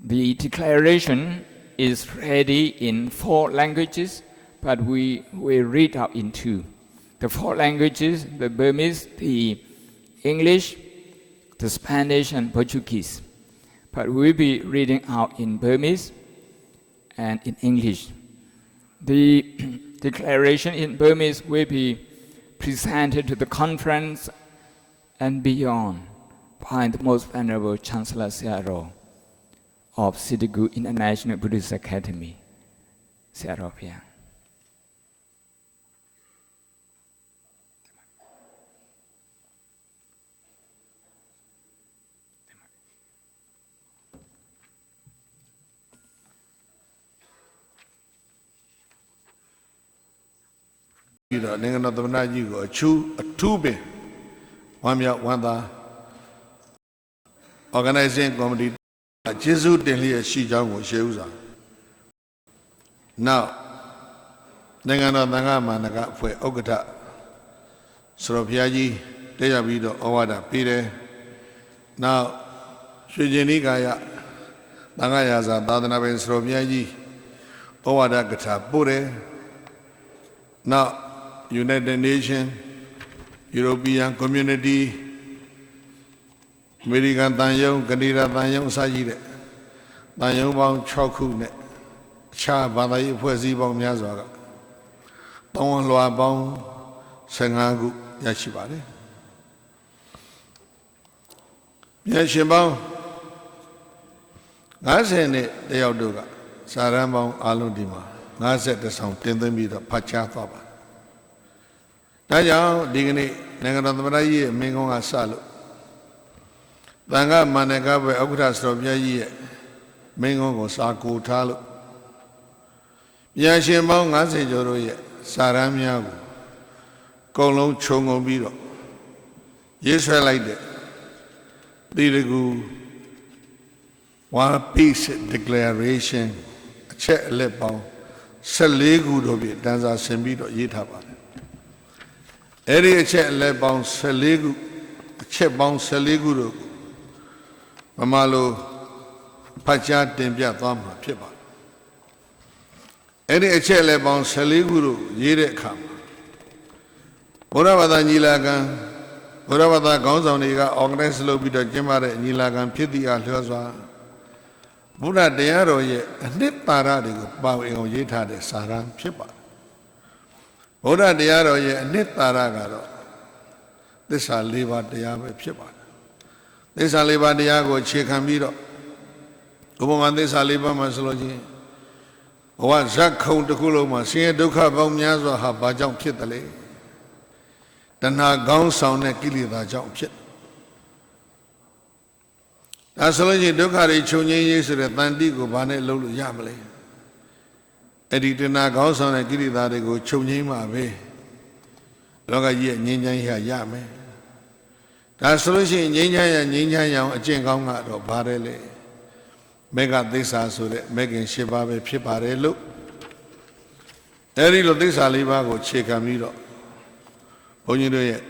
The declaration is ready in 4 languages, but we read out in 2. The 4 languages, the Burmese, the English, the Spanish, and Portuguese. But we'll be reading out in Burmese and in English. The declaration in Burmese will be presented to the conference and beyond by the Most Venerable Chancellor Sayadaw of Siddhagu International Buddhist Academy, Sayadaw Phaya. Organizing committee Jesu Denlia Shijang Sheuza. Now, Nangana Managa for Ogata Soropiaji, Dejavido Owada Pire. Now, Shujenigaya Nangayaza Dadanaben Soropiaji Owada Gata Pure. Now, United Nations, European Community, American Tanyong, Canada Tanyong Sajide, Tanyong Bang Chokune, Cha Badayi Puezi Bang Miazaga, Tongan Loa Bang Sengagu Yashibare. Yashibang Gazene de Yauduga, Sarambang Alundima, Gazet the Sound, Tendamida, Pachataba. Najao, Digni, Nanganamarayi, Mingonga Salu. Tanga Managabe Ogras of Yayi, Mingo Saku Talu. Yashimong Azijoroye, Saramyagu, Kolong Chongo Biro. Israelite, Dirigu, one peace declaration, a check lepon, Selegu Dobi, Danza Sembido Yitaba. Eri check lepon, Selegu, check bon Selegu. Mamalo Pacha Tempia Thama Pipa. Any Echele Bon Saliguru, Yere Kam. Uravada Nilagan, Uravada Gonzaniga, organized Lobita Gemare, Nilagan, Pidia Loza. Buddha Dearo ye, a nip paradigo, bowing on Yeta de Saran Pipa. Buddha Dearo ye, a nip paragaro. This are Liva Deave Pipa. This Aliba Diago Chicamiro. Uman this Aliba Masology. What Zak Count the Kuloma, see Duka Bomyazo have Bajam Kitale. Then her gown sound a killy the jump pit. Asology Dukari Chuni is a Bandigo Bane Lulu Yamale. Editina gown sound a killy that they go Chunima Bay. Loga ye Ninja Yame. That's solution Ninja, a Jingonga or Barele. Make up this answer, making Shibabe Pipare look. Every of this Alibago Chikamiro. When you do it,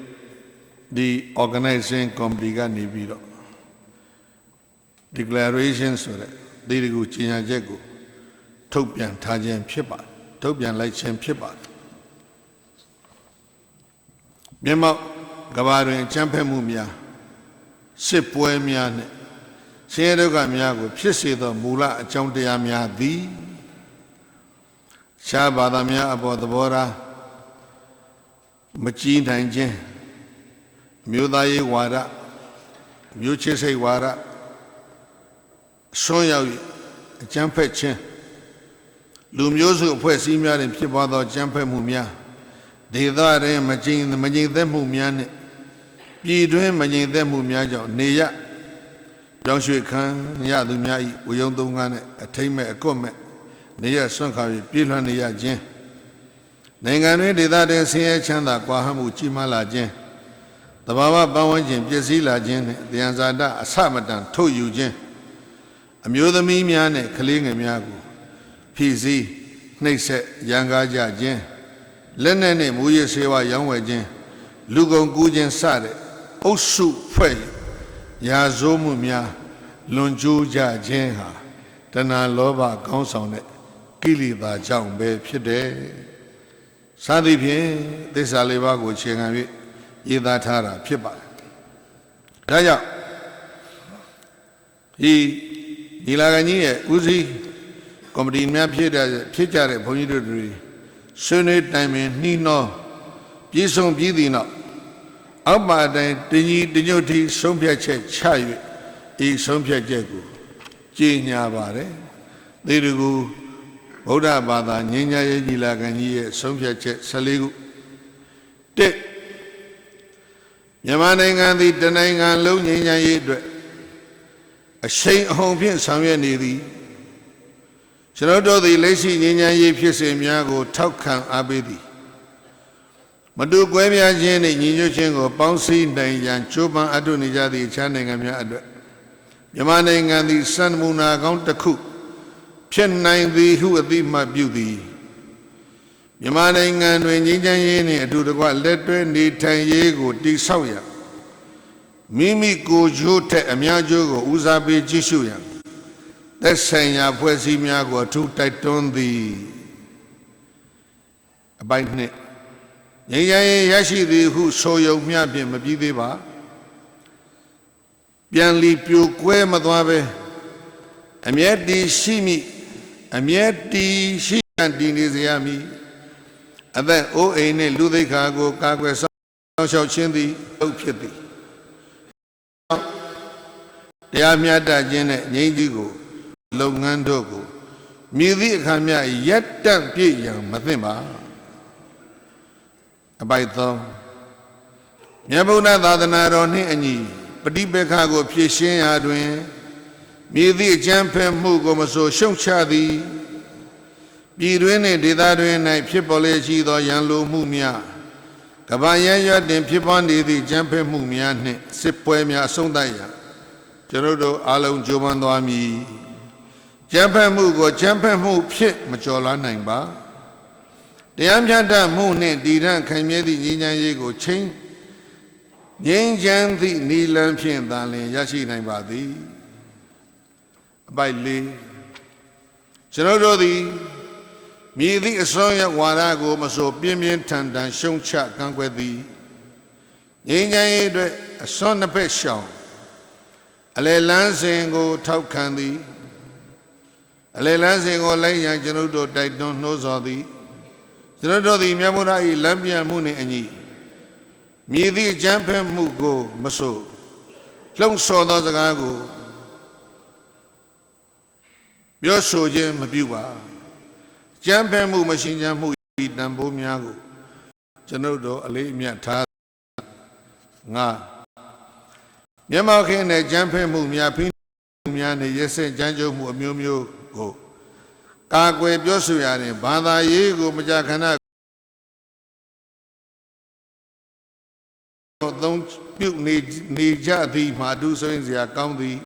the organizing committee Nibiro. Declarations of it, Dirigu China Jago, Topian Tajan Pipa, Topian Light Chem Pipa. Memo. Gavaru and Champemumia, Sipuemian, Siedogamia, Pisido, Mula, Chontiamia, the ရှားဘာသာများအပေါ်သဘောထားမကြီးနိုင်ခြင်းမြို့သားရေးဝါဒမြို့ချစ်စိတ်ဝါဒဆွမ်းရောက်အကြမ်းဖက်ခြင်းလူမျိုးစုအဖွဲ့အစည်းများတွင်ဖြစ်ပွားသောအကြမ်းဖက်မှုများဒေသတွင်မငြိမ်သက်မှုများနှင့်ပြည်တွင်းမငြိမ်သက်မှုများကြောင့်နေရပြောင်းရွှေ့ခံရသူများ၏ဝေယုံသုံးကားနှင့်အထိမ့်မဲ့အကွတ်မဲ့နေရဆွန့်ခါ၍ပြေးလွှမ်းနေရခြင်းနိုင်ငံတွင်ဒေသတွင်ဆင်းရဲချမ်းသာကွာဟမှုကြီးမားလာခြင်းသဘာဝပတ်ဝန်းကျင်ပျက်စီးလာခြင်းနှင့်တရားဇာတအဆမတန်ထုတ်ယူခြင်းအမျိုးသမီးများနှင့်ကလေးငယ်များကိုဖိစီးနှိပ်စက်ရန်ကားကြခြင်းလက်နက်နှင့်မူရစ်ဆေးဝါးရောင်းဝယ်ခြင်းလူကုန်ကူးခြင်းစတဲ့အုပ်စုဖွဲ့ရာဇိုးမှုများလွန်ကျူးကြခြင်းဟာတဏှာလောဘကောင်းဆောင်တဲ့ကိလေသာကြောင့်ပဲဖြစ်တယ်။စသည်ဖြင့်သစ္စာလေးပါးကိုအခြေခံ၍ရေးသားထားတာဖြစ်ပါတယ်။ဒါကြောင့်ဒီလာကန်ကြီးရဲ့ဦးစီးကော်မတီများဖြစ်ကြတဲ့ဘုန်းကြီးတို့တွေဆွေးနွေးတိုင်ပင်နှီးနှောပြည်စုံပြည်သည်နောက်အောက်ပါတိုင်းတညီတညွတ်တီဆုံးဖြတ်ချက်ချ၍ဤဆုံးဖြတ်ချက်ကိုကြေညာပါတယ်။ဒီလိုကိုဗုဒ္ဓဘာသာငြိမ်းချမ်းရေးညီလာခံကြီးရဲ့ဆုံးဖြတ်ချက်14ခုတစ်မြန်မာနိုင်ငံသည်တနိုင်ငံလုံးငြိမ်းချမ်းရေးအတွက်အရှိန်အဟုန်ဖြင့်ဆောင်ရွက်နေသည်ကျွန်တော်တို့သည်လက်ရှိငြိမ်းချမ်းရေးဖြစ်စဉ်များကိုထောက်ခံအားပေးသည်မတူကွဲပြားခြင်းနှင့်ညီညွတ်ခြင်းကိုပေါင်းစည်းနိုင်ရန်ကြိုးပမ်းအထောက်နေကြသည့်အခြားနိုင်ငံများအတွက်မြန်မာနိုင်ငံသည်စံနမူနာကောင်းတစ်ခုဖြစ်နိုင်သည်ဟုအသိမှတ်ပြုသည်မြန်မာနိုင်ငံတွင်ငြိမ်းချမ်းရေးနှင့်အတူတကွလက်တွဲနေထိုင်ရေးကိုတည်ဆောက်ရန်မိမိကိုယ်ကျိုးထက်အများကျိုးကိုဦးစားပေးကြည့်ရှုရန်သက်ဆိုင်ရာဖွဲ့စည်းများကိုအထူးတိုက်တွန်းသည်အပိုင်းနှစ်ငြိမ်းချမ်းရေးရရှိသည်ဟုဆိုယုံမျှဖြင့်မပြီးသေးပါပြန်လီပြိုကွဲမသွားပဲအမျက်တည်ရှိမိအမျက်တည်ရှိရန်တည်နေစေရမည်အသက်အိုးအိမ်နှင့်လူသိက္ခာကိုကာကွယ်ဆောင်ရှောက်ခြင်းသည်ဟုတ်ဖြစ်သည်တရားမျှတခြင်းနဲ့ငြိမ်းချမ်းကိုလုပ်ငန်းတို့ကိုမြည်သည့်အခါမျှရပ်တန့်ပြည့်ရန်မသင့်ပါအပိုက်သောမြတ်ဗုဒ္ဓသာသနာတော်နှင့်အညီပဋိပက္ခကိုဖြေရှင်းရာတွင်မြည်သည့်အကြမ်းဖက်မှုကိုမဆိုရှုံချသည်ပြည်တွင်းနှင့်ဒေသတွင်၌ဖြစ်ပေါ်လျက်ရှိသောရန်လိုမှုများကမ္ဘာရန်ရွက်တင်ဖြစ်ပွားနေသည့်ကြမ်းဖက်မှုများနှင့်စစ်ပွဲများအဆုံးသတ်ရန်ကျွန်ုပ်တို့အားလုံးကြိုးပမ်းသွားမည်ကြမ်းဖက်မှုကိုကြမ်းဖက်မှုဖြစ်မကျော်လွှားနိုင်ပါတရားမျှတမှုနှင့်တည်ရန်ခိုင်မြဲသည့်ငြိမ်းချမ်းရေးကိုငြိမ်းချမ်းသည့်နိလန်းဖြင့်သာလျှင်ရရှိနိုင်ပါသည်အပိုက်လေးကျွန်ုပ်တို့သည်မြည်သည့်အစွမ်းရောက်ဝါဒကိုမဆိုပြင်းပြင်းထန်ထန်ရှုံချကန့်ကွက်သည်ငြိမ်းချမ်းရေးအတွက်အစွမ်းနှစ်ဖက်ရှောင်အလယ်လန်းစဉ်ကိုထောက်ခံသည်အလယ်လန်းစဉ်ကိုလိုက်ရန်ကျွန်ုပ်တို့တိုက်တွန်းနှိုးဆော်သည်ကျွန်ုပ်တို့သည်မြတ်ဗုဒ္ဓ၏လမ်းပြမှုနှင့်အညီမြည်သည့်ကြမ်းဖက်မှုကိုမဆိုလှုံ့ဆော်သောစကားကိုပြောဆိုခြင်းမပြုပါကြမ်းဖက်မှုမရှိကြမှုဤတန်ဖိုးများကိုကျွန်ုပ်တို့အလေးအမြတ်ထားငါမျက်မှောက်ခင်းတဲ့ကြမ်းဖက်မှုများဖိနှိပ်မှုများနဲ့ရက်စက်ကြမ်းကြုတ်မှုအမျိုးမျိုးကိုကာကွယ်ပြောဆိုရတဲ့ဘာသာရေးကိုမကြာခဏသုံးပြုနေကြသည်မှာအထူးဆိုရင်စရာကောင်းသည်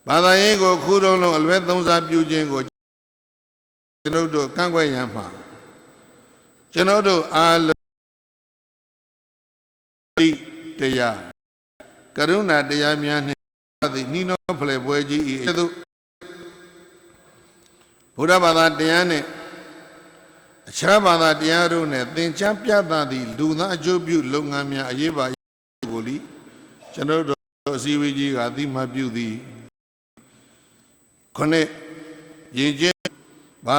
ဘာသာရေးကိုခုတုံးလုံးအလွဲသုံးစားပြုခြင်းကိုကျွန်ုပ်တို့ကန့်ကွက်ရန်မှာကျွန်ုပ်တို့အားလုံးတရားကရုဏာတရားများနှင့်သည်နိနောဖလေပွဲကြီး၏သို့ဘုရားဘာသာတရားနှင့်အခြားဘာသာတရားတို့နှင့်သင်ကြားပြသသည့်လူသားအကျိုးပြုလုပ်ငန်းများအရေးပါကိုလီကျွန်ုပ်တို့အစည်းအဝေးကြီးကအသိမှတ်ပြုသည် ခုနှစ်ယဉ်ကျေးဘာ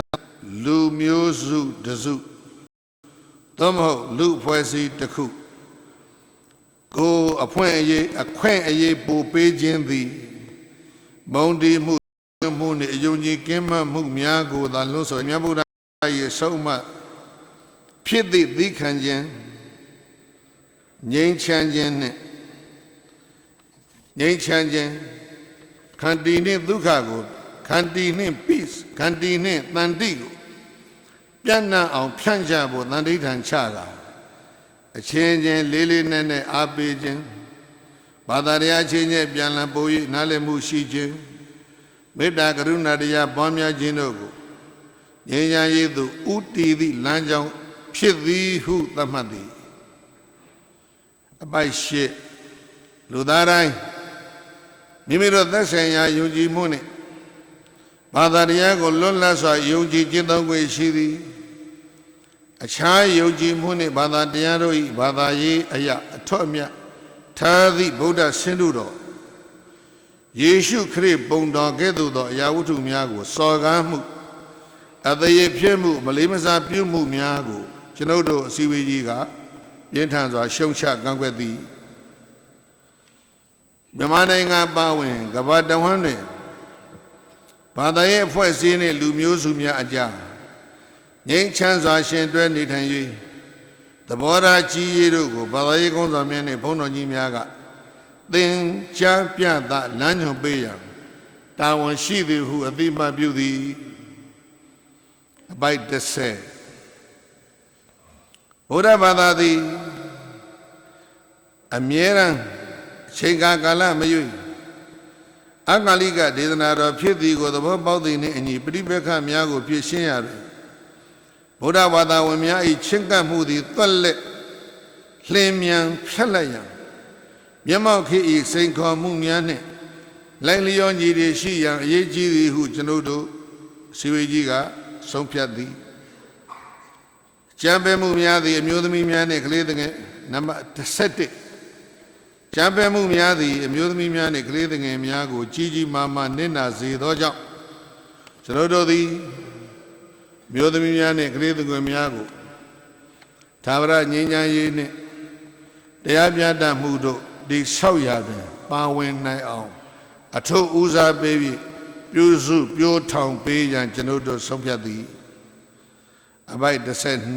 လူမျိုးစုတစုသို့မဟုတ်လူအဖွဲ့အစည်းတစ်ခုကိုအခွင့်အရေးပိုပေးခြင်းသည်မုံဒီမှုနှင့်အယုံကြည်ကင်းမဲ့မှုများကိုသာလွတ်ဆော်မြတ်ဗုဒ္ဓရဲ့ဆုံးမဖြစ်သည့်သီးခံခြင်းငြိမ်းချမ်းခြင်းနှင့်ခန္တီနှင့်ဒုက္ခကိုခန္တီနှင့် peace ခန္တီနှင့်တန်တိကိုပြန့်နှံ့အောင်ဖြန့်ချဖို့တန်ဋိဌာန်ချတာအချင်းချင်းလေးလေးနက်နက်အားပေးခြင်းဘာသာတရားချင်းချင်းပြန်လည်ပို့၍နားလည်မှုရှိခြင်းမေတ္တာကရုဏာတရားပွားများခြင်းတို့ကိုငြိမ်းချမ်းရေးသို့ဥတည်သည့်လမ်းကြောင်းဖြစ်သည်ဟုသတ်မှတ်သည်အပိုက်ရှိလူသားတိုင်းမိမိတို့သက်ဆိုင်ရာယုံကြည်မှုနှင့်ဘာသာတရားကိုလွတ်လပ်စွာယုံကြည်ကျင့်သုံးခွင့်ရှိသည်အခြားယုံကြည်မှုနှင့်ဘာသာတရားတို့၏ဘာသာရေးအရာအထွတ်အမြတ်ထားသည့်ဗုဒ္ဓဆင်းတုတော်ယေရှုခရစ်ပုံတော်ကဲ့သို့သောအရာဝတ္ထုများကိုစော်ကားမှုအသရေဖြစ်မှုမလေးမစားပြုမှုများကိုကျွန်ုပ်တို့အစည်းအဝေးကြီးကပြင်းထန်စွာရှုံချကန့်ကွက်သည်မြန်မာနိုင်ငံပါဝင်ကမ္ဘာတဝန်းတွင်ဘာသာရေးအဖွဲ့အစည်းနှင့်လူမျိုးစုများအကြားငြိမ်းချမ်းစွာရှင်တွဲနေထိုင်၍သဘောထားကြီးရေးတို့ကိုဘာသာရေးခေါင်းဆောင်များနှင့်ဘုန်းတော်ကြီးများကသင်ကြားပြသလမ်းညွှန်ပေးရန်တာဝန်ရှိသည်ဟုအသိအမှတ်ပြုသည်အပိုက်30ဗုဒ္ဓဘာသာသည်အမြဲတမ်းချိန်ကာလမရွေးအကာလိကဒေသနာတော်ဖြစ်သည်ကိုသဘောပေါက်သည်နှင့်အညီပဋိပက္ခများကိုဖြေရှင်းရသည်ဗုဒ္ဓဘာသာဝင်များ၏ချဉ်ကပ်မှုသည်သက်လက်လျင်မြန်ဖြတ်လိုက်ရန်မျက်မှောက်ခေတ်၏စိန်ခေါ်မှုများနှင့်လိုက်လျောညီတွေရှိရန်အရေးကြီးသည်ဟုကျွန်ုပ်တို့စီဝေကြီးကဆုံးဖြတ်သည်ကြံပယ်မှုများသည်အမျိုးသမီးများနှင့်ကလေးငယ်နံပါတ်17ကြံပယ်မှုများသည်အမျိုးသမီးများနှင့်ကလေးငယ်များကိုကြီးကြီးမားမားနစ်နာစေသောကြောင့်ကျွန်ုပ်တို့သည်မျိုးသမီးများနှင့်ကလေးငယ်များကိုသာဝရငြိမ်းချမ်းရေးနှင့်တရားပြတတ်မှုတို့ဒီဆောက်ရာတွင်ပါဝင်နိုင်အောင်အထုပ်ဦးစားပေးပြီးပြုစုပြိုးထောင်ပေးရန်ကျွန်ုပ်တို့ဆုံးဖြတ်သည်အပိုက်12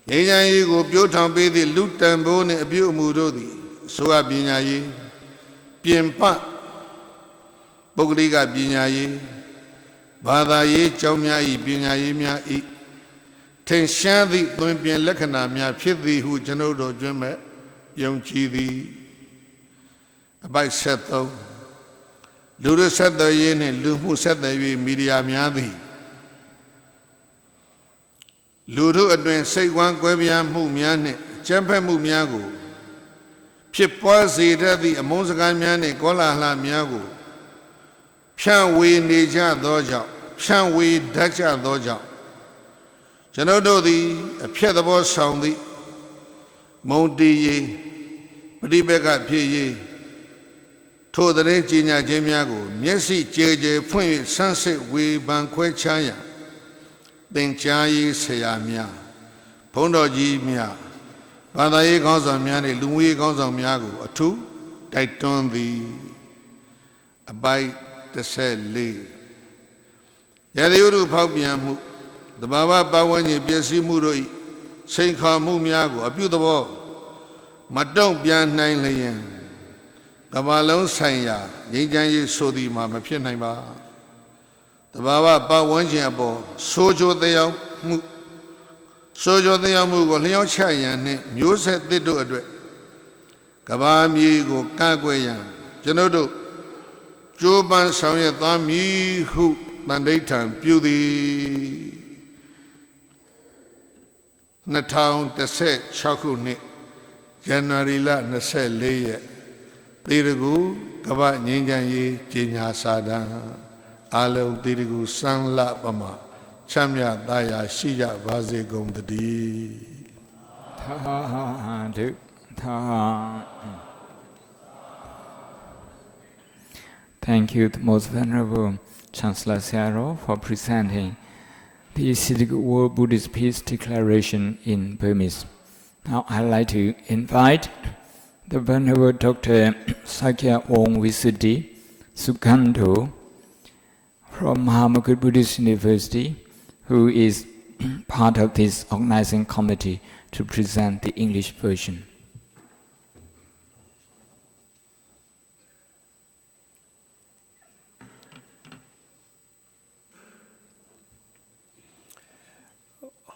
ငြိမ်းချမ်းရေးကိုပြိုးထောင်ပေးသည့်လူတန်ဖိုးနှင့်အပြုအမူတို့သည်ဆိုအပ်ပညာရေးပြင်ပပုဂ္ဂလိကပညာရေးဘာသာရေးကျောင်းများ၏ပညာရေးများ၏ထင်ရှားသည့်သွင်ပြင်လက္ခဏာများဖြစ်သည်ဟုကျွန်ုပ်တို့ကျွမ်းမဲ့ယုံကြည်သည်အပိုက်73လူတို့ဆက်သွယ်ရေးနှင့်လူမှုဆက်သွယ်ရေးမီဒီယာများသည်လူတို့အတွင်စိတ်ဝမ်းကွဲပြားမှုများနှင့်ကြမ်းဖက်မှုများကိုဖြစ်ပွားစေတတ်သည့်အမုန်းစကားများနှင့်ကောလာဟလများကိုဖြန့်ဝေနေကြသောကြောင့်ဖြန့်ဝေတတ်ကြသောကြောင့်ကျွန်ုပ်တို့သည်အဖြစ်သဘောဆောင်သည့်မုံတီးရေးပဋိပက္ခဖြစ်ရေးထိုတဲ့ကြီးညာခြင်းများကိုမျက်စိကြဲကြဲဖွင့်၍ဆန်းစစ်ဝေဖန်ခွဲခြားရန်သင်ကြားရေးဆရာများဘုန်းတော်ကြီးများဘာသာရေးခေါင်းဆောင်များနှင့်လူမှုရေးခေါင်းဆောင်များကိုအထူးတိုက်တွန်းသည်အပိုက်14ရာသီဥတုဖောက်ပြန်မှုသဘာဝပတ်ဝန်းကျင်ပျက်စီးမှုတို့၏စိန်ခေါ်မှုများကိုအပြုသဘောမတုံ့ပြန်နိုင်လျင်ကမ္ဘာလုံးဆိုင်ရာငြိမ်းချမ်းရေးဆိုသည်မှာမဖြစ်နိုင်ပါသဘာဝပတ်ဝန်းကျင်အပေါ်ဆိုးကျိုးသက်ရောက်မှုကိုလျှော့ချရန်နှင့်မျိုးဆက်သစ်တို့အတွက်ကမ္ဘာမြေကိုကန့်ကွက်ရန်ကျွန်ုပ်တို့ကြိုးပမ်းဆောင်ရွက်သွားမည်ဟုတန်ဋိဌာန်ပြုသည်2016ခုနှစ်ဇန်နဝါရီလ24ရက်သေတကူကမ္ဘာငြိမ်းချမ်းရေးကြေညာစာတမ်းအားလုံးသေတကူစံလပမာချမ်းမြသာယာရှိကြပါစေကုန်သတည်းသာဓုသာ Thank you, the Most Venerable Chancellor Siaro, for presenting the Citigroup World Buddhist Peace Declaration in Burmese. Now I'd like to invite the Venerable Dr. Sakya Wong Visuddhi Sukhanto from Mahamakut Buddhist University, who is part of this organizing committee, to present the English version.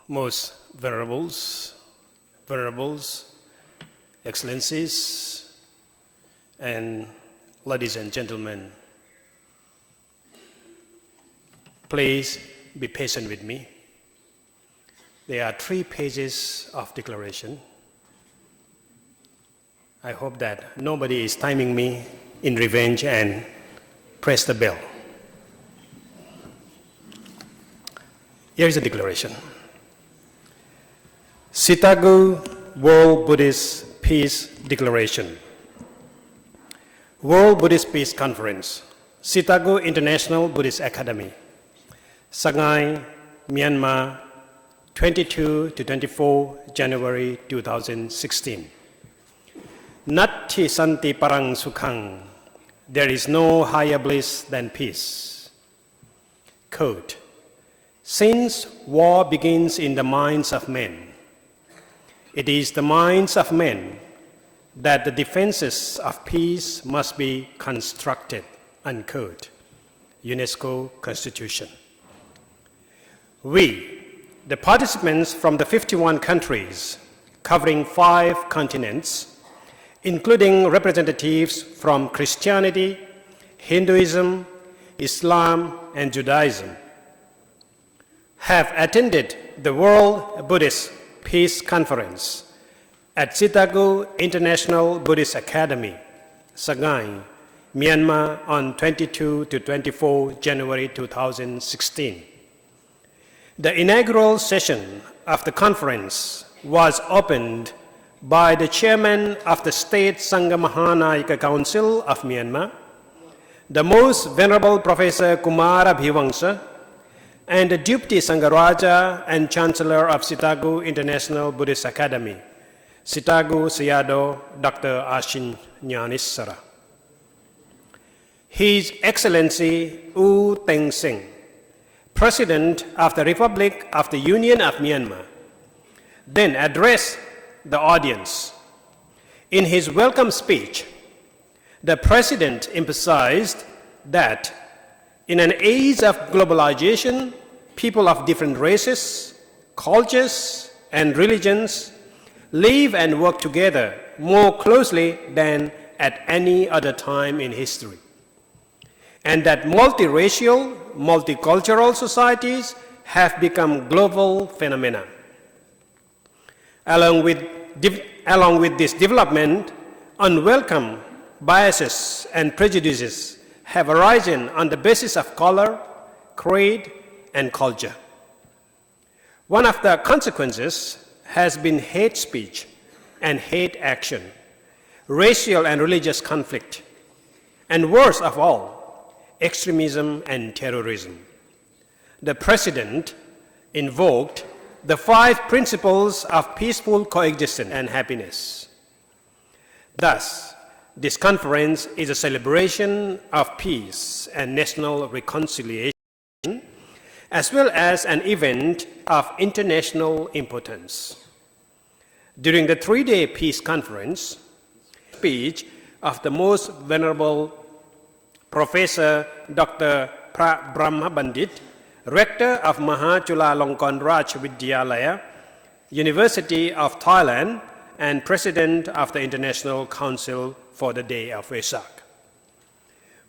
Most venerables, excellencies, and ladies and gentlemen, please be patient with me. There are 3 pages of declaration. I hope that nobody is timing me in revenge and press the bell. Here is the declaration. Citigroup World Buddhist Peace Declaration. World Buddhist Peace Conference, Citigroup International Buddhist Academy, Sagaing, Myanmar, 22 to 24 January 2016. Natti santi parang sukhang. There is no higher bliss than peace. Quote, since war begins in the minds of men, it is the minds of men that the defenses of peace must be constructed, unquote. UNESCO Constitution. We, the participants from the 51 countries covering 5 continents, including representatives from Christianity, Hinduism, Islam, and Judaism, have attended the World Buddhist Peace Conference at Citigroup International Buddhist Academy, Sagaing, Myanmar on 22 to 24 January 2016. The inaugural session of the conference was opened by the chairman of the State Sangha Mahanayaka Council of Myanmar, the Most Venerable Professor Kumara Bhivangsa, and the Deputy Sangharaja and Chancellor of Citigroup International Buddhist Academy, Citigroup Sayadaw Dr. Ashin Nyanissara. His Excellency U Teng Sing, President of the Republic of the Union of Myanmar, then addressed the audience. In his welcome speech, the President emphasized that in an age of globalization, people of different races, cultures, and religions live and work together more closely than at any other time in history, and that multiracial, multicultural societies have become global phenomena. Along with this development, unwelcome biases and prejudices have arisen on the basis of color, creed, and culture. One of the consequences has been hate speech and hate action, racial and religious conflict, and worst of all, extremism and terrorism. The President invoked the 5 principles of peaceful coexistence and happiness. Thus, this conference is a celebration of peace and national reconciliation, as well as an event of international importance. During the 3-day peace conference, speech of the Most Venerable Professor Dr. Brahma Bandit, Rector of Mahachulalongkorn Raj Vidyalaya, University of Thailand, and President of the International Council for the Day of Vesak.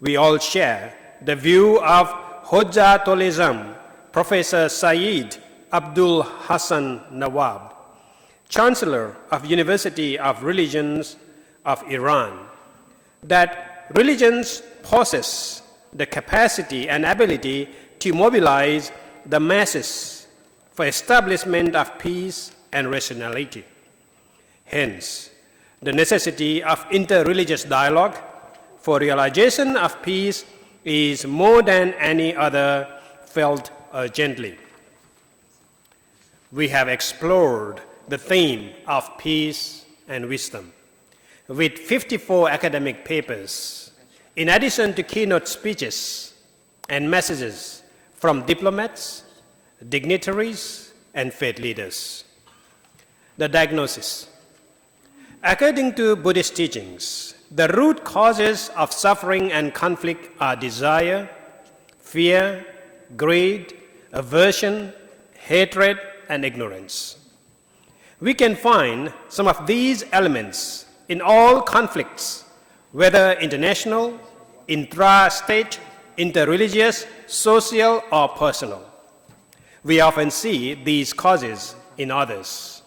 We all share the view of Hojjatulism, Professor Saeed Abdul Hassan Nawab, Chancellor of University of Religions of Iran, that religions possess the capacity and ability to mobilize the masses for establishment of peace and rationality. Hence, the necessity of inter-religious dialogue, for realization of peace is more than any other felt urgently. We have explored the theme of peace and wisdom with 54 academic papers, in addition to keynote speeches and messages from diplomats, dignitaries, and faith leaders. The diagnosis. According to Buddhist teachings, the root causes of suffering and conflict are desire, fear, greed, aversion, hatred, and ignorance. We can find some of these elements in all conflicts, whether international, intra-state, interreligious, social, or personal. We often see these causes in others,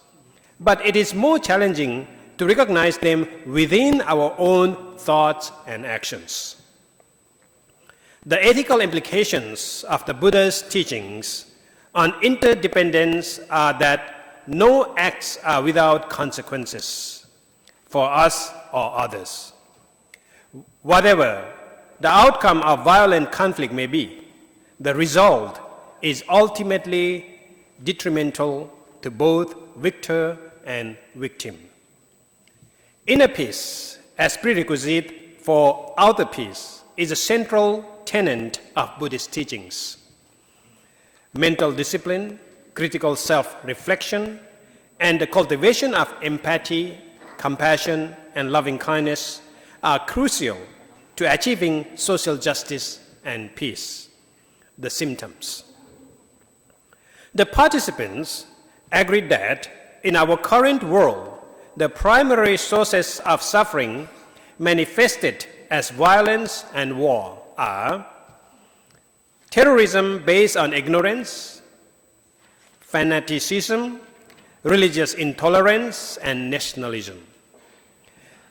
but it is more challenging to recognize them within our own thoughts and actions. The ethical implications of the Buddha's teachings on interdependence are that no acts are without consequences for us or others. Whatever the outcome of violent conflict may be, the result is ultimately detrimental to both victor and victim. Inner peace, as prerequisite for outer peace, is a central tenet of Buddhist teachings. Mental discipline, critical self-reflection, and the cultivation of empathy, compassion, and loving kindness are crucial to achieving social justice and peace. The symptoms. The participants agreed that in our current world, the primary sources of suffering manifested as violence and war are terrorism based on ignorance, fanaticism, religious intolerance, and nationalism.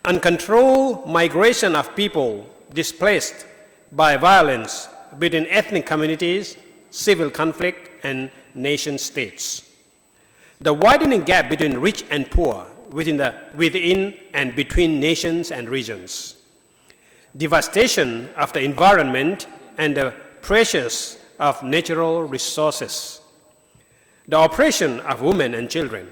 Uncontrolled migration of people displaced by violence between ethnic communities, civil conflict, and nation states. The widening gap between rich and poor within and between nations and regions. Devastation of the environment and the pressures of natural resources. The oppression of women and children,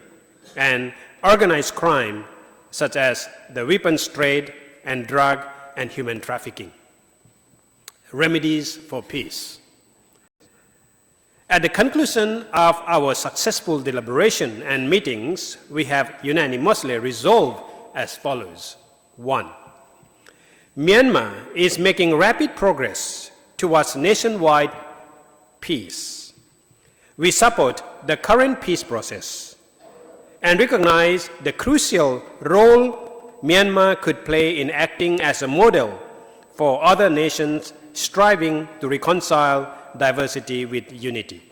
and organized crime such as the weapons trade and drug and human trafficking. Remedies for peace. At the conclusion of our successful deliberation and meetings, we have unanimously resolved as follows. 1. Myanmar is making rapid progress towards nationwide peace. We support the current peace process and recognize the crucial role Myanmar could play in acting as a model for other nations striving to reconcile diversity with unity.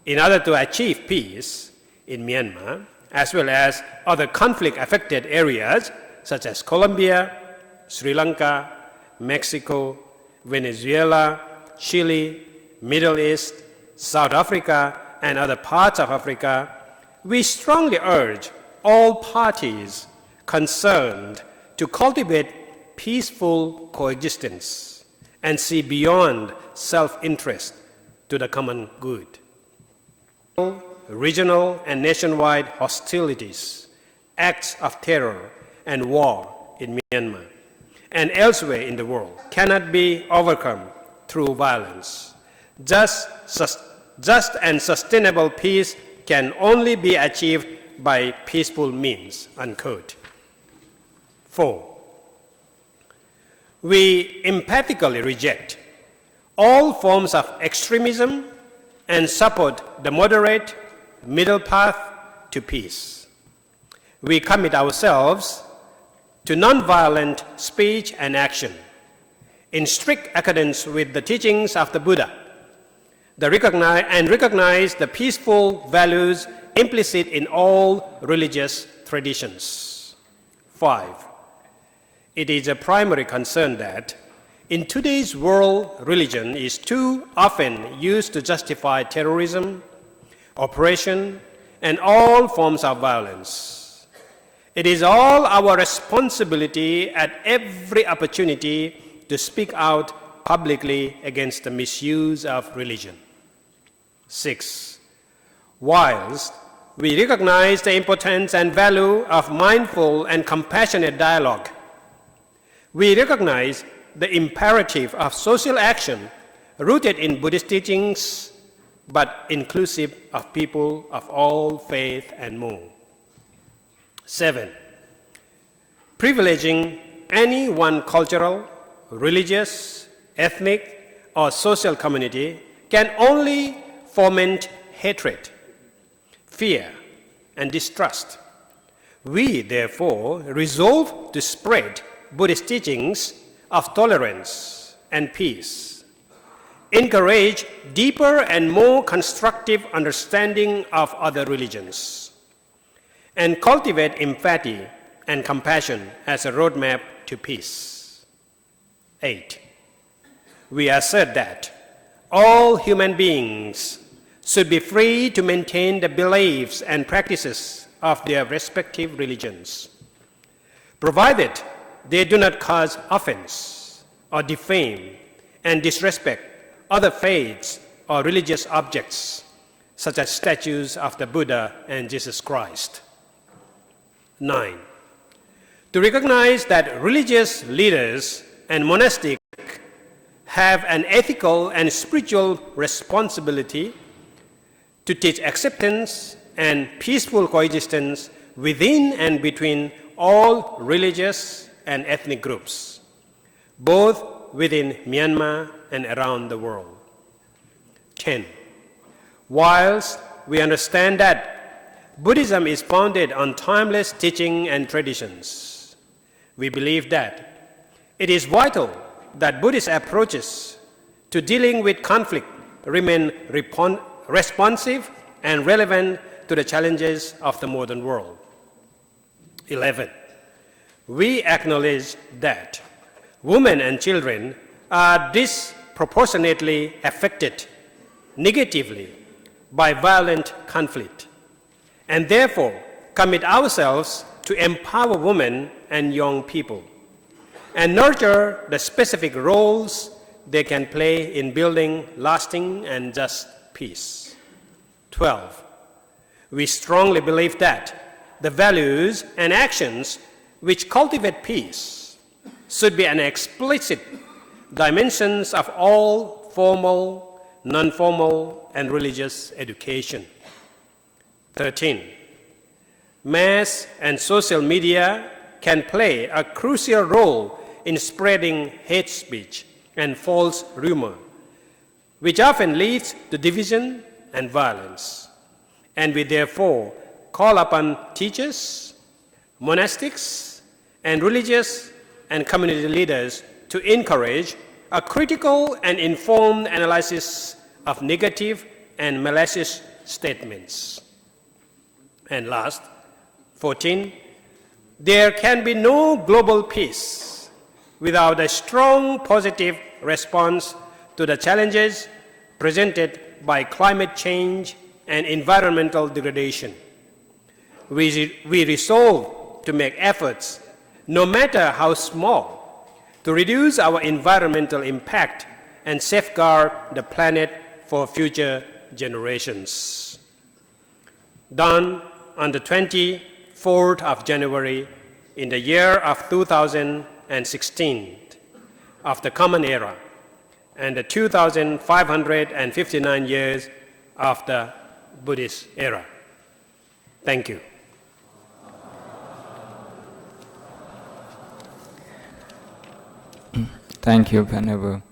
In order to achieve peace in Myanmar, as well as other conflict-affected areas such as Colombia, Sri Lanka, Mexico, Venezuela, Chile, Middle East, South Africa, and other parts of Africa, we strongly urge all parties concerned to cultivate peaceful coexistence and see beyond self-interest to the common good. Regional and nationwide hostilities, acts of terror and war in Myanmar and elsewhere in the world cannot be overcome through violence. Just and sustainable peace can only be achieved by peaceful means, unquote. 4. We emphatically reject all forms of extremism and support the moderate middle path to peace. We commit ourselves to nonviolent speech and action in strict accordance with the teachings of the Buddha, recognize the peaceful values implicit in all religious traditions. 5. It is a primary concern that in today's world, religion is too often used to justify terrorism, oppression, and all forms of violence. It is all our responsibility at every opportunity to speak out publicly against the misuse of religion. 6. Whilst we recognize the importance and value of mindful and compassionate dialogue, we recognize the imperative of social action rooted in Buddhist teachings, but inclusive of people of all faith and more. 7. Privileging any one cultural, religious, ethnic, or social community can only foment hatred, fear, and distrust. We, therefore, resolve to spread Buddhist teachings of tolerance and peace, encourage deeper and more constructive understanding of other religions, and cultivate empathy and compassion as a roadmap to peace. 8. We assert that all human beings should be free to maintain the beliefs and practices of their respective religions, provided they do not cause offense or defame and disrespect other faiths or religious objects, such as statues of the Buddha and Jesus Christ. 9. To recognize that religious leaders and monastics have an ethical and spiritual responsibility to teach acceptance and peaceful coexistence within and between all religious and ethnic groups, both within Myanmar and around the world. 10. Whilst we understand that Buddhism is founded on timeless teaching and traditions, we believe that it is vital that Buddhist approaches to dealing with conflict remain responsive and relevant to the challenges of the modern world. 11. We acknowledge that women and children are disproportionately affected negatively by violent conflict, and therefore commit ourselves to empower women and young people and nurture the specific roles they can play in building lasting and just peace. 12. We strongly believe that the values and actions which cultivate peace should be an explicit dimensions of all formal, non-formal, and religious education. 13. Mass and social media can play a crucial role in spreading hate speech and false rumor, which often leads to division and violence. And we therefore call upon teachers, monastics, and religious and community leaders to encourage a critical and informed analysis of negative and malicious statements. And last, 14, there can be no global peace without a strong positive response to the challenges presented by climate change and environmental degradation. We resolve to make efforts, no matter how small, to reduce our environmental impact and safeguard the planet for future generations. Done on the 24th of January in the year of 2016 of the Common Era and the 2,559 years of the Buddhist era. Thank you. Thank you, Venerable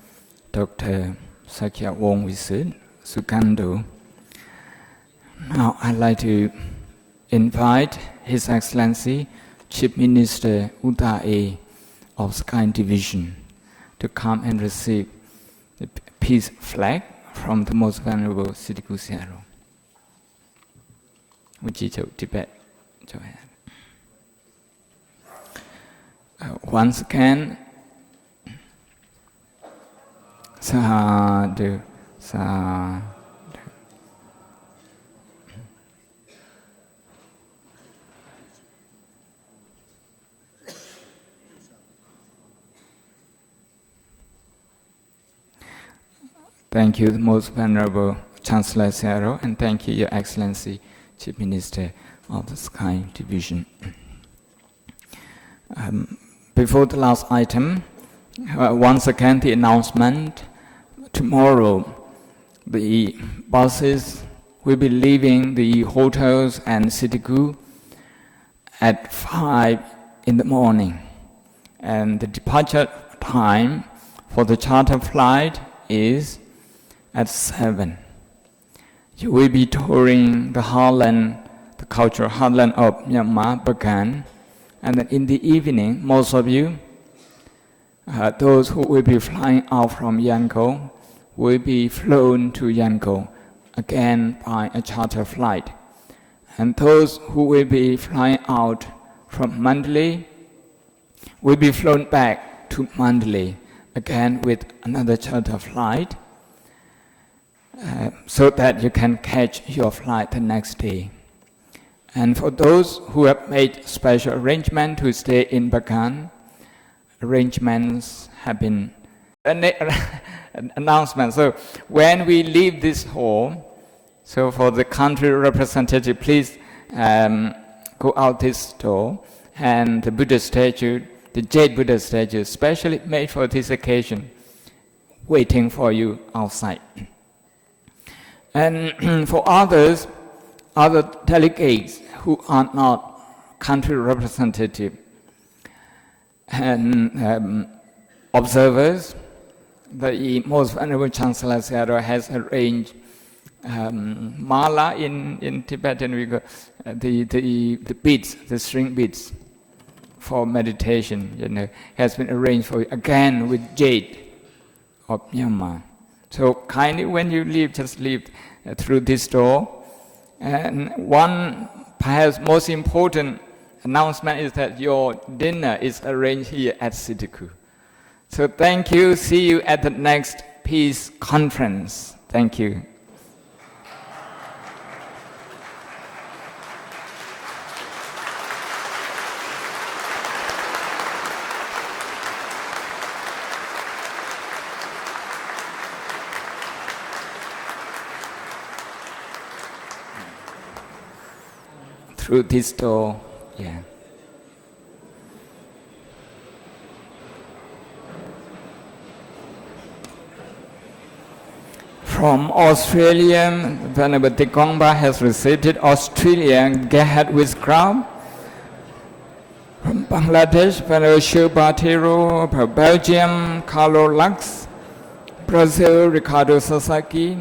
Dr. Sakyawong Wisit Sukando. Now I'd like to invite His Excellency Chief Minister Udae of Sky Division to come and receive the peace flag from the Most Venerable Siddhiku Sayadaw. Would you Tibet? Once again, Sadhu, Sadhu. Thank you, the Most Venerable Chancellor Searo, and thank you, Your Excellency, Chief Minister of the Sky Division. Before the last item, once again the announcement. Tomorrow, the buses will be leaving the hotels and Citigu at 5 in the morning. And the departure time for the charter flight is at 7. You will be touring the heartland, the cultural heartland of Myanmar, Bagan. And then in the evening, most of you, those who will be flying out from Yangon, will be flown to Yangon, again by a charter flight. And those who will be flying out from Mandalay will be flown back to Mandalay, again with another charter flight, so that you can catch your flight the next day. And for those who have made special arrangements to stay in Bagan, arrangements have been announcement. So when we leave this hall, so for the country representative, please go out this door, and the Buddha statue, the jade Buddha statue, specially made for this occasion, waiting for you outside. And for others, other delegates who are not country representative and observers, the Most Venerable Chancellor Searo has arranged mala in Tibetan, we go, the beads, the string beads for meditation, has been arranged for you, again with jade of Myanmar. So kindly, when you leave, just leave through this door. And one perhaps most important announcement is that your dinner is arranged here at Citiku. So thank you. See you at the next Peace Conference. Thank you. Through this door, yeah. From Australia, Venerable Tikongba has received Australian Gerhard with crown. From Bangladesh, Venerable Shilbatero. From Belgium, Carlo Lux. Brazil, Ricardo Sasaki.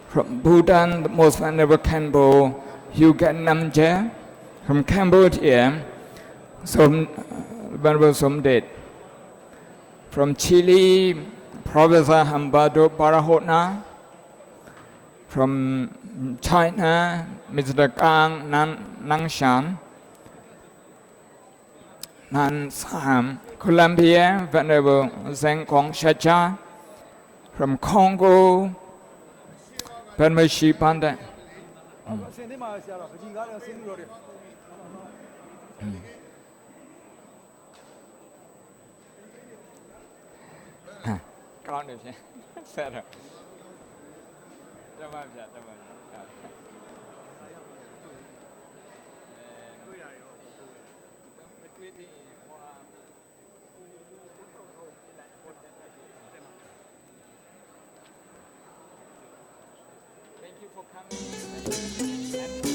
From Bhutan, the Most Venerable Khenpo Yugan Namje. From Cambodia, Venerable Somdet. From Chile, Professor Hambado Parahotna. From China, Mr. Kang Nangshan. Nansam, Colombia, Venerable Zheng Kong Shacha. From Congo, Venerable Shipanda. Con được chứ? Sao rồi? Cảm ơn. Thank you for coming.